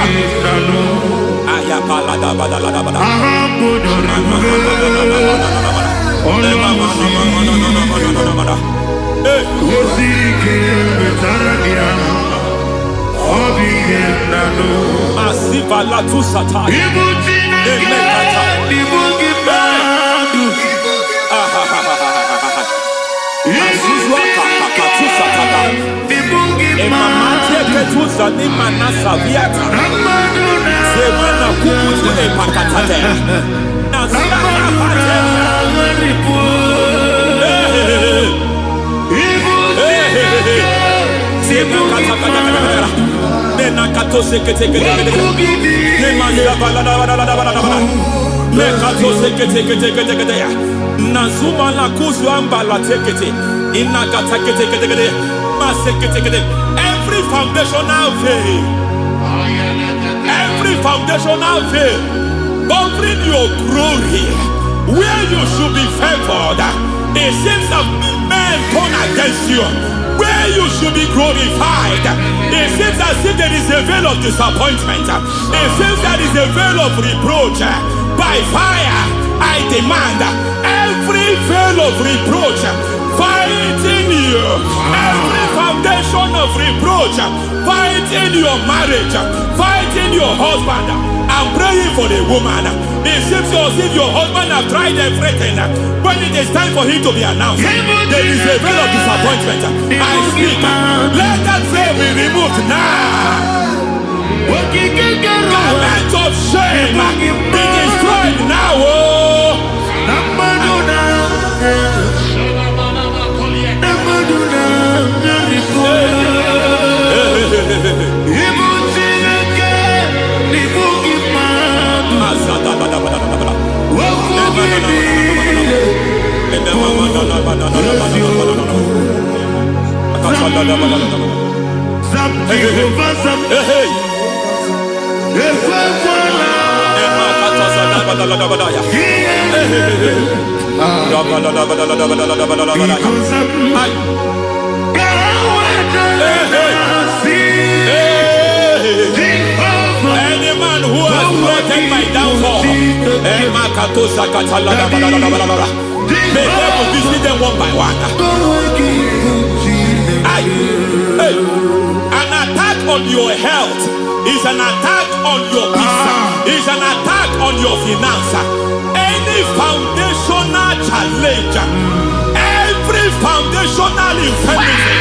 Speaker 1: Asiva la tu sata. Azizwa kakatu sata. Emamate ketuza ni manasa viata. Semana kukutu epakatate. Nazia kapate. Every foundational veil, every foundational veil covering your glory, where you should be favored, it seems that men turn against you. Where you should be glorified, it seems as if there is a veil of disappointment. It seems there is a veil of reproach. By fire, I demand every veil of reproach fighting you, every foundation of reproach fighting your marriage, fighting your husband. I'm praying for the woman. It seems as if your husband has tried everything. When it is time for him to be announced, there is a veil of disappointment. I speak. Let that veil be removed now. Garment of shame be destroyed now. Any man who has plotted my downfall, may devil visit them one by one. An attack on your health is an attack on your peace, is an attack on your finance. Any foundational challenge, foundational infirmity,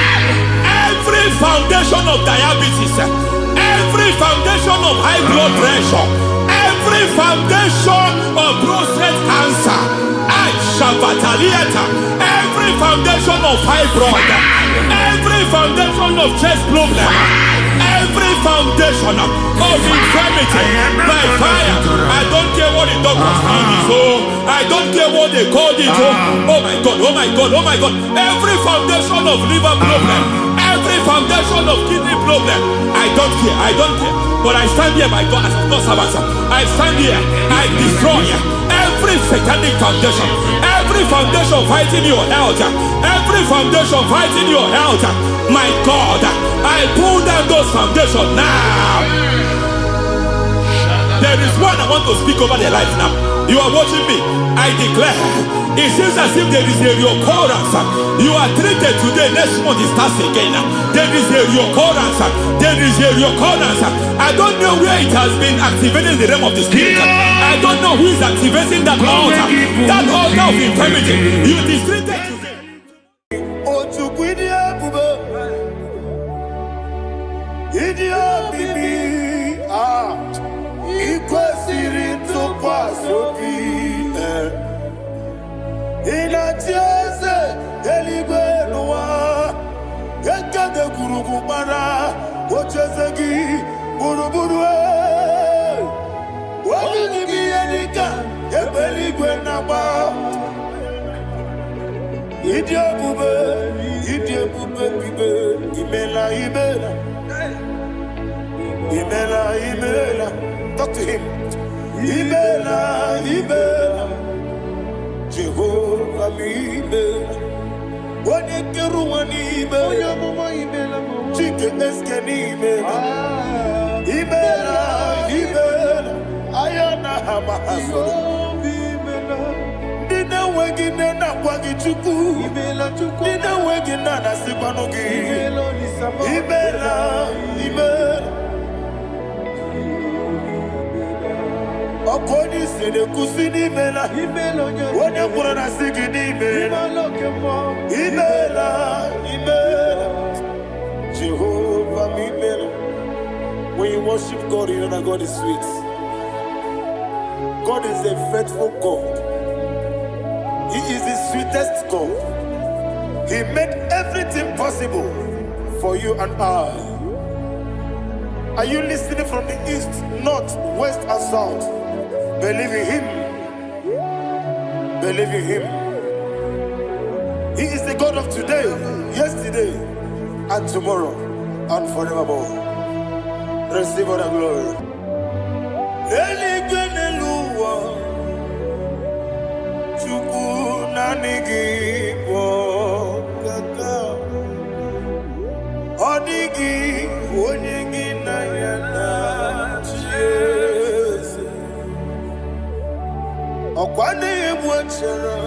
Speaker 1: every foundation of diabetes, every foundation of high blood pressure, every foundation of prostate cancer, every foundation of fibroid, every foundation of chest problem, every foundation of infirmity by fire. I don't care what the doctors call it, so I don't care what they called it. Oh my God, oh my God, oh my God. Every foundation of liver problem, every foundation of kidney problem, I don't care, I don't care. But I stand here, my God, as a God servant. I stand here, I destroy every satanic foundation, every foundation fighting your health, every foundation fighting your health. My God, I pull down those foundations now. There is one I want to speak over their life now. You are watching me. I declare, it seems as if there is a recurrence. You are treated today, next month it starts again. There is a recurrence. There is a recurrence. I don't know where it has been activated in the realm of the spirit. I don't know who is activating that altar. That altar of infirmity. You is treated today.
Speaker 3: Talk to him. Imela, Jehovah Imela. One Keruani Imela, Chicken Escanimela, Imela, Ayana Hamahaso. Dina Wagina Wagichuku, Dina Wagina Sipanogi, Imela. According to the Kusini Mela, when you put on a singing Imela, Jehovah Imela. When you worship God, you know that God is sweet. God is a faithful God. He is the sweetest God. He made everything possible for you and I. Are you listening from the east, north, west, and south? Believe in him. Believe in him. He is the God of today, yesterday, and tomorrow, and forevermore. Receive all the glory. Okwani ebwachara,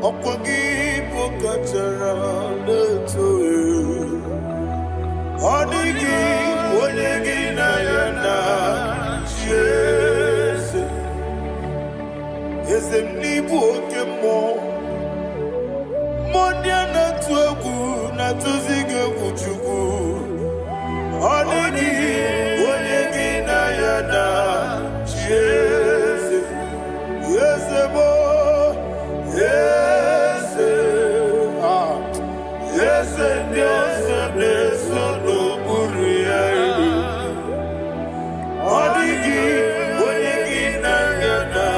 Speaker 3: okwagi bokachara leto. Odigi onyegi na yana Jese. Ezemnibu okemo. Modia na tuegu na tuzige kuchugu. Odigi onyegi na yana Jese. Yes, boy. Yes, yes, yes, yes, no buria. Odigi, odigi na yana,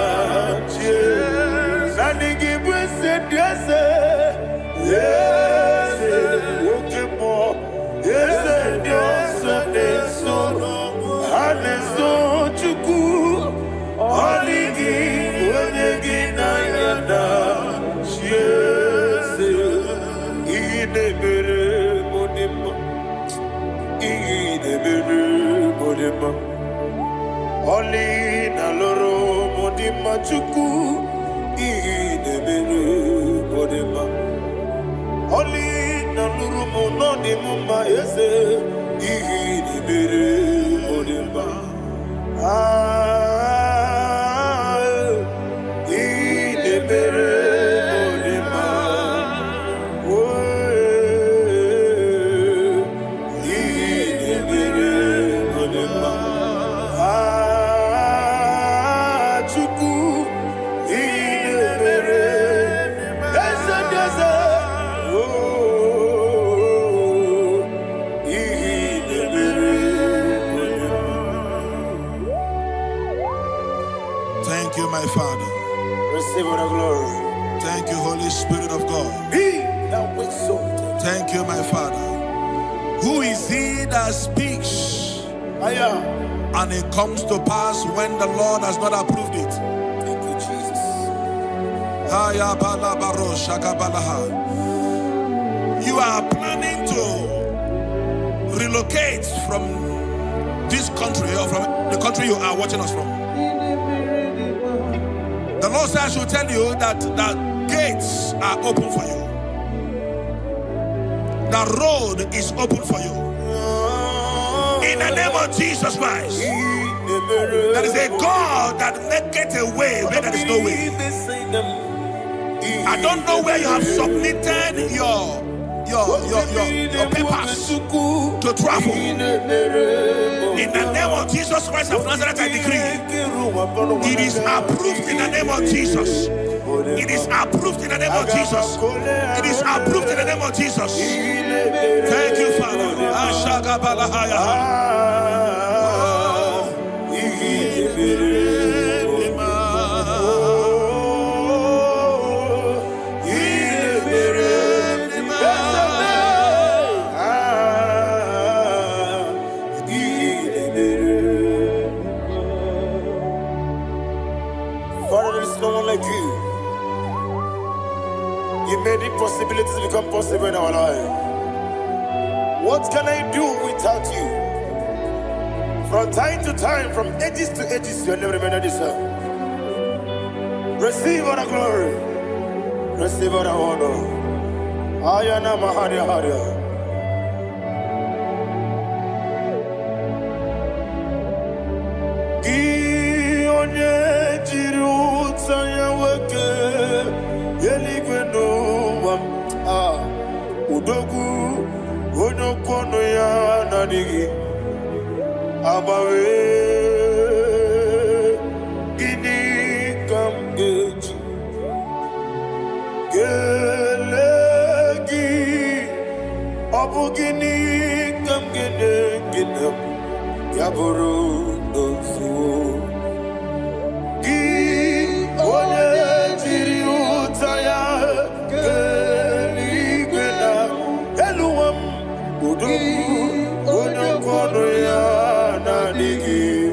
Speaker 3: yes. Odigi blessed, yes, yes, okay more. Yes, yes, yes, no, and so chuku. Odigi. Oli na loro modima chuku idebere modima. Oli na loro monodima ese idebere modima. Idebere modima.
Speaker 2: Spirit of God.
Speaker 3: He that exalted.
Speaker 2: Thank you, my Father. Who is he that speaks and it comes to pass when the Lord has not approved it?
Speaker 3: Thank you, Jesus.
Speaker 2: You are planning to relocate from this country or from the country you are watching us from. The Lord says I should tell you that the gates are open for you. The road is open for you. In the name of Jesus Christ. There is a God that maketh a way where there is no way. I don't know where you have submitted your papers to travel. In the name of Jesus Christ of Nazareth, I decree it is approved in the name of Jesus. It is approved in the name of Jesus. It is approved in the name of Jesus. Thank you, Father.
Speaker 3: Father, there is no one like you. You made impossibilities become possible in our life. What can I do without you? From time to time, from ages to ages, you have never remained the same. Receive all the glory. Receive all the honor. Ayana Maharia Haria. Udogu onokono ya nadigi abawe gini kamgeji gelegi abu gini kamgene gina yaburu dosu gi onye jiri utaya onokono ya nadigi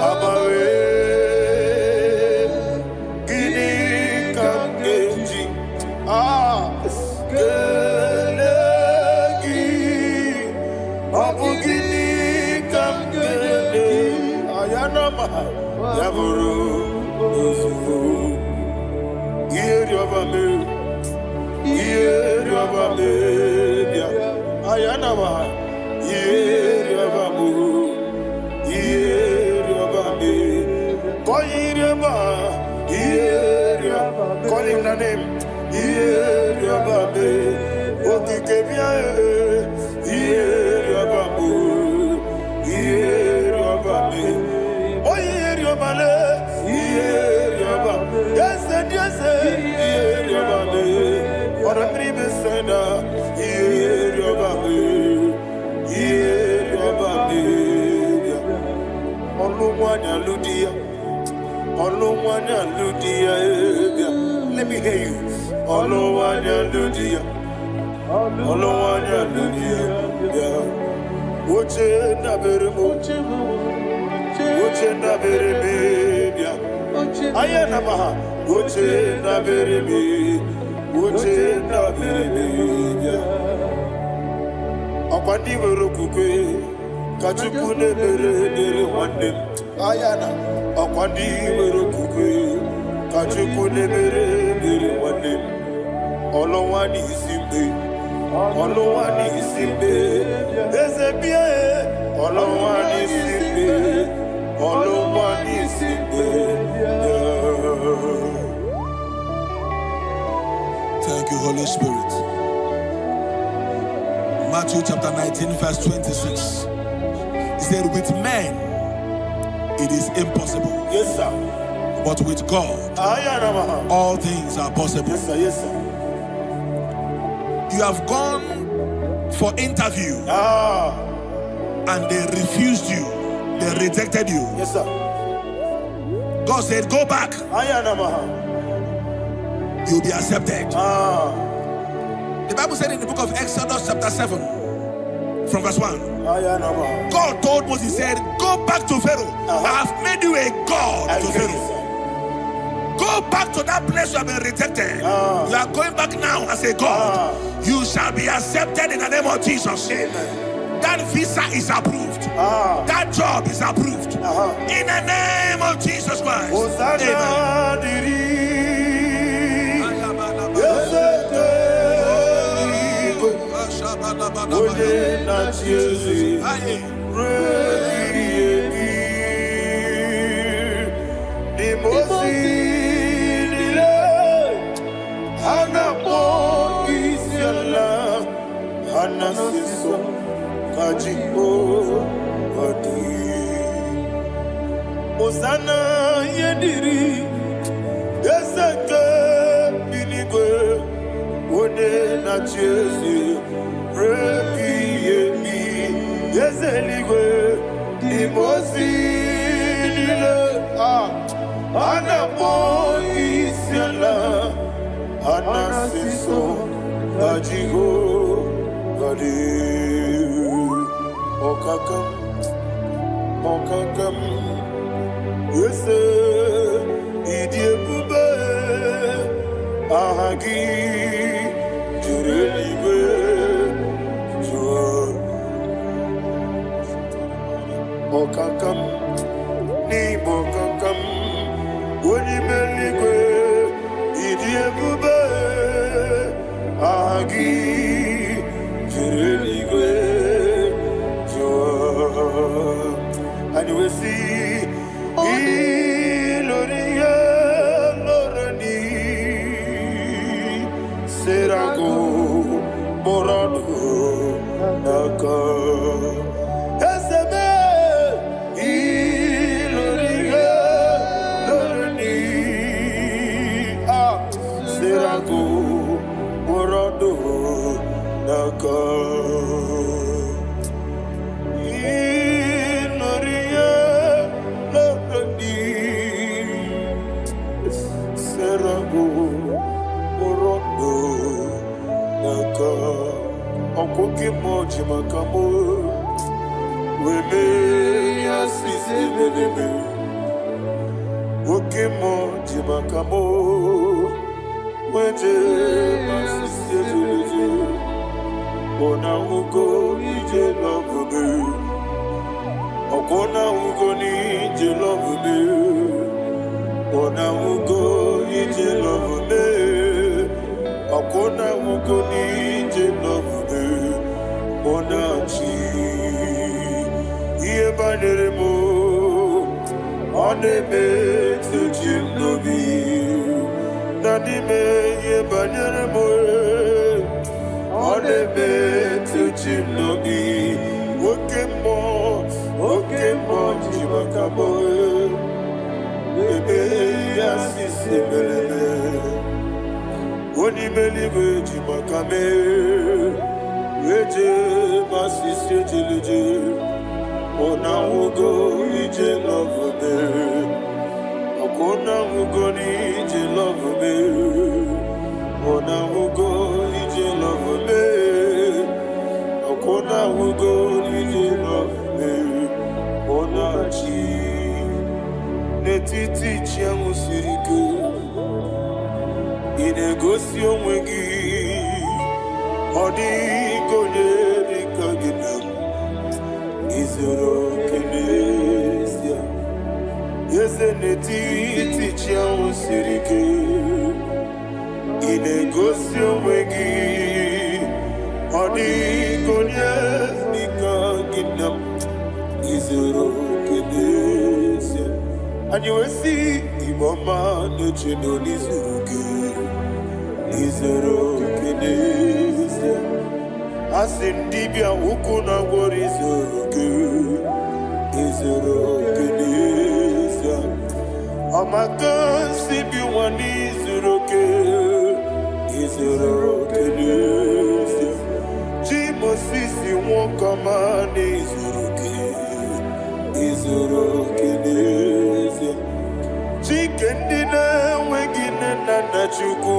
Speaker 3: abawe gini kamgeji gelegi abu gini kamgene ayanama yaburu ozufu iyeriobame bia ayanama yeriabamu yeriabame koyiriaba yeriaba call him the name yeriabame okikebia yeriabamu yeriabame oyeriabale yeriaba yes yeriabame ora pribe senda yeriabame let me hear you. Kachukune mere wande ayana akwandi merokukwe kachukune mere wande olowani isimbe ezebie olowani isimbe
Speaker 2: Thank you, Holy Spirit. Matthew chapter 19 verse 26. He said, with men it is impossible.
Speaker 3: Yes, sir.
Speaker 2: But with God, all things are possible.
Speaker 3: Yes, sir. Yes, sir.
Speaker 2: You have gone for interview and they refused you. They rejected you.
Speaker 3: Yes, sir.
Speaker 2: God said, go back. you'll be accepted. The Bible said in the book of Exodus chapter 7 from verse 1, God told Moses, he said, go back to Pharaoh. I have made you a God to Pharaoh. Go back to that place you have been rejected. You are going back now as a God. You shall be accepted in the name of Jesus. Amen. That visa is approved. That job is approved. In the name of Jesus Christ.
Speaker 3: Osana yediri ezeke binigwe one na Jesu rebi yemi ezeligwe imosi nile anapo isiala anasiso ajigo gadi okakam Yese idiebube ahagi jurelibe jua okakam ni bokakam wonimeligwe idiebube ahagi jurelibe jua. And we see Iloria Lorani Serago Borado Naka Esebe Iloria Lorani Serago Borado Naka Okoke moji makamo weme asisi belebe oke moji makamo weje asisi belebe ona ugo ije love okona ugo ni ije love ona ugo ije love okona ugo ni ije love Onachi Iye banere Onebe Tujim Nobi Nanime Iye banere Onebe Tujim Nobi Okemo Jimakamo Bebe Yasisi Belebe Onimelibe Jimakame Weje masisi jilije ona ugo ije love me akona ugo ni ije love me ona ugo ije love me akona ugo ije love me ona chi netiti chiamu siriku inegosi onwegi Odigonye dikagina Izoro kenesia Yese netiti chiao sirike Inegosio wegi Odigonye dikagina Izoro kenesia And you will see Iboma nechino nizuruke Izoro kenesia Asindibia ukuna wori izoro kenesia Amaka sibi wani izoro kenesia Jimo sisi wokama ni izoro kenesia Chikendina wegine nana chuku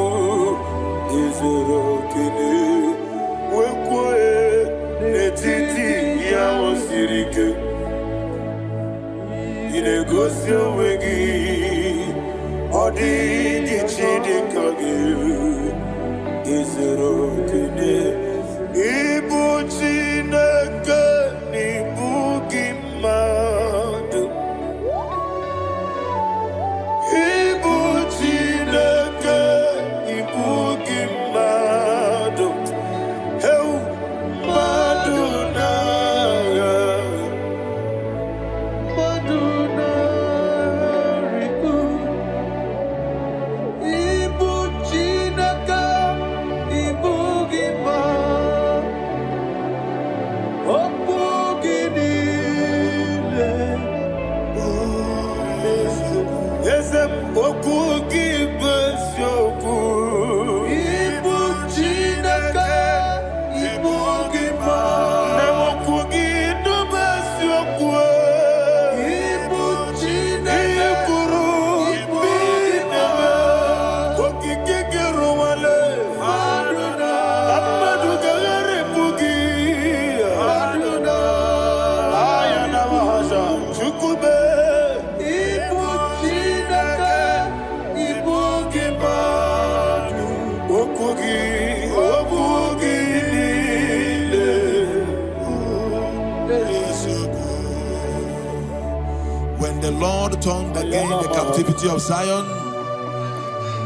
Speaker 2: When the Lord turned again the captivity of Zion,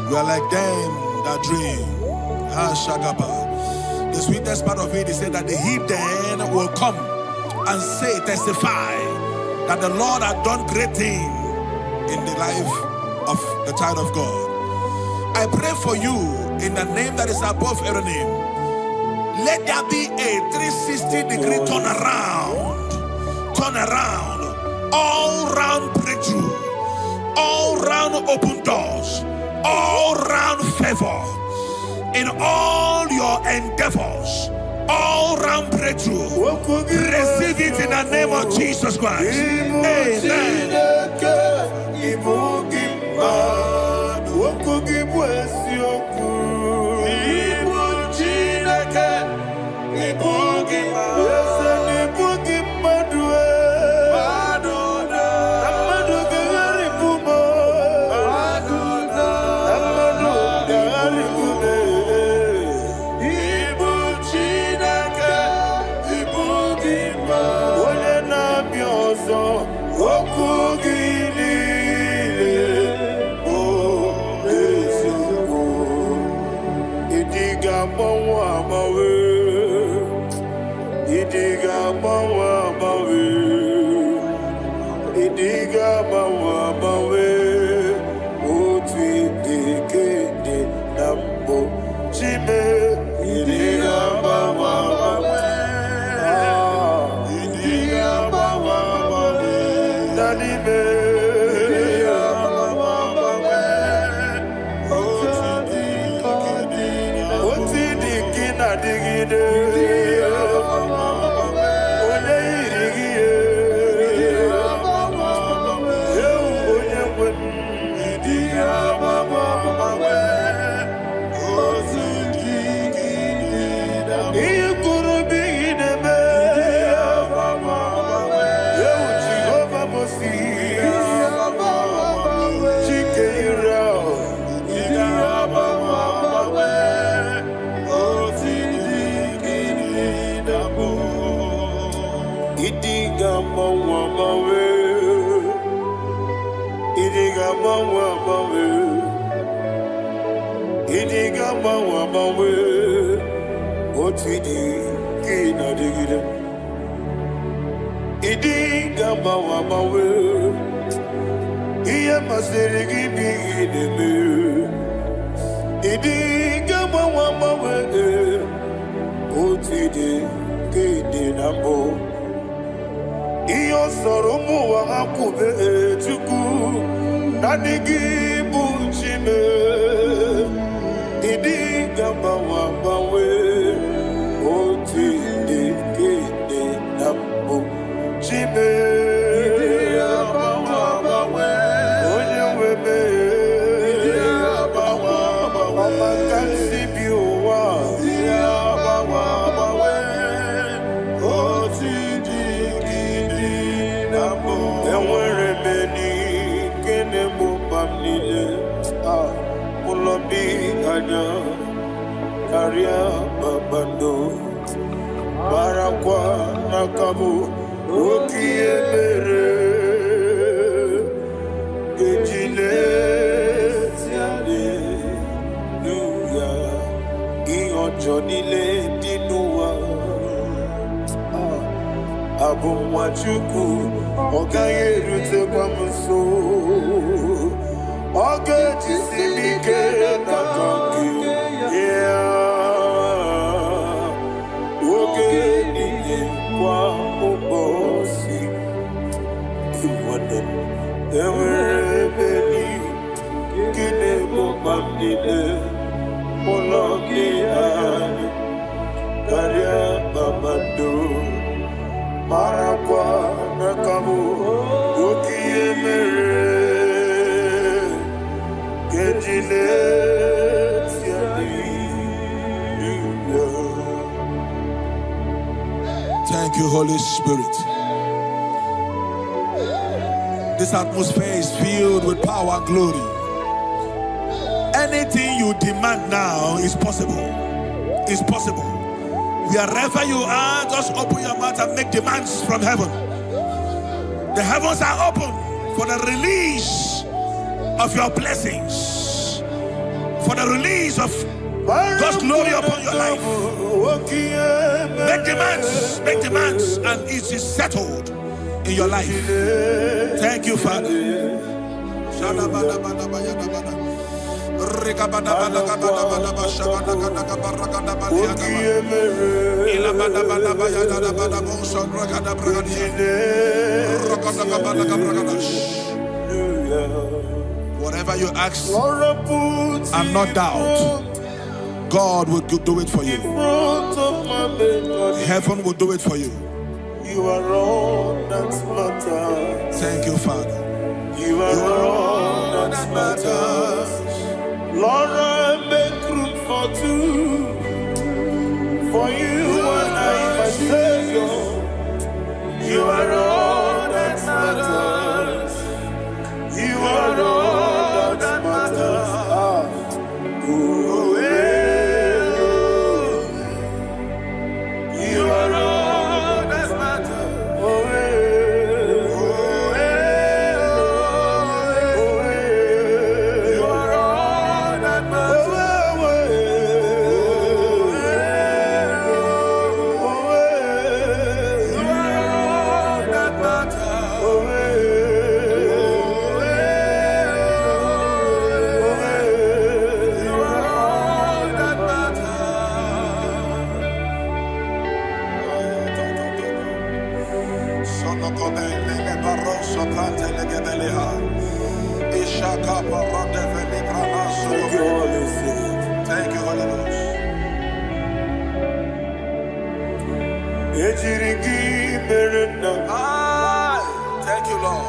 Speaker 2: we are like them that dream. The sweetest part of it is said that the heathen will come and say, testify, that the Lord had done great things in the life of the child of God. I pray for you in the name that is above every name. Let there be a 360-degree turn around, all round breakthrough, all round open doors, all round favor in all your endeavors, all round breakthrough. Receive it in the name of Jesus Christ. Amen.
Speaker 3: Kanya Karia Babando Barakwa Nakabu Okie Mere Gejile Tiale Nuya Iyo Jonile Dinua Abu Machuku Okaye Rute Kwamuso Oge Jisimike Nakanki Yeah Oge Nini Kwa Obosi Iwanen Ewerebeli Kine Mokambile Moloki Ani Karia Babado Marakwa Nakabu Okie Mere Gejile
Speaker 2: Thank you, Holy Spirit. This atmosphere is filled with power and glory. Anything you demand now is possible. It's possible. Wherever you are, just open your mouth and make demands from heaven. The heavens are open for the release of your blessings, for the release of God's glory upon your life. Make demands, and it is settled in your life. Thank you, Father. Whatever you ask and not doubt, God will do it for you. Heaven will do it for you.
Speaker 3: You are all that matters.
Speaker 2: Thank you, Father.
Speaker 3: You are all that matters. Lord, I make room for two. For you and I, my Savior. You are all that matters. You are all that matters. Oh, you are all that matters. Oh, you are all that matters. You are all that
Speaker 2: Thank you, Holy Ghost. Thank you, Lord.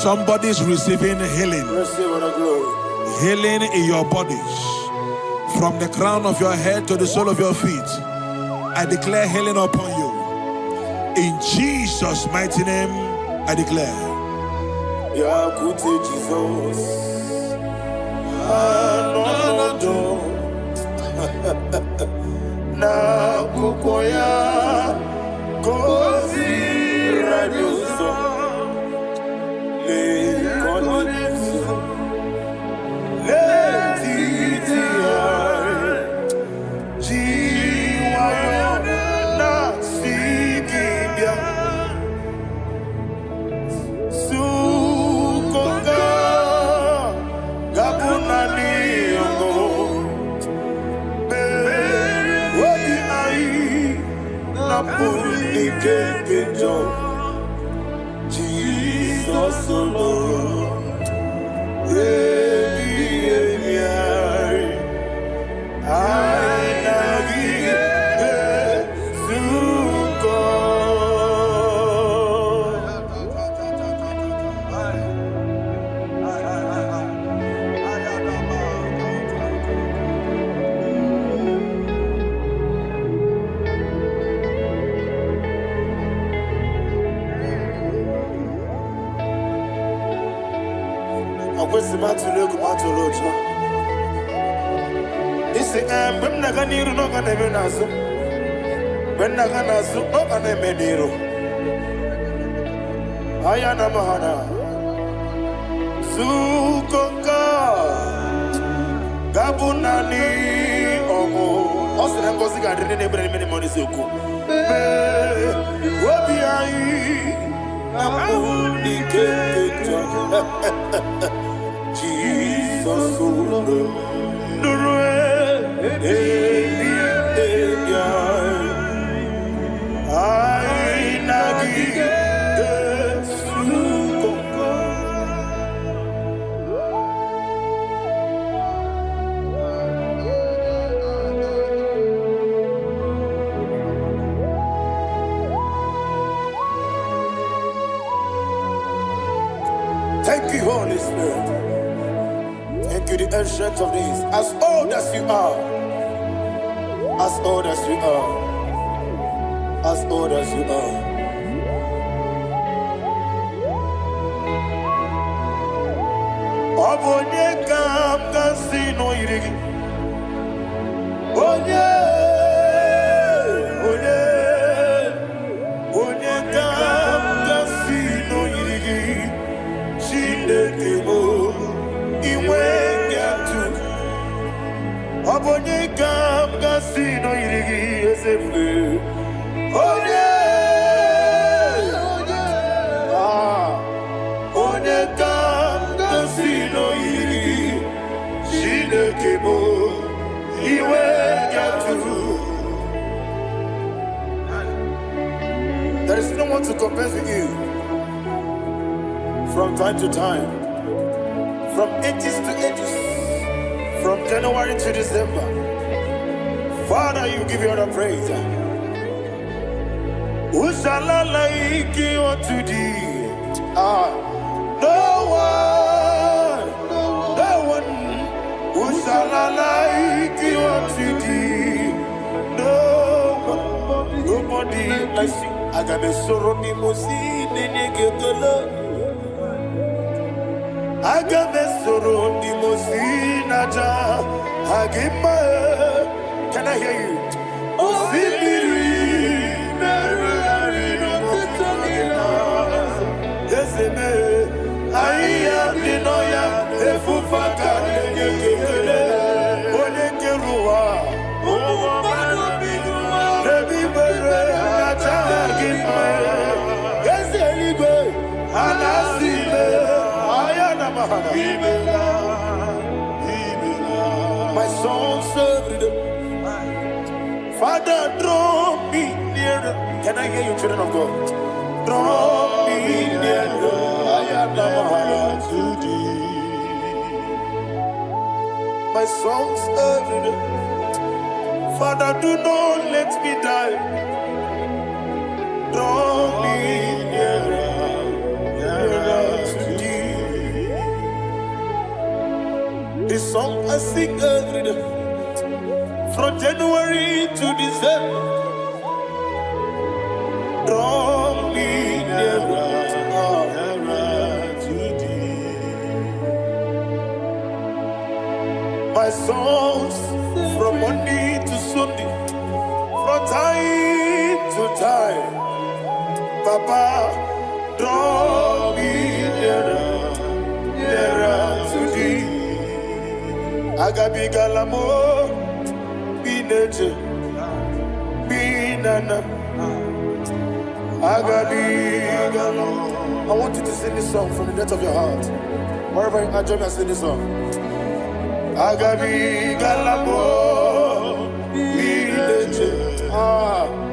Speaker 2: Somebody's receiving healing. Healing in your bodies. From the crown of your head to the sole of your feet, I declare healing upon you. In Jesus' mighty name, I declare.
Speaker 3: Yeah, good Jesus. Na kukoya kozi radioso le konesu le titia jiwa na sikibia sukoka gabuna niongo Jesus alone. Ayana mahana sukoka gabunani omo osere ngozi ga dine ne brene meni moni seku obi ayi amuni kekejo Jesus nurwe I nagi Thank you, Holy Spirit. Thank you, the ancient of days. As old as you are, as old as you are, as old as you are. Obonye kam kasino irigi. Onye kam kasino irigi. Shindekimo iwe nyatu. Obonye kam kasino irigi esefu. Onye kam kasino irigi. Shindekimo iwe nyatu. There is no one to compare with you. From time to time, from ages to ages, from January to December, Father, you give you all the praise. Who shall I like you unto thee? No one. Who shall I like you unto thee? No one, nobody like you. I got a sorrow, Agamesoro di Mosinaja Agima. Can I hear you? Osibiri Merari Mokutanina Yeseme Aya Dinoya Efufaka Nekele Onekerua Omano Bidua Nebi Bere Naja Agima Yeseligwe Anasime My soul served. Father, draw me nearer. Can I hear you, children of God? Draw me nearer. I am to thee. My soul served. Father, do not let me die. Draw me nearer. The song I sing every day. From January to December, draw me nearer to thee. My songs from Monday to Sunday, from time to time, Papa, draw me nearer to thee. Agabi galamo, be nature, be nana. Agabi galamo. I want you to sing this song from the depth of your heart. Wherever you are, join me and sing this song. Agabi galamo, be nature,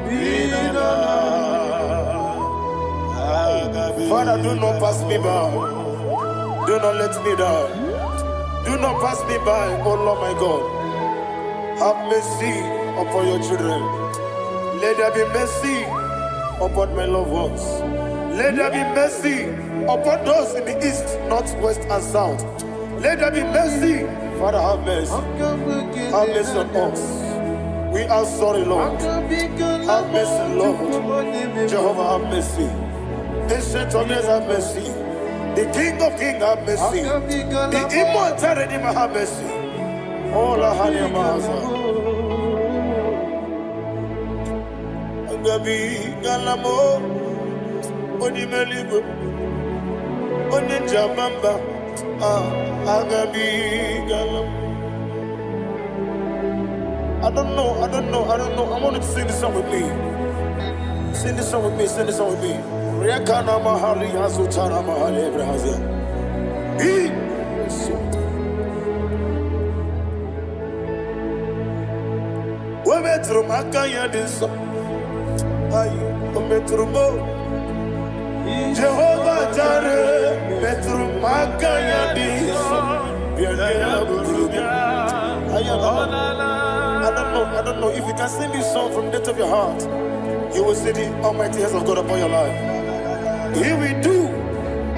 Speaker 3: be nana. Father, do not pass me by. Do not let me die. Do not pass me by, oh Lord my God. Have mercy upon your children. Let there be mercy upon my loved ones. Let there be mercy upon those in the east, north, west, and south. Let there be mercy. Father, have mercy. Have mercy on us. We are sorry, Lord. Have mercy, Lord. Jehovah, have mercy. Ancient of days, have mercy. The King of Kings, have mercy. The immortal Redeemer, have mercy. Oh, la hania maza. Agabi galamo, oni meligo, oni jabamba. Agabi galamo. I don't know. I want you to sing this song with me. Sing this song with me. Sing this song with me. Rekana mahali azutana mahali brazia. We metro makaya diso. Ayi, we metro mo. Jehovah Jireh, metro makaya diso. Bienvenue burubia. I don't know if you can sing this song from the depth of your heart. You will see the almighty hands of God upon your life. He will do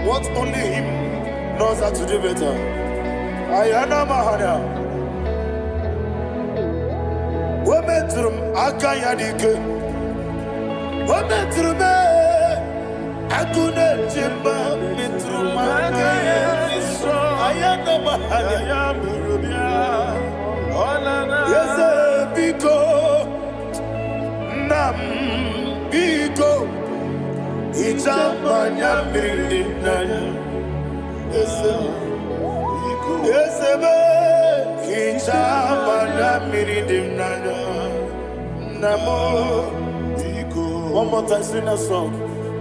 Speaker 3: what only Him knows how to do better. Ayana Mahana. Wometrum Akayadike. Wometrum Akune Jimba Mitrum Akayadike. Ayana Mahana. Yes, Biko Nam Biko. Ichamanya mirinaya, esebe. Ichamanya mirinaya, namo biko. One more time, sing that song.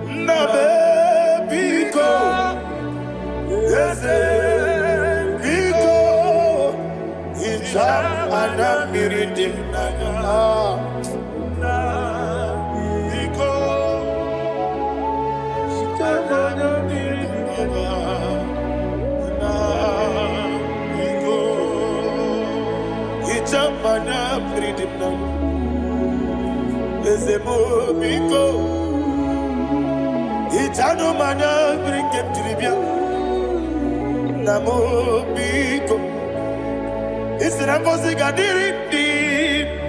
Speaker 3: Nabe biko, ese biko. Ichamanya mirinaya. Ichamanya pridimna, ezemo biko. Ichano mana brinkem tribia, namo biko. Isirakosi kadiri di,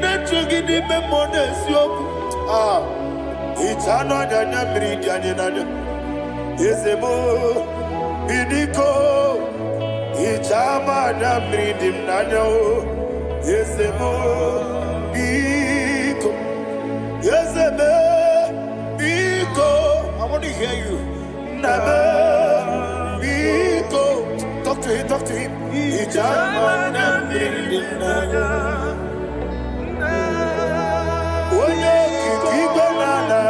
Speaker 3: nechugi di memonesio. Ichano danya bridiani nanya, ezemo bidiko. Ichamanya pridimna nyo. Yesemo biko, yeseme biko. I want to hear you. Nabe biko. Talk to him. Ijamana bindinana. Oye kiki banana.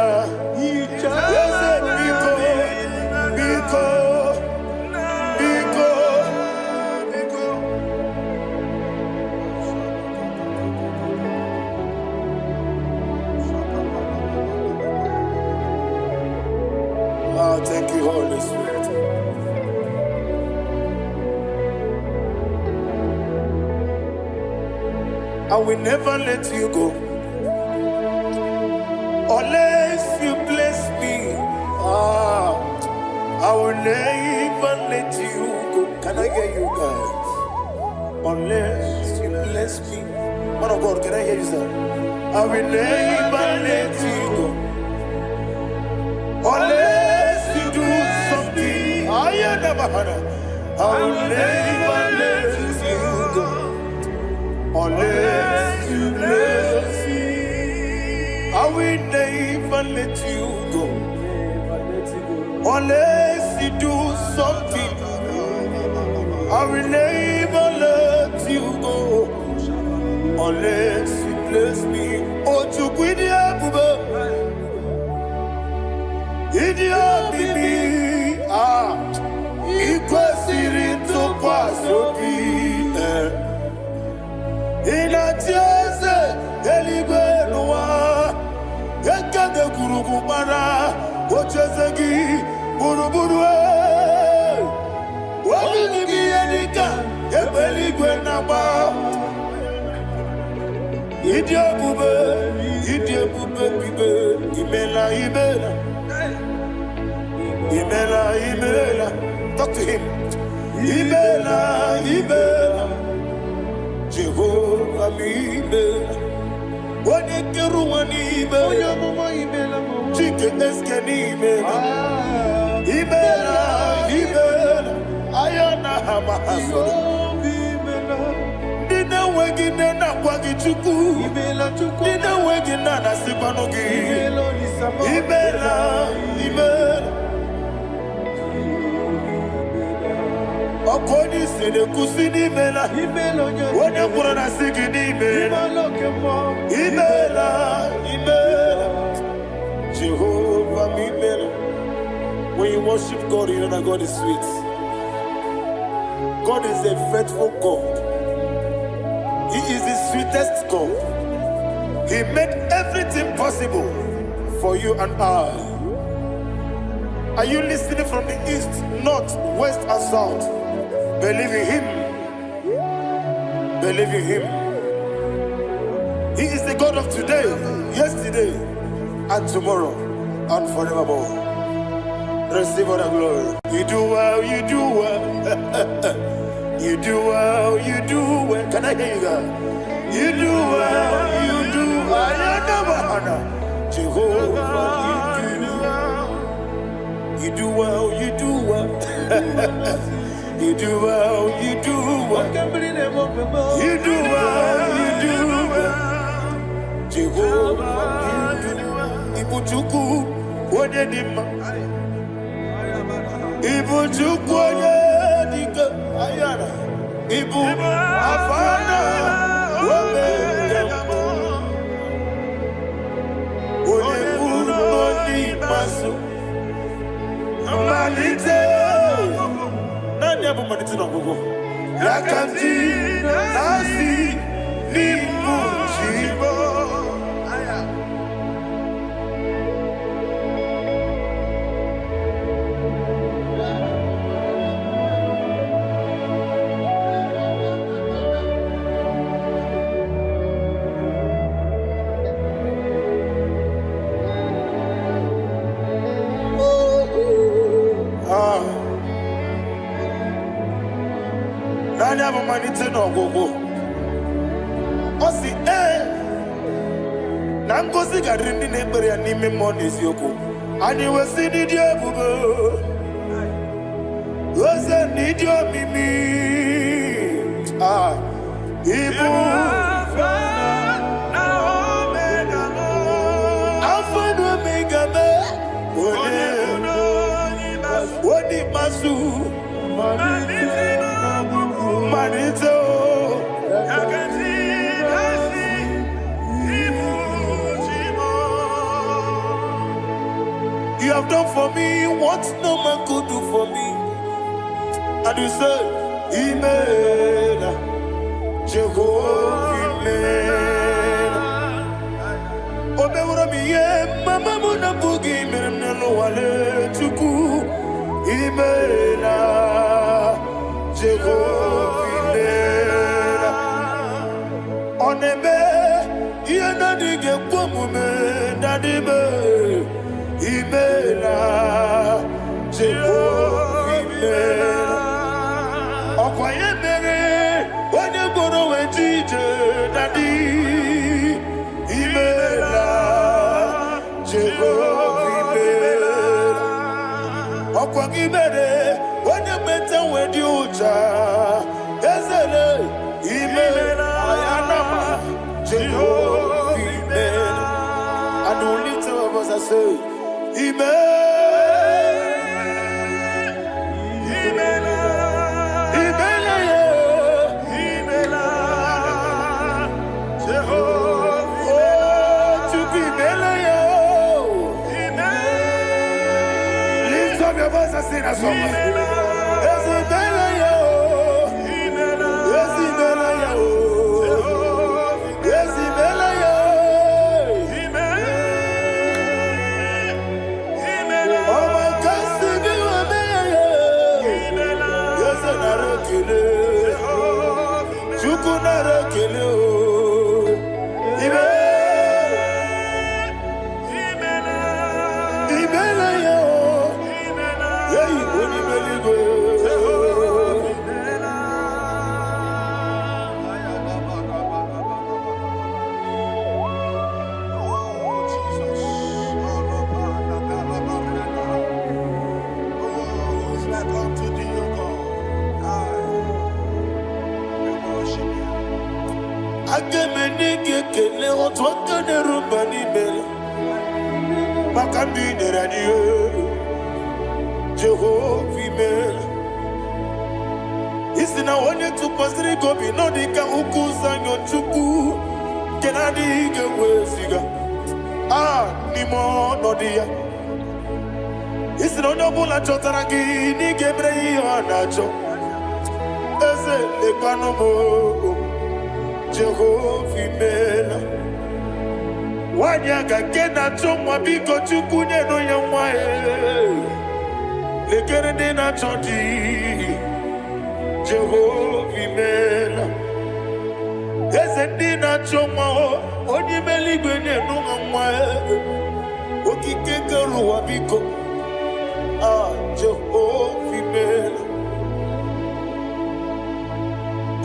Speaker 3: Yese biko, biko. Thank you, Holy Spirit. I will never let you go unless you bless me. I will never let you go. Can I get you guys? Unless you bless me. Man of God, can I hear you, sir? I will never let you go unless you do something. I will never let you go unless you bless me. I will never let you go unless you do something. I will never let you go unless you bless me. Oh, to quit Idia bibi ikwesiri ntụkwasị obi ịna-etieze eluigwe n'ụwa ekede kwuru gbara ocheze gị gburugburu obi gị ihe dịka ebe eluigwe na-agba ịdị ebube bibe imela Imela. Talk to him. Imela. Jehovah Imela. Wanekeru Imela. Chike eske Imela. Imela. Ayana Hamahaso. Dina wegine na kwagi chuku. Dina wegine na sipanogi. Imela. Okoni sede kusini mela. Wone kurana sigini mela. Imela. Jehovah Imela. When you worship God, you know that God is sweet. God is a faithful God. He is the sweetest God. He made everything possible for you and I. Are you listening from the east, north, west, and south? Believe in him. Believe in him. He is the God of today, yesterday, and tomorrow, and forevermore. Receive all the glory. You do well, you do well. You do well, you do well. Can I hear you guys? You do well, you do well. Jehovah, you do well, you do well. You do well, you do well. You do well, you do well. Jehovah, you do well. Ibuchuku, Wodedima. Ibuchuku, Wodedika. Ayana. Ibu, Afana. Wodedama. Odebu, Odimasu. Amalite. Yakanti nasi nimu chibo. Osi na ngozi gadiri ndị na-ekpere ya n'ime mmụọ na eziokwu. Anyị wesi n'ịdị ebube oze n'ịdị omimi ibu Alpha na Omega onye masu Manito. You have done for me what no man could do for me. And you say, Imela, Jehovah Imela. Obewura miye, mama muna bugi mirnelo wale chuku. Imela, Jehovah Imela. Onebe, yena dige kumume, nadime. Imela, Jehovah Imela. Okwaye mere, wanye goro we jije, nadi. say, lift up your voice and sing a song. Isina onye tụkwasịrị gị obi n'ọdị ka ukwu zanyo Chukwu nke na-adịghị eweziga n'ime ọnọdụ ya. Isi na onye ọbụla chọtara gị n'ịga emere ya ihe ọ na-achọ. Eze lekwanụ m Jehova imeela. Nwanyị aga nke na-achọ nwa biko Chukwu nyenụ ya nwa ya. Lekere ndị na-achọ di Jehova imeela. Eze ndị na-achọ nwa onye imeli igwe nyenụ ha nwa ya. Okike kere ụwa biko Jehova imeela.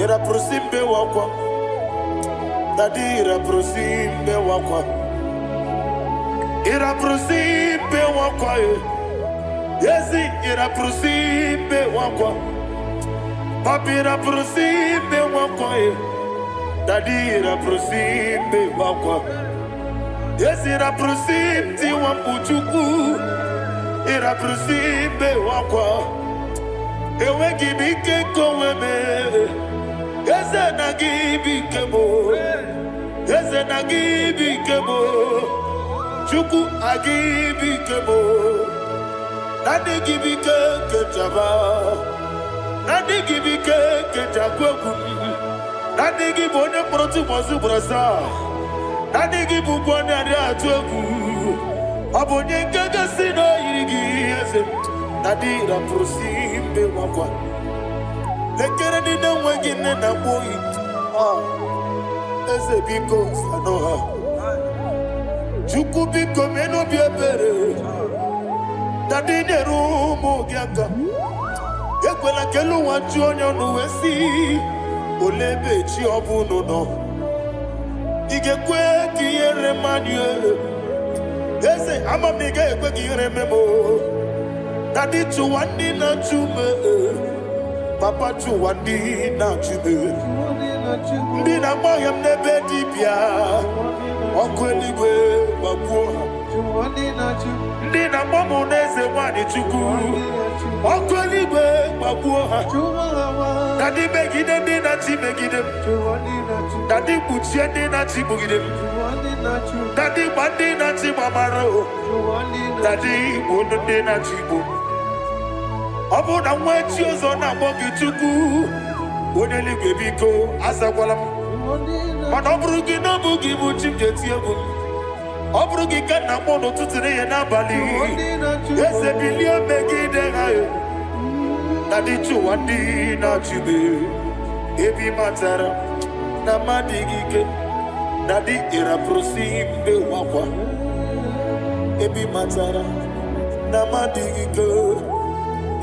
Speaker 3: Ira prosimbe wakwa Dadira prosimbe wakwa Ira prosimbe wakwa Yesi ira prosimbe wakwa Papira prosimbe wakwa Dadira prosimbe wakwa Yesi ira prosimti wampuchuku Ira prosimbe wakwa Ewe gibike koweme Eze na gibike mo Eze na gibike mo Chukwu agibike mo Nadi gibike kejaba Nadi gibike kejakwegu Nadi gibone proti mozu brasa Nadi gibukwane ade atwegu Abonye nkege sino irigi eze Nadi ra prosimbe wakwa Lekere di na nwegi ne na boyi Eze biko sanoha Chukwu biko meno bi ebere Dadi neru mo giaka Ekwela kelu wachi onye nuwesi Olebe chi obu no Igekwe ki yere manye Eze amamiga ekwe ki yere memo Dadi chuwandi na chume Papa chuwandi na chume Ndi na moyam nebe dibia Ọkụ eluigwe gbagbuo ha Ndị na mgbamu n'eze nwanyị Chukwu Ọkụ eluigwe gbagbuo ha Dadi megide ndị na-achị megide m Dadi kpuchie ndị na-achị gbugide m Dadi gba ndị na-achị gbamara o Dadi igbo ndị na-achị igbo Ọ bụ na nwa echi ụzọ na-akpọ gị Chukwu Onye eluigwe biko azakwala m Mana ọ bụrụ gị na ọ bụ gị bụ chi m ga-eti egwu m Ọ bụrụ gị ka nna mụ n'ụtụtụ n'ihe n'abalị Eze bilie megide ha Dadi chụwa ndị na-achịbe Ebi matara na mmadụ ike Dadi ịrapụrụ mbe wakwa Ebi matara na mmadụ ike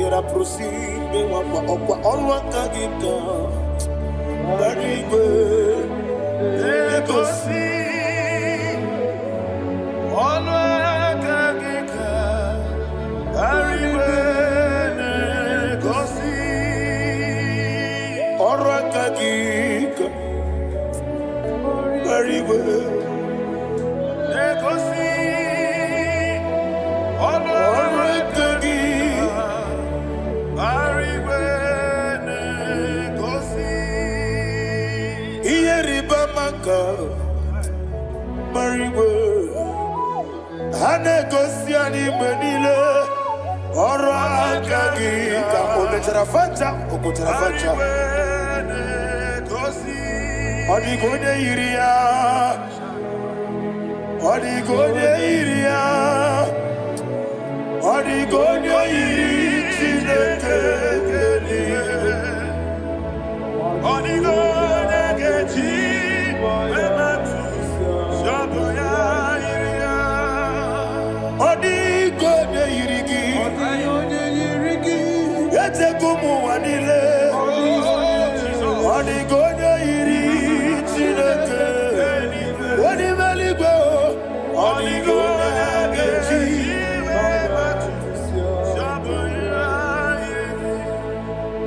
Speaker 3: Ịrapụrụ mbe wakwa Ọkwa ọrụ aka gị ka Dadi igwe egosi ọnụ aka gị ka arịbe na-egosi ọrụ aka gị ka arịbe na-egosi Marigo, Hanegosiani Benile, Oragagi, Okotarafata, Okotarafata, Odigode Iria, Odigode Iria, Odigode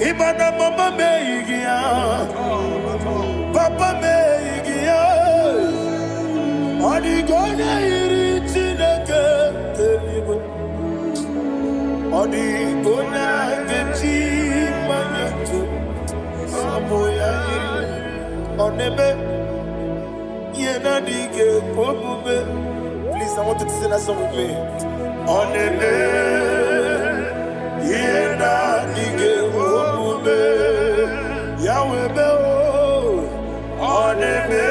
Speaker 3: Imana mama meigia, papa meigia, Odigone iri chineke telibu, Odigone gechi manyetu, saboya iri, Onebe yena dige pomube. Please, I want you to sing that song with me. Onebe yena dige pomube, Yahweh be o, Onebe.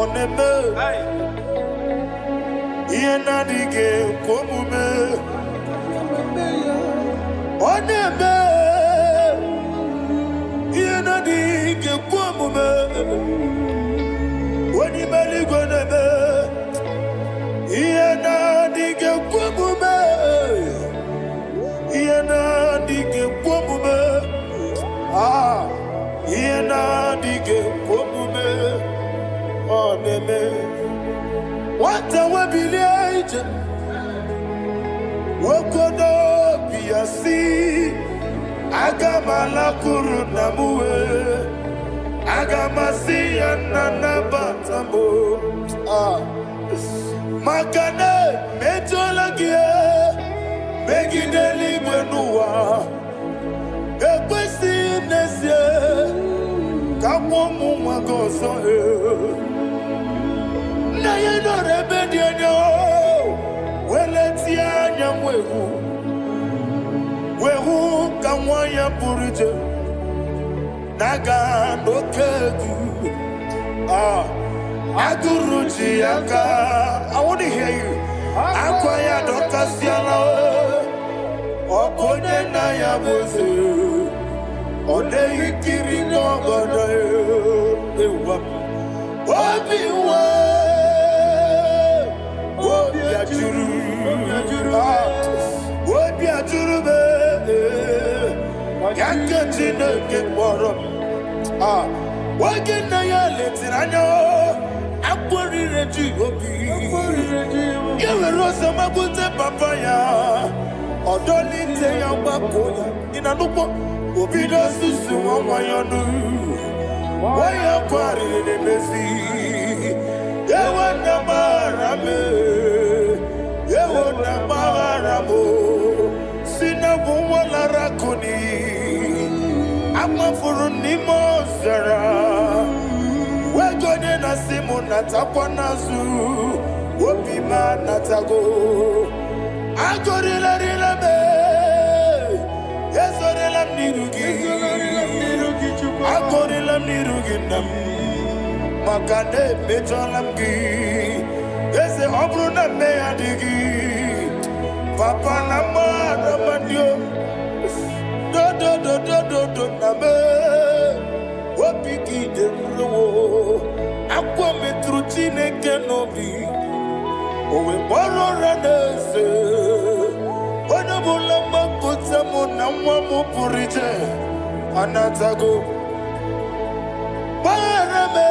Speaker 3: Oneme, yena dige komume. Oneme, yena dige komume. Wani mali goneme, yena dige komume. Yena dige komume. Ah, yena dige komume. Oneme, what a webillage, Wokodo Piasi, Agamala Kurunamue, Agamasi and Nanabatambo, Makane, Metolagia, Begideli Benua, Equesi Nesia, Kamomu Magoso. Na ye no rebellion yo, weletia nyamwehu, wehu kamwaya purije, naga no kedu, aguruji aka. I want to hear you. Akwaya dokasiala, okone na ya bozu, ode ikiri no godo ewa, obiwa. Yewona maramo, sina bumwala rakuni, amafuruni mozara, wegone na simu natakwa nazu, wopima natago, agorila rila me, yesorila nirugi, agorila nirugi nam, makane mejolamgi. Ese obruna me adigi, papa na mara mandio, do na me, wapiki de mlo, akwa metruchine kenobi, owe boro ranese, wana bula makuta muna mwamu purije, anatago, barame.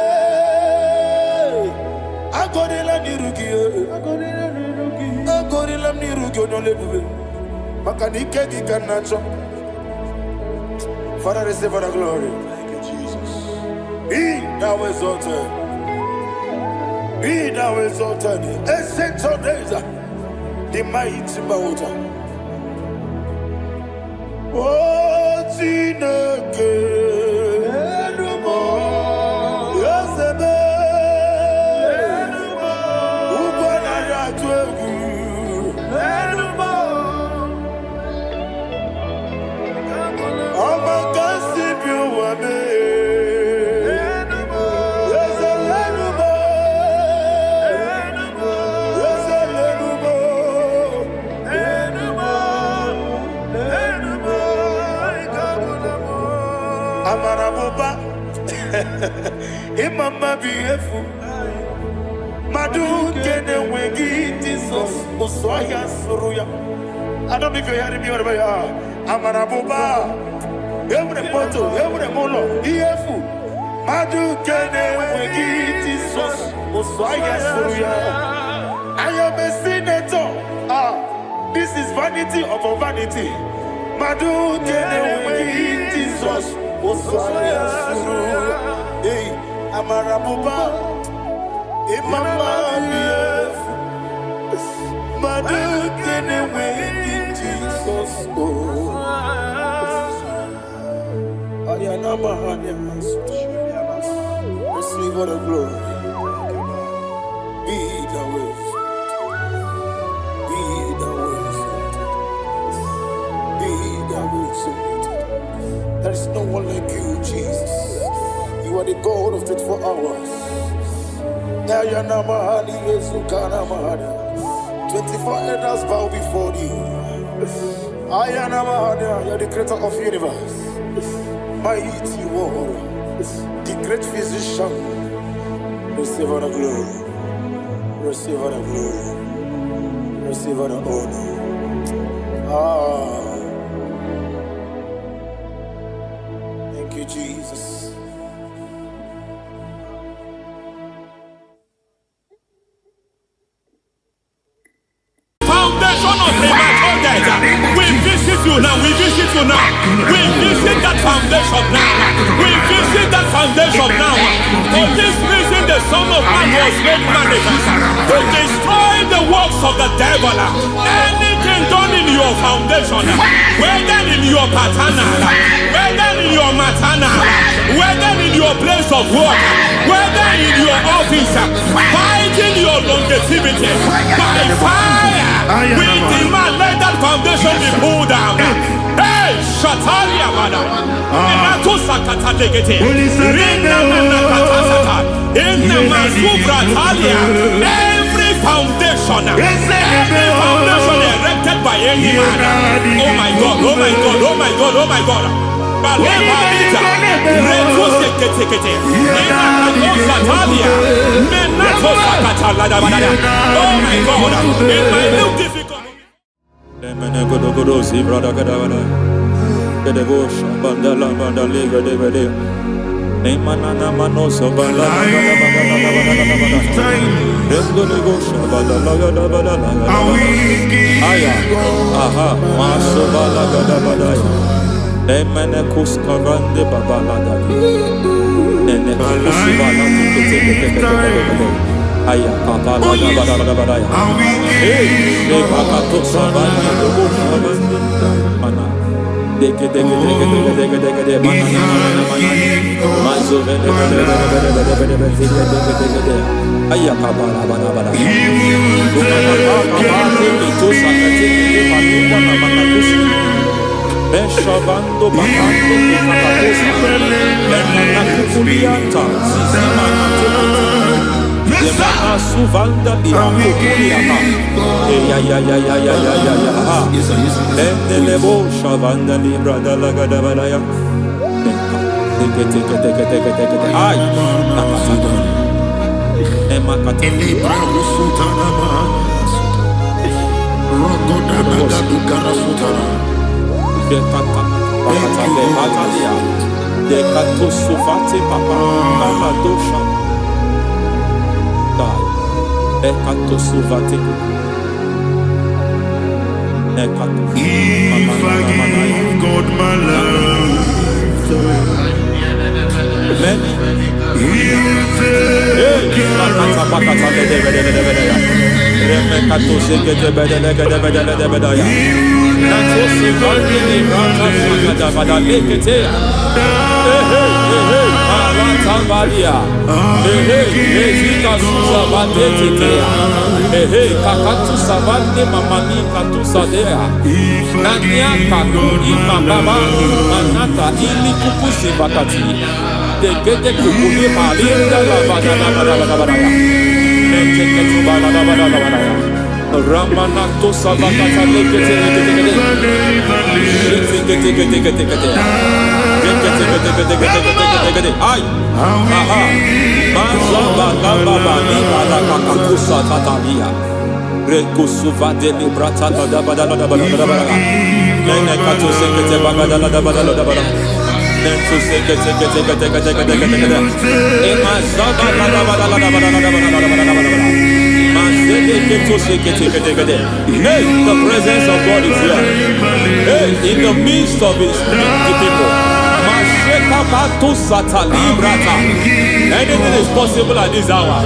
Speaker 3: Agorila nirugi onolebube. Makanike gikanacho. Father, receive the glory. Be thou exalted. Be thou exalted. Ancient of days, the mighty mountain. Oh, Chineke, Enumo, Yosebe, Enumo, Ubonara Twegu, Enumo, Amakasibi Wame, Enumo, Yosebe, Enumo, Enumo, Yosebe, Enumo, Enumo, Amarabuba, Imama beautiful. Madu kene wengi Jesus, Uswaya Suruya. I don't know if you're hearing me wherever you are. Amarabuba, every photo, every molo, beautiful. Madu kene wengi Jesus, Uswaya Suruya. I am a senator. This is vanity of vanity. Madu kene wengi Jesus. Hey, Amarabuba, Imama, Madu kene wengi Jesus. Receive all the glory. Be the way. Be the way. Be the way. There is no one like you, Jesus. You are the God of 24 hours. 24 elders bow before you. You are the creator of the universe. Mighty warrior, the great physician. Receive all the glory. Receive all the glory. Receive all the honor. Thank you, Jesus.
Speaker 1: Foundation of premature death. We visit you now. We visit you now. We visit that foundation now. We visit that foundation now. For this reason, the Son of Man was made manifest to destroy the works of the devil. Anything done in your foundation, whether in your paternal, whether in your maternal, whether in your place of work, whether in your office, fighting your longevity by fire, we demand let that foundation be pulled down. Hey, Shatalia Bada, Sakata Legate, in the Masufra Talia, every foundation erected by any man. Oh my God, oh my God, oh my God, oh my God. Oh my God, in my new difficult.
Speaker 4: Emene kuskarande babalada. Nene kusibala kete. Aya kapala badaya. Hey, ne bakato sabani dobo sabani. Mana. Deke mana. Mazo vede. Aya kapala badaya. Ito sakati palinda na manakusi. Beshavando bakando kufakosa Enana kukulianta Zizimana Yemana suvanda bihakukuliata Ya Enelebo shavanda librada lagadabadaya Teke Ay Nakasado Emakata Elibra usutanama Rogoda nagadukara sutana de katosufate papa mama dosha dai katosufate if I give God my love many
Speaker 1: kakatu savande mamani katu sadea nania kakuri mababa manata ili kukusi bakati degede kukuli malinda la bada necheke tu bada ramanato savakata lekete ay aha mazaba baba ni bada kakakusa tatalia rekusuva delibrata la bada nene kato sekete bagada la bada nentu sekete emazaba la bada hey, the presence of God is here. Hey, in the midst of His people. Anything is possible at this hour.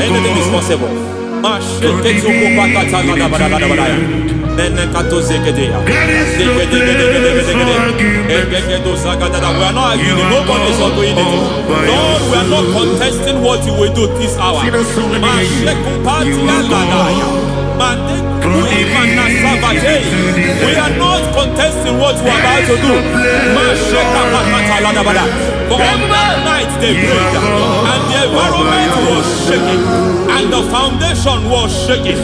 Speaker 1: Anything is possible. We are not arguing, nobody is doing it. Lord, we are not contesting what you will do this hour. We are not contesting what you are about to do. For all night they prayed, and the environment was shaking, and the foundation was shaking.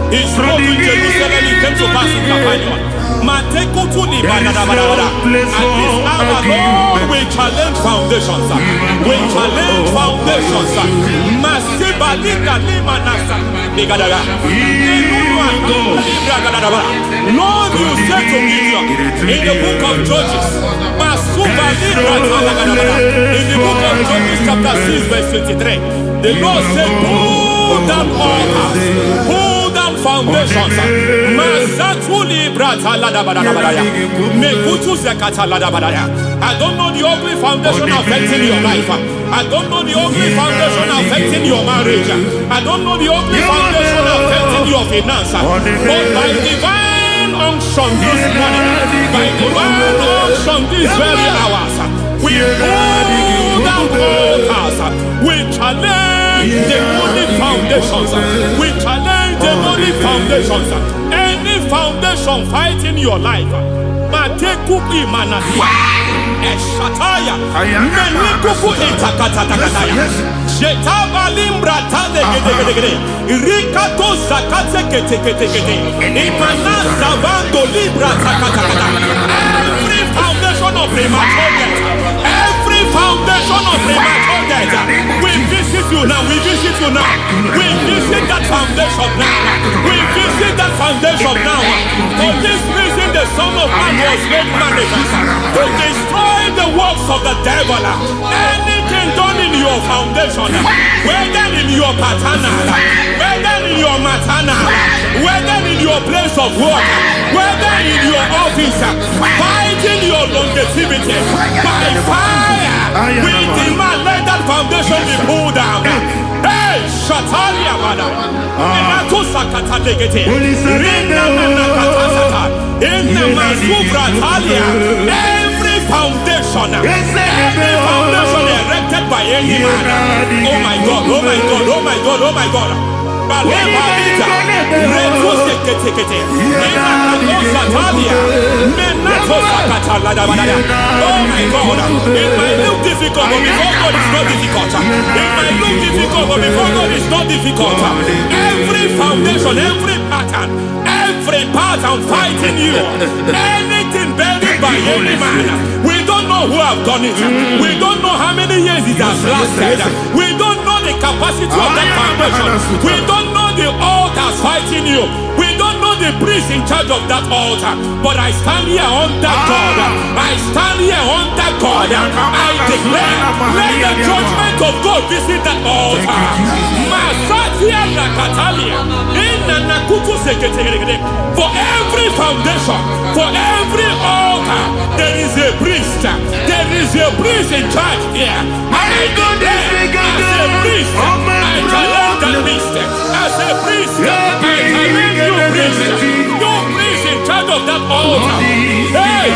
Speaker 1: He spoke in Jerusalem, he came to pass in Capernaum. And this hour, Lord, we challenge foundations. We challenge foundations. Lord, you said to Gideon in the book of Judges, in the book of Judges chapter 6 verse 23, the Lord said, pull down altars, pull down foundations. I don't know the ugly foundation affecting your life. I don't know the ugly foundation affecting your marriage. I don't know the ugly foundation affecting your finance. But by divine unction this morning, by divine unction these very hours, we pull down altars. We challenge demonic foundations. We challenge demonic foundations. Any foundation fighting your life, Matekuki Manatia, Eshataya, Menikuku Itakatatakataya, Jetavalimbra Tadegede, Rikato Zakate Ketekete, Imana Zavando Libra Takatakata. Every foundation of premature death, every foundation of premature death, we visit you now, we visit you now, we visit that foundation now, we visit that foundation now. For this reason, the Son of Man was made manifest to destroy the works of the devil. Anything done in your foundation, whether in your paternal, whether in your maternal, whether in your place of work, whether in your office, fighting your longevity by fire, we demand let that foundation be pulled down. Hey, Shatalia Bada, Enato Sakata Legete, Rina Manakatasata, Inna Masubra Talia, every foundation erected by any man. Oh my God, oh my God, oh my God, oh my God. Oh my God, it might look difficult, but before God it's not difficult. It might look difficult, but before God it's not difficult. Every foundation, every pattern fighting you, anything buried by any man, we don't know who have done it. We don't know how many years it has lasted. We don't know the capacity of that foundation. We don't know the altars fighting you. We don't know not the priest in charge of that altar, but I stand here under God. I stand here under God. I declare, let the judgment of God visit that altar. Masatia Nakatalia. For every foundation, for every altar, there is a priest. There is a priest in charge here. I declare, as a priest, I challenge the priest. As a priest, I challenge you priest. You priest in charge of that altar. Hey!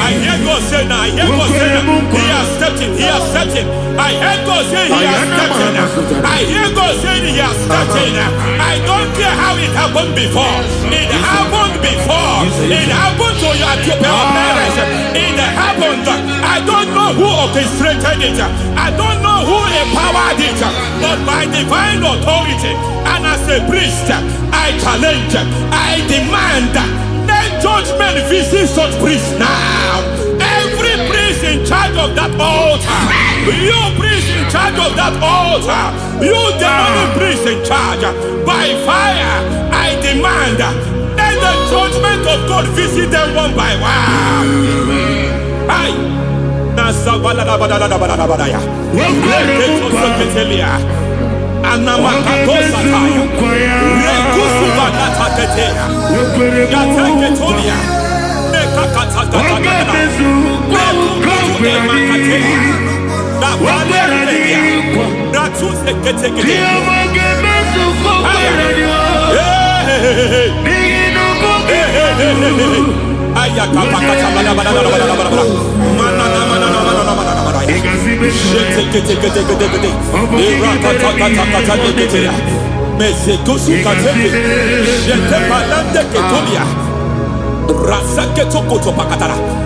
Speaker 1: I hear God say now, I hear God say now, he has stepped in, he has stepped in. I hear God say he has stepped in. I hear God say he has stepped in. I don't care how it happened before. It happened before. It happened to your parents. It happened. I don't know who orchestrated it. I don't know who empowered it. But by divine authority and as a priest, I challenge, I demand, let judgment visit such priests now. Every priest in charge of that altar, you priest in charge of that altar, you demonic priest in charge, by fire, I demand, let the judgment of God visit them one by one. Aye.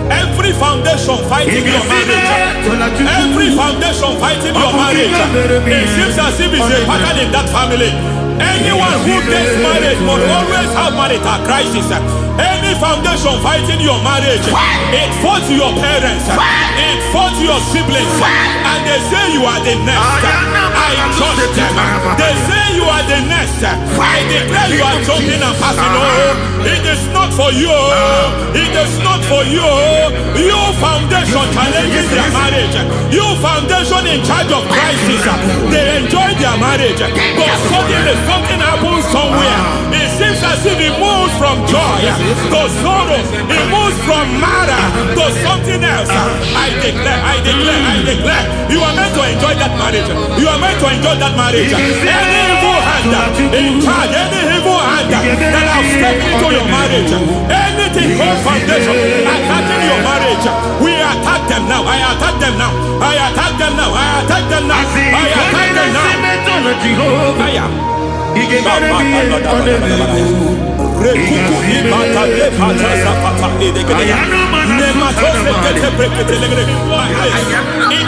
Speaker 1: Every foundation fighting your marriage, every foundation fighting your marriage, it seems as if it's a pattern in that family. Anyone who gets married will always have marital crisis. Any foundation fighting your marriage, it fought your parents, it fought your siblings, and they say you are the next. I judge them. They say you are the next. I declare you are jumping and passing. Oh, it is not for you. It is not for you. You foundation challenging their marriage. You foundation in charge of crisis. They enjoy their marriage, but suddenly something happens somewhere. It seems as if it moves from joy to sorrow. It moves from matter to something else. I declare, you are meant to enjoy that marriage. You are meant to enjoy that marriage. Any evil hand in charge, any evil hand that have stepped into your marriage, anything called foundation attacking your marriage, we attack them now. I attack them now. I attack them now. I attack them now. I attack them now. It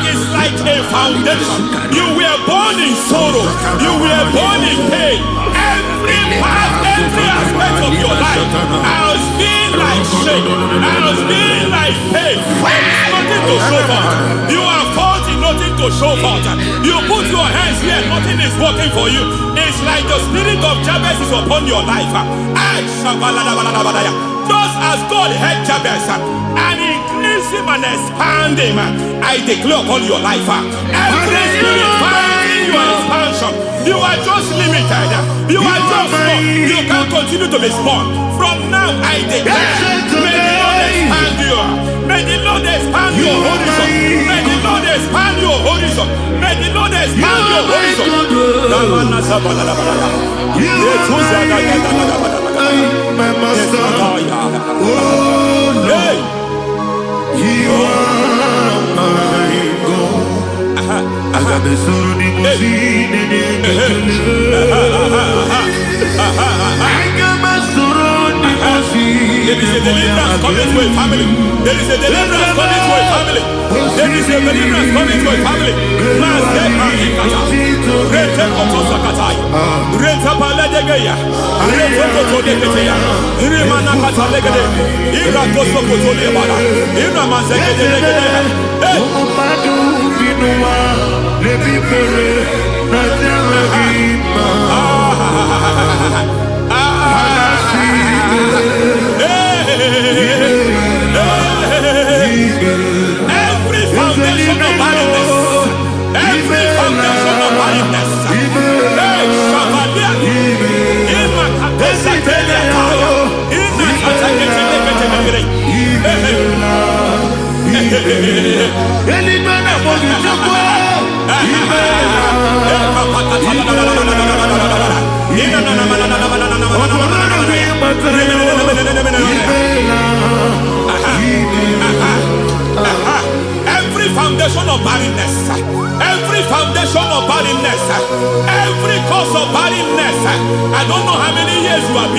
Speaker 1: is like a foundation. You were born in sorrow. You were born in pain. Every part, every aspect of your life has been like shame. Has been like pain. There is nothing to show for. You are faulty, nothing to show for. You put your hands here, nothing is working for you. It's like the spirit of Jabez is upon your life. Just as God had Jabez and increased him and expand him, I declare upon your life. Every spirit fighting your expansion, you are just limited. You are just small. You can't continue to be small. From now, I declare, may the Lord expand you. May the Lord expand your horizon. May the Lord expand your horizon. May the Lord expand your horizon.
Speaker 3: My master, oh Lord, you are my God. I got the soul of the machine and I got my soul of the machine.
Speaker 1: There is a deliverance coming to a family. There is a deliverance coming to a family. There is a deliverance coming to a family. Every foundation of barrenness, every foundation of barrenness, every foundation of barrenness, every foundation of barrenness, every cause of barrenness. I don't know how many years you have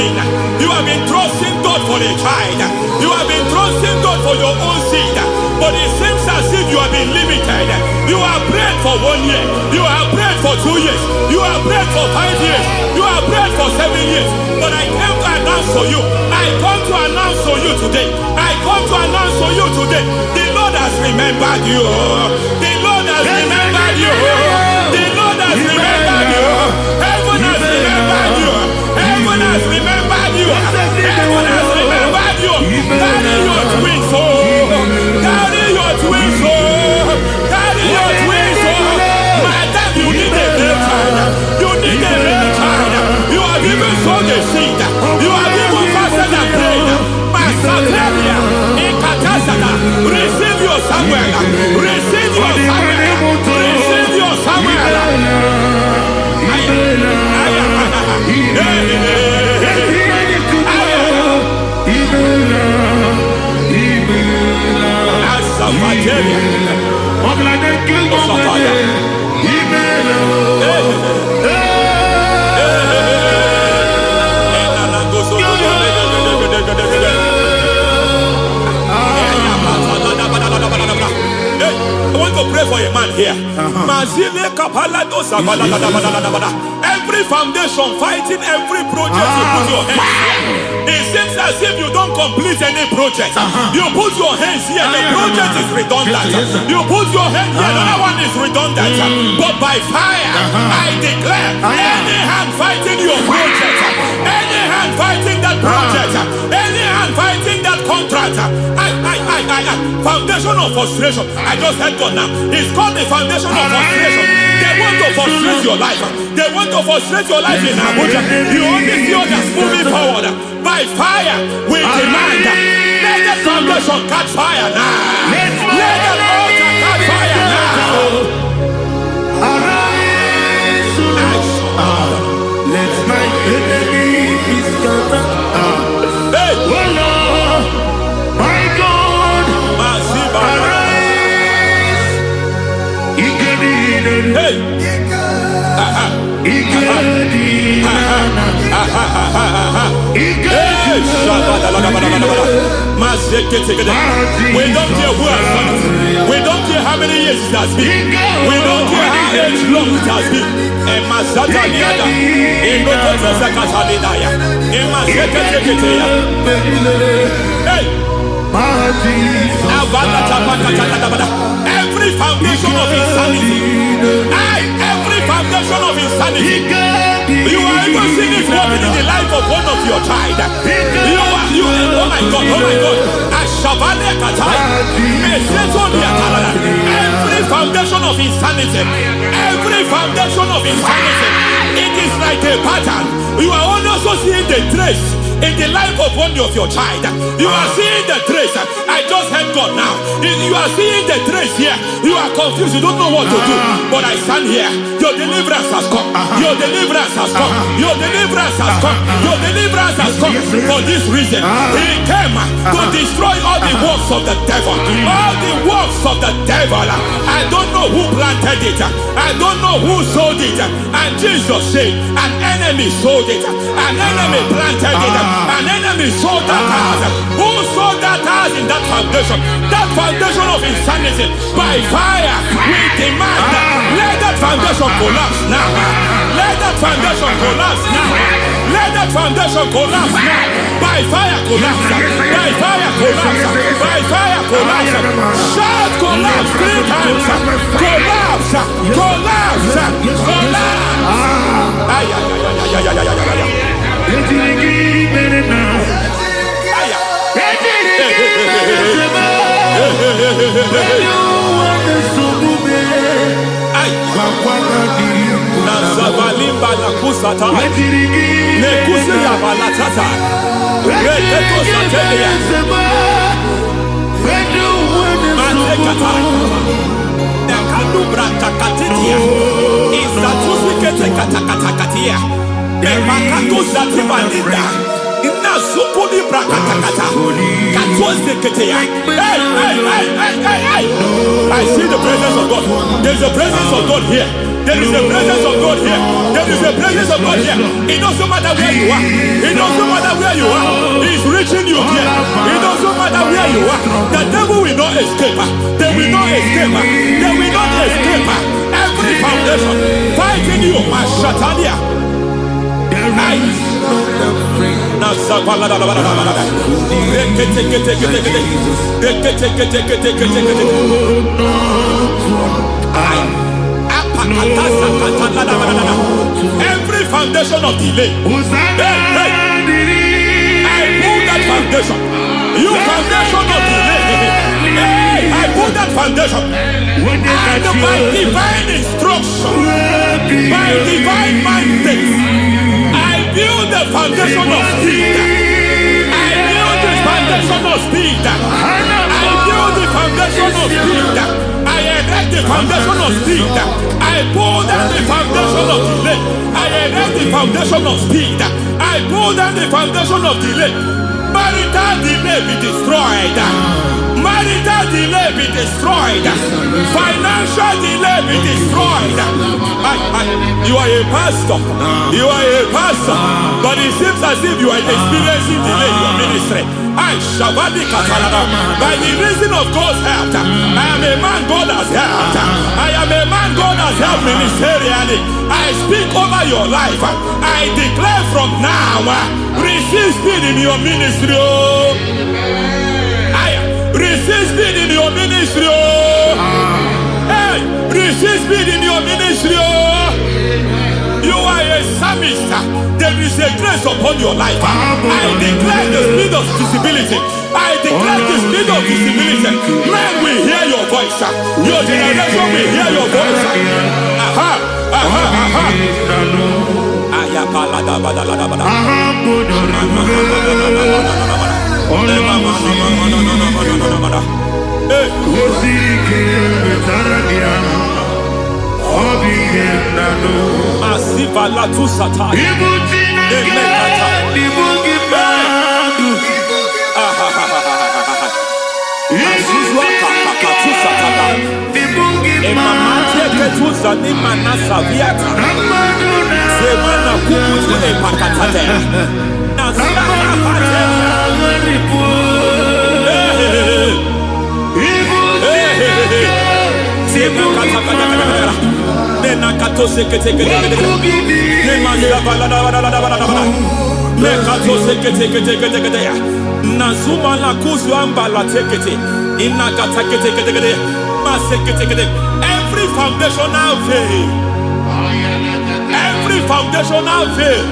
Speaker 1: been trusting God for a child. You have been trusting God for your own seed, but it seems as if you have been limited. You have prayed for 1 year, you have prayed for 2 years, you have prayed for 5 years, you have prayed for 7 years. But I came to announce for you, I come to announce for you today, I come to announce for you today, the Lord has remembered you. The Lord has remembered you. The Lord has remembered you. Heaven has remembered you. Heaven has remembered you. Heaven has remembered you. Carry your twins, oh. Carry your twins, oh. Carry your twins, oh. Madam, you need a real child. You need a real child. You have even sown a seed. You have even fasted and prayed. Masateria, Ikatasada, receive your Samuel. Receive your Samuel. Receive your Samuel. I want to pray for a man here. Every foundation fighting every project you put your hands here. It seems as if you don't complete any project. You put your hands here, the project is redundant. You put your hand here, another one is redundant. But by fire, I declare, any hand fighting your project, any hand fighting that project, any hand fighting that contract, foundation of frustration. I just heard God now. It's called the foundation of frustration. They want to frustrate your life. They want to frustrate your life in Abuja. You only see others moving forward. By fire, we demand. Let the foundation catch fire now. Let the altar catch fire now.
Speaker 3: Arise, let my enemies scatter.
Speaker 1: Hey,
Speaker 3: Oh Lord, my God, arise.
Speaker 1: hey. We don't care who has done it. We don't care how many years it has been. We don't care how age long it has been. Every foundation of insanity, every foundation of insanity, you are even seeing it working in the life of one of your child. Oh my God, oh my God. Every foundation of insanity, every foundation of insanity, it is like a pattern. You are also seeing the trace in the life of one of your child. You are seeing the trace. I just heard God now. You are seeing the trace here. You are confused. You don't know what to do. But I stand here. Your deliverance has come. Your deliverance has come. Your deliverance has come. Your deliverance has come. For this reason, He came to destroy all the works of the devil. All the works of the devil. I don't know know who planted it. I don't know who sold it. And Jesus said, an enemy sold it. An enemy planted it. An enemy sold that house. Who sold that house in that foundation? That foundation of insanity. By fire, we demand let that foundation collapse now. Let that foundation collapse now. Let that foundation collapse now. By fire collapse. By fire collapse. By fire collapse. Shout collapse 3 times. Collapse. Collapse. Nazabalimba na kusata nekusi ya balatata reketo satelia manekata nekadu brakakatitia izatusikete katakatakatia nebakatu zatibalinda inazukuli brakatakata katuoseketea. I see the presence of God. There is a presence of God here. There is a presence of God here. There is a presence of God here. It doesn't matter where you are. It doesn't matter where you are. He is reaching you here. It doesn't matter where you are. The devil will not escape. They will not escape. They will not escape. Every foundation fighting you, Mashatalia. Every foundation of delay, I pull that foundation. You foundation of delay, I pull that foundation. And by divine instruction, by divine mandate, I build the foundation of speed. I build the foundation of speed. I build the foundation of speed. I erect the foundation of speed. I pull down the foundation of delay. I erect the foundation of speed. I pull down the foundation of delay. Marital delay be destroyed. Marital delay be destroyed. Financial delay be destroyed. You are a pastor. You are a pastor. But it seems as if you are experiencing delay in your ministry. By the reason of God's help, I am a man God has helped. I am a man God has helped ministerially. I speak over your life. I declare from now, receive speed in your ministry. Receive speed in your ministry. Hey, receive speed in your ministry. You are a psalmist. There is a grace upon your life. I declare the speed of visibility. I declare the speed of visibility. Men will hear your voice. Your generation will hear your voice. Aha, aha, aha. Masiva la tu sata. Nazuma la kuzuamba la tekete inakata kete masekete. Every foundational veil, every foundational veil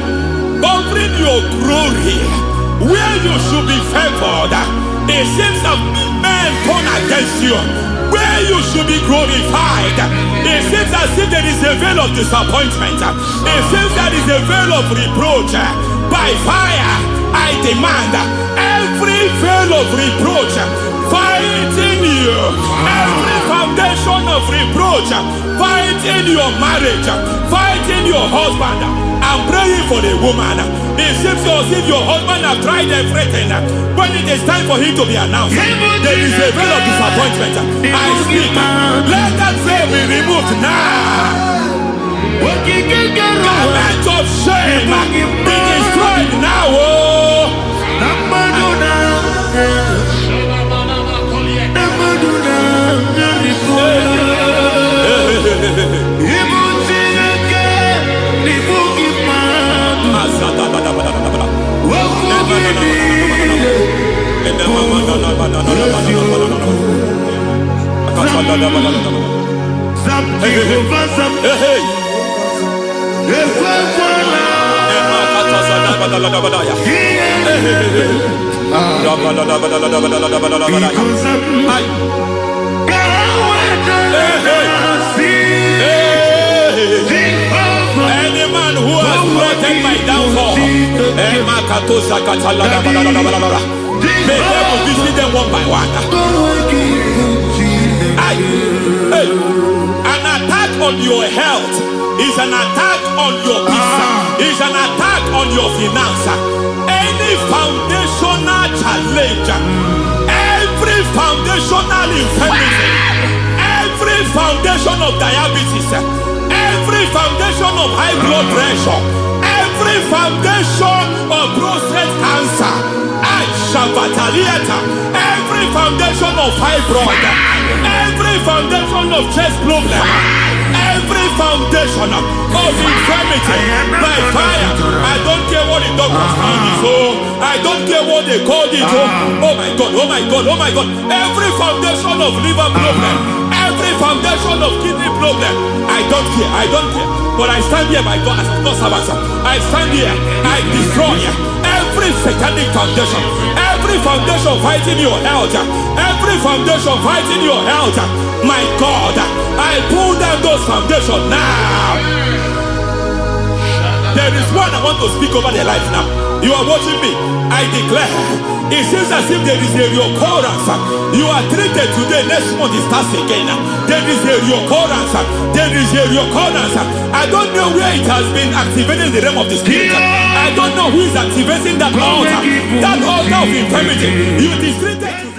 Speaker 1: covering your glory, where you should be favored, it seems that men turn against you. Where you should be glorified, it seems as if there is a veil of disappointment. It seems there is a veil of reproach. By fire, I demand every veil of reproach fighting you, every foundation of reproach fighting your marriage, fighting your husband. I'm praying for the woman. It seems as if your husband has tried everything. When it is time for him to be announced, there is a veil of disappointment. I speak. Let that veil be removed now. Garment of shame be destroyed now. Any man who has plotted my downfall, may devil visit them one by one. An attack on your health is an attack on your peace, is an attack on your finance. Any foundational challenge, every foundational infirmity, every foundation of diabetes, every foundation of high blood pressure, every foundation of prostate cancer, every foundation of fibroid, every foundation of chest problem, every foundation of infirmity, by fire. I don't care what the doctors call it, I don't care what they call it. Oh my God, oh my God, oh my God. Every foundation of liver problem, every foundation of kidney problem, I don't care, I don't care. But I stand here, my God, as a God servant. I stand here, I destroy every satanic foundation, every foundation fighting your health, every foundation fighting your health. My God, I pull down those foundations now. There is one I want to speak over their life now. You are watching me. I declare, it seems as if there is a reoccurrence. You are treated today, next month it starts again. There is a reoccurrence. There is a reoccurrence. I don't know where it has been activated in the realm of the spirit. I don't know who is activating that altar of infirmity. You is treated today.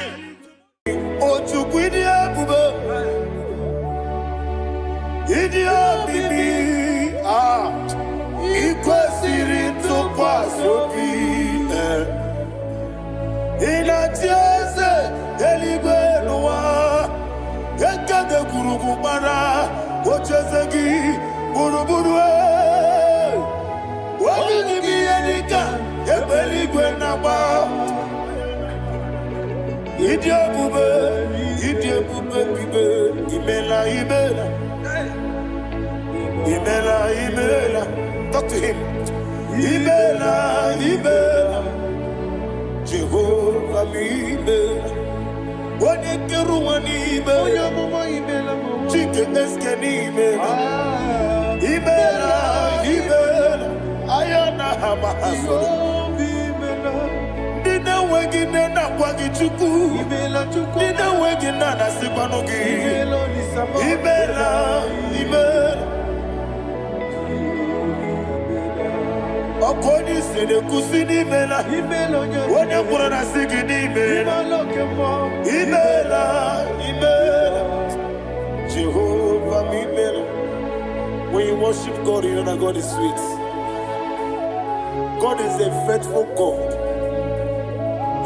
Speaker 3: Talk to him. Imela, Jehovah Imela. What a keruani Imela, chicken eskeni Imela, Ayana Hamahaso. Dina wegina na kwagi chuku, Dina wegina na sipanogi, Imela. Okoni se de kusini mela, wone kurana sigini mela, Imela, Jehovah Imela. When you worship God, you know that God is sweet. God is a faithful God.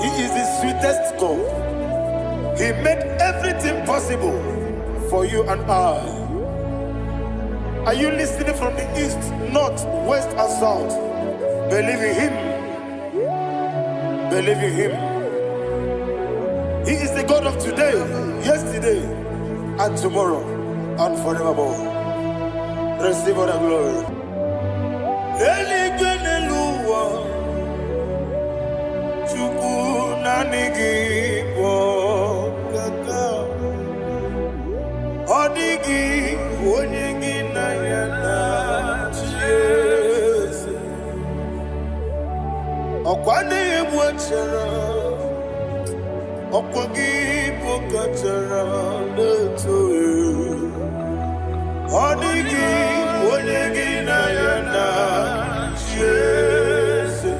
Speaker 3: He is the sweetest God. He made everything possible for you and I. Are you listening from the east, north, west, and south? Believe in him. Believe in him. He is the God of today, yesterday, and tomorrow, and forevermore. Receive all the glory. Okwani mwachara, okwagi pokachara leto. Odigi wonyegi na yana Jese.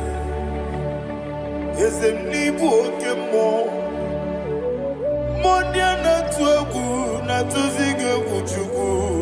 Speaker 3: Ezemnibu okemo. Modia na tuegu na tuzige kuchugu.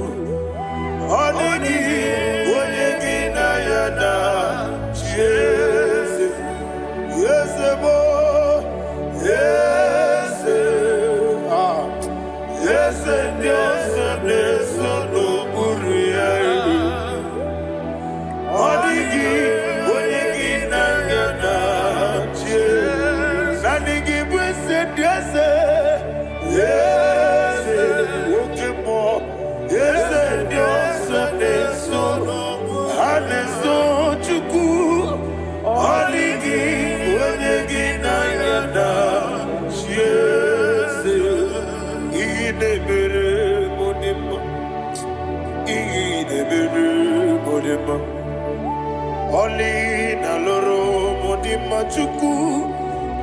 Speaker 3: Oli na loro modima chuku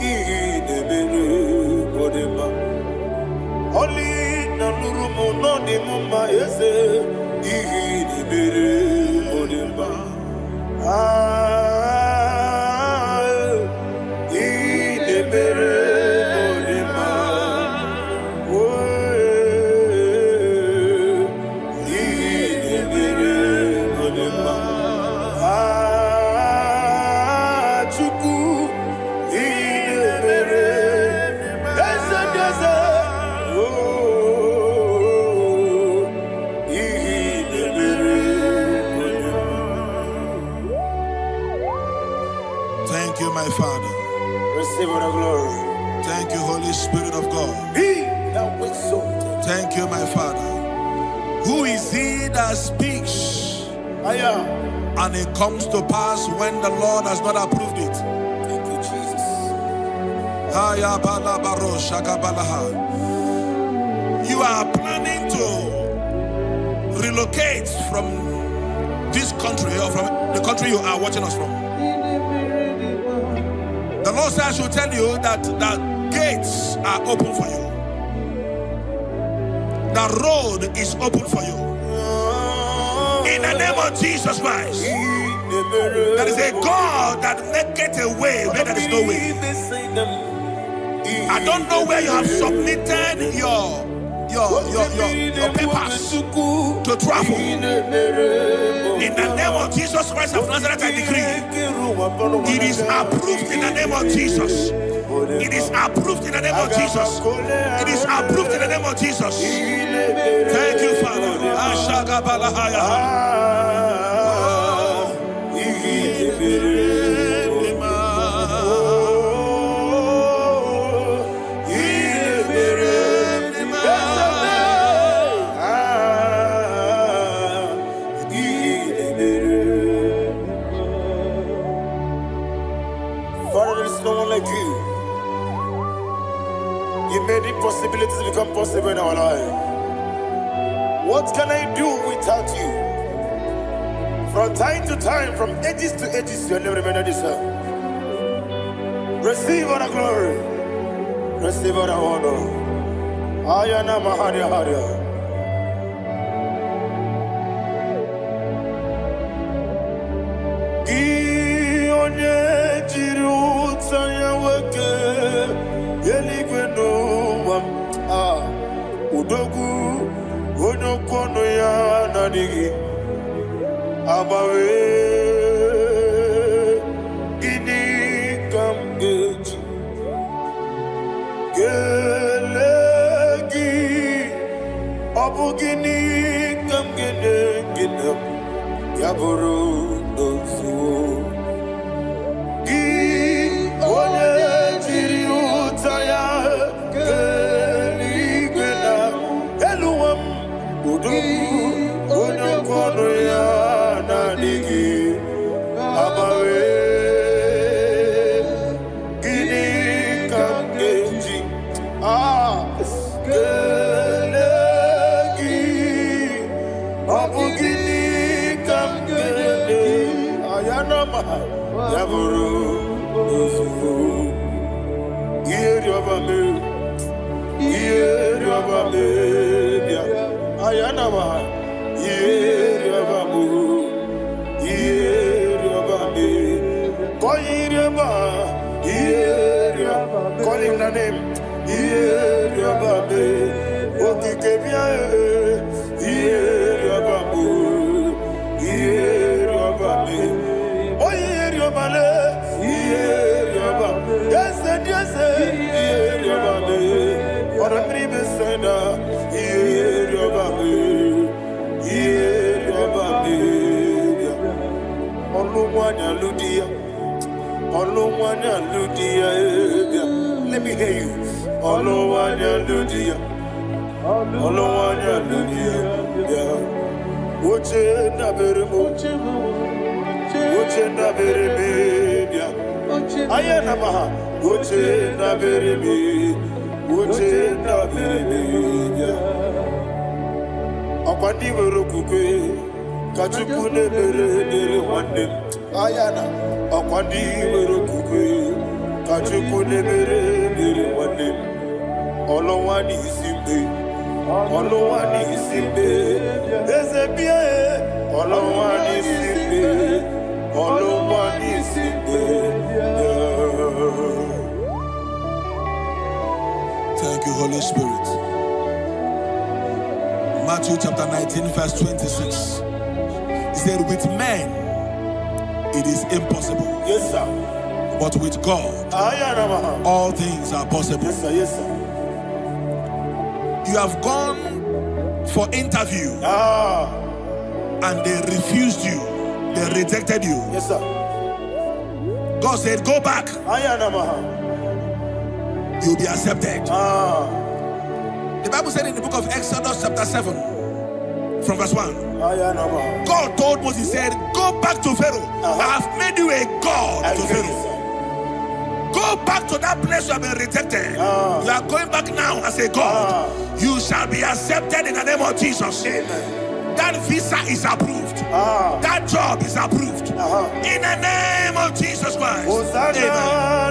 Speaker 3: idebere modima. Oli na loro monodima eze idebere modima. Idebere modima. Idebere modima.
Speaker 2: Thank you, my Father.
Speaker 3: Receive the glory.
Speaker 2: Thank you, Holy Spirit of God. Thank you, my Father. Who is he that speaks and it comes to pass when the Lord has not approved it?
Speaker 3: Thank you, Jesus.
Speaker 2: You are planning to relocate from this country or from the country you are watching us from. The Lord says I should tell you that the gates are open for you. The road is open for you. In the name of Jesus Christ. There is a God that maketh a way where there is no way. I don't know where you have submitted your papers to travel. In the name of Jesus Christ of Nazareth, I decree it is approved in the name of Jesus. It is approved in the name of Jesus. It is approved in the name of Jesus. Thank you, Father.
Speaker 3: You made impossibilities become possible in our life. What can I do without you? From time to time, from ages to ages, you never remain the same. Receive all the glory. Receive all the honor. Ayana Maharia Haria. Udogu onokono ya nadigi abawe gini kamgeji gelegi abu gini kamgene ginam yaburu dozu gi one jiri utaya Call him the name. Let me hear you. Okwandi werokukwe kachukune bere wande ayana okwandi werokukwe kachukune bere wande olowani isimbe ezebie olowani isimbe
Speaker 2: Thank you, Holy Spirit. Matthew chapter 19, verse 26. He said, with men it is impossible.
Speaker 3: Yes, sir.
Speaker 2: But with God, all things are possible.
Speaker 3: Yes, sir. Yes, sir.
Speaker 2: You have gone for interview and they refused you. They rejected you.
Speaker 3: Yes, sir.
Speaker 2: God said, go back. You'll be accepted. The Bible said in the book of Exodus chapter 7 from verse 1. God told Moses, he said, go back to Pharaoh. I have made you a God to Pharaoh. Go back to that place you have been rejected. You are going back now as a God. You shall be accepted in the name of Jesus.
Speaker 3: Amen.
Speaker 2: That visa is approved. That job is approved. In the name of Jesus Christ. Amen.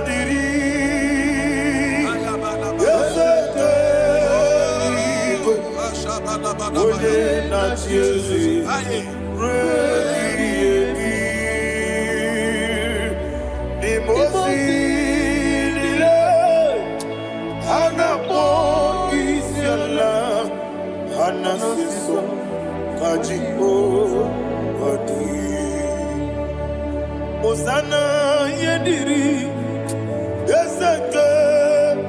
Speaker 3: Osana yediri ezeke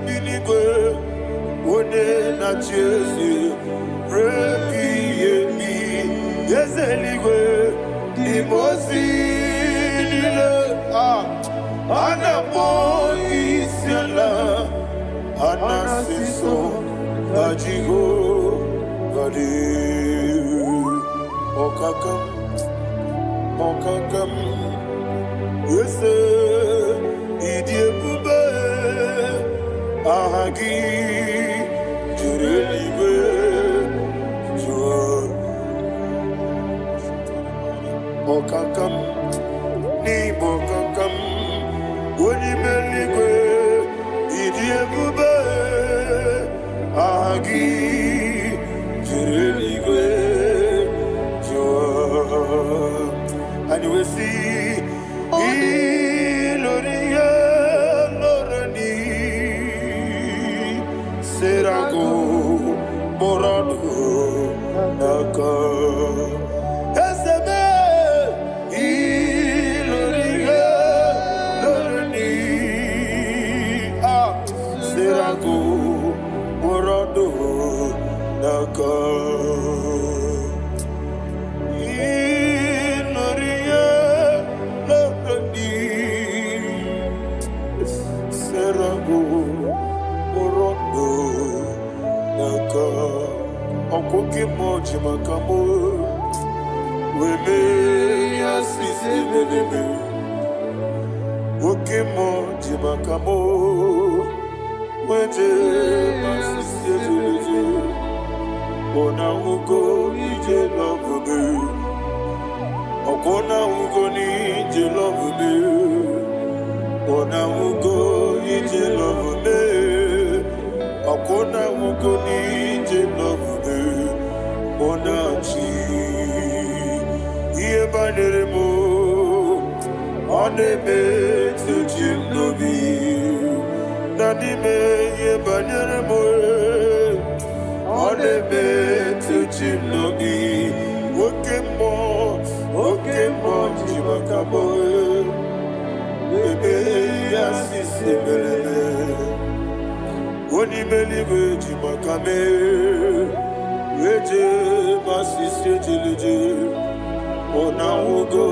Speaker 3: binigwe one na Jesu rebi yemi ezeligwe imosi nile anapo isiala anasiso ajigo gadi okakam Yese idiebube ahagi jurelibe jua okakam ni bokakam wonimeligwe idiebube ahagi jurelibe jua and we see Iloria Lorani Serago Morado Naka Esebe Iloria Lorani Serago Morado Naka Okoke moji makamo weme asisi belebe Oke moji makamo weje asisi belebe Ona ugo ije lovebe Okona ugo ni ije lovebe Ona ugo ije lovebe Okona ugo ni ije lovebe Onachi Iye baneremo Onebe Tujim nobi Nanime Iye baneremo Onebe Tujim nobi Okemo Jimakamo Ebe Yasisi Belebe Onibelibe Jimakame Weje masisi jilije Ona ugo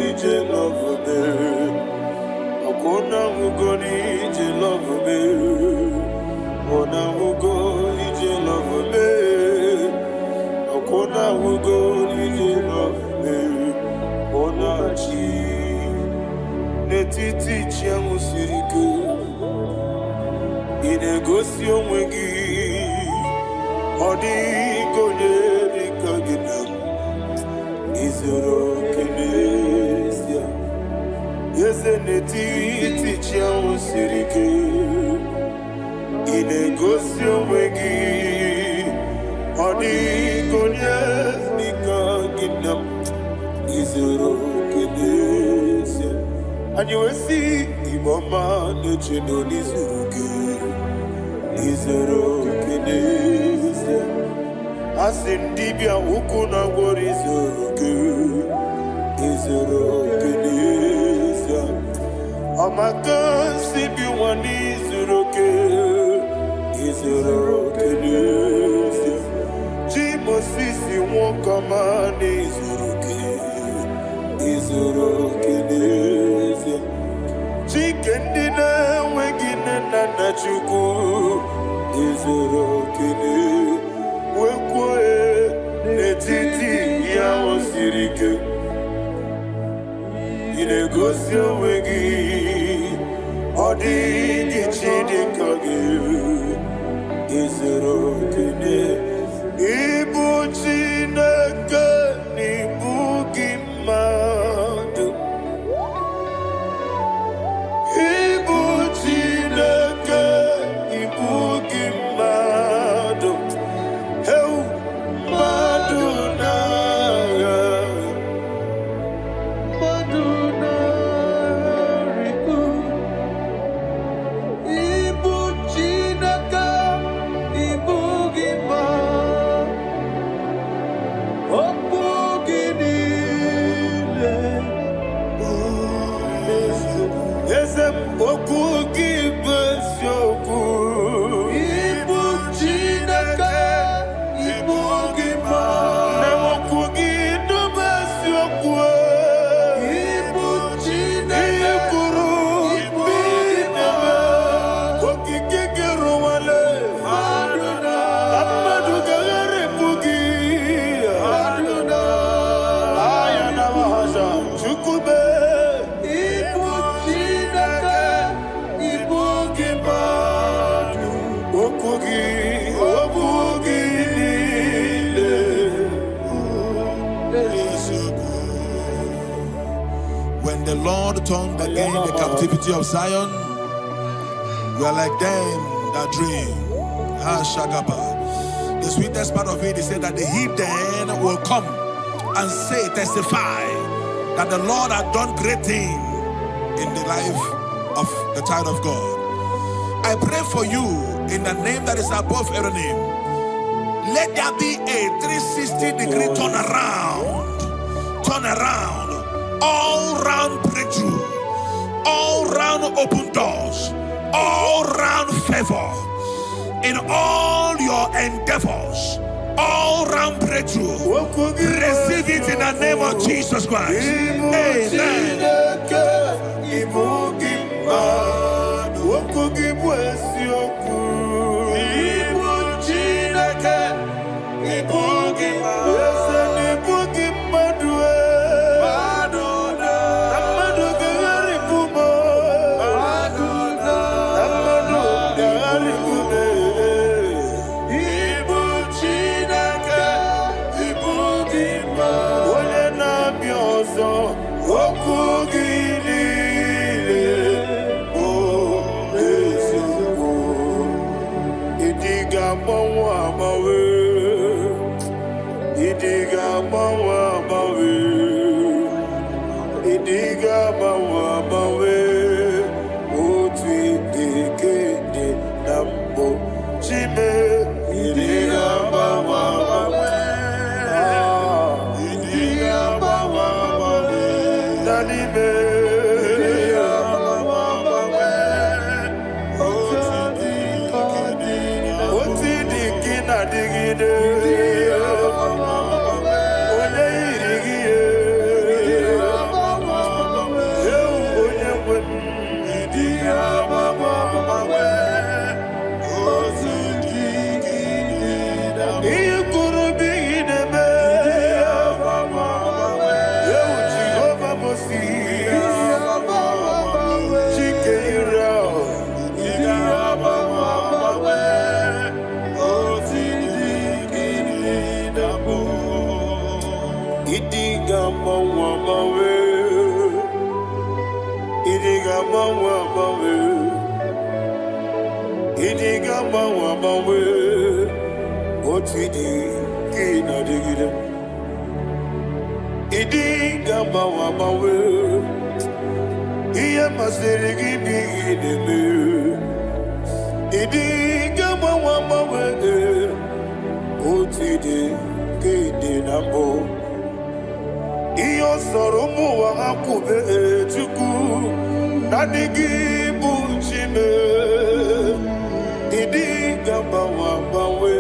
Speaker 3: ije love me Akona ugo ni ije love me Ona ugo ije love me Akona ugo ije love me Ona chi Netiti chiamu sirike Inegosi onwegi Odi konye dikagi izuru kinesia yezeneti tichiawo sirike inegosi onwe gị ọ dịghị onye dịka gị na m izuru kinesia anyị wee sị Igbo ọma na-eche na n'izuru gị izuru kinesia asị dibịa ukwu na gwọrọ izuru kinesia ọmaka nsị bi nwa n'izuru kinesia chi Mosisi nwokọma n'izuru kinesia chike ndị na-enweghị nne na nna Chukwu izuru kinesia wekwuo n'etiti ya o siri ike ị na-egosi onwe gị ọ dịghị chi dịka gị izuru kinesia ịbụ Chineke n'ịbụ gị mmadụ ịbụ Chineke ịbụ gị mmadụ
Speaker 2: When the Lord turned again the captivity of Zion, we are like them that dream. The sweetest part of it is said that the heathen will come and say, testify, that the Lord had done great things in the life of the child of God. I pray for you in the name that is above every name. Let there be a 360-degree turn around, all round breakthrough, all round open doors, all round favor in all your endeavors, all round breakthrough. Receive it in the name of Jesus Christ. Amen.
Speaker 3: Iyo soromu wa akube chuku nadigi buchime idi gamba wa bawe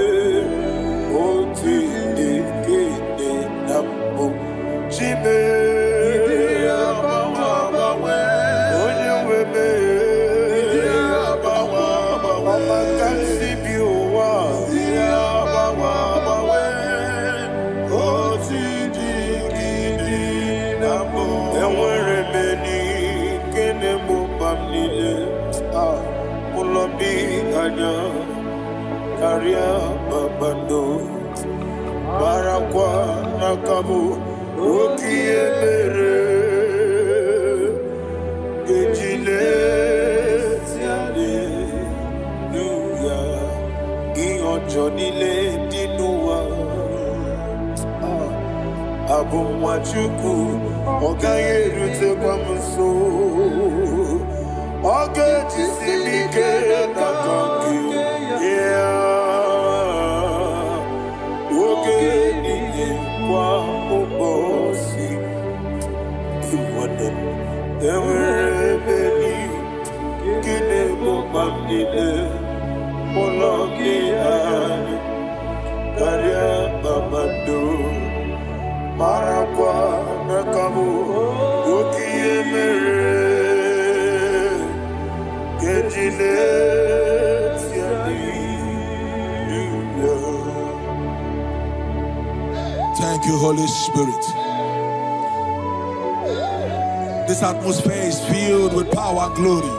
Speaker 3: oti dikede nambu chime idi gamba wa bawe onye webe idi gamba wa bawe makansi biwa idi gamba wa bawe oti Karia babando barakwa nakabu okiemere gejile siale nuya ionjo nile dinuwa abumwachuku ogaye rute kwa mso oge jisimike nakanki oge niye kwa ubosi iwade ewere beni kine mobamnile mologi ani karia babando marakwa nakabu okiemere
Speaker 2: Thank you, Holy Spirit. This atmosphere is filled with power and glory.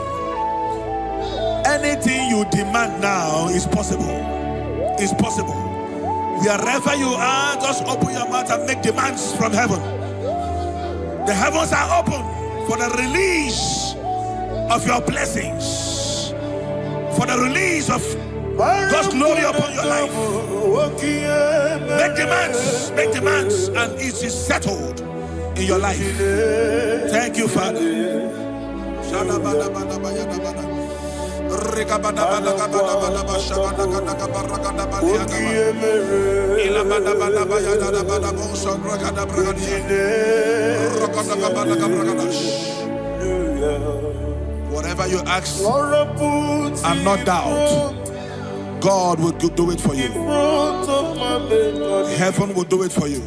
Speaker 2: Anything you demand now is possible. It's possible. Wherever you are, just open your mouth and make demands from heaven. The heavens are open for the release of your blessings, for the release of God's glory upon your life. Make demands, and it is settled in your life. Thank you, Father. Whatever you ask and not doubt, God will do it for you. Heaven will do it for you.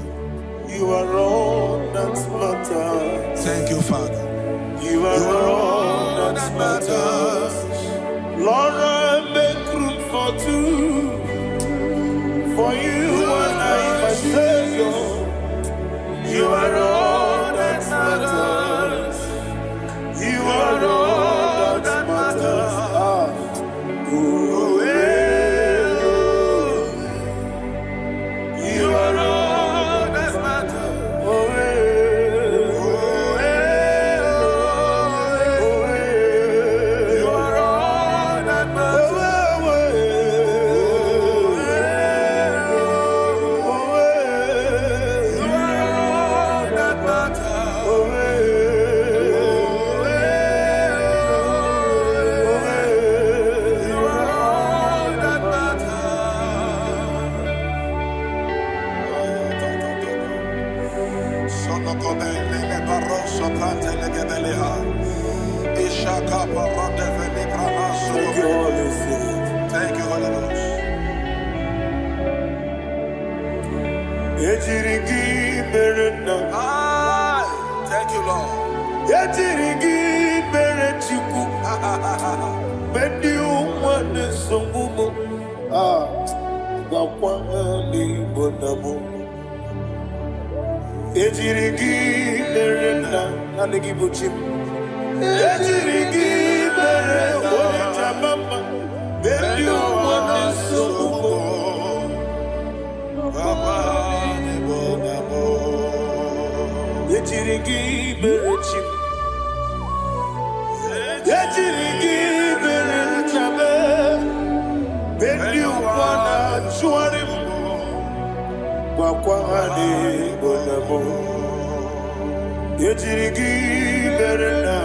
Speaker 3: You are all that matters.
Speaker 2: Thank you, Father.
Speaker 3: You are all that matters. Lord, I make room for two. For you and I, my Savior. You are all that matters. You are all that matters. You are all that matters. You are all that matters. Thank you, Holy Ghost. Thank you, Lord. Ejirigi Berechim, Ejirigi Berechabe, Bendiwana Chuarim, Wakwani Bonamo, Ejirigi Berena,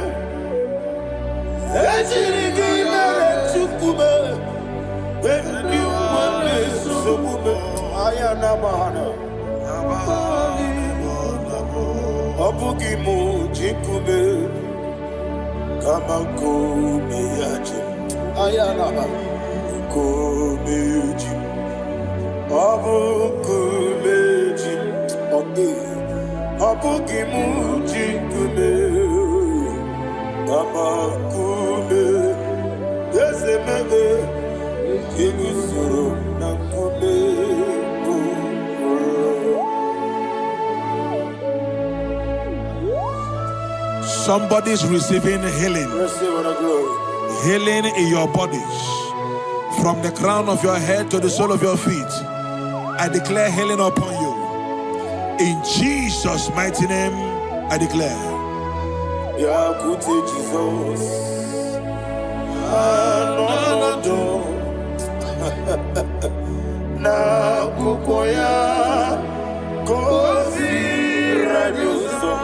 Speaker 3: Ejirigi Berechukube, Bendiwana Subume, Ayana Mahana. Obugimu jikume kama kume yaji ayana kume ji obu kume ji obi obugimu jikume kama kume ezemebe igusoro na kume.
Speaker 2: Somebody's receiving healing. Healing in your bodies. From the crown of your head to the sole of your feet. I declare healing upon you. In Jesus' mighty name, I declare.
Speaker 3: Yakute Jesus. Na kukoya kozi radioso.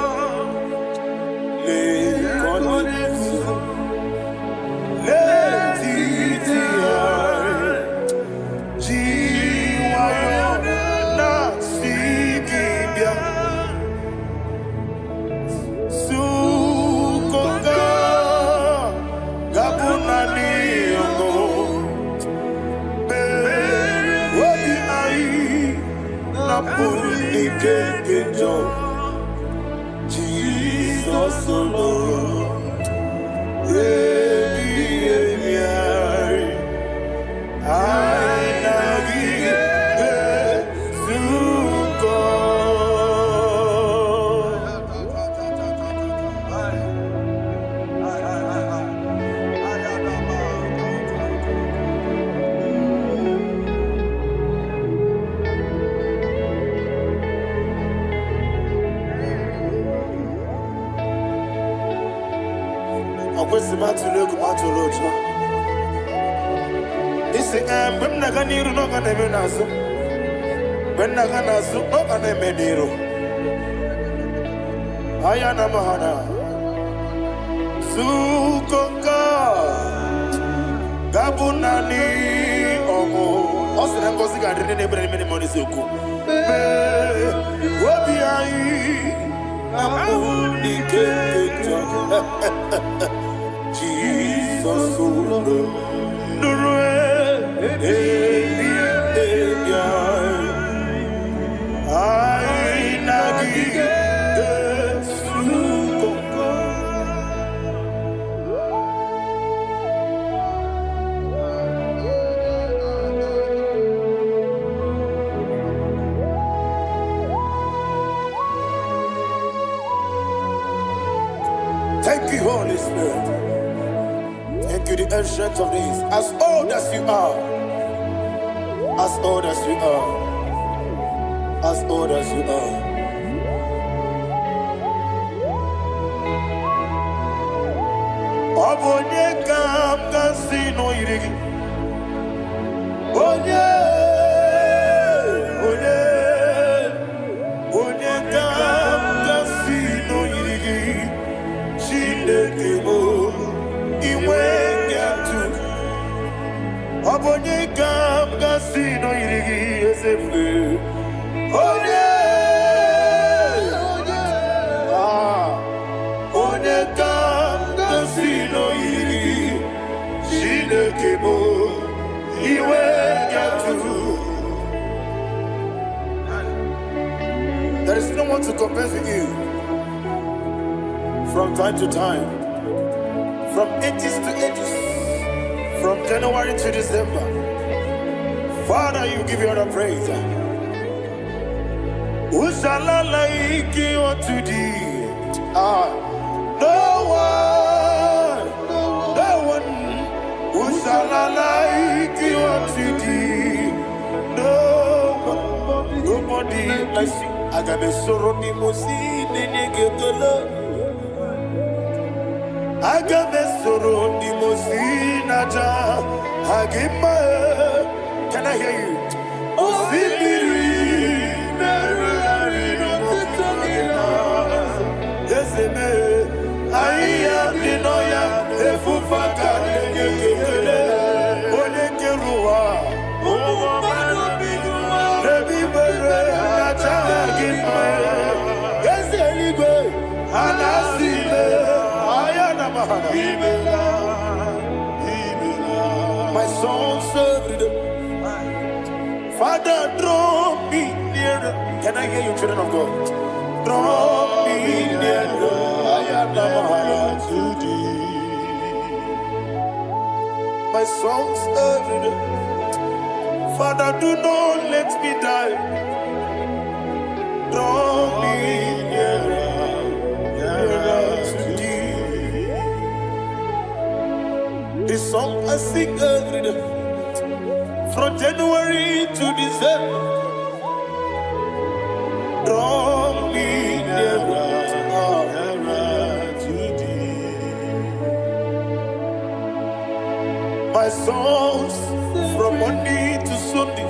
Speaker 3: Jesus alone, Ayana Mahana Sukoka Gabunani Omo Osina Kosiga didn't bring many money Suku Wabiai Namuni Kejo Jesus Nurue Thank you, Holy Spirit. Thank you, the ancient of days. As old as you are, as old as you are, as old as you are. Obonye kam kasino irigi. Onye kam kasino irigi. Shindekimo iwe gatu. Obonye kam kasino irigi esefe. Onye kam kasino irigi. Shindekimo iwe gatu. There is no one to compare with you. From time to time, from ages to ages, from January to December. Father, you give your praise. Who shall I like you unto thee? No one. Who shall I like you unto thee? No one. Nobody likes you. Agabe soro ni mosi nenegekele. Agabe soro ni mosi naja. Agima. Can I hear you? Osibiri nerari no titamina. Yeseme aya dinoya efufa kanegekele. Olekeruwa. Umumano biguma. Rebibere naja agima. Yeseligwe anasime ayana mahana. My soul served the Father, draw me nearer. Can I hear you, children of God? Draw me nearer. I am to thee. My soul served the Father, do not let me die. Draw me nearer to thee. This song I sing every day, from January to December. Draw me nearer to thee. My songs from Monday to Sunday,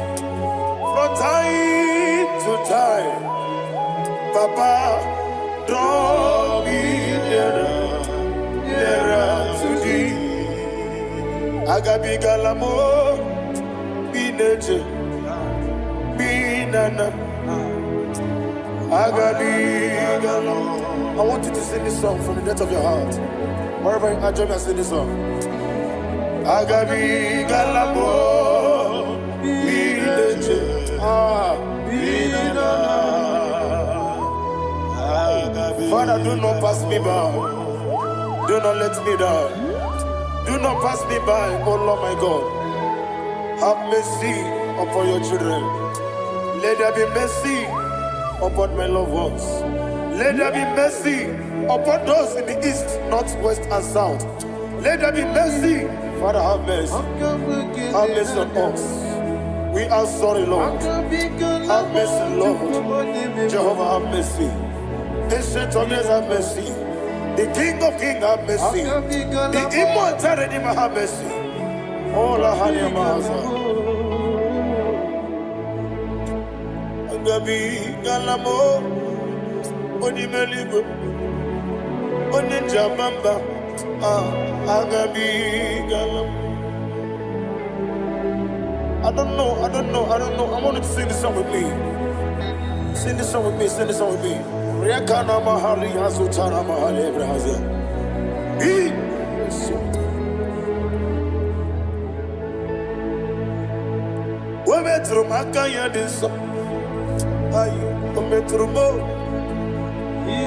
Speaker 3: from time to time. Papa, draw me nearer to thee. Agabi galamo, bineje, binana. Agabi galamo. I want you to sing this song from the depth of your heart. Wherever you are, join me and sing this song. Agabi galamo, bineje, binana. Father, do not pass me by. Do not let me die. Do not pass me by, oh Lord my God. Have mercy upon your children. Let there be mercy upon my loved ones. Let there be mercy upon those in the east, north, west, and south. Let there be mercy. Father, have mercy. Have mercy on us. We are sorry, Lord. Have mercy, Lord. Jehovah, have mercy. Ancient of days, have mercy. The King of Kings, have mercy. The immortal Redeemer, have mercy. Oh, la hania maza. Agabi galamo, oni meligo, oni jabamba. Agabi galamo. I don't know. I want you to sing this song with me. Sing this song with me. Sing this song with me. Riakana mahali azutana mahali Brazil. Metro makaya diso, ayo metro mo.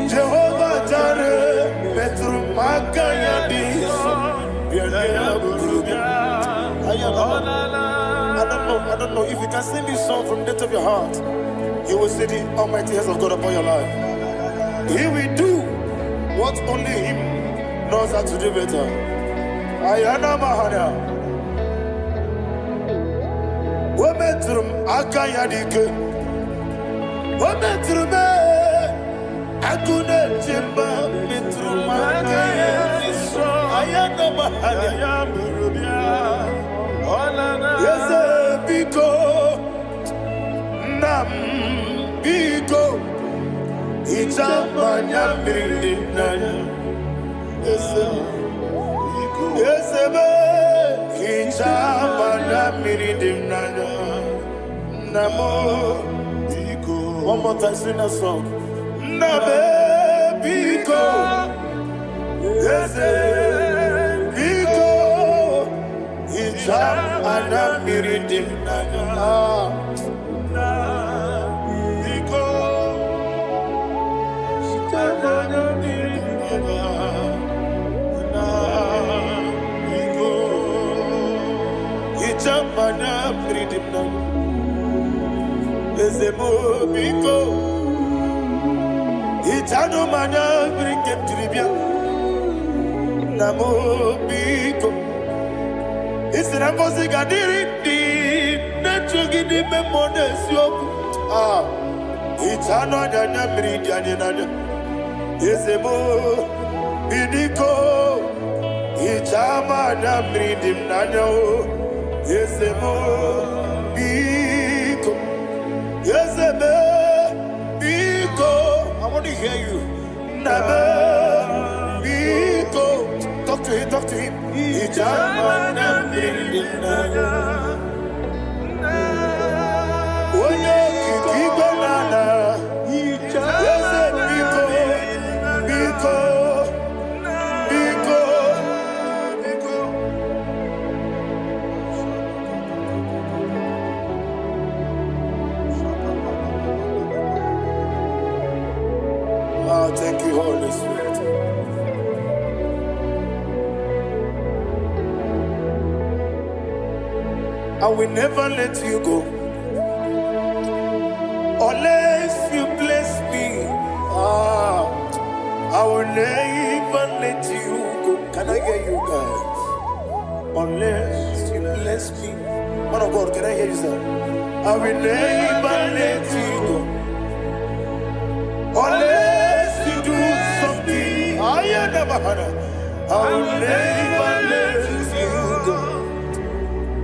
Speaker 3: Jehovah Jireh, metro makaya diso. I don't know if you can sing this song from the depth of your heart. You will see the almighty hands of God upon your life. He will do what only Him knows how to do better. Ayana mahana. Wometrum akayadike. Wometrum akune chimba metrum akayadike. Ayana mahana. Yes, biko nam biko. Ichamanya mirinaya. Yes, be. Ichamanya mirinaya. Namo biko. One more time, sing that song. Nabe biko. Yes, biko. Ichamanya mirinaya. Mana freedom now. Ezemo biko. Itano mana bring him to the bien. Namo biko. Isra kosi kadiri di. Necho gidi memones yoku. Itano nyanya mridi anyanya. Yesemo bidiko. Ichama nyanya mridi mnanya. Yesemo biko. Yeseme biko. I want to hear you. Nabe biko. Talk to him, talk to him. Ichama nyanya mridi mnanya. Oye kiko nana. Oh, thank you, Holy Spirit. I will never let you go unless you bless me. I will never let you go. Can I hear you guys? Unless you bless me. Man of God, can I hear you, sir? I will never let you go. Unless you do something. I will never let you go.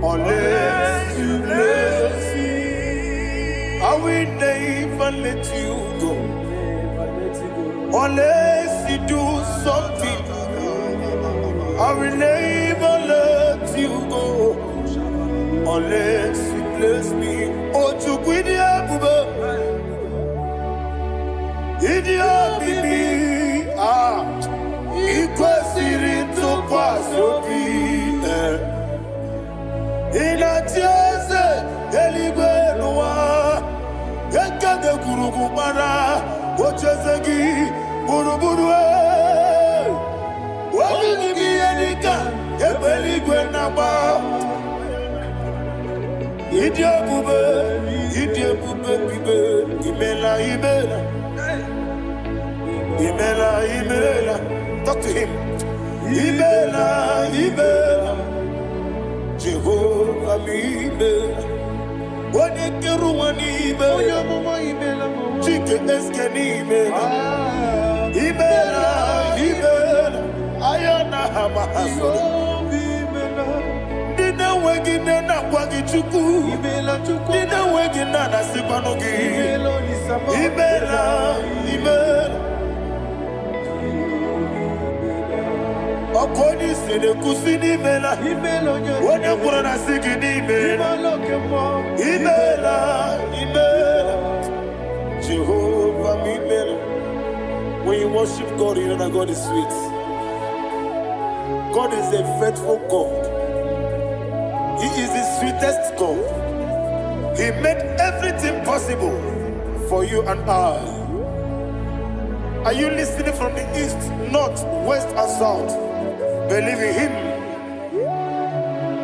Speaker 3: Unless you bless me. I will never let you go. Unless you do something, I will never let you go. Unless you bless me. Oh, to quit the Abuba. Idiot, baby. Equal Siri to Quasopi. In a tears, Elibenua. Ekade Kurugumara. Ochezegi. Buruburu, wani bi enika, ebeli gwenaba. Idiabube, bibe, imela. Talk to him. Imela, Jehovah mi imela. Wani keru wani imela. Chike eske ni imela. Imela, ayana hamahaso. Dina wegina na kwagi chuku. Dina wegina na sipanogi. Imela. Okoni sene kusini imela. Wone kurana sigi ni imela. Imela. Jehovah mi imela. When you worship God, you know that God is sweet. God is a faithful God. He is the sweetest God. He made everything possible for you and I. Are you listening from the east, north, west, and south? Believe in Him.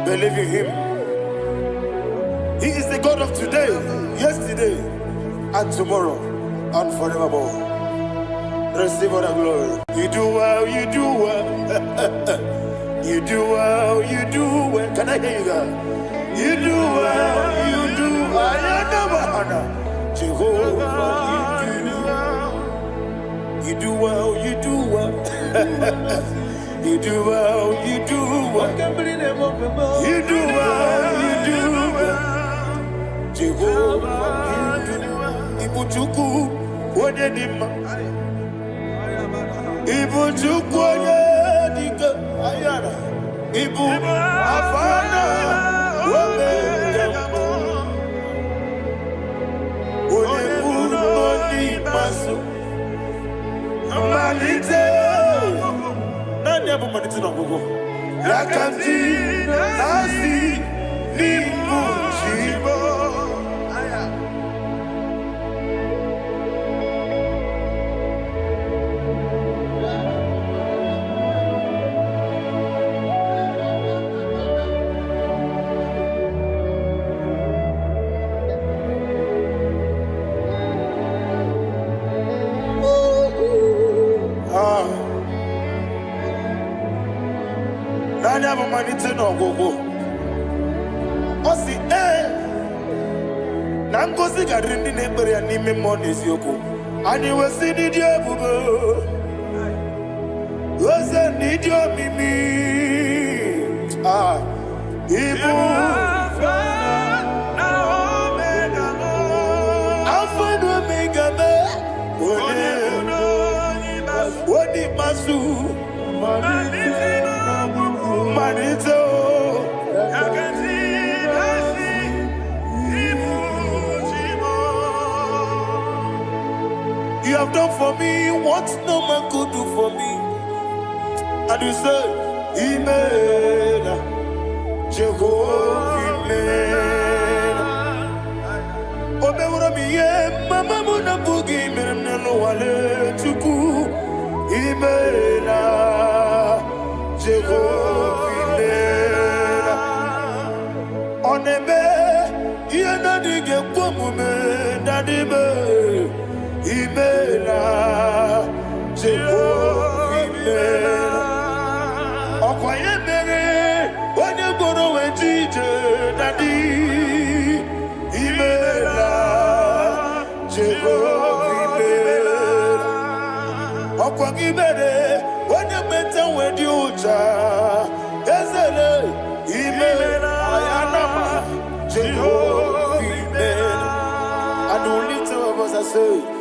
Speaker 3: Believe in Him. He is the God of today, yesterday, and tomorrow, and forevermore. Receive all the glory. You do well, you do well. You do well, you do well. Can I hear you guys? You do well, you do well. Jehovah, you do well, you do well. You do well, you do well. You do well, you do well. Jehovah, you do well. Ibuchuku, Wodedima. Ibu chukwoye dika ayana. Ibu afana wabeyamo. Oyebu noni maso. Amalite. Nani abu maniti na gogo. Yakanti nasi nimu shibo. na ngozi gadịrị ndị na-ekpere ya n'ime mmụọ na eziokwu. Anyị wesi n'ịdị ebube oze n'ịdị omimi ibu Alpha and Omega me Oni masu Manito You have done for me what no man could do for me. And you say, Amen, Jehovah, Amen. Omewura mi ye, mama muna bugi mena no wale tuku. Amen, Jehovah, Amen. Onebe, ye na dige kwamume na dibe. Imela, Jehovah, Imela. Okwaye mere, onye goro wejije nadi. Imela, Jehovah, Imela. Okwaye mere, onye meta wedi uja. Ezele, Imela, Ayanama, Jehovah, Imela. And only two of us are saying.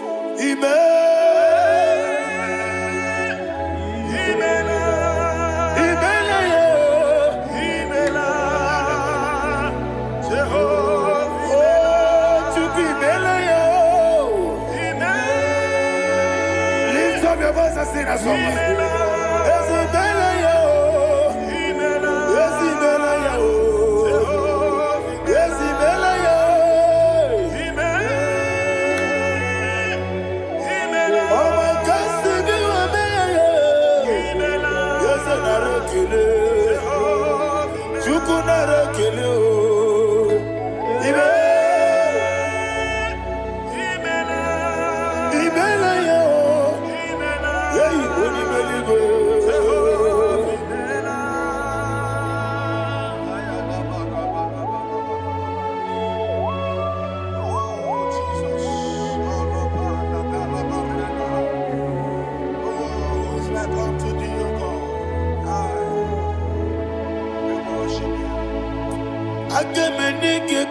Speaker 3: Lift up your voice and sing a song.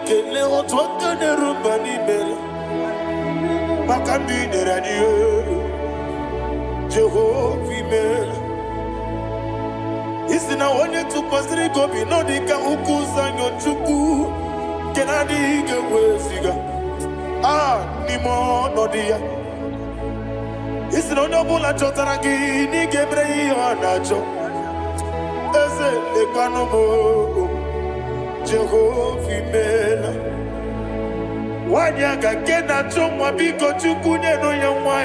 Speaker 3: Kele otwaka ne rumba ni mele Makambi ne radio Jehovah mele Isina onye tupasiri gobi no dika ukuza nyochuku Kenadi gewesiga Nimo no dia Isina onye bula chotaragi ni gebrei anacho Eze lekano mo Jehovah Imela Wanyaga kena chomwa biko chukunye no yamwa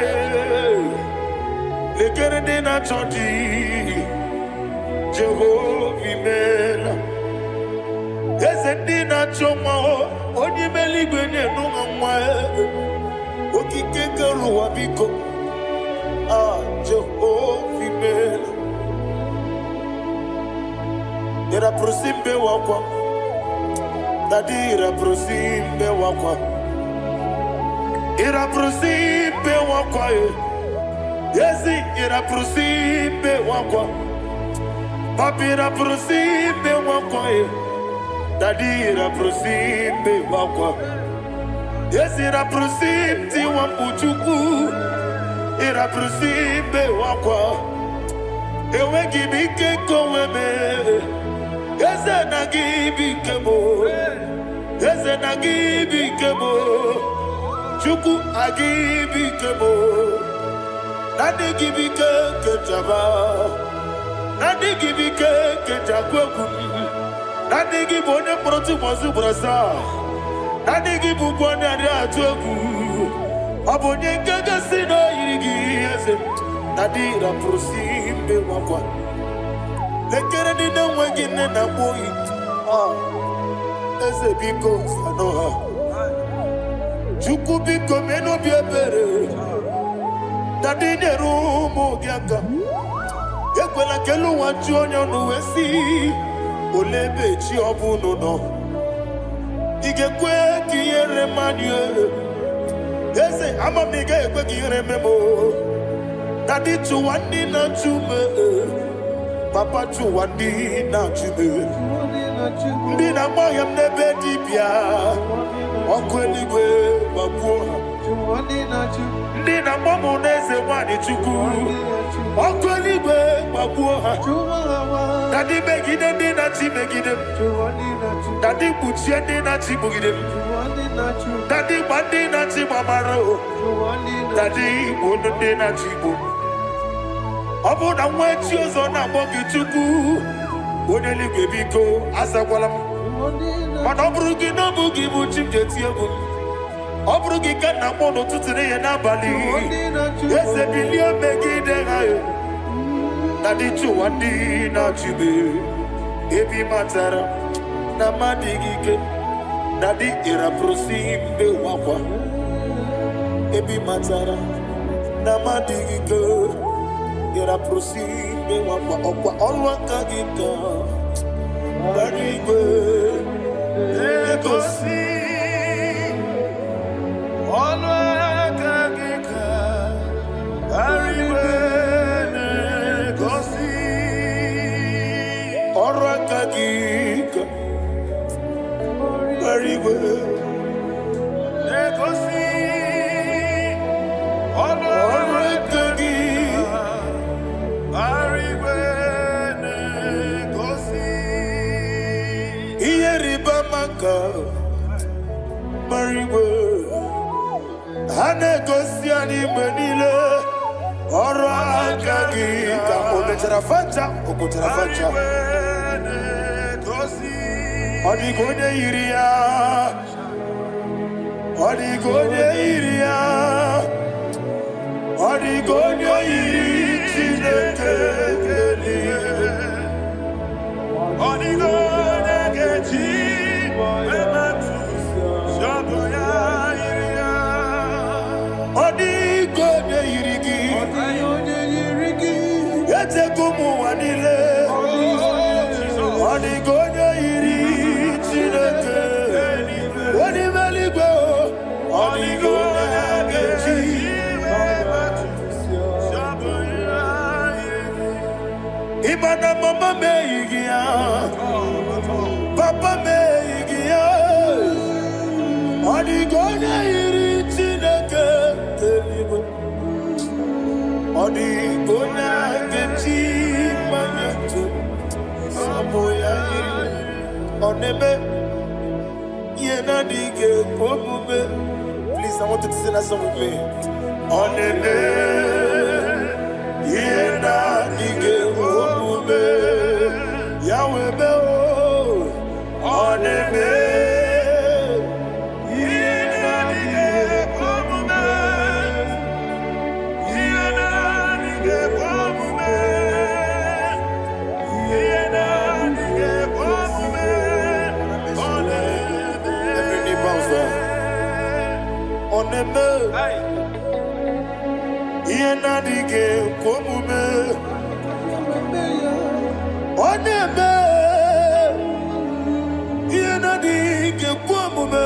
Speaker 3: Lekere dena chondi Jehovah Imela Eze dena chomwa Onye meligwe ne no yamwa Okike ruwa biko Jehovah Imela Era prosimbe wakwa Dadira prosimbe wakwa Ira prosimbe wakwa Yesi ira prosimbe wakwa Papira prosimbe wakwa Dadira prosimbe wakwa Yesi ira prosimti wambuchuku Ira prosimbe wakwa Ewe gibike koweme Eze na gibi kebo Eze na gibi kebo Chuku agibi kebo Nadi gibi kejaba Nadi gibi kejakweku Nadi gibi one proti mwazu brasa Nadi gibi kwane ade atweku Abonye kega sino yirigi eze Nadi raprosimbe wakwa Lekere ni na wengine na boyi Eze biko sanoha Chuku biko meno biebere Dadi nerumu gyaka Ekwela kelu wanchu onyo nuwesi Olebe chi obu no Igekwe kiyere manye. Ese amamiga ekwe kiyere memo. Daddy to one na chume. Papa to one na chume. Ndi na moyam nebe dibia. Okweligwe babuha. Ndi na momo neze wani chuku. Okweligwe babuha. Daddy begide ndi na chi begide. Daddy buchie ndi na chi bugide. Daddy bandi na chi mamaro. Daddy bunu ndi na chi bu. Obu na mwechi ozo na mogi chuku. Oneligwe biko asakwala. Mana oburu gi no bugi bu chimjeti ebu. Oburu gi kana mono tutire ye na bali. Ese bilio megide hayo. Daddy chuwandi na chibe. Ebi matara na madigike. Daddy ira prosimbe wakwa. Ebi matara na madigike. Ira prosimbe wakwa. Okwa olwaka gika. Barigwe Legosi olwaka gika. Barigwe Legosi olwaka gika. Barigwe Legosi olwaka gika. Barigwe Legosi Iyeriba maka Barigwe Hanegosi animenile olwaka gika. Ometerafanja okoterafanja Odigonye iria, Odigonye iria, Odigonye iri Chineke kelie, Odigonye kechi wematu shoboya iria, Odigonye irigi, yete kumu wanile, Odigonye iri Chineke, Odimeligwe, Odigonye kechi wematu shoboya iria. Imana mama meigia, Papa meigia, Odigonye iri Chineke kelie, Odigonye kechi wematu shoboya iria. Oneme, yena dige komume. Please, I want you to sing that song with me. Oneme, yena dige komume. Yahweh be o. Oneme, yena dige komume. Yena dige komume. Yena dige komume. Every knee bows down. Oneme, yena dige komume. Oneme, yena dige komume.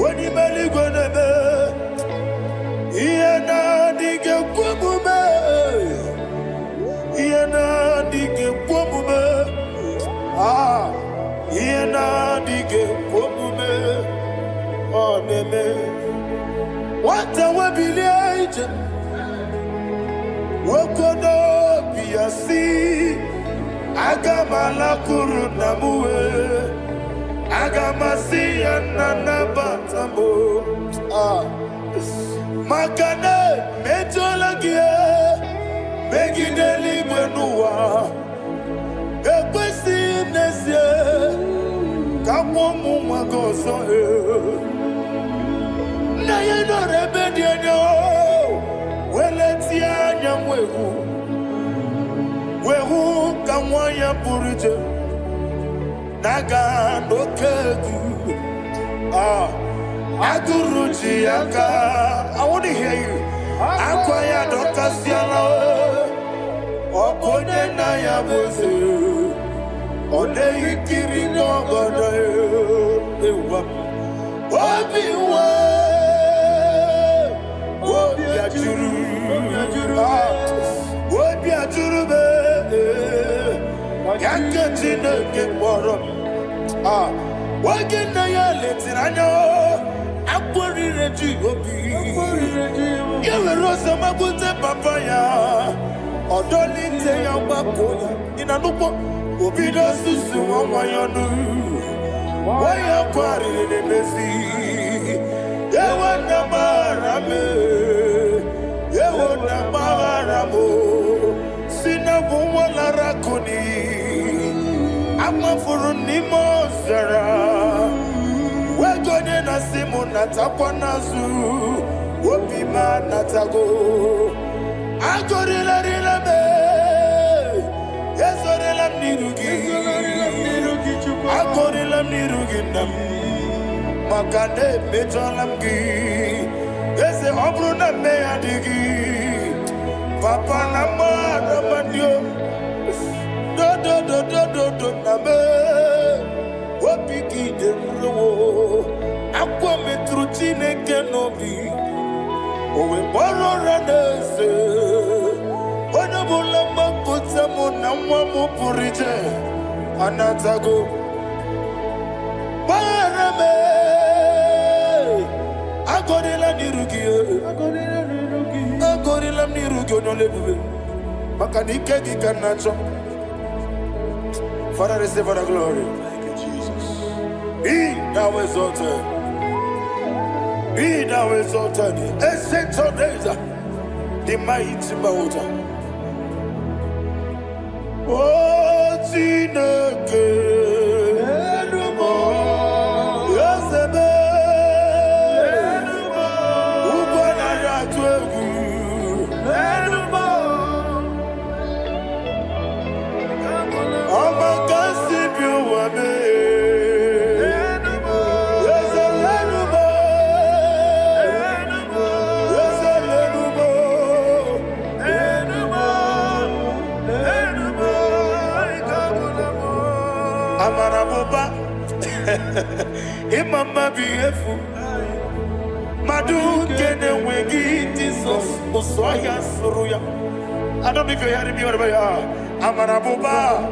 Speaker 3: Onimeligwe neme, yena dige komume. Yena dige komume. Ah, yena dige komume. Oneme, wata wabiliaje, wakono biasi, agamala kuruna muwe, agamasi yanana batambo. Ah, makane metolagie, megideli mwenuwa, ekwesi nesie, kamomu mwagoso na yeno rebedienyo, weletia nyamwehu, wehu kamwaya purije, naga nokegu. Ah, aguruji aka. I want to hear you. Akwaya dokasiala, okonye na ya boze. Ode ikiri ngogodo ewa. Obiwa. Obi ajuru. Obi ajuru be. Yakati na keporo. Wagina ya letiranya. Akwari reji obi. Yewe rosa mabute papaya. Odoli te ya wakoya. Ina nupo. Obi na susu wamayanu. Waya kwari nemezi. Yewa na marame. Yewa na maramo. Sina wala rakoni. Ama furu ni mozara. Wegone na simu natakwa nazu. Wopima natago. Agorila rila me. Yezorila nirugi. Agorila nirugi nam. Makane mejolamgi. Yeze obru na me adigi. Papa na mara mandio. Do na me. Wopiki de mro. Akwa metruchine kenobi. Owe boro ranese. Wana bulamba kutamo na mwamu purije. Anatago. Barame. Agorila nirugi. Agorila nirugi onolebube. Makanike gikanacho. Father, receive the glory. Thank you, Jesus. Be thou exalted. Be thou exalted. Ancient of days, the mighty mountain. Oh, Tineke. Yosebe. Ubanaya twegu. Amaraboba, Imama beautiful. Madu kene wegi Jesus, Osoya Suruya. I don't know if you're hearing me wherever you are. Amaraboba,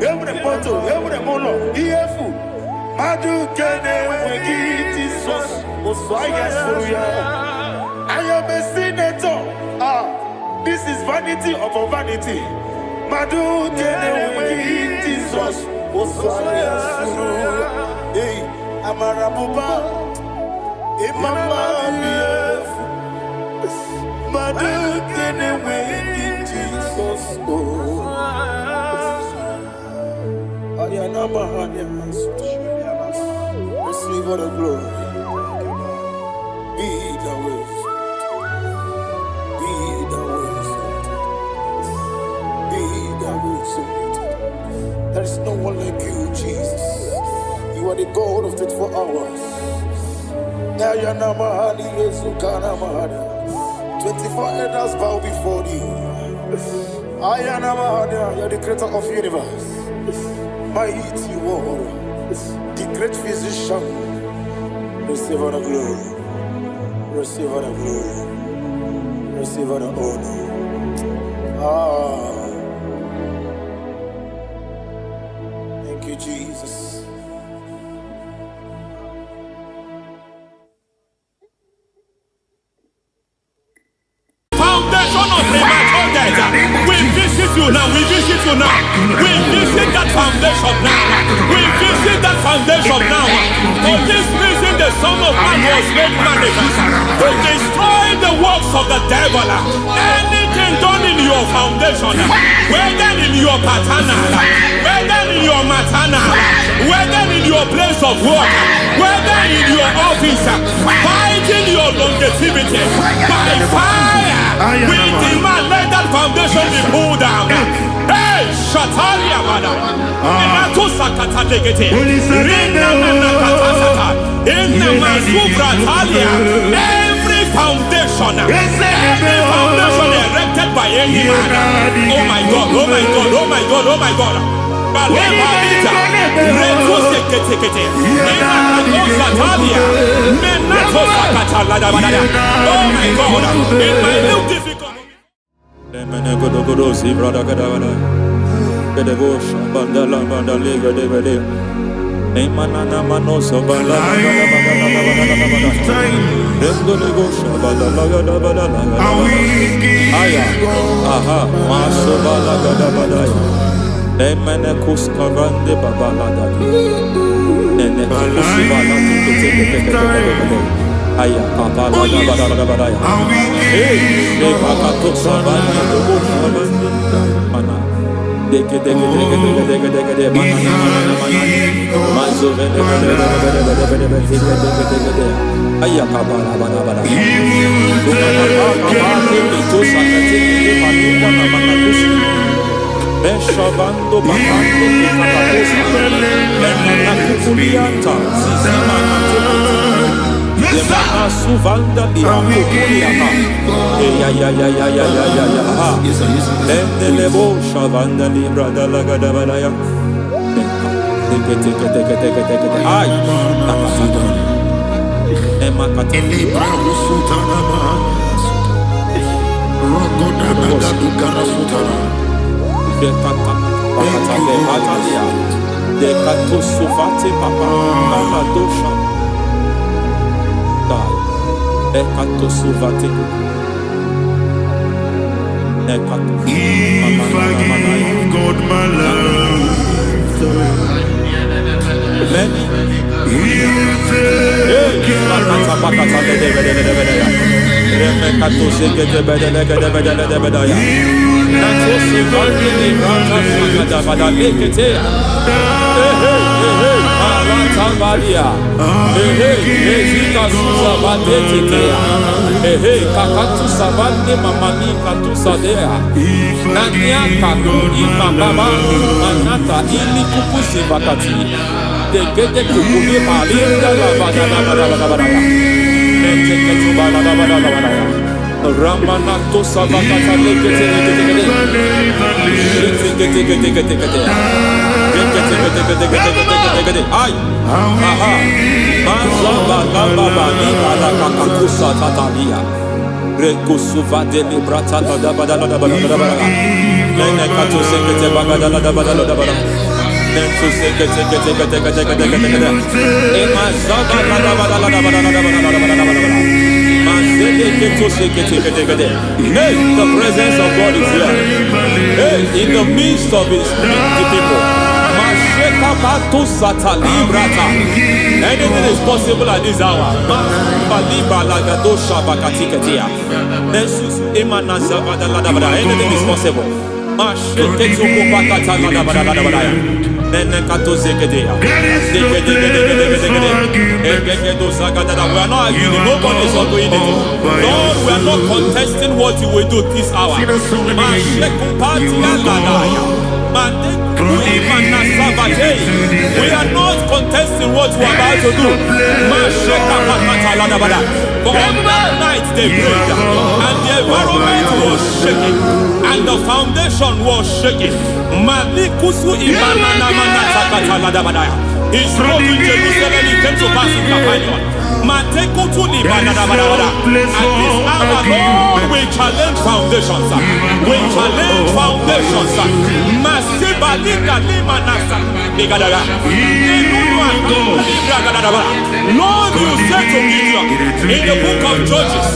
Speaker 3: every photo, every mono, beautiful. Madu kene wegi Jesus, Osoya Suruya. I am a senator. This is vanity of vanity. Madu kene wegi Jesus. Hey, Amarabuba, Imama, Madu in Jesus. Receive all the glory. Be the way. Be the way. Be the way. There is no one like you, Jesus. You are the God of 24 hours. 24 elders bow before you. You are the creator of the universe. Mighty warrior, the great physician. Receive all the glory. Receive all the glory. Receive all the honor. Thank you, Jesus.
Speaker 1: Foundation of premature death. We visit you now. We visit you now. We visit that foundation now. We visit that foundation now. For this reason, the Son of Man was made manifest to destroy the works of the devil. Anything done in your foundation, whether in your paternal, whether in your maternal, whether in your place of work, whether in your office, fighting your longevity by fire. We demand let that foundation be pulled down. Hey, Shatalia Bada. Inato Sakata Legete. Rina Nakata. Inna Masubra Talia. Every foundation erected by any man. Oh my God, oh my God, oh my God, oh my God. in my new difficult Aya papa la da ba hey papa to savana do mana deke mazo vede aya papa la ba to sakati palinda na manakusi beshabando bakando na kukulianta sizama Suvanda di Akuliaka. Lebo Shavanda Libra da Lagadabalaya. Take. Ay, Emakata Libra Sutana. Rogoda Nagadukara Sutana. Dekata Batalia. Dekato Suvati Papa Amadosha. Ekato suvate. Ekato. If I give God my love, many will take kakatu savande mamani katu sadea nania kakuri mababa manata ili kupusi bakati degede kukuli malinda la bada neke tubala la bada ramanato sabakata legete ay aha mazaba baba ni ala kakakusa tatalia rekusu vadeli brata la bada nene katu sekete bagada la bada nentu sekete emazaba la bada hey, the presence of God is here. Hey, in the midst of His people. Anything is possible at this hour. Anything is possible. We are not arguing, nobody is arguing it. Lord, we are not contesting what you will do this hour. We are not contesting what you are about to do. For on that night they prayed, and the environment was shaking, and the foundation was shaking. He spoke in Jerusalem, he came to pass in Capernaum. And this hour, Lord, we challenge foundations. We challenge foundations. Lord, you said to Gideon in the book of Judges,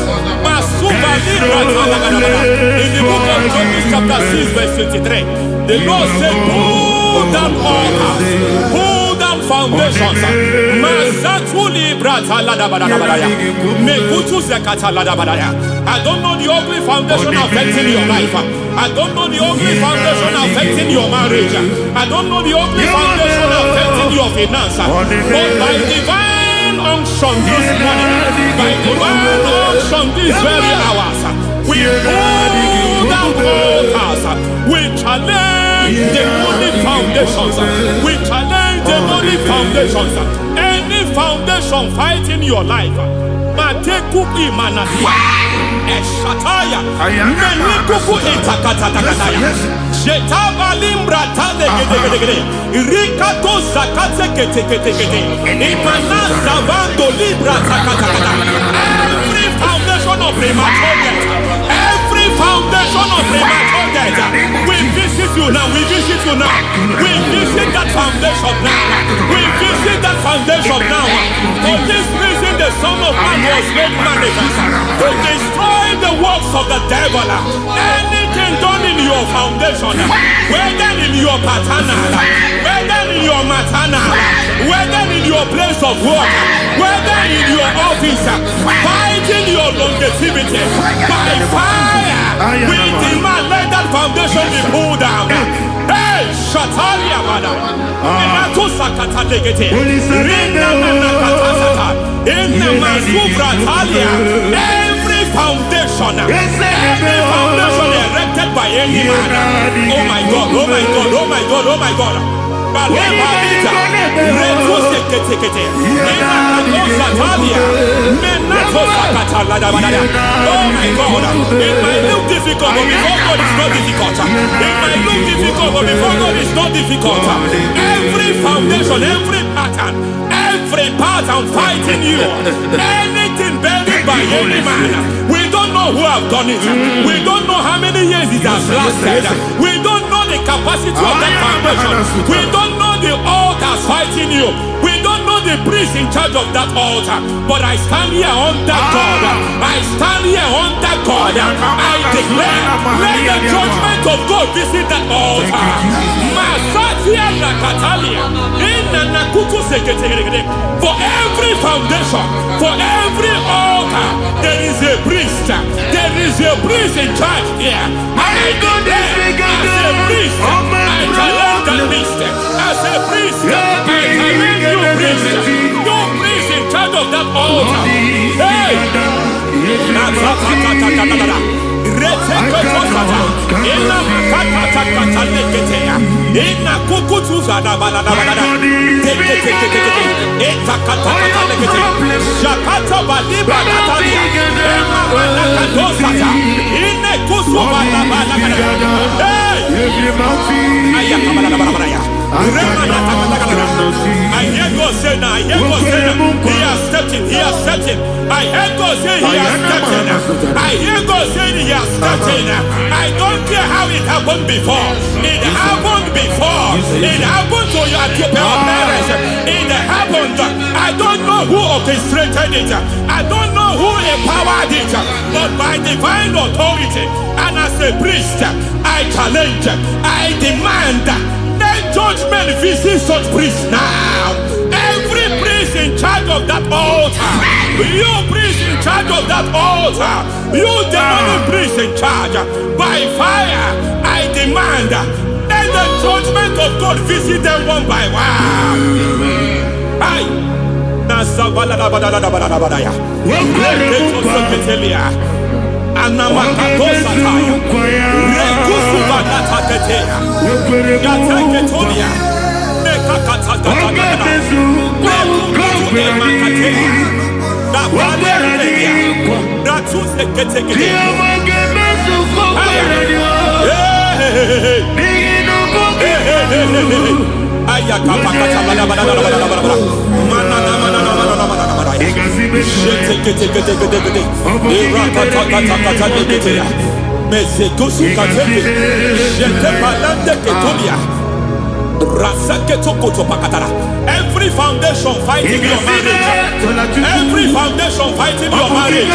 Speaker 1: in the book of Judges chapter 6 verse 23, the Lord said, pull down altars, pull down foundations. I don't know the ugly foundation affecting your life. I don't know the ugly foundation affecting your marriage. I don't know the ugly foundation affecting your finance. But by divine unction this morning, by divine unction these very hours, we pull down altars. We challenge demonic foundations. We challenge demonic foundations. Any foundation fighting your life, Matekupi Manatia, Eshataya, Menikupu Itakataya, Jetavalimbra tale gede. Rikato zakate kete. Imana zavando libra zakata. Every foundation of premature death. Every foundation of premature death. We visit you now. We visit you now. We visit that foundation now. We visit that foundation now. For this reason, the Son of Man was made manifest to destroy the works of the devil. Anything done in your foundation, whether in your paternal, whether in your maternal, whether in your place of work, whether in your office, fighting your longevity by fire, we demand let that foundation be pulled down. Hey, Shatalia Mada, Inato Sakata Legate, Rina Nakatasata, Inna Masufra Talia, every foundation erected by any man. Oh my God, oh my God, oh my God, oh my God. Balita, Retus Kete, oh my God, it might look difficult, but before God is not difficult. It might look difficult, but before God is not difficult. Every foundation, every pattern fighting you, anything buried by any man. We don't know who have done it. We don't know how many years it has lasted. We don't know the capacity of that foundation. We don't know the altars fighting you. We don't know the priest in charge of that altar. But I stand here under God. I stand here under God. I declare, let the judgment of God visit that altar. Masatia Nakatalia. For every foundation, for every altar, there is a priest. There is a priest in charge here. I declare, as a priest, I challenge the priest. As a priest, I challenge you, priest. You priest in charge of that altar. Hey! I hear God say now, I hear God say now, he has stepped in, he has stepped in. I hear God say he has stepped in. I hear God saying he has stepped in. I don't care how it happened before. It happened before. It happened to your parents. It happened. I don't know who orchestrated it. I don't know who empowered it. But by divine authority and as a priest, I challenge, I demand, let judgment visit such priests now. Every priest in charge of that altar, you priest in charge of that altar, you demonic priest in charge, by fire, I demand, let the judgment of God visit them one by one. Every foundation fighting your marriage, every foundation fighting your marriage,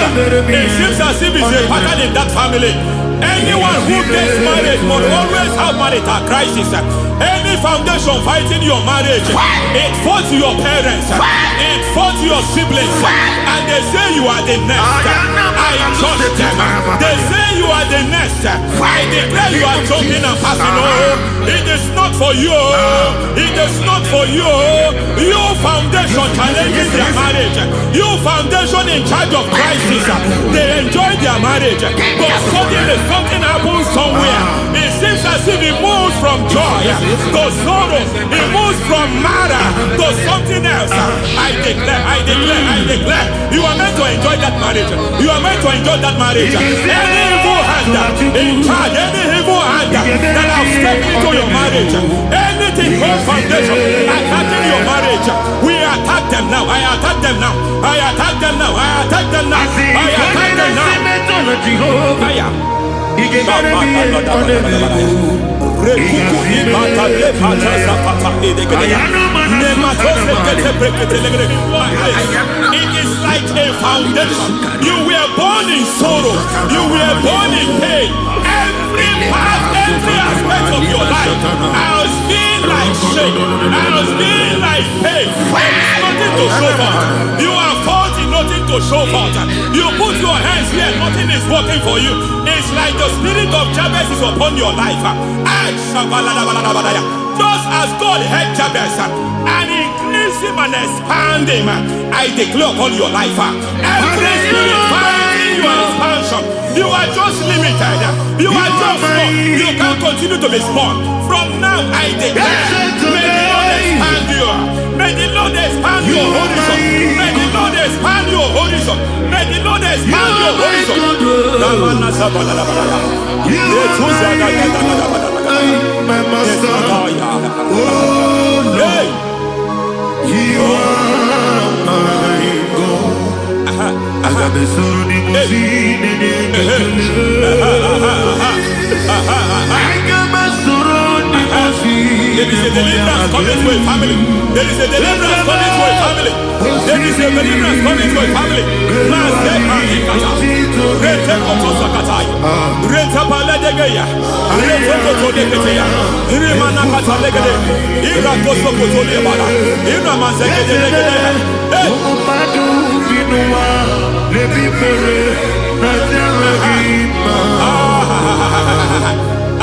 Speaker 1: it seems as if it's a pattern in that family. Anyone who gets married must always have marital crisis. Any foundation fighting your marriage, it fought your parents, it fought your siblings, and they say you are the next. I judge them. They say you are the next. I declare you are jumping and passing on. It is not for you. It is not for you. You foundation challenging their marriage. You foundation in charge of crisis. They enjoy their marriage, but suddenly something happens somewhere. It seems as if it moves from joy to sorrow. It moves from matter to something else. I declare, you are meant to enjoy that marriage. You are meant to enjoy that marriage. Any evil has in charge, any evil hand that have stepped into your marriage, anything called foundation attacking your marriage, we attack them now. I attack them now. I attack them now. I attack them now. I attack them now. Fire. It is like a foundation. You were born in sorrow. You were born in pain. Every part, every aspect of your life has been like shame. Has been like pain. Nothing to show for. You are faulty, nothing to show for. You put your hands here, nothing is working for you. It's like the spirit of Jabez is upon your life. Just as God had Jabez and increased him and expand him, I declare upon your life. Every spirit fighting your expansion, you are just limited. You are just small. You can't continue to be small. From now, I declare, may the Lord expand you. May the Lord expand your horizon. May the Lord expand your horizon. May the Lord expand your horizon.
Speaker 3: My master, oh Lord, you are my God. I got the soul in my feet. I got my soul in my feet.
Speaker 1: There is a deliverance coming to a family. There is a deliverance coming to a family. There is a deliverance coming to a family. Every foundation of barrenness, every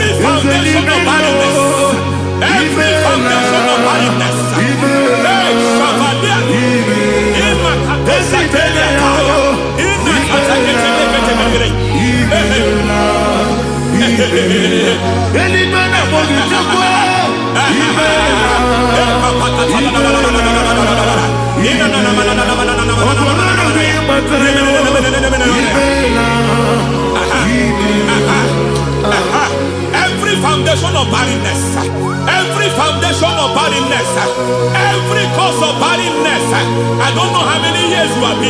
Speaker 1: foundation of barrenness, every foundation of barrenness, every foundation of barrenness, every cause of barrenness. I don't know how many years you have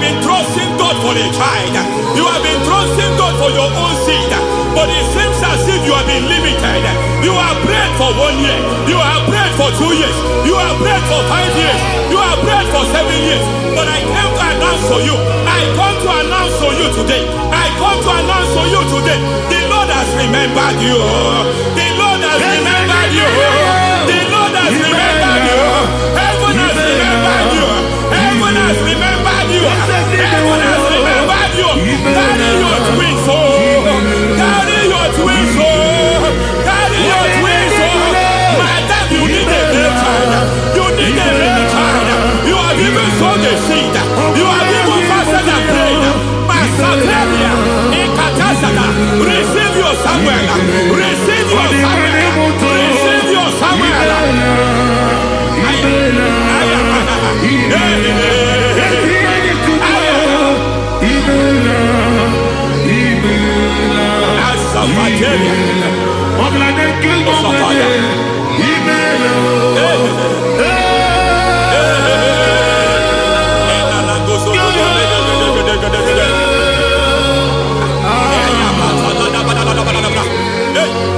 Speaker 1: been trusting God for a child. You have been trusting God for your own seed, but it seems as if you have been limited. You have prayed for 1 year, you have prayed for 2 years, you have prayed for 5 years, you have prayed for 7 years. But I came to announce for you, I come to announce for you today, I come to announce for you today, the Lord has remembered you. The Lord has remembered you. The Lord has remembered you. Heaven has remembered you. Heaven has remembered you. Heaven has remembered you. Carry your twins, oh. Carry your twins, oh. Carry your twins, oh. Madam, you need a real child. You need a real child. You have even sown the seed. You have even fasted and prayed. Masateria, Ekatasada, receive your Samuel. Receive your Samuel. Receive your Samuel.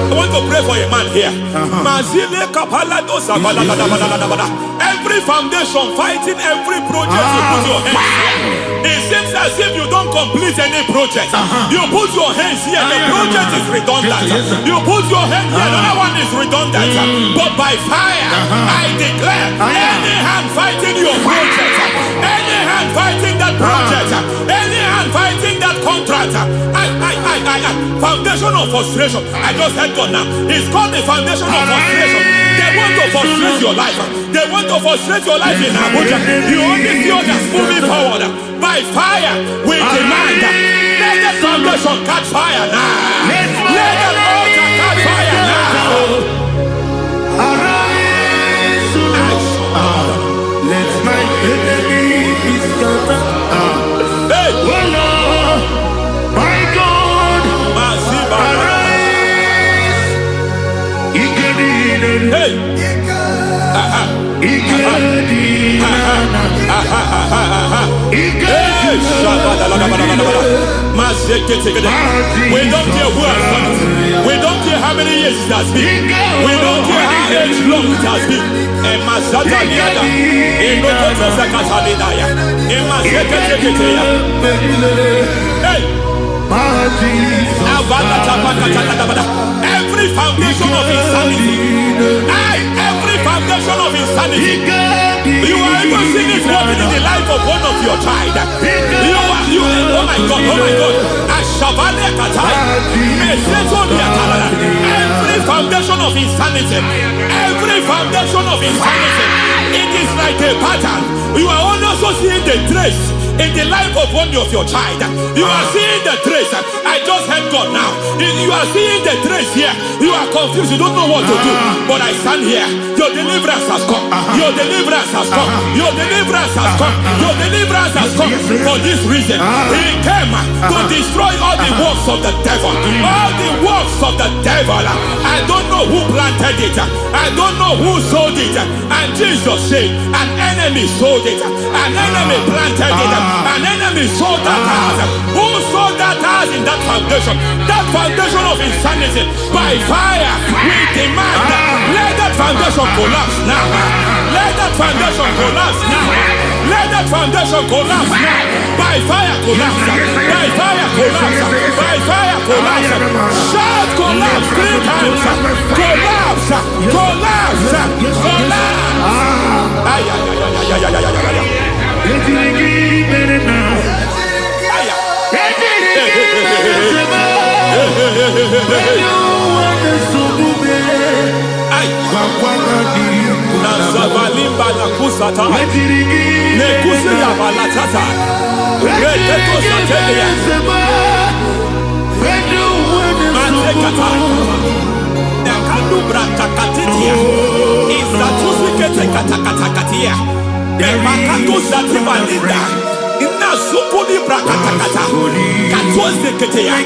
Speaker 1: I want to pray for a man here. Every foundation fighting every project you put your hands here. It seems as if you don't complete any project. You put your hands here, the project is redundant. You put your hand here, another one is redundant. But by fire, I declare, any hand fighting your project, any hand fighting that project, any hand fighting that contract, foundation of frustration. I just heard God now. It's called the foundation of frustration. They want to frustrate your life. They want to frustrate your life in Abuja. You only see others moving forward. By fire, we demand, let the foundation catch fire now. Let the altar catch fire now. We don't care who has done it. We don't care how many years it has been. We don't care how age long it has been. Every foundation of insanity. Every foundation of insanity. You are even seeing it working in the life of one of your child. Oh my God. Every foundation of insanity. Every foundation of insanity. It is like a pattern. You are also seeing the trace in the life of one of your child. You are seeing the trace. I just heard God now. You are seeing the trace here. You are confused. You don't know what to do. But I stand here. Your deliverance has come. Your deliverance has come. Your deliverance has come. Your deliverance has come. For this reason, He came to destroy all the works of the devil. All the works of the devil. I don't know who planted it. I don't know who sold it. And Jesus said, an enemy sold it. An enemy planted it. An enemy sold that house. Who sold that house in that foundation? That foundation of insanity. By fire, we demand, let that foundation collapse now. Let that foundation collapse now. Let that foundation collapse now. By fire, collapse. By fire, collapse. By fire, collapse. Shout collapse 3 times. Collapse. Collapse. Collapse. Nazabalimba na kusata nekusi ya balatata reteto satelia matekata nekandubra kakatitia izatusi kete katakatakatia nebakatu zatibalinda ina supuni brakatakata katuose ketea